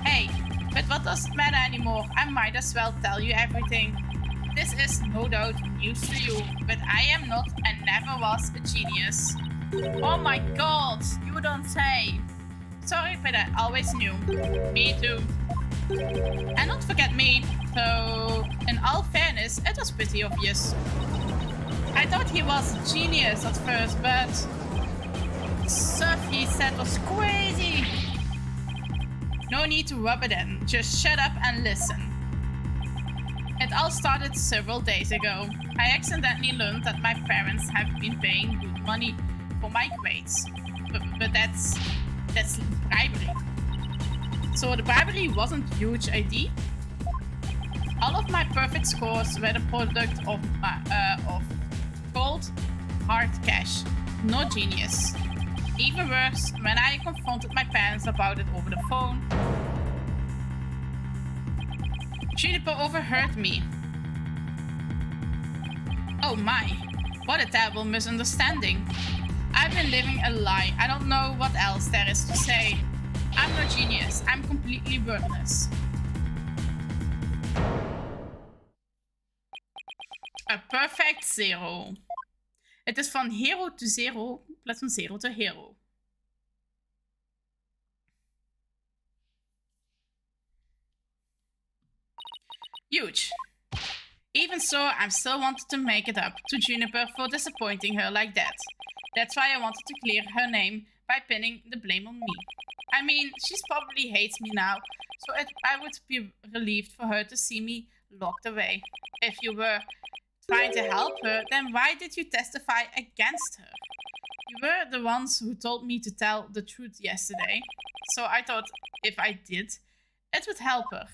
Hey, but what does it matter anymore? I might as well tell you everything. This is no doubt news to you, but I am not and never was a genius. Oh my god, you don't say. Sorry, but I always knew. Me too. And don't forget me, though in all fairness, it was pretty obvious. I thought he was a genius at first, but stuff he said was crazy. No need to rub it in, just shut up and listen. It all started several days ago. I accidentally learned that my parents have been paying good money for my grades. But that's bribery. So the bribery wasn't a huge idea. All of my perfect scores were the product of cold, hard cash. No genius. Even worse, when I confronted my parents about it over the phone, Juniper overheard me. Oh my, what a terrible misunderstanding. I've been living a lie. I don't know what else there is to say. I'm no genius. I'm completely worthless. A perfect zero. Het is van hero to zero, in plaats van zero to hero. Huge. Even so, I still wanted to make it up to Juniper for disappointing her like that. That's why I wanted to clear her name by pinning the blame on me. I mean, she probably hates me now, so I would be relieved for her to see me locked away. If you were trying to help her, then why did you testify against her? You were the ones who told me to tell the truth yesterday, so I thought if I did, it would help her.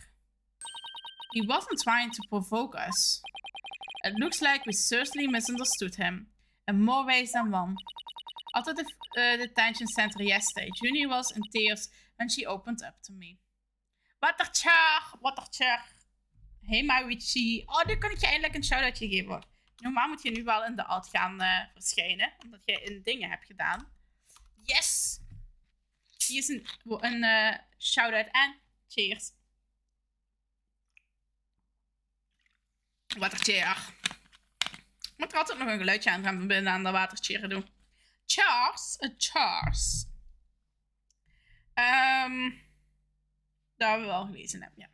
He wasn't trying to provoke us. It looks like we certainly misunderstood him, in more ways than one. After the detention center yesterday, Junie was in tears when she opened up to me. Wattertje. Hey Maruichi. Oh, nu kan ik je eindelijk een shout-outje geven. Normaal moet je nu wel in de ad gaan verschijnen, omdat je in dingen hebt gedaan. Yes! Hier is een shout-out en cheers. Watercheer. Ik moet er altijd nog een geluidje aan gaan verbinden aan de watercheer doen. Charles. Charles. Dat hebben we wel gelezen hebben, ja.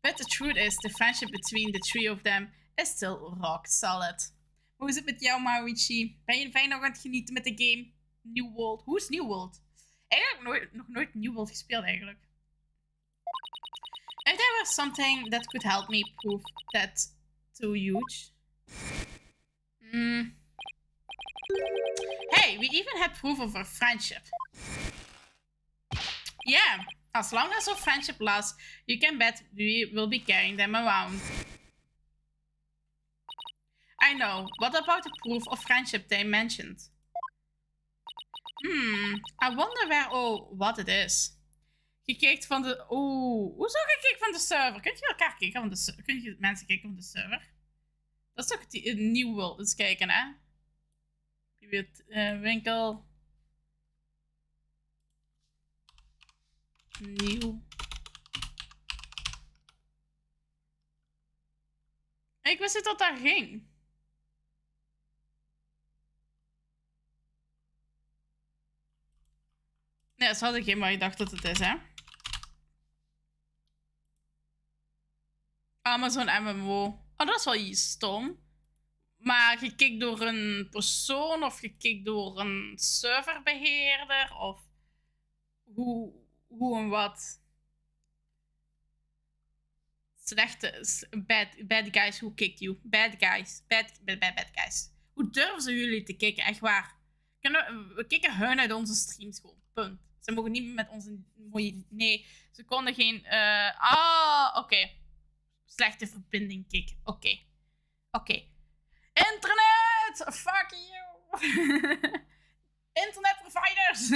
But the truth is, the friendship between the three of them is still rock solid. Hoe is het met jou, Maruichi? Ben je fijn nog aan het genieten met de game? New World. Hoe is New World? Eigenlijk nog nooit New World gespeeld, eigenlijk. If there was something that could help me prove that too huge. Hey, we even had proof of our friendship. Yeah, as long as our friendship lasts, you can bet we will be carrying them around. I know. What about the proof of friendship they mentioned? I wonder where what it is. Gekeken van de... hoezo gekeken van de server? Kun je elkaar kijken van de server? Kun je mensen kijken van de server? Dat is toch een New World. Eens kijken, hè? Je weet, winkel... Nieuw. Ik wist niet dat dat ging. Nee, dat had ik geen, maar ik dacht dat het is, hè? Amazon MMO. Oh, dat is wel iets stom. Maar gekikt door een persoon of gekikt door een serverbeheerder of hoe en wat. Slechte, bad guys, who kicked you? Bad guys, bad guys. Hoe durven ze jullie te kicken? Echt waar. We kicken hun uit onze streams gewoon. Punt. Ze mogen niet met onze mooie... Nee, ze konden geen... oké. Slechte verbinding kicken. Oké. Internet! Fuck you! Internetproviders!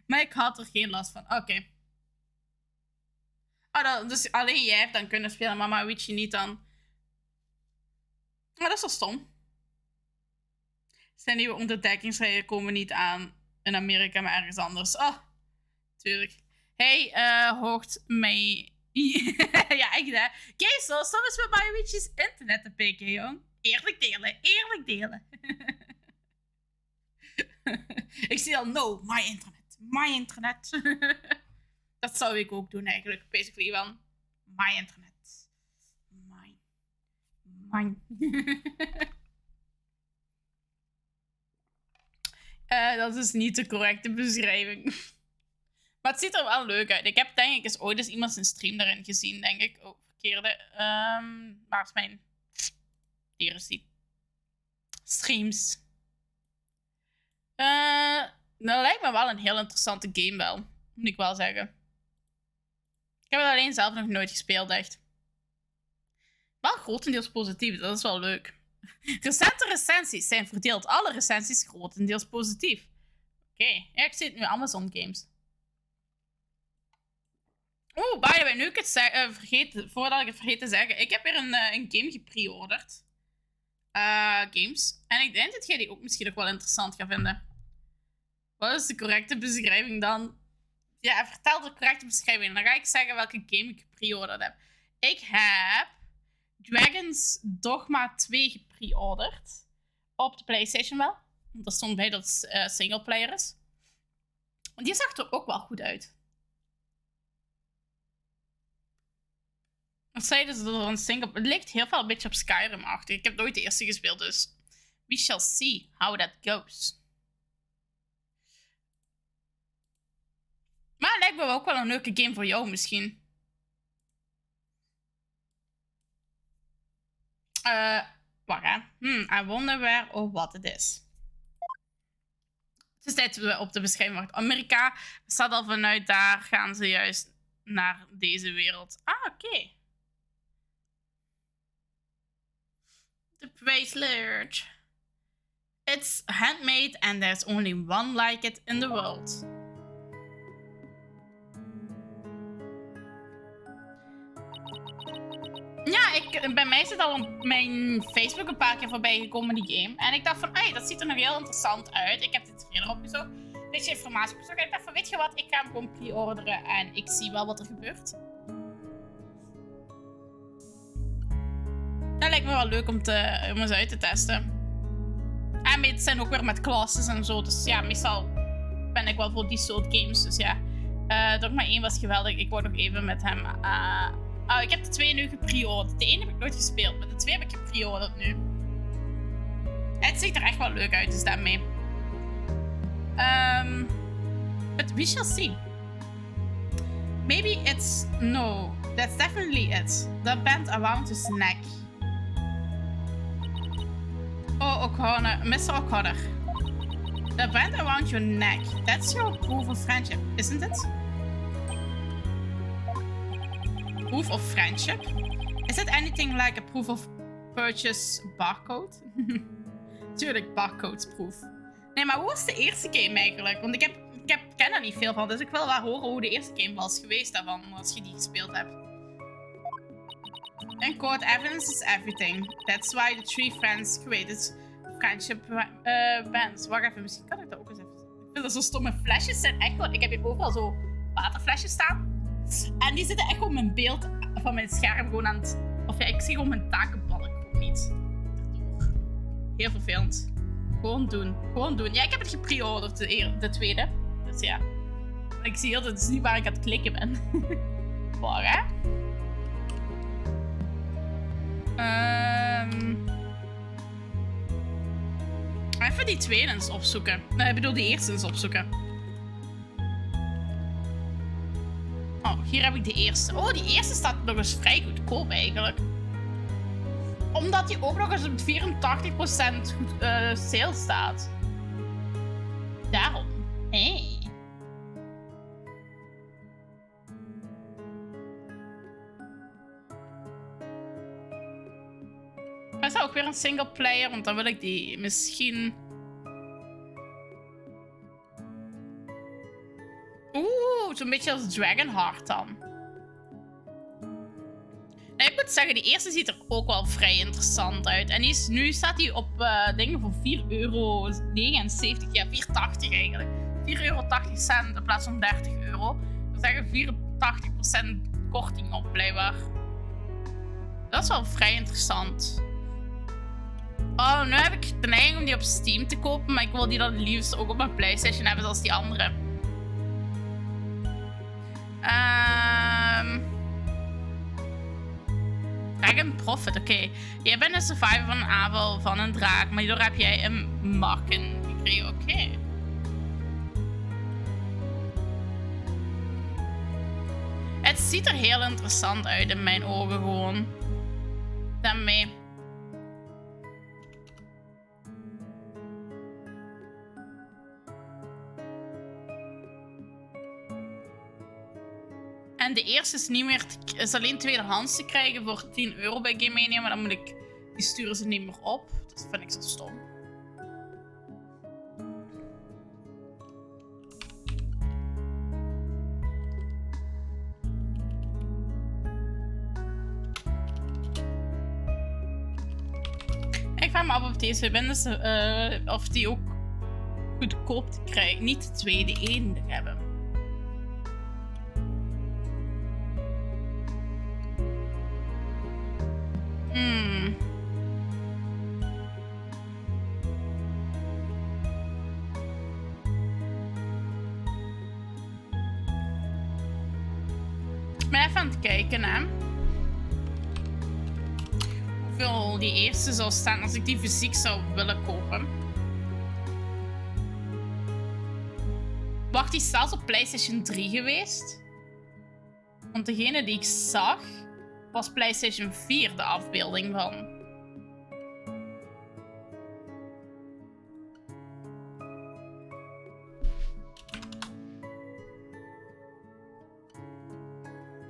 Maar ik had er geen last van. Oké. Dus alleen jij hebt dan kunnen spelen, maar Maruichi niet dan. Maar dat is wel stom. Zijn nieuwe onderdekkingsrijden komen niet aan in Amerika, maar ergens anders. Oh, tuurlijk. Hey, hoort mij... ja, echt hè. Kijk zo, soms met Maruichi's internet te pikken, jong. Eerlijk delen. Ik zie al, no, my internet. Dat zou ik ook doen eigenlijk, basically wel. My internet. Mine. Dat is niet de correcte beschrijving. Maar het ziet er wel leuk uit. Ik heb denk ik eens ooit eens iemand zijn stream daarin gezien, denk ik. Oh, verkeerde. Waar is mijn... Hier is die. Streams. Dat lijkt me wel een heel interessante game wel. Moet ik wel zeggen. Ik heb het alleen zelf nog nooit gespeeld, echt. Wel grotendeels positief, dat is wel leuk. Recente recensies zijn verdeeld. Alle recensies grotendeels positief. Oké, ja, ik zie het nu Amazon Games. By the way, nu ik het voordat ik het vergeet te zeggen. Ik heb weer een game gepre-orderd. Games. En ik denk dat jij die ook misschien ook wel interessant gaat vinden. Wat is de correcte beschrijving dan? Ja, vertel de correcte beschrijving. Dan ga ik zeggen welke game ik gepre-orderd heb. Ik heb Dragon's Dogma 2 gepre-orderd. Op de PlayStation wel. Want er stond bij dat het singleplayer is. Want die zag er ook wel goed uit. Wat zeiden ze dat er een single... Het lijkt heel veel een beetje op Skyrim-achtig. Ik heb nooit de eerste gespeeld, dus... We shall see how that goes. lijkt me ook wel een leuke game voor jou misschien. Wacht hè. I wonder where or what it is. Het is tijd dat we op de beschrijving wachten. Amerika staat al vanuit daar. Gaan ze juist naar deze wereld. Ah, oké. The bracelet. It's handmade and there's only one like it in the world. Ja, bij mij is het al op mijn Facebook een paar keer voorbij gekomen, die game. En ik dacht van, hey, dat ziet er nog heel interessant uit. Ik heb de trailer opgezocht. Een beetje informatie opgezocht. En ik dacht van, weet je wat, ik ga hem gewoon pre-orderen en ik zie wel wat er gebeurt. Dat lijkt me wel leuk om eens uit te testen. En het zijn ook weer met classes en zo. Dus ja, meestal ben ik wel voor die soort games. Dus ja, Dogma 1 was geweldig. Ik word nog even met hem... ik heb de 2 nu gepre-orderd. De 1 heb ik nooit gespeeld, maar de 2 heb ik gepre-orderd nu. Het ziet er echt wel leuk uit, dus daarmee. But we shall see. Maybe it's... No, that's definitely it. The band around his neck. Oh, O'Connor. Mr. O'Connor. The band around your neck. That's your proof of friendship, isn't it? Proof of friendship? Is it anything like a proof of purchase barcode? Tuurlijk, barcodes proof. Nee, maar hoe was de eerste game eigenlijk? Want ik ken er niet veel van, dus ik wil wel horen hoe de eerste game was geweest daarvan, als je die gespeeld hebt. In court, evidence is everything. That's why the 3 friends created friendship bands. Wacht even, misschien kan ik dat ook eens even... Ik vind dat zo stomme flesjes zijn echt wel... Ik heb hier overal zo waterflesjes staan. En die zitten echt op mijn beeld van mijn scherm gewoon aan het... Of ja, ik zie gewoon mijn takenbalk ook niet. Heel vervelend. Gewoon doen. Gewoon doen. Ja, ik heb het gepre-orderd, de tweede. Dus ja. Ik zie hier, dat is niet waar ik aan het klikken ben. Waar, hè? Even die tweede eens opzoeken. Nee, ik bedoel die eerste eens opzoeken. Oh, hier heb ik de eerste. Oh, die eerste staat nog eens vrij goedkoop eigenlijk. Omdat die ook nog eens op 84% goed, sale staat. Daarom. Hey. Is dat ook weer een single player? Want dan wil ik die misschien... Oeh, zo'n beetje als Dragonheart dan. En ik moet zeggen, die eerste ziet er ook wel vrij interessant uit. En nu staat hij op dingen voor €4,79. Ja, 4,80 eigenlijk. €4,80 in plaats van €30. Er zeggen 84% korting op, blijkbaar. Dat is wel vrij interessant. Oh, nu heb ik de neiging om die op Steam te kopen, maar ik wil die dan het liefst ook op mijn PlayStation hebben zoals die andere. Dragon Prophet, oké. Jij bent een survivor van een aanval van een draak, maar hierdoor heb jij een marken gekregen, oké. Het ziet er heel interessant uit in mijn ogen gewoon. Daarmee. En de eerste is niet meer is alleen tweedehands te krijgen voor €10 bij Game Mania, maar dan moet die sturen ze niet meer op. Dat vind ik zo stom. Ik vraag me af of deze mensen of die ook goedkoop te krijgen. Niet de tweede, de ene hebben. Ik ben even aan het kijken, hè. Hoeveel die eerste zou staan als ik die fysiek zou willen kopen. Wacht Wacht, die is zelfs op PlayStation 3 geweest. Want degene die ik zag, was PlayStation 4 de afbeelding van.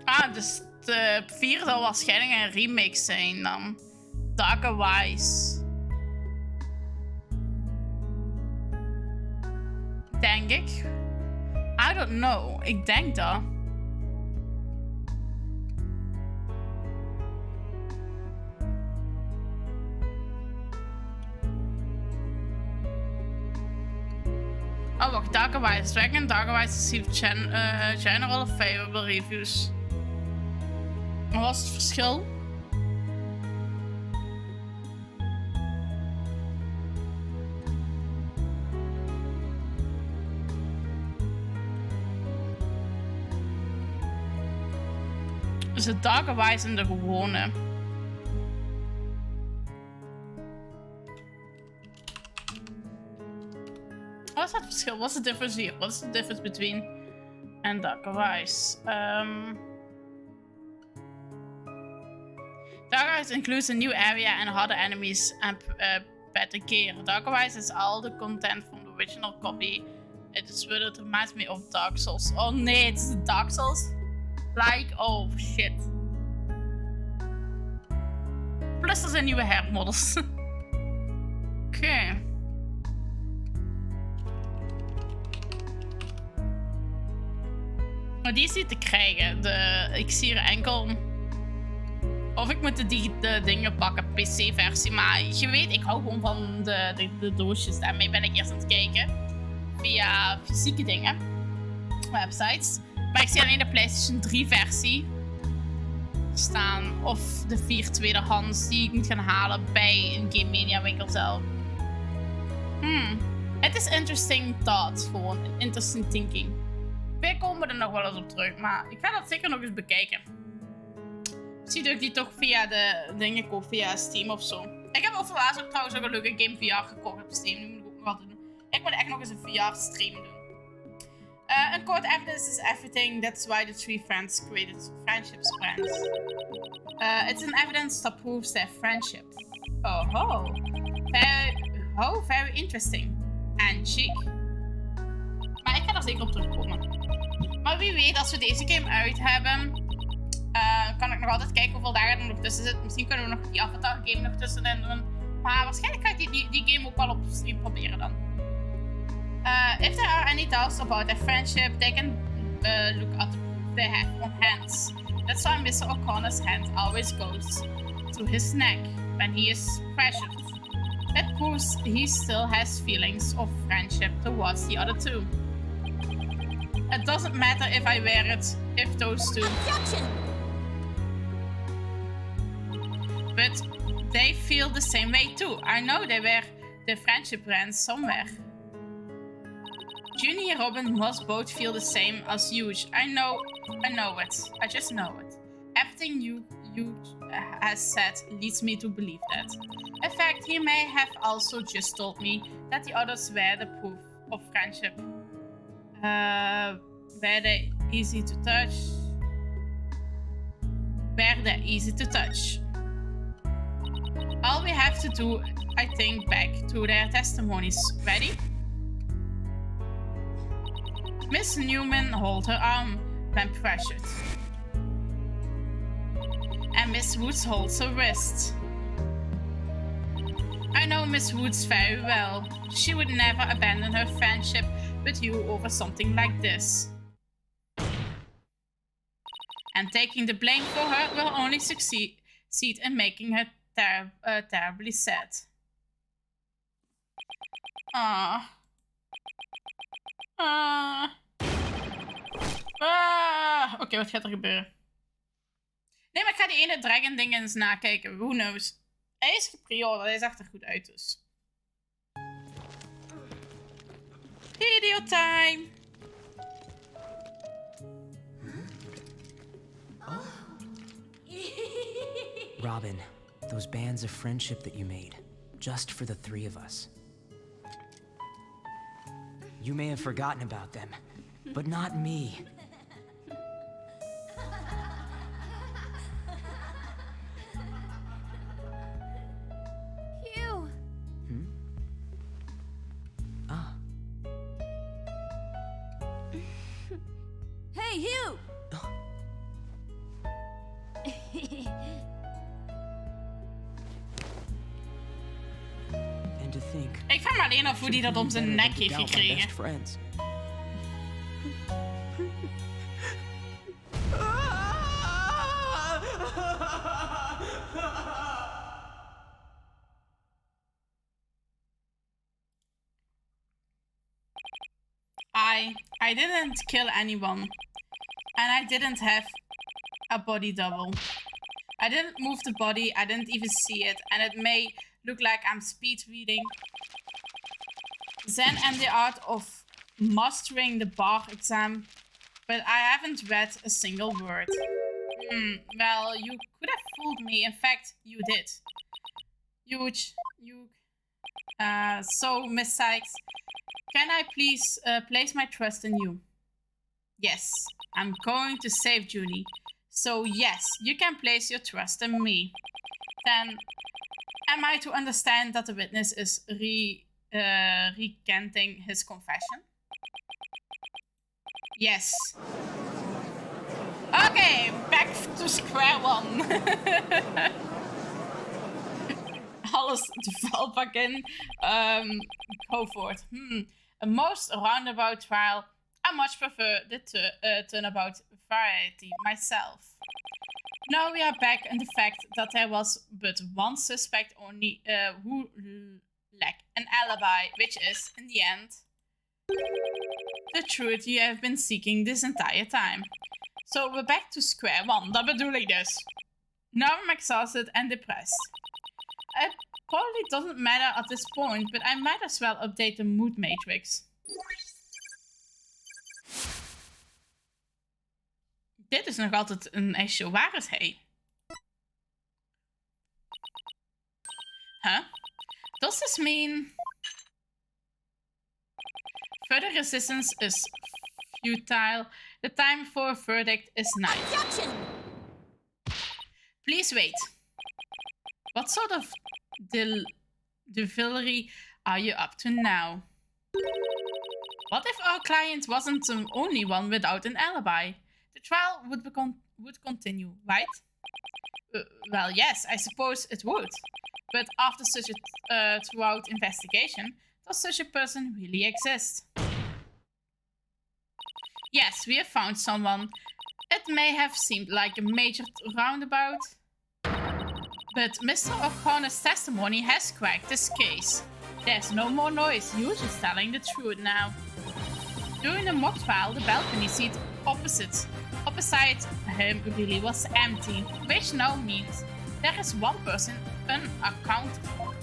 Ah, dus de 4 zal waarschijnlijk een remake zijn dan. Darker Wise. Denk ik. I don't know. Ik denk dat. Oh, wacht. Darker Wise. Dragon Darker Wise received general favorable reviews. Wat was het verschil? Dus de Darker Wise en de gewone. Wat is het verschil? Wat is de difference hier? Wat is de difference between en Darker Wise? Darker Wise includes a new area and harder enemies and better gear. Darker Wise is all the content from the original copy. It is weird, it reminds me of Dark Souls. Oh nee, het is Dark Souls. Like, oh shit. Plus er zijn nieuwe hermodels. Oké. Maar die is niet te krijgen. Ik zie er enkel... Of ik moet de dingen pakken, PC-versie. Maar je weet, ik hou gewoon van de doosjes. Daarmee ben ik eerst aan het kijken. Via fysieke dingen. Websites. Maar ik zie alleen de PlayStation 3 versie staan. Of de 4 tweedehands die ik moet gaan halen bij een Game Mania winkel zelf. Het is interesting thought. Gewoon interesting thinking. Wij komen er nog wel eens op terug. Maar ik ga dat zeker nog eens bekijken. Zie dat ik die toch via de dingen koop. Via Steam of zo. Ik heb overlaatst ook trouwens ook een leuke game VR gekocht op Steam. Die moet ik ook nog wat doen. Ik moet echt nog eens een VR stream doen. In quote, evidence is everything. That's why the three friends created friendship brands. It's an evidence that proves their friendship. Oh, very interesting. And chic. Maar ik ga er zeker op terugkomen. Maar wie weet, als we deze game uit hebben, kan ik nog altijd kijken hoeveel dagen er nog tussen zit. Misschien kunnen we nog die Avatar game nog tussenin doen. Maar waarschijnlijk ga ik die game ook wel op stream proberen dan. If there are any doubts about their friendship, they can look at the proof they have on hands. That's why Mr. O'Connor's hand always goes to his neck when he is pressured. That proves he still has feelings of friendship towards the other two. It doesn't matter if I wear it, if those two... Objection! But they feel the same way too. I know they wear the friendship brands somewhere. Junie and Robin must both feel the same as Huge. I know it. I just know it. Everything you has said leads me to believe that. In fact, he may have also just told me that the others were the proof of friendship. Were they easy to touch? Were they easy to touch? All we have to do, I think, back to their testimonies. Ready? Miss Newman holds her arm when pressured. And Miss Woods holds her wrist. I know Miss Woods very well. She would never abandon her friendship with you over something like this. And taking the blame for her will only succeed in making her terribly sad. Oké, wat gaat er gebeuren? Nee, maar ik ga die ene dragon ding eens nakijken. Who knows? Hij is gepreorderd, hij zag er goed uit dus. Video time! Robin, those bands of friendship that you made, just for the three of us. You may have forgotten about them, but not me. Hugh! Ah. Hey, Hugh! And to think, Ik vraag me alleen af hoe die dat om zijn nek heeft gekregen. best friends. I didn't kill anyone. And I didn't have a body double. I didn't move the body, I didn't even see it, and it may look like I'm speed reading. Zen and the art of mastering the bar exam, but I haven't read a single word. Well, you could have fooled me. In fact, you did. So, Miss Sykes, can I please place my trust in you? Yes, I'm going to save Junie. So yes, you can place your trust in me. Then, am I to understand that the witness is recanting his confession? Yes. Okay, back to square one. Alles de valbak in. Go for it. A most roundabout trial. I much prefer the turnabout variety myself. Now we are back on the fact that there was but one suspect only who lacked an alibi, which is, in the end, the truth you have been seeking this entire time. So we're back to square one, dat bedoel ik dus. Now I'm exhausted and depressed. It probably doesn't matter at this point, but I might as well update the mood matrix. Dit is nog altijd een issue. Waar is hij? Huh? Does this mean further resistance is futile? The time for a verdict is nigh. Objection! Please wait. What sort of devilry are you up to now? What if our client wasn't the only one without an alibi? The trial would continue, right? Well, yes, I suppose it would. But after such a thorough investigation, does such a person really exist? Yes, we have found someone. It may have seemed like a major roundabout, but Mr. O'Connor's testimony has cracked this case. There's no more noise, you're just telling the truth now. During the mock trial, the balcony seat opposite him really was empty, which now means there is one person unaccounted for.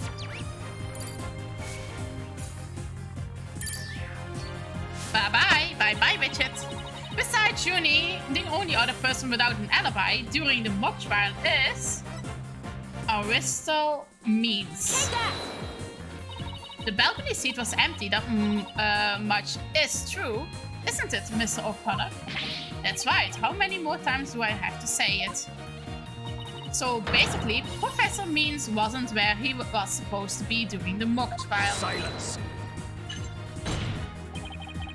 Bye-bye, Richard. Besides Junie, the only other person without an alibi during the mock trial is Aristal Means. The balcony seat was empty, that much is true, isn't it, Mr. O'Connor? That's right, how many more times do I have to say it? So basically, Professor Means wasn't where he was supposed to be during the mock trial. Silence.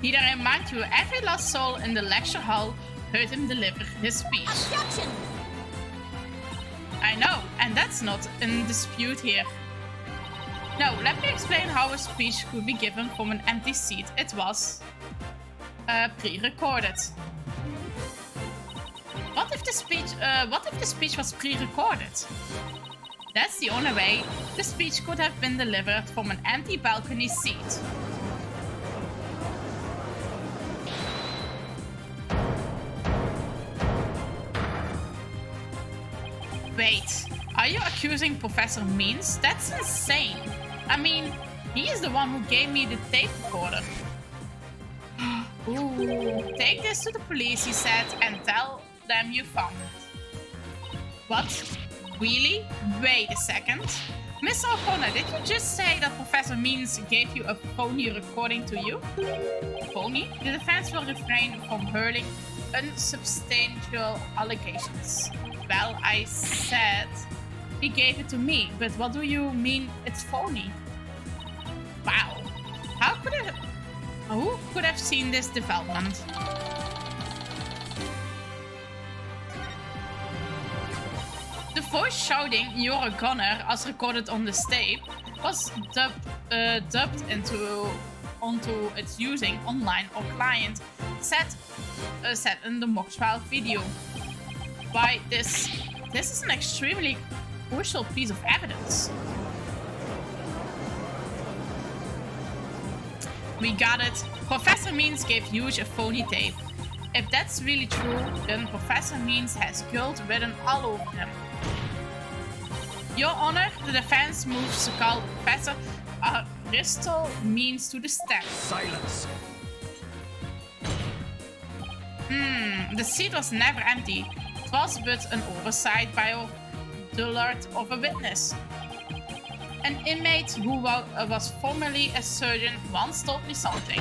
Need I remind you, every last soul in the lecture hall heard him deliver his speech. Objection! I know, and that's not in dispute here. Now, let me explain how a speech could be given from an empty seat. It was pre-recorded. What if the speech was pre-recorded? That's the only way the speech could have been delivered from an empty balcony seat. Wait, are you accusing Professor Means? That's insane. I mean, he is the one who gave me the tape recorder. Ooh, take this to the police, he said, and tell them you found it. What? Really? Wait a second. Mr. O'Connor, did you just say that Professor Means gave you a phony recording to you? Phony? The defense will refrain from hurling unsubstantial allegations. Well, I said he gave it to me, but what do you mean it's phony? Wow. Who could have seen this development? The voice shouting "You're a gunner" as recorded on this tape was dubbed onto its using online or client set in the mock trial video. Why this is an extremely crucial piece of evidence. We got it. Professor Means gave Hughes a phony tape. If that's really true, then Professor Means has guilt written all over him. Your Honor, the defense moves to call Professor Bristol Means to the stand. Silence. The seat was never empty. It was but an oversight by a dullard of a witness. An inmate who was formerly a surgeon once told me something.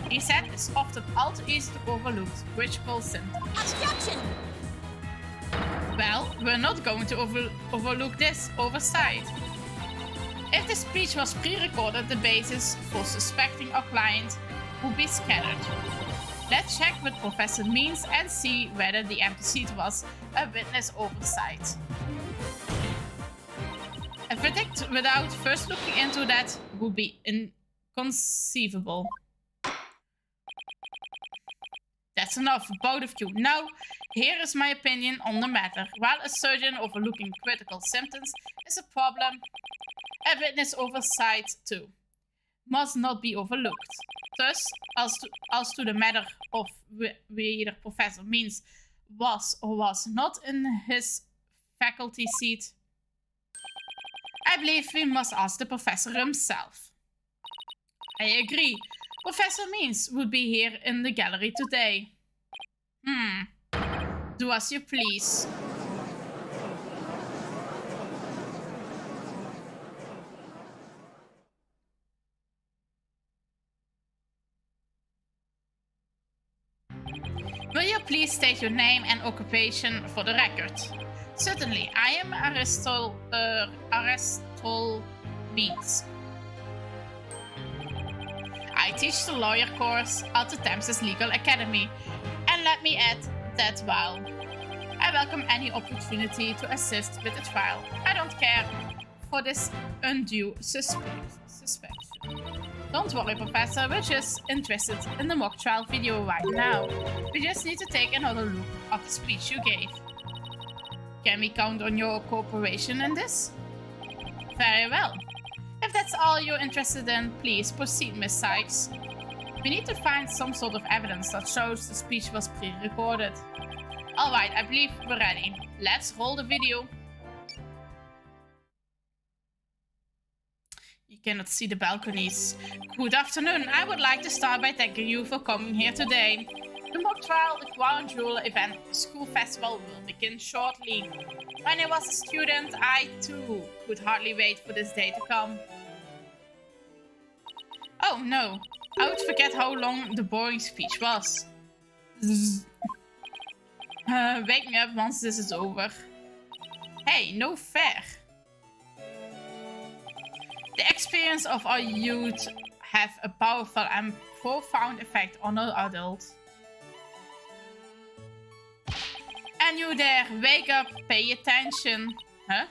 He said it's often all too easy to overlook critical symptoms. Objection! Well, we're not going to overlook this oversight. If the speech was pre-recorded, the basis for suspecting our client would be scattered. Let's check with Professor Means and see whether the empty seat was a witness oversight. A verdict without first looking into that would be inconceivable. That's enough, both of you. Now, here is my opinion on the matter. While a surgeon overlooking critical symptoms is a problem, a witness oversight too must not be overlooked. Thus, as to the matter of whether Professor Means was or was not in his faculty seat, I believe we must ask the professor himself. I agree. Professor Means would be here in the gallery today. Do as you please. Will you please state your name and occupation for the record? Certainly, I am Aristol Beans. I teach the lawyer course at the Thames Legal Academy, and let me add that while I welcome any opportunity to assist with the trial, I don't care for this undue suspicion. Don't worry, Professor, we're just interested in the mock trial video right now. We just need to take another look at the speech you gave. Can we count on your cooperation in this? Very well. If that's all you're interested in, please proceed, Miss Sykes. We need to find some sort of evidence that shows the speech was pre-recorded. Alright, I believe we're ready. Let's roll the video. You cannot see the balconies. Good afternoon. I would like to start by thanking you for coming here today. The mock trial, the crown jewel event, the school festival will begin shortly. When I was a student, I too could hardly wait for this day to come. Oh no, I would forget how long the boring speech was. Wake me up once this is over. Hey, no fair. The experience of our youth have a powerful and profound effect on our adults. And you there, wake up, pay attention. Huh?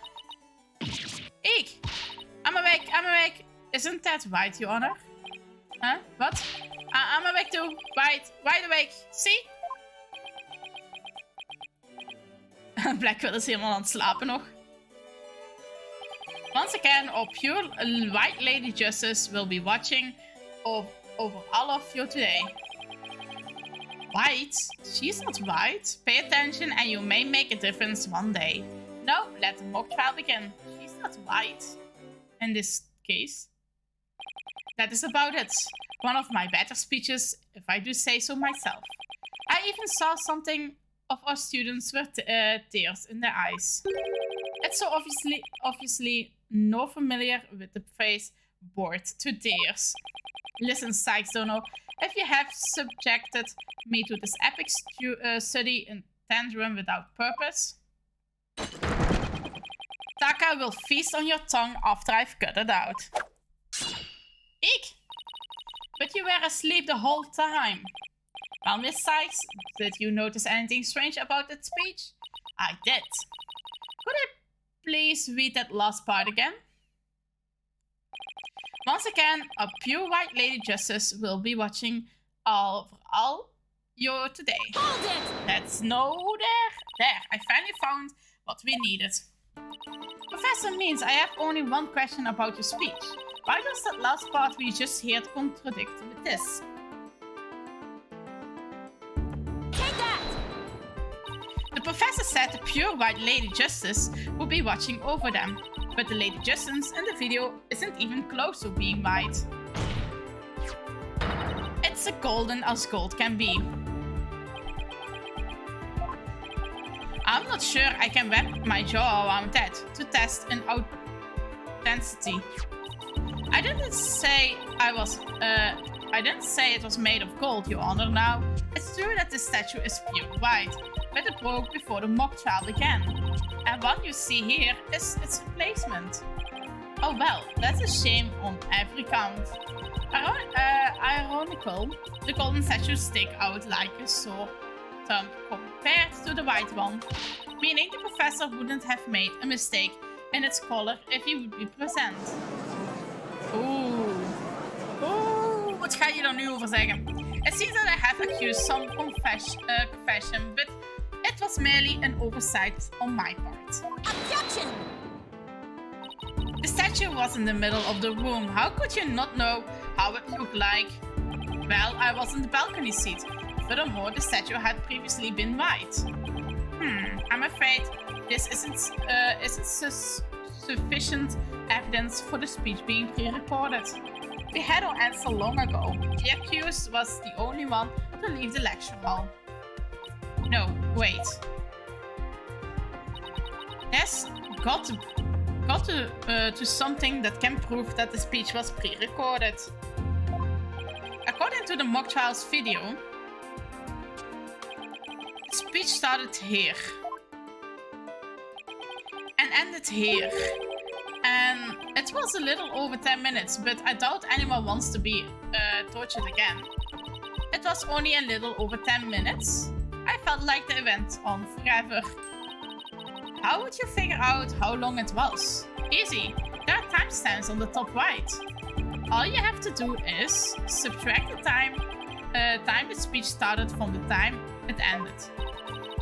Eek! I'm awake. Isn't that right, Your Honor? Huh? What? I'm awake too. Wide awake. See? Blackwell is helemaal aan het slapen nog. Once again, our pure white lady justice will be watching over all of you today. White? She's not white. Pay attention and you may make a difference one day. No, let the mock trial begin. She's not white. In this case. That is about it. One of my better speeches, if I do say so myself. I even saw something of our students with tears in their eyes. It's so obviously not familiar with the phrase bored to tears. Listen, Sykes Dono, if you have subjected me to this epic study in tantrum without purpose, Taka will feast on your tongue after I've cut it out. Eek! But you were asleep the whole time. Well, Miss Sykes, did you notice anything strange about that speech? I did. Could I please read that last part again? Once again, a pure white lady justice will be watching all you today. Hold it! That's no there. There, I finally found what we needed. Professor Means, I have only one question about your speech. Why does that last part we just heard contradict with this? Take that! The professor said the pure white lady justice would be watching over them, but the lady justice in the video isn't even close to being white. It's as golden as gold can be. I'm not sure I can wrap my jaw around that to test an authenticity. I didn't say it was made of gold, Your Honor. Now, it's true that the statue is pure white, but it broke before the mock trial began. And what you see here is its replacement. Oh well, that's a shame on every count. Ironical, the golden statues stick out like a sore thumb compared to the white one, meaning the professor wouldn't have made a mistake in its color if he would be present. Oeh, wat ga je er nu over zeggen? It seems that I have accused some confession, but it was merely an oversight on my part. Objection! The statue was in the middle of the room. How could you not know how it looked like? Well, I was in the balcony seat. Furthermore, the statue had previously been white. I'm afraid this isn't sufficient evidence for the speech being pre-recorded. We had our answer long ago. The accused was the only one to leave the lecture hall. No, wait. There's got to something that can prove that the speech was pre-recorded. According to the mock trials video, the speech started here and ended here, and it was a little over 10 minutes, but I doubt anyone wants to be tortured again. It was only a little over 10 minutes. I felt like the event on forever. How would you figure out how long it was? Easy, there are timestamps on the top right. All you have to do is subtract the time the speech started from the time it ended.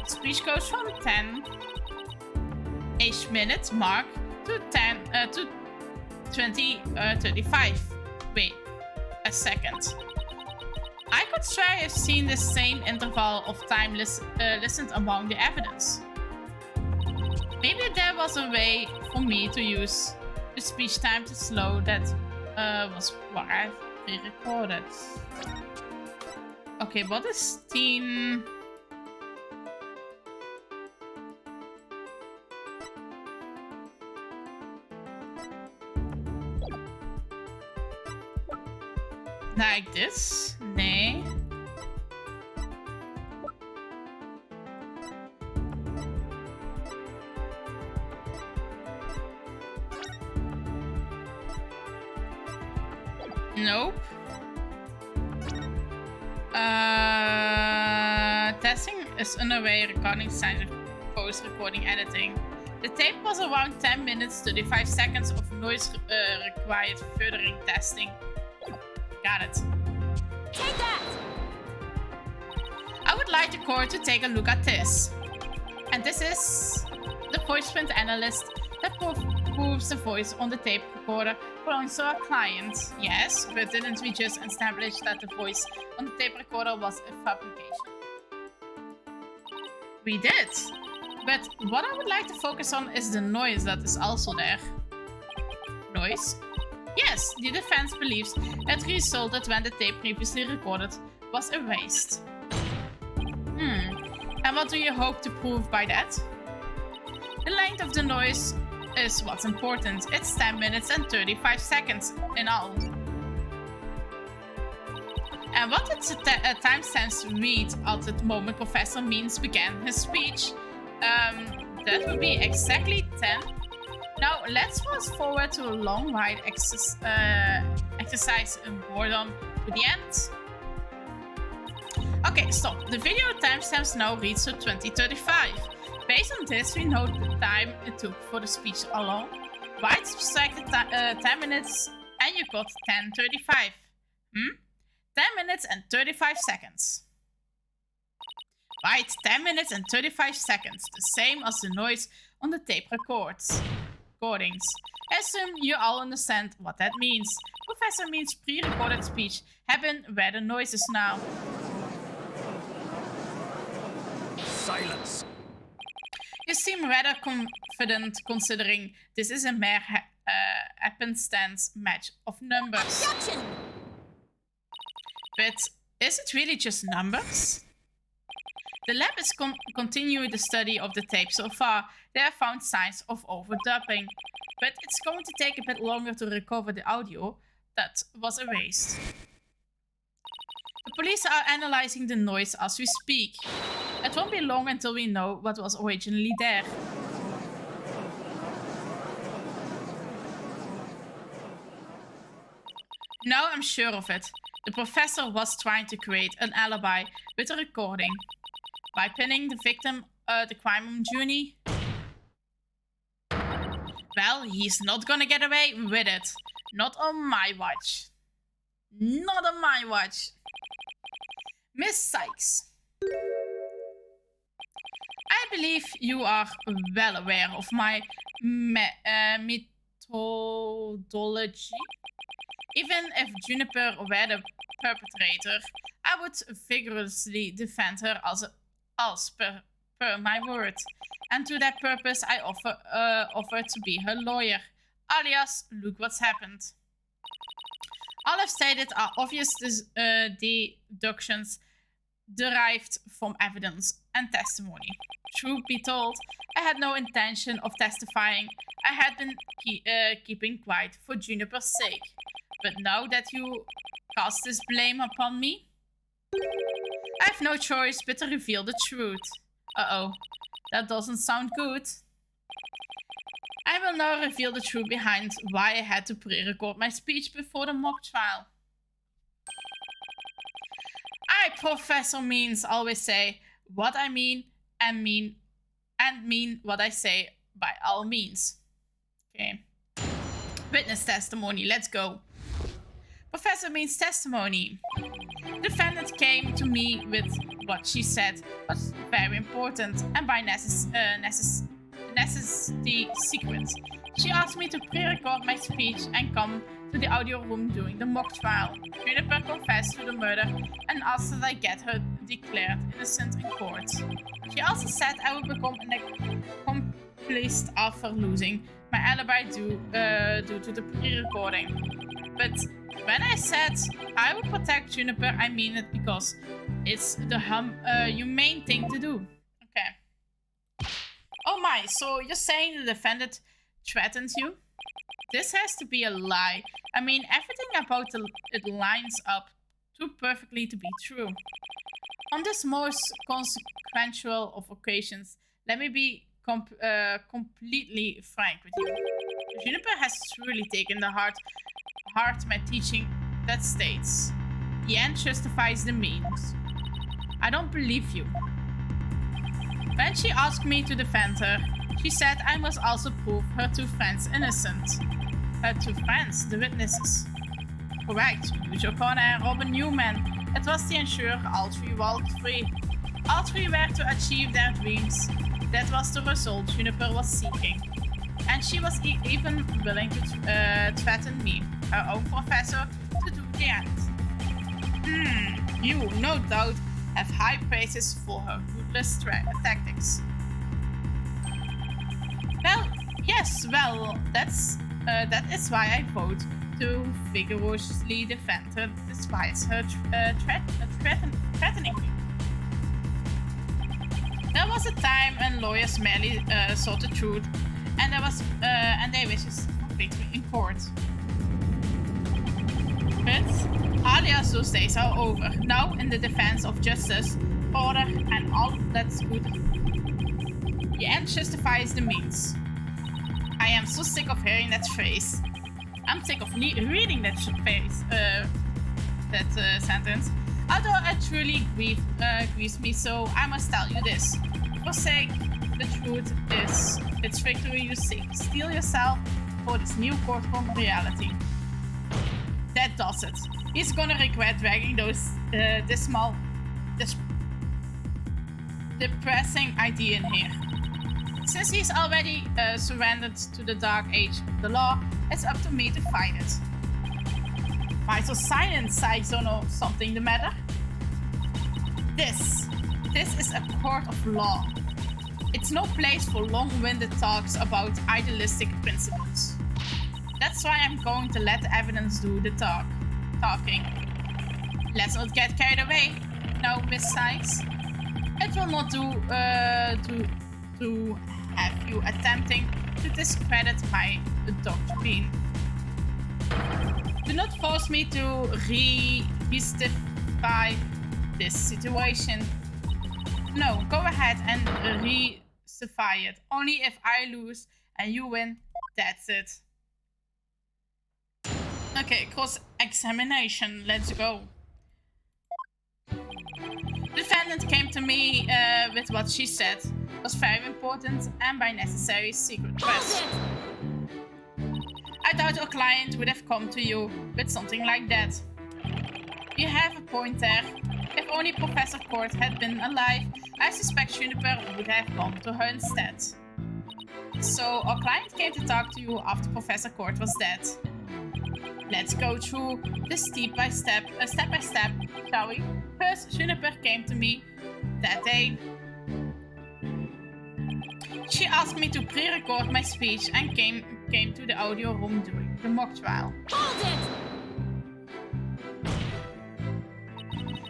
The speech goes from 10-ish minutes mark to 20:35. Wait a second. I could try I've seen the same interval of time listened among the evidence. Maybe there was a way for me to use the speech time to slow that was what I pre-recorded. Okay, what is 10? Like this? Nee. Nope. Testing is underway. Recording signs of post-recording editing. The tape was around 10 minutes, 35 seconds of noise required furthering testing. Got it. Take that! I would like the court to take a look at this. And this is the voice print analyst that proves the voice on the tape recorder belongs to our client. Yes, but didn't we just establish that the voice on the tape recorder was a fabrication? We did. But what I would like to focus on is the noise that is also there. Noise? Yes, the defense believes it resulted when the tape previously recorded was erased. And what do you hope to prove by that? The length of the noise is what's important. It's 10 minutes and 35 seconds in all. And what did the timestamps read at the moment Professor Means began his speech? That would be exactly 10. Now let's fast forward to a long ride exercise in boredom to the end. Okay, stop. The video timestamps now reads to 2035. Based on this, we know the time it took for the speech alone. Wright subtracted 10 minutes and you got 10:35. 10 minutes and 35 seconds. Right, 10 minutes and 35 seconds. The same as the noise on the tape recordings. I assume you all understand what that means. Professor Means' pre-recorded speech happened where the noise is now. Silence. You seem rather confident considering this is a mere happenstance match of numbers. Objection! But is it really just numbers? The lab is continuing the study of the tape so far. They have found signs of overdubbing, but it's going to take a bit longer to recover the audio that was erased. The police are analyzing the noise as we speak. It won't be long until we know what was originally there. Now I'm sure of it. The professor was trying to create an alibi with a recording. By pinning the victim, the crime on Junie. Well, he's not gonna get away with it. Not on my watch. Not on my watch. Miss Sykes. I believe you are well aware of my methodology. Even if Juniper were the perpetrator, I would vigorously defend her as per my word. And to that purpose, I offered to be her lawyer. Alias, look what's happened. All I've stated are obvious deductions derived from evidence and testimony. Truth be told, I had no intention of testifying. I had been keeping quiet for Juniper's sake. But now that you cast this blame upon me, I have no choice but to reveal the truth. Uh-oh, that doesn't sound good. I will now reveal the truth behind why I had to pre-record my speech before the mock trial. I, Professor Means, always say what I mean and mean what I say by all means. Okay. Witness testimony, let's go. Professor Means' testimony. Defendant came to me with what she said was very important and by necessity secret. She asked me to pre-record my speech and come to the audio room during the mock trial. Juniper confessed to the murder and asked that I get her declared innocent in court. She also said I would become an accomplice after losing my alibi due to the pre-recording. But when I said I would protect Juniper, I mean it because it's the humane thing to do. Okay. Oh my, so you're saying the defendant threatened you? This has to be a lie. I mean, everything about it lines up too perfectly to be true. On this most consequential of occasions, let me be completely frank with you. Juniper has truly taken the heart my teaching that states, the end justifies the means. I don't believe you. When she asked me to defend her, she said I must also prove her two friends innocent. Her two friends, the witnesses. Correct, Lucio Connor and Robin Newman. It was to ensure all three walked free. All three were to achieve their dreams. That was the result Juniper was seeking. And she was even willing to threaten me, her own professor, to do the end. You, no doubt, have high praises for her ruthless tactics. Well, yes, well, that is why I vote to vigorously defend her despite her threatening me. There was a time when lawyers merely sought the truth, and their wishes completely in court. But alias those days are over. Now, in the defense of justice, order, and all that's good, the end justifies the means. I am so sick of hearing that phrase. I'm sick of reading that phrase, sentence. Although it truly grieves me, so I must tell you this. Forsake the truth is its victory you seek. Steel yourself for this new courtroom reality. That does it. He's gonna regret dragging those depressing idea in here. Since he's already surrendered to the dark age of the law, it's up to me to fight it. Why so silent, Saizono? Something the matter? This is a court of law. It's no place for long-winded talks about idealistic principles. That's why I'm going to let the evidence do the talking. Let's not get carried away. No, Miss Sykes. It will not do to have you attempting to discredit my doctrine. Do not force me to justify this situation. No, go ahead and justify it. Only if I lose and you win, that's it. Okay, cross-examination. Let's go. The defendant came to me with what she said was very important and by necessary secret press. I doubt your client would have come to you with something like that. You have a point there. If only Professor Court had been alive, I suspect Juniper would have come to her instead. So our client came to talk to you after Professor Court was dead. Let's go through this step by step, shall we? First, Juniper came to me that day. She asked me to pre-record my speech and came to the audio room during the mock trial. Hold it!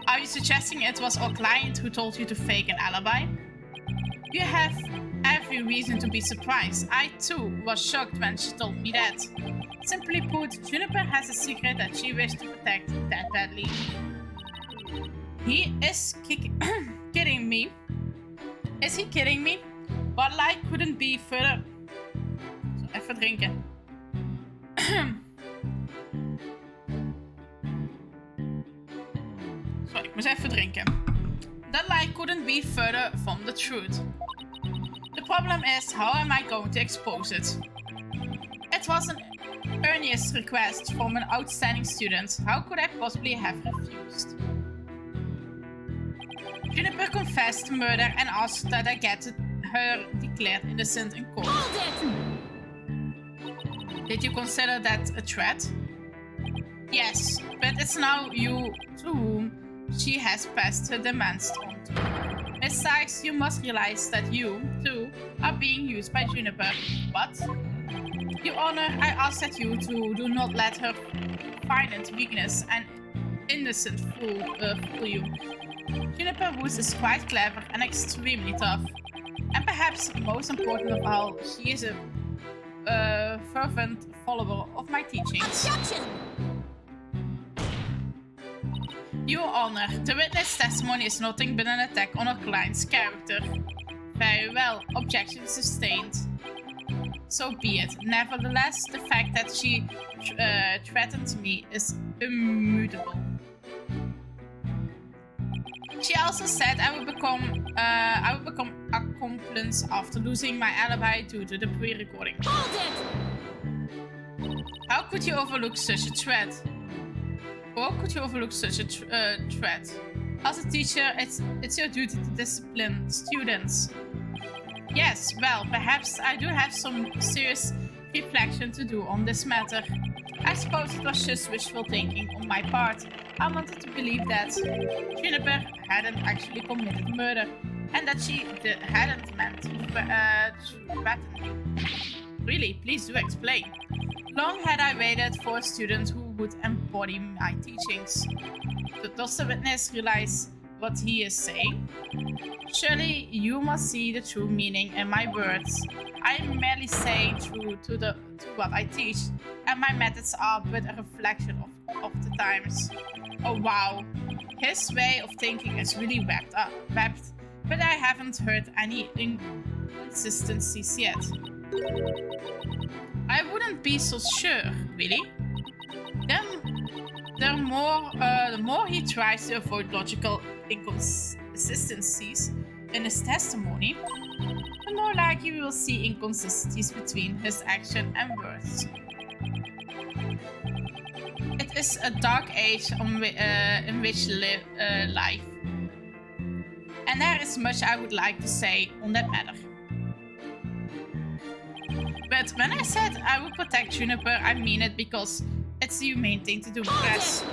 Are you suggesting it was our client who told you to fake an alibi? You have every reason to be surprised. I too was shocked when she told me that. Simply put, Juniper has a secret that she wished to protect that badly. He is kidding me. Is he kidding me? What lie couldn't be further... Zo, even drinken. Sorry, ik moest even drinken. That lie couldn't be further from the truth. The problem is, how am I going to expose it? It was an earnest request from an outstanding student. How could I possibly have refused? Juniper confessed to murder and asked that I get her declared innocent in court. Did you consider that a threat? Yes, but it's now you to whom she has passed her demands on to. Miss Sykes, you must realize that you, too, are being used by Juniper. What? Your Honor, I ask that you two do not let her violent weakness and innocent fool you. Juniper Woods is quite clever and extremely tough. And perhaps most important of all, she is a fervent follower of my teachings. Objection! Your Honor, the witness testimony is nothing but an attack on our client's character. Very well, objection sustained. So be it. Nevertheless, the fact that she threatened me is immutable. She also said I would become accomplice after losing my alibi due to the pre-recording. Hold it! How could you overlook such a threat? How could you overlook such a threat? As a teacher, it's your duty to discipline students. Yes, well, perhaps I do have some serious reflection to do on this matter. I suppose it was just wishful thinking on my part. I wanted to believe that Juniper hadn't actually committed murder, and that she hadn't meant to threaten me. Really, please do explain. Long had I waited for a student who would embody my teachings. Does the witness realize what he is saying? Surely you must see the true meaning in my words. I am merely saying true to what I teach, and my methods are but a reflection of the times. Oh wow, his way of thinking is really webbed, but I haven't heard any inconsistencies yet. I wouldn't be so sure, really. The more he tries to avoid logical inconsistencies in his testimony, the more likely we will see inconsistencies between his action and words. It is a dark age in which live life, and there is much I would like to say on that matter. But when I said I would protect Juniper, I mean it because it's the humane thing to do, Press.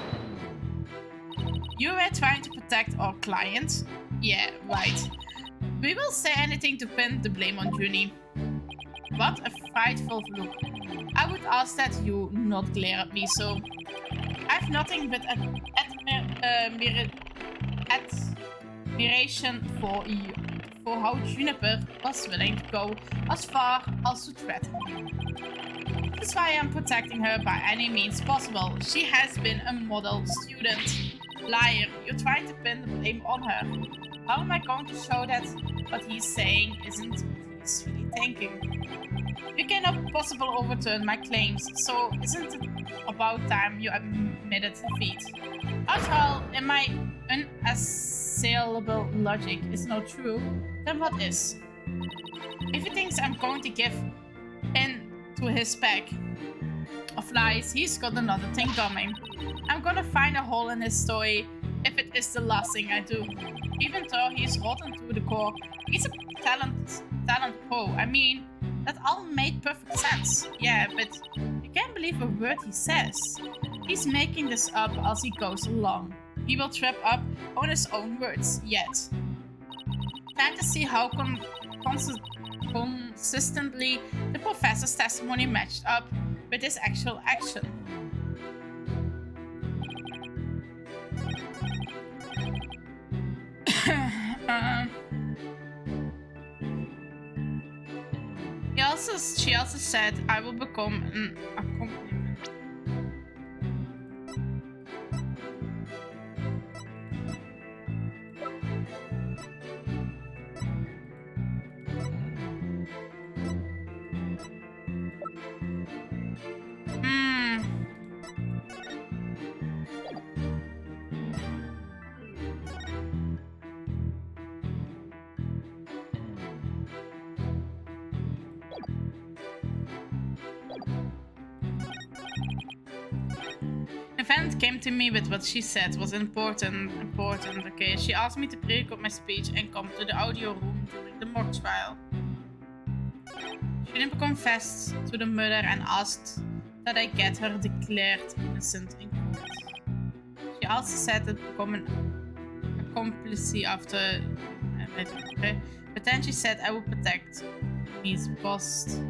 You were trying to protect our client? Yeah, right. We will say anything to pin the blame on Junie. What a frightful look. I would ask that you not glare at me so. I've nothing but admiration for you, for how Juniper was willing to go as far as to threaten me. That's why I'm protecting her by any means possible. She has been a model student. Liar, you're trying to pin the blame on her. How am I going to show that what he's saying isn't what he's really thinking? You cannot possibly overturn my claims, so isn't it about time you admitted defeat? After all, if my unassailable logic is not true, then what is? If he thinks I'm going to give in to his pack of lies, he's got another thing coming. I'm gonna find a hole in his story if it is the last thing I do. Even though he's rotten to the core, he's a talent pro. I mean, that all made perfect sense. Yeah, but you can't believe a word he says. He's making this up as he goes along. He will trip up on his own words yet. Time to see how consistently the professor's testimony matched up with his actual action. She also said I will become an accompaniment. Event came to me with what she said was important. Okay, she asked me to pre-record my speech and come to the audio room during the mock trial. Juniper confessed to the murder and asked that I get her declared innocent in court. She also said that become an accomplice after. Okay. But then she said I would protect Miss Bost.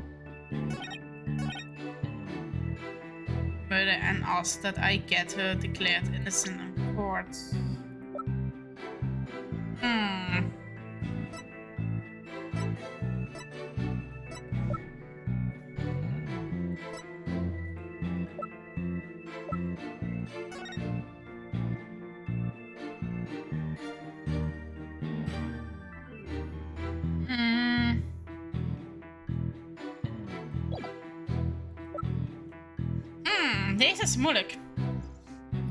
Murder and asked that I get her declared innocent in court. Deze is moeilijk.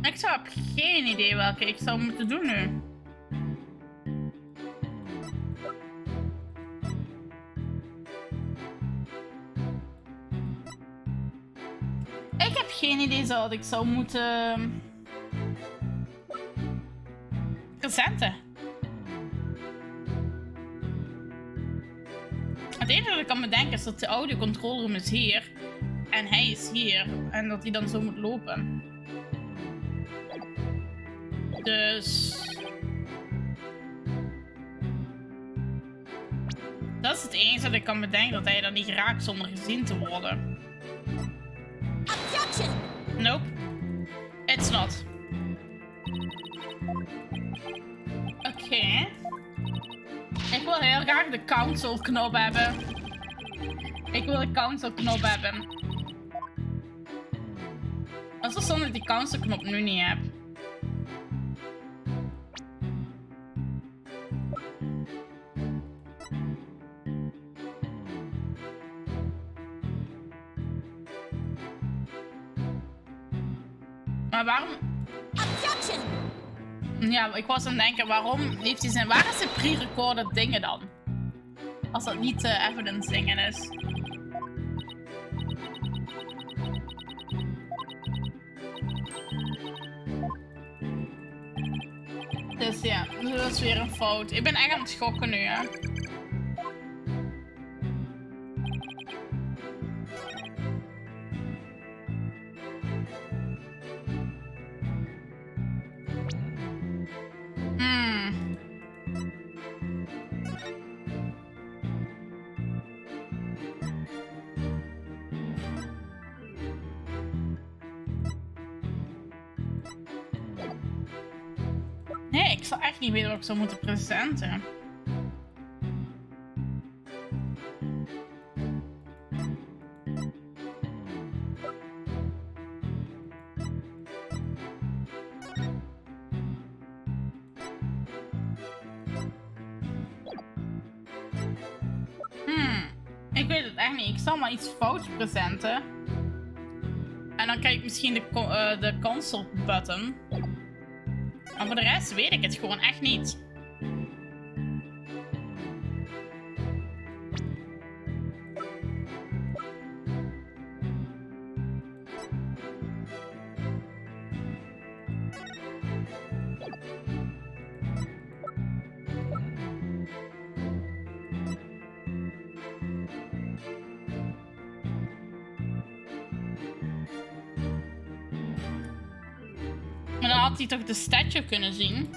Ik heb geen idee welke ik zou moeten doen nu. Ik heb geen idee wat ik zou moeten presenten. Het enige dat ik kan bedenken is dat de audio control room is hier. En hij is hier. En dat hij dan zo moet lopen. Dus... dat is het enige dat ik kan bedenken. Dat hij dan niet raakt zonder gezien te worden. Objection! Nope. It's not. Oké. Ik wil heel graag de council knop hebben. Ik wil de council knop hebben. Dat is wel zonde dat ik die council knop nu niet heb. Maar waarom... Ja, ik was aan het denken, waarom heeft hij zijn... Waar is zijn pre-recorded dingen dan? Als dat niet evidence dingen is. Dus ja, dat is weer een fout. Ik ben echt aan het schokken nu, hè. Nee, ik zou echt niet weten wat ik zou moeten presenten. Ik weet het echt niet. Ik zal maar iets fouts presenten. En dan krijg ik misschien de console button. Maar voor de rest weet ik het gewoon echt niet. Maar dan had hij toch de statue kunnen zien?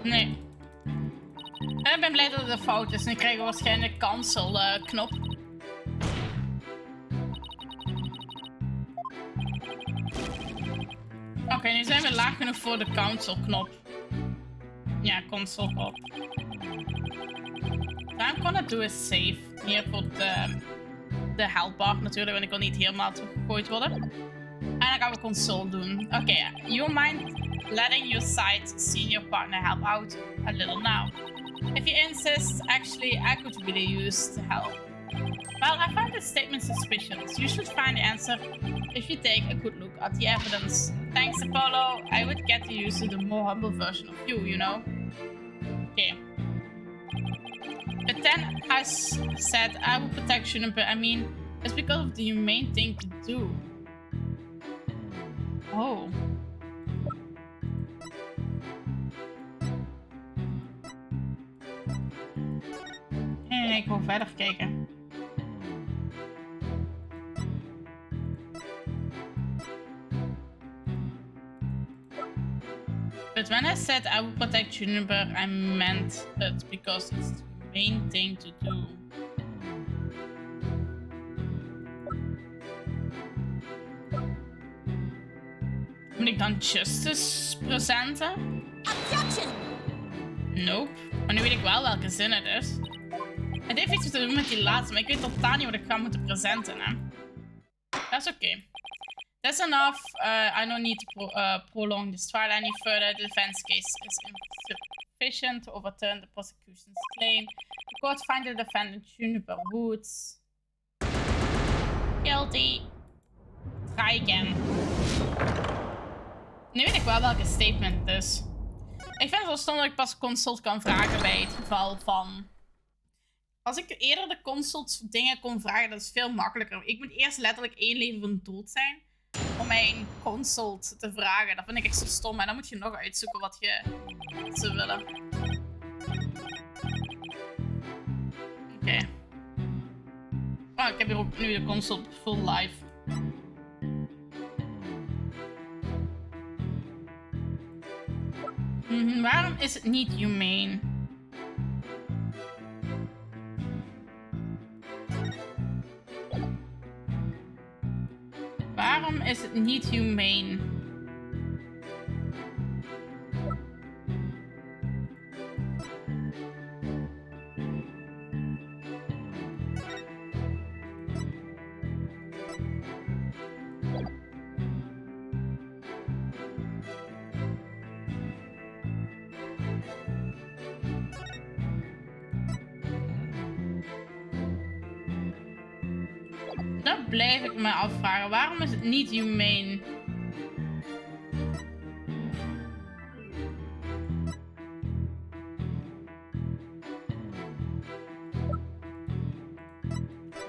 Nee. En ik ben blij dat het een fout is. En dan krijgen we waarschijnlijk cancel knop. Oké, nu zijn we laag genoeg voor de cancel knop. Ja, console knop. Wat ik kan doen is save. Hier voor de helpbar natuurlijk, want ik wil niet helemaal teruggegooid worden. En dan gaan we console doen. Oké, you mind letting your side senior partner help out a little now? If you insist, actually I could really use the help. Well, I find this statement suspicious. You should find the answer if you take a good look at the evidence. Thanks, Apollo. I would get used to the more humble version of you know? Okay. But then I said I would protect Juniper. I mean, it's because of the humane thing to do. Oh. Nee, ik wil verder kijken. But when I said I would protect Juniper, I meant it because it's the main thing to do. Moet ik dan Justice presenten? Nope. Maar nu weet ik wel welke zin het is. Het heeft iets te doen met die laatste, maar ik weet totaal niet wat ik ga moeten presenten. Hè. Dat is oké. That's enough. I don't need to prolong this trial any further. The defense case is insufficient to overturn the prosecution's claim. The court finds the defendant Juniper Woods guilty. Try again. Nu weet ik wel welke statement het is. Ik vind het wel stom dat ik pas consult kan vragen bij het geval van... Als ik eerder de consult dingen kon vragen, dat is veel makkelijker. Ik moet eerst letterlijk 1 leven van dood zijn om mijn consult te vragen. Dat vind ik echt zo stom. En dan moet je nog uitzoeken wat ze willen. Oké. Oh, ik heb hier ook nu de consult full live. Waarom is het niet humane? Waarom is het niet humane? Dat blijf ik me afvragen. Waarom is het niet humane?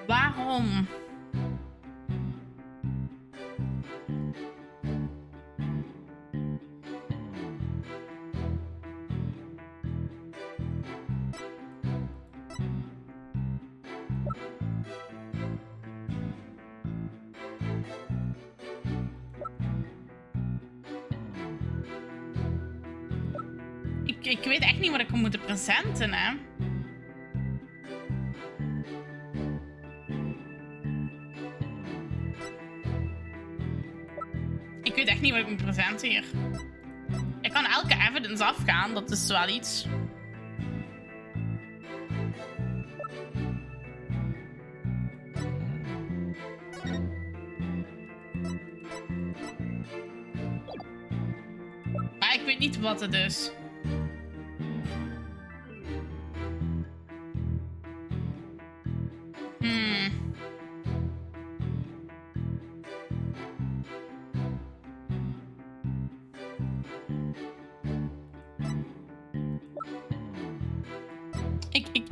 Waarom? Ik weet echt niet wat ik moet presenten, hè. Ik weet echt niet wat ik moet presenten hier. Ik kan elke evidence afgaan, dat is wel iets. Maar ik weet niet wat het is.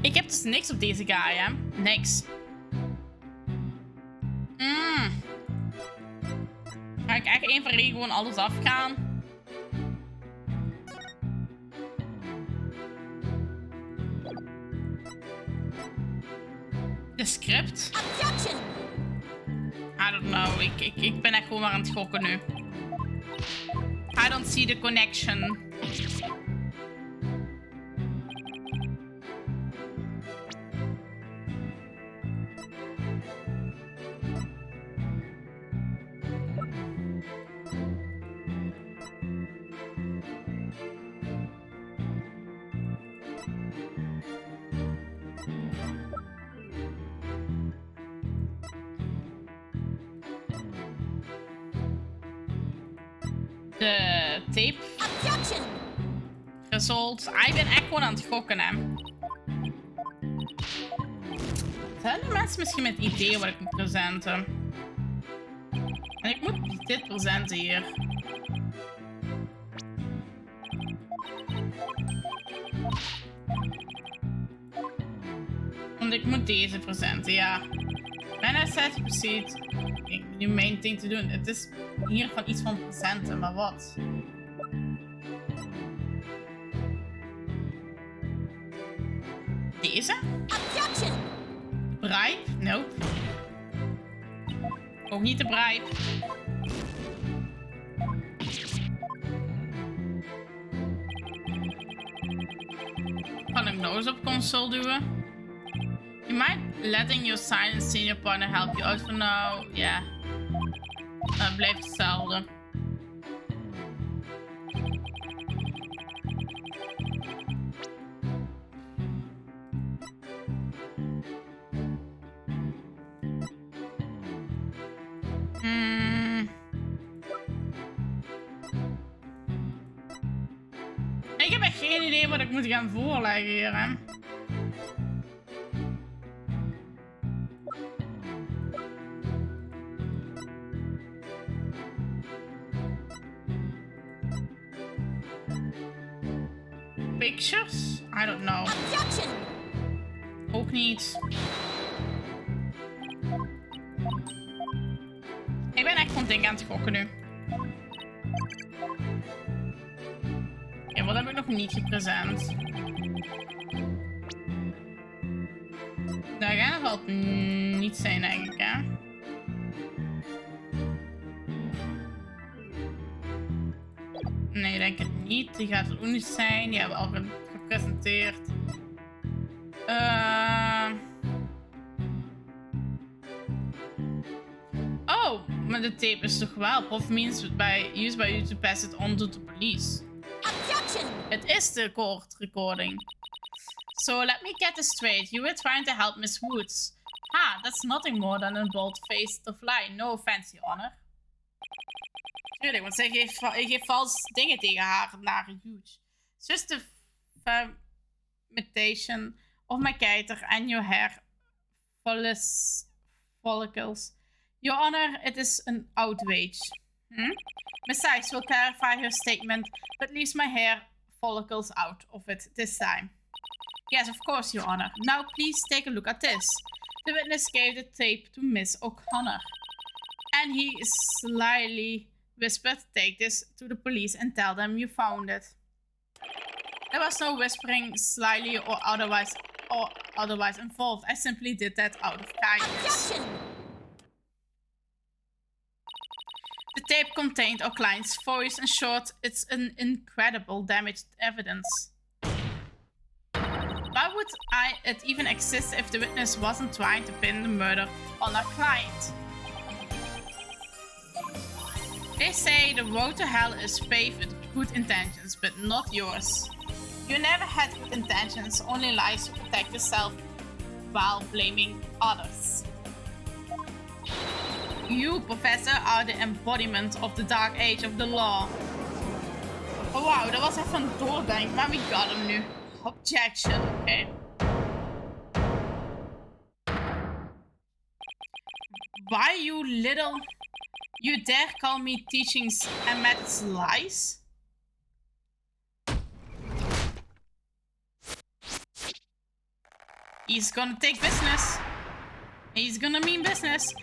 Ik heb dus niks op deze guy, hè. Niks. Ga ik echt één voor één gewoon alles afgaan? De script? I don't know. Ik ben echt gewoon maar aan het gokken nu. I don't see the connection. De tape. Result. Ik ben echt gewoon aan het gokken, hè. Zijn er mensen misschien met ideeën wat ik moet presenten? En ik moet dit presenten hier. Want ik moet deze presenten, ja. Bijna 60%. Nu mijn ding te doen. Het is hier van iets van presenten, maar wat? Deze? Bribe? Nope. Ook niet de bribe. Kan ik nou eens op console doen? You might letting your silent senior partner help you out for now. Ja. Dat blijft hetzelfde. Ik heb echt geen idee wat ik moet gaan voorleggen hier, hè. Pictures? I don't know. Ook niet. Ik ben echt gewoon dingen aan het gokken nu. Ja, wat heb ik nog niet gepresent? Dat gaat wel niet zijn, denk ik, hè? Nee, ik denk het niet. Die gaat het ook niet zijn. Die hebben we al gepresenteerd. Oh, Maar de tape is toch wel prof means used by you to pass it on to the police. Objection! Het is de court recording. So let me get this straight. You were trying to help Miss Woods. That's nothing more than a bold-faced lie. No offense, Your Honor. Tuurlijk, want zij geeft vals dingen tegen haar naar huge. It's just the imitation of my gaiter and your hair follicles. Your Honor, it is an outrage. Miss Sykes will clarify her statement, but leaves my hair follicles out of it this time. Yes, of course, Your Honor. Now please take a look at this. The witness gave the tape to Miss O'Connor. And he slyly whispered, take this to the police and tell them you found it. There was no whispering slyly or otherwise involved. I simply did that out of kindness. Objection! The tape contained our client's voice. In short, it's an incredible damaged evidence. Why would it even exist if the witness wasn't trying to pin the murder on our client? They say the road to hell is paved with good intentions, but not yours. You never had good intentions, only lies to protect yourself while blaming others. You, Professor, are the embodiment of the dark age of the law. Oh wow, dat was even een doordenk, maar we got hem nu. Objection, okay. Why you dare call me teachings and methods lies? He's gonna take business. He's gonna mean business.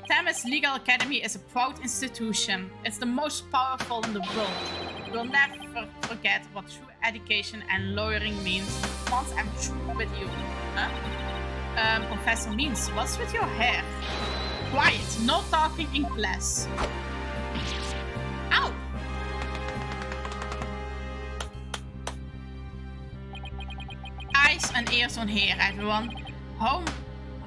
Thames Legal Academy is a proud institution. It's the most powerful in the world. We'll never forget what true education and lawyering means once I'm through with you. Professor Means, what's with your hair? Quiet, no talking in class. Ow! Eyes and ears on here, everyone.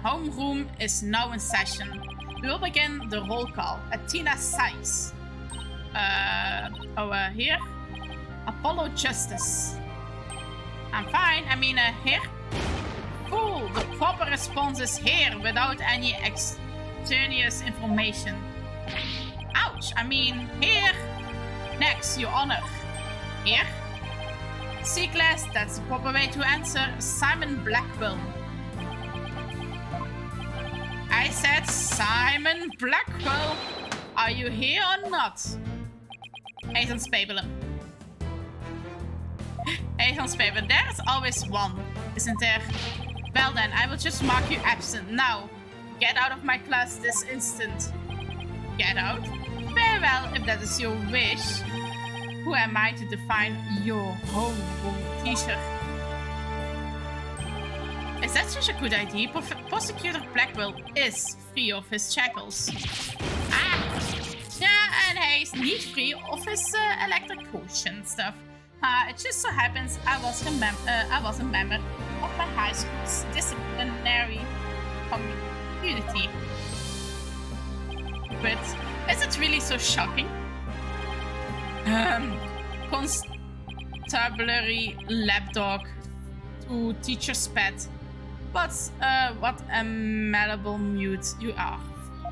Homeroom is now in session. We will begin the roll call. Athena Sykes. Here. Apollo Justice. I'm fine. I mean, here. Fool. The proper response is here without any extraneous information. Ouch. I mean, here. Next, Your Honor. Here. C-class, that's the proper way to answer. Simon Blackwell. I said Simon Blackwell. Are you here or not? Hij is aan het spelen. Hij is aan het spelen. There is always one, isn't there? Well then, I will just mark you absent. Now, get out of my class this instant. Get out? Very well, if that is your wish. Who am I to define your homeroom teacher? Is that such a good idea? Prosecutor Blackwell is free of his shackles. Yeah, and he's not free of his electrocution stuff. It just so happens I was a member of my high school's disciplinary community. But is it really so shocking? Constabulary lapdog to teacher's pet. But what a malleable mute you are.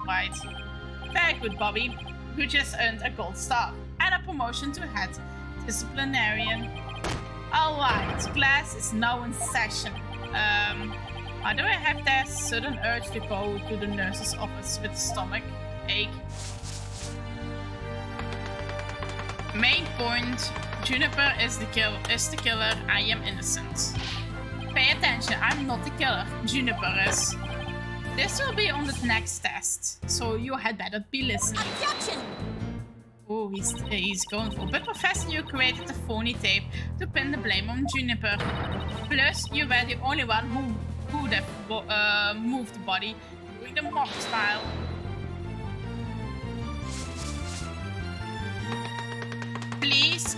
Right. Very good, Bobby. You just earned a gold star and a promotion to head disciplinarian. Alright, class is now in session. Do I have that sudden urge to go to the nurse's office with stomach ache? Main point, Juniper is the killer, I am innocent. Pay attention, I'm not the killer, Juniper is. This will be on the next test, so you had better be listening. Objection! Oh, he's going for. But Professor, you created the phony tape to pin the blame on Juniper. Plus, you were the only one who could have moved the body during the mock trial. Please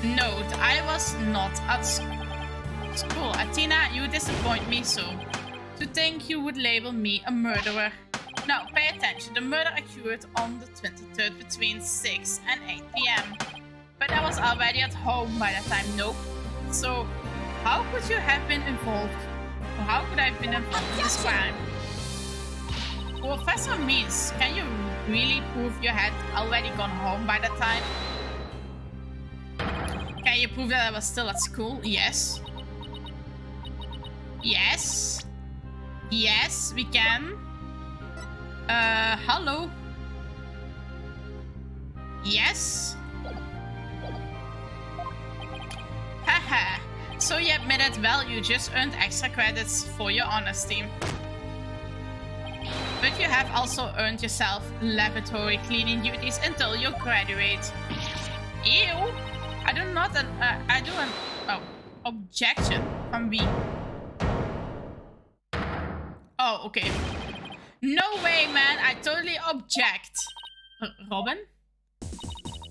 note, I was not at school. Athena, you disappoint me so. To think you would label me a murderer. Now, pay attention. The murder occurred on the 23rd between 6 and 8 p.m. But I was already at home by that time. Nope. So, how could you have been involved? Or how could I have been involved in this crime? Professor Means, can you really prove you had already gone home by that time? Can you prove that I was still at school? Yes. Yes. Yes, we can. Hello. Yes. Haha. So you admitted, well, you just earned extra credits for your honesty. But you have also earned yourself laboratory cleaning duties until you graduate. Ew! I do not objection from me. Oh, okay. No way, man. I totally object. Robin?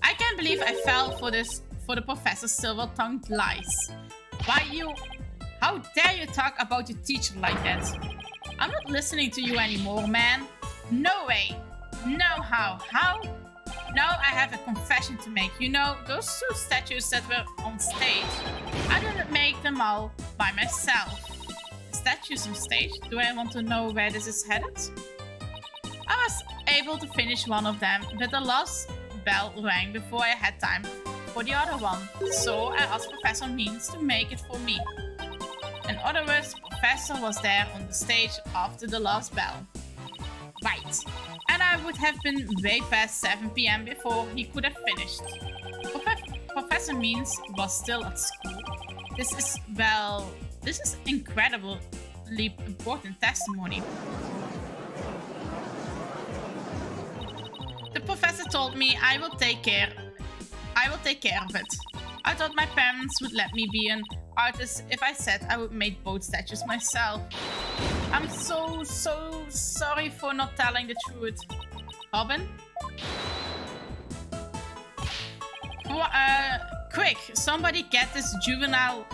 I can't believe I fell for the professor's silver-tongued lies. Why you... How dare you talk about your teacher like that? I'm not listening to you anymore, man. No way. No how. How? Now I have a confession to make. You know, those two statues that were on stage, I didn't make them all by myself. Statues on stage? Do I want to know where this is headed? I was able to finish one of them, but the last bell rang before I had time for the other one. So I asked Professor Means to make it for me. In other words, Professor was there on the stage after the last bell. Right. And I would have been way past 7 p.m. before he could have finished. Professor Means was still at school. This is, well, this is incredibly important testimony. The professor told me I will take care of it. I thought my parents would let me be an artist if I said I would make both statues myself. I'm so sorry for not telling the truth. Robin? Quick, somebody get this juvenile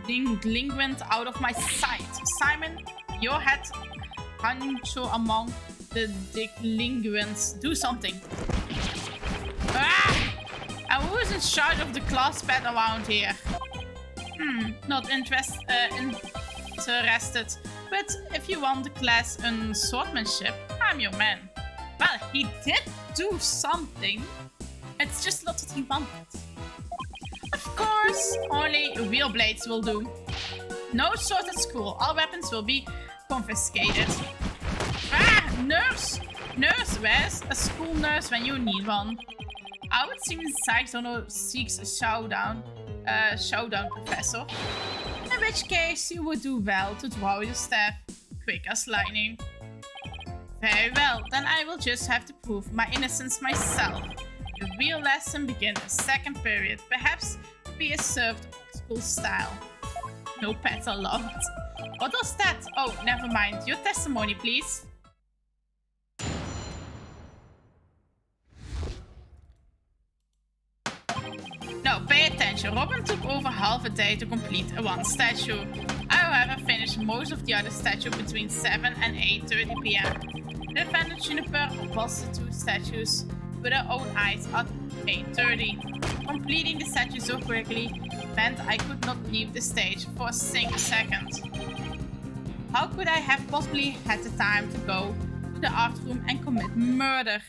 delinquent out of my sight. Simon, your head honcho among the delinquents. Do something. Ah! And who is in charge of the class pet around here? Not interested. But if you want the class in swordsmanship, I'm your man. Well, he did do something. It's just not what he wanted. Of course, only real blades will do. No sword at school. All weapons will be confiscated. Ah, nurse! Nurse, where's a school nurse when you need one? I would seem Saxono seeks a showdown, professor. In which case, you would do well to draw your staff quick as lightning. Very well, then I will just have to prove my innocence myself. The real lesson begins in the second period, perhaps to be served old school style. No pets allowed. What was that? Oh, never mind. Your testimony, please. Now, pay attention. Robin took over half a day to complete one statue. I, however, finished most of the other statues between 7 and 8:30 p.m. The defendant Juniper was the two statues with her own eyes at 8:30. Completing the statue so quickly meant I could not leave the stage for a single second. How could I have possibly had the time to go to the art room and commit murder?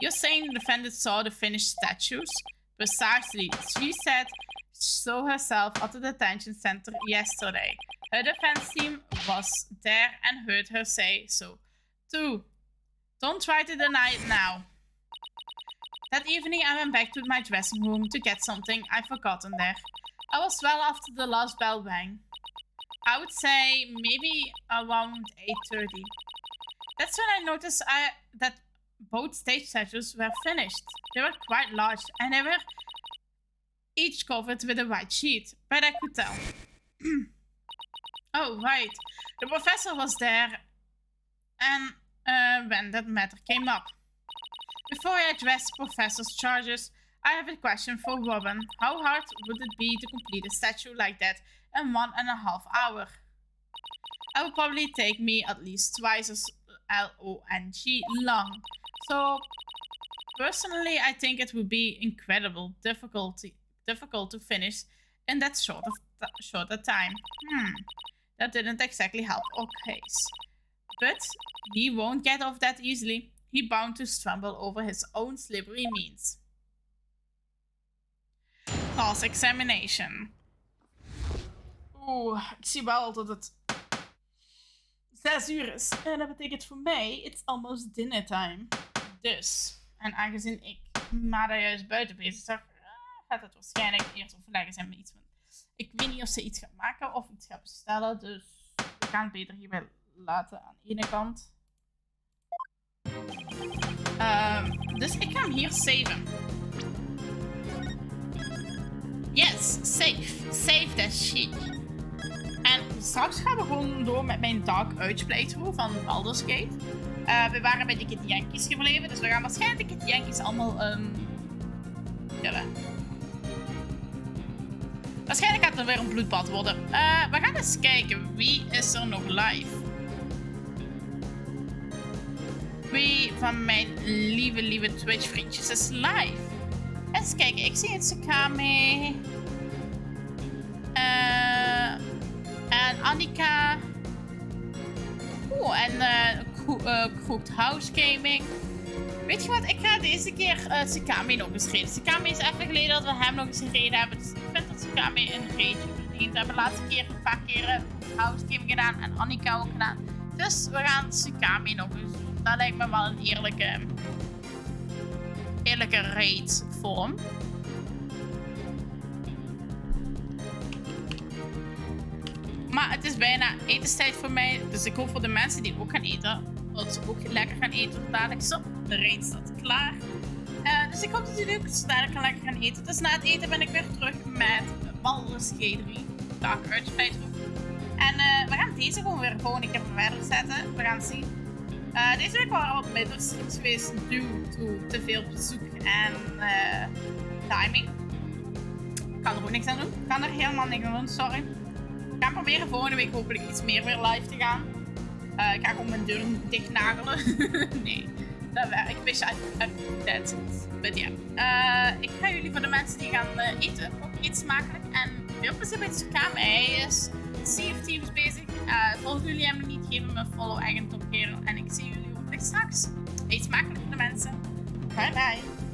You're saying the defendant saw the finished statues? Precisely. She said so herself at the detention center yesterday. Her defense team was there and heard her say so. Too. Don't try to deny it now. That evening I went back to my dressing room to get something I'd forgotten there. I was well after the last bell rang. I would say maybe around 8:30. That's when I noticed that both stage statues were finished. They were quite large and they were each covered with a white sheet, but I could tell. Oh, right. The professor was there and when that matter came up. Before I address the professor's charges, I have a question for Robin. How hard would it be to complete a statue like that in 1.5 hours? It would probably take me at least twice as L-O-N-G, long. So, personally, I think it would be incredible difficult to finish in that shorter time. That didn't exactly help our case. But he won't get off that easily. He bound to stumble over his own slippery means. Class examination. Oeh, ik zie wel dat het 6 uur is. En dat betekent voor mij, it's almost dinner time. Dus, en aangezien ik maar daar juist buiten bezig zag, gaat het waarschijnlijk eerst overleggen zijn met iets. Ik weet niet of ze iets gaat maken of iets gaat bestellen. Dus we gaan het beter hierbij laten aan de ene kant. Dus ik ga hem hier saven. Yes, save. Save that shit. En straks gaan we gewoon door met mijn Dark Urge playthrough van Baldur's Gate. We waren bij de Kid Yankees gebleven, dus we gaan waarschijnlijk de Kid Yankees allemaal killen. Waarschijnlijk gaat het weer een bloedbad worden. We gaan eens kijken, wie is er nog live? Wie van mijn lieve Twitch vriendjes is live? Eens kijken, ik zie het Sakame. En Annika. Oeh, en Cooked House Gaming. Weet je wat, ik ga deze keer Sakame nog eens reden. Sakame is even geleden dat we hem nog eens gereden hebben. Dus ik vind dat Sakame een raidje verdient. We hebben de laatste keer een paar keer House Gaming gedaan en Annika ook gedaan. Dus we gaan Sakame nog eens doen. Dat lijkt me wel een eerlijke raid vorm. Maar het is bijna etenstijd voor mij. Dus ik hoop voor de mensen die ook gaan eten, dat ze ook lekker gaan eten. Dadelijk zo. De raid staat klaar. Dus ik hoop dat jullie ook zo dadelijk gaan lekker gaan eten. Dus na het eten ben ik weer terug met Baldur's Gate 3. Dark Urge playthrough. En we gaan deze gewoon weer een keer verder zetten. We gaan zien. Deze week waren wat middelstreams geweest due to te veel bezoek en timing. Ik kan er ook niks aan doen. Ik kan er helemaal niks aan doen, sorry. Ik ga proberen volgende week hopelijk iets meer weer live te gaan. Ik ga gewoon mijn deur dicht nagelen. Nee, dat werkt. Ik wist that's it. But yeah. Ik ga jullie voor de mensen die gaan eten, ook eet smakelijk. En veel plezier bij het Sakame. Hij is Sea of Thieves bezig. Volgen jullie hem niet, geef hem een follow, eigen topkerel. En ik zie jullie hopelijk straks. Eet smakelijk voor de mensen. Bye bye.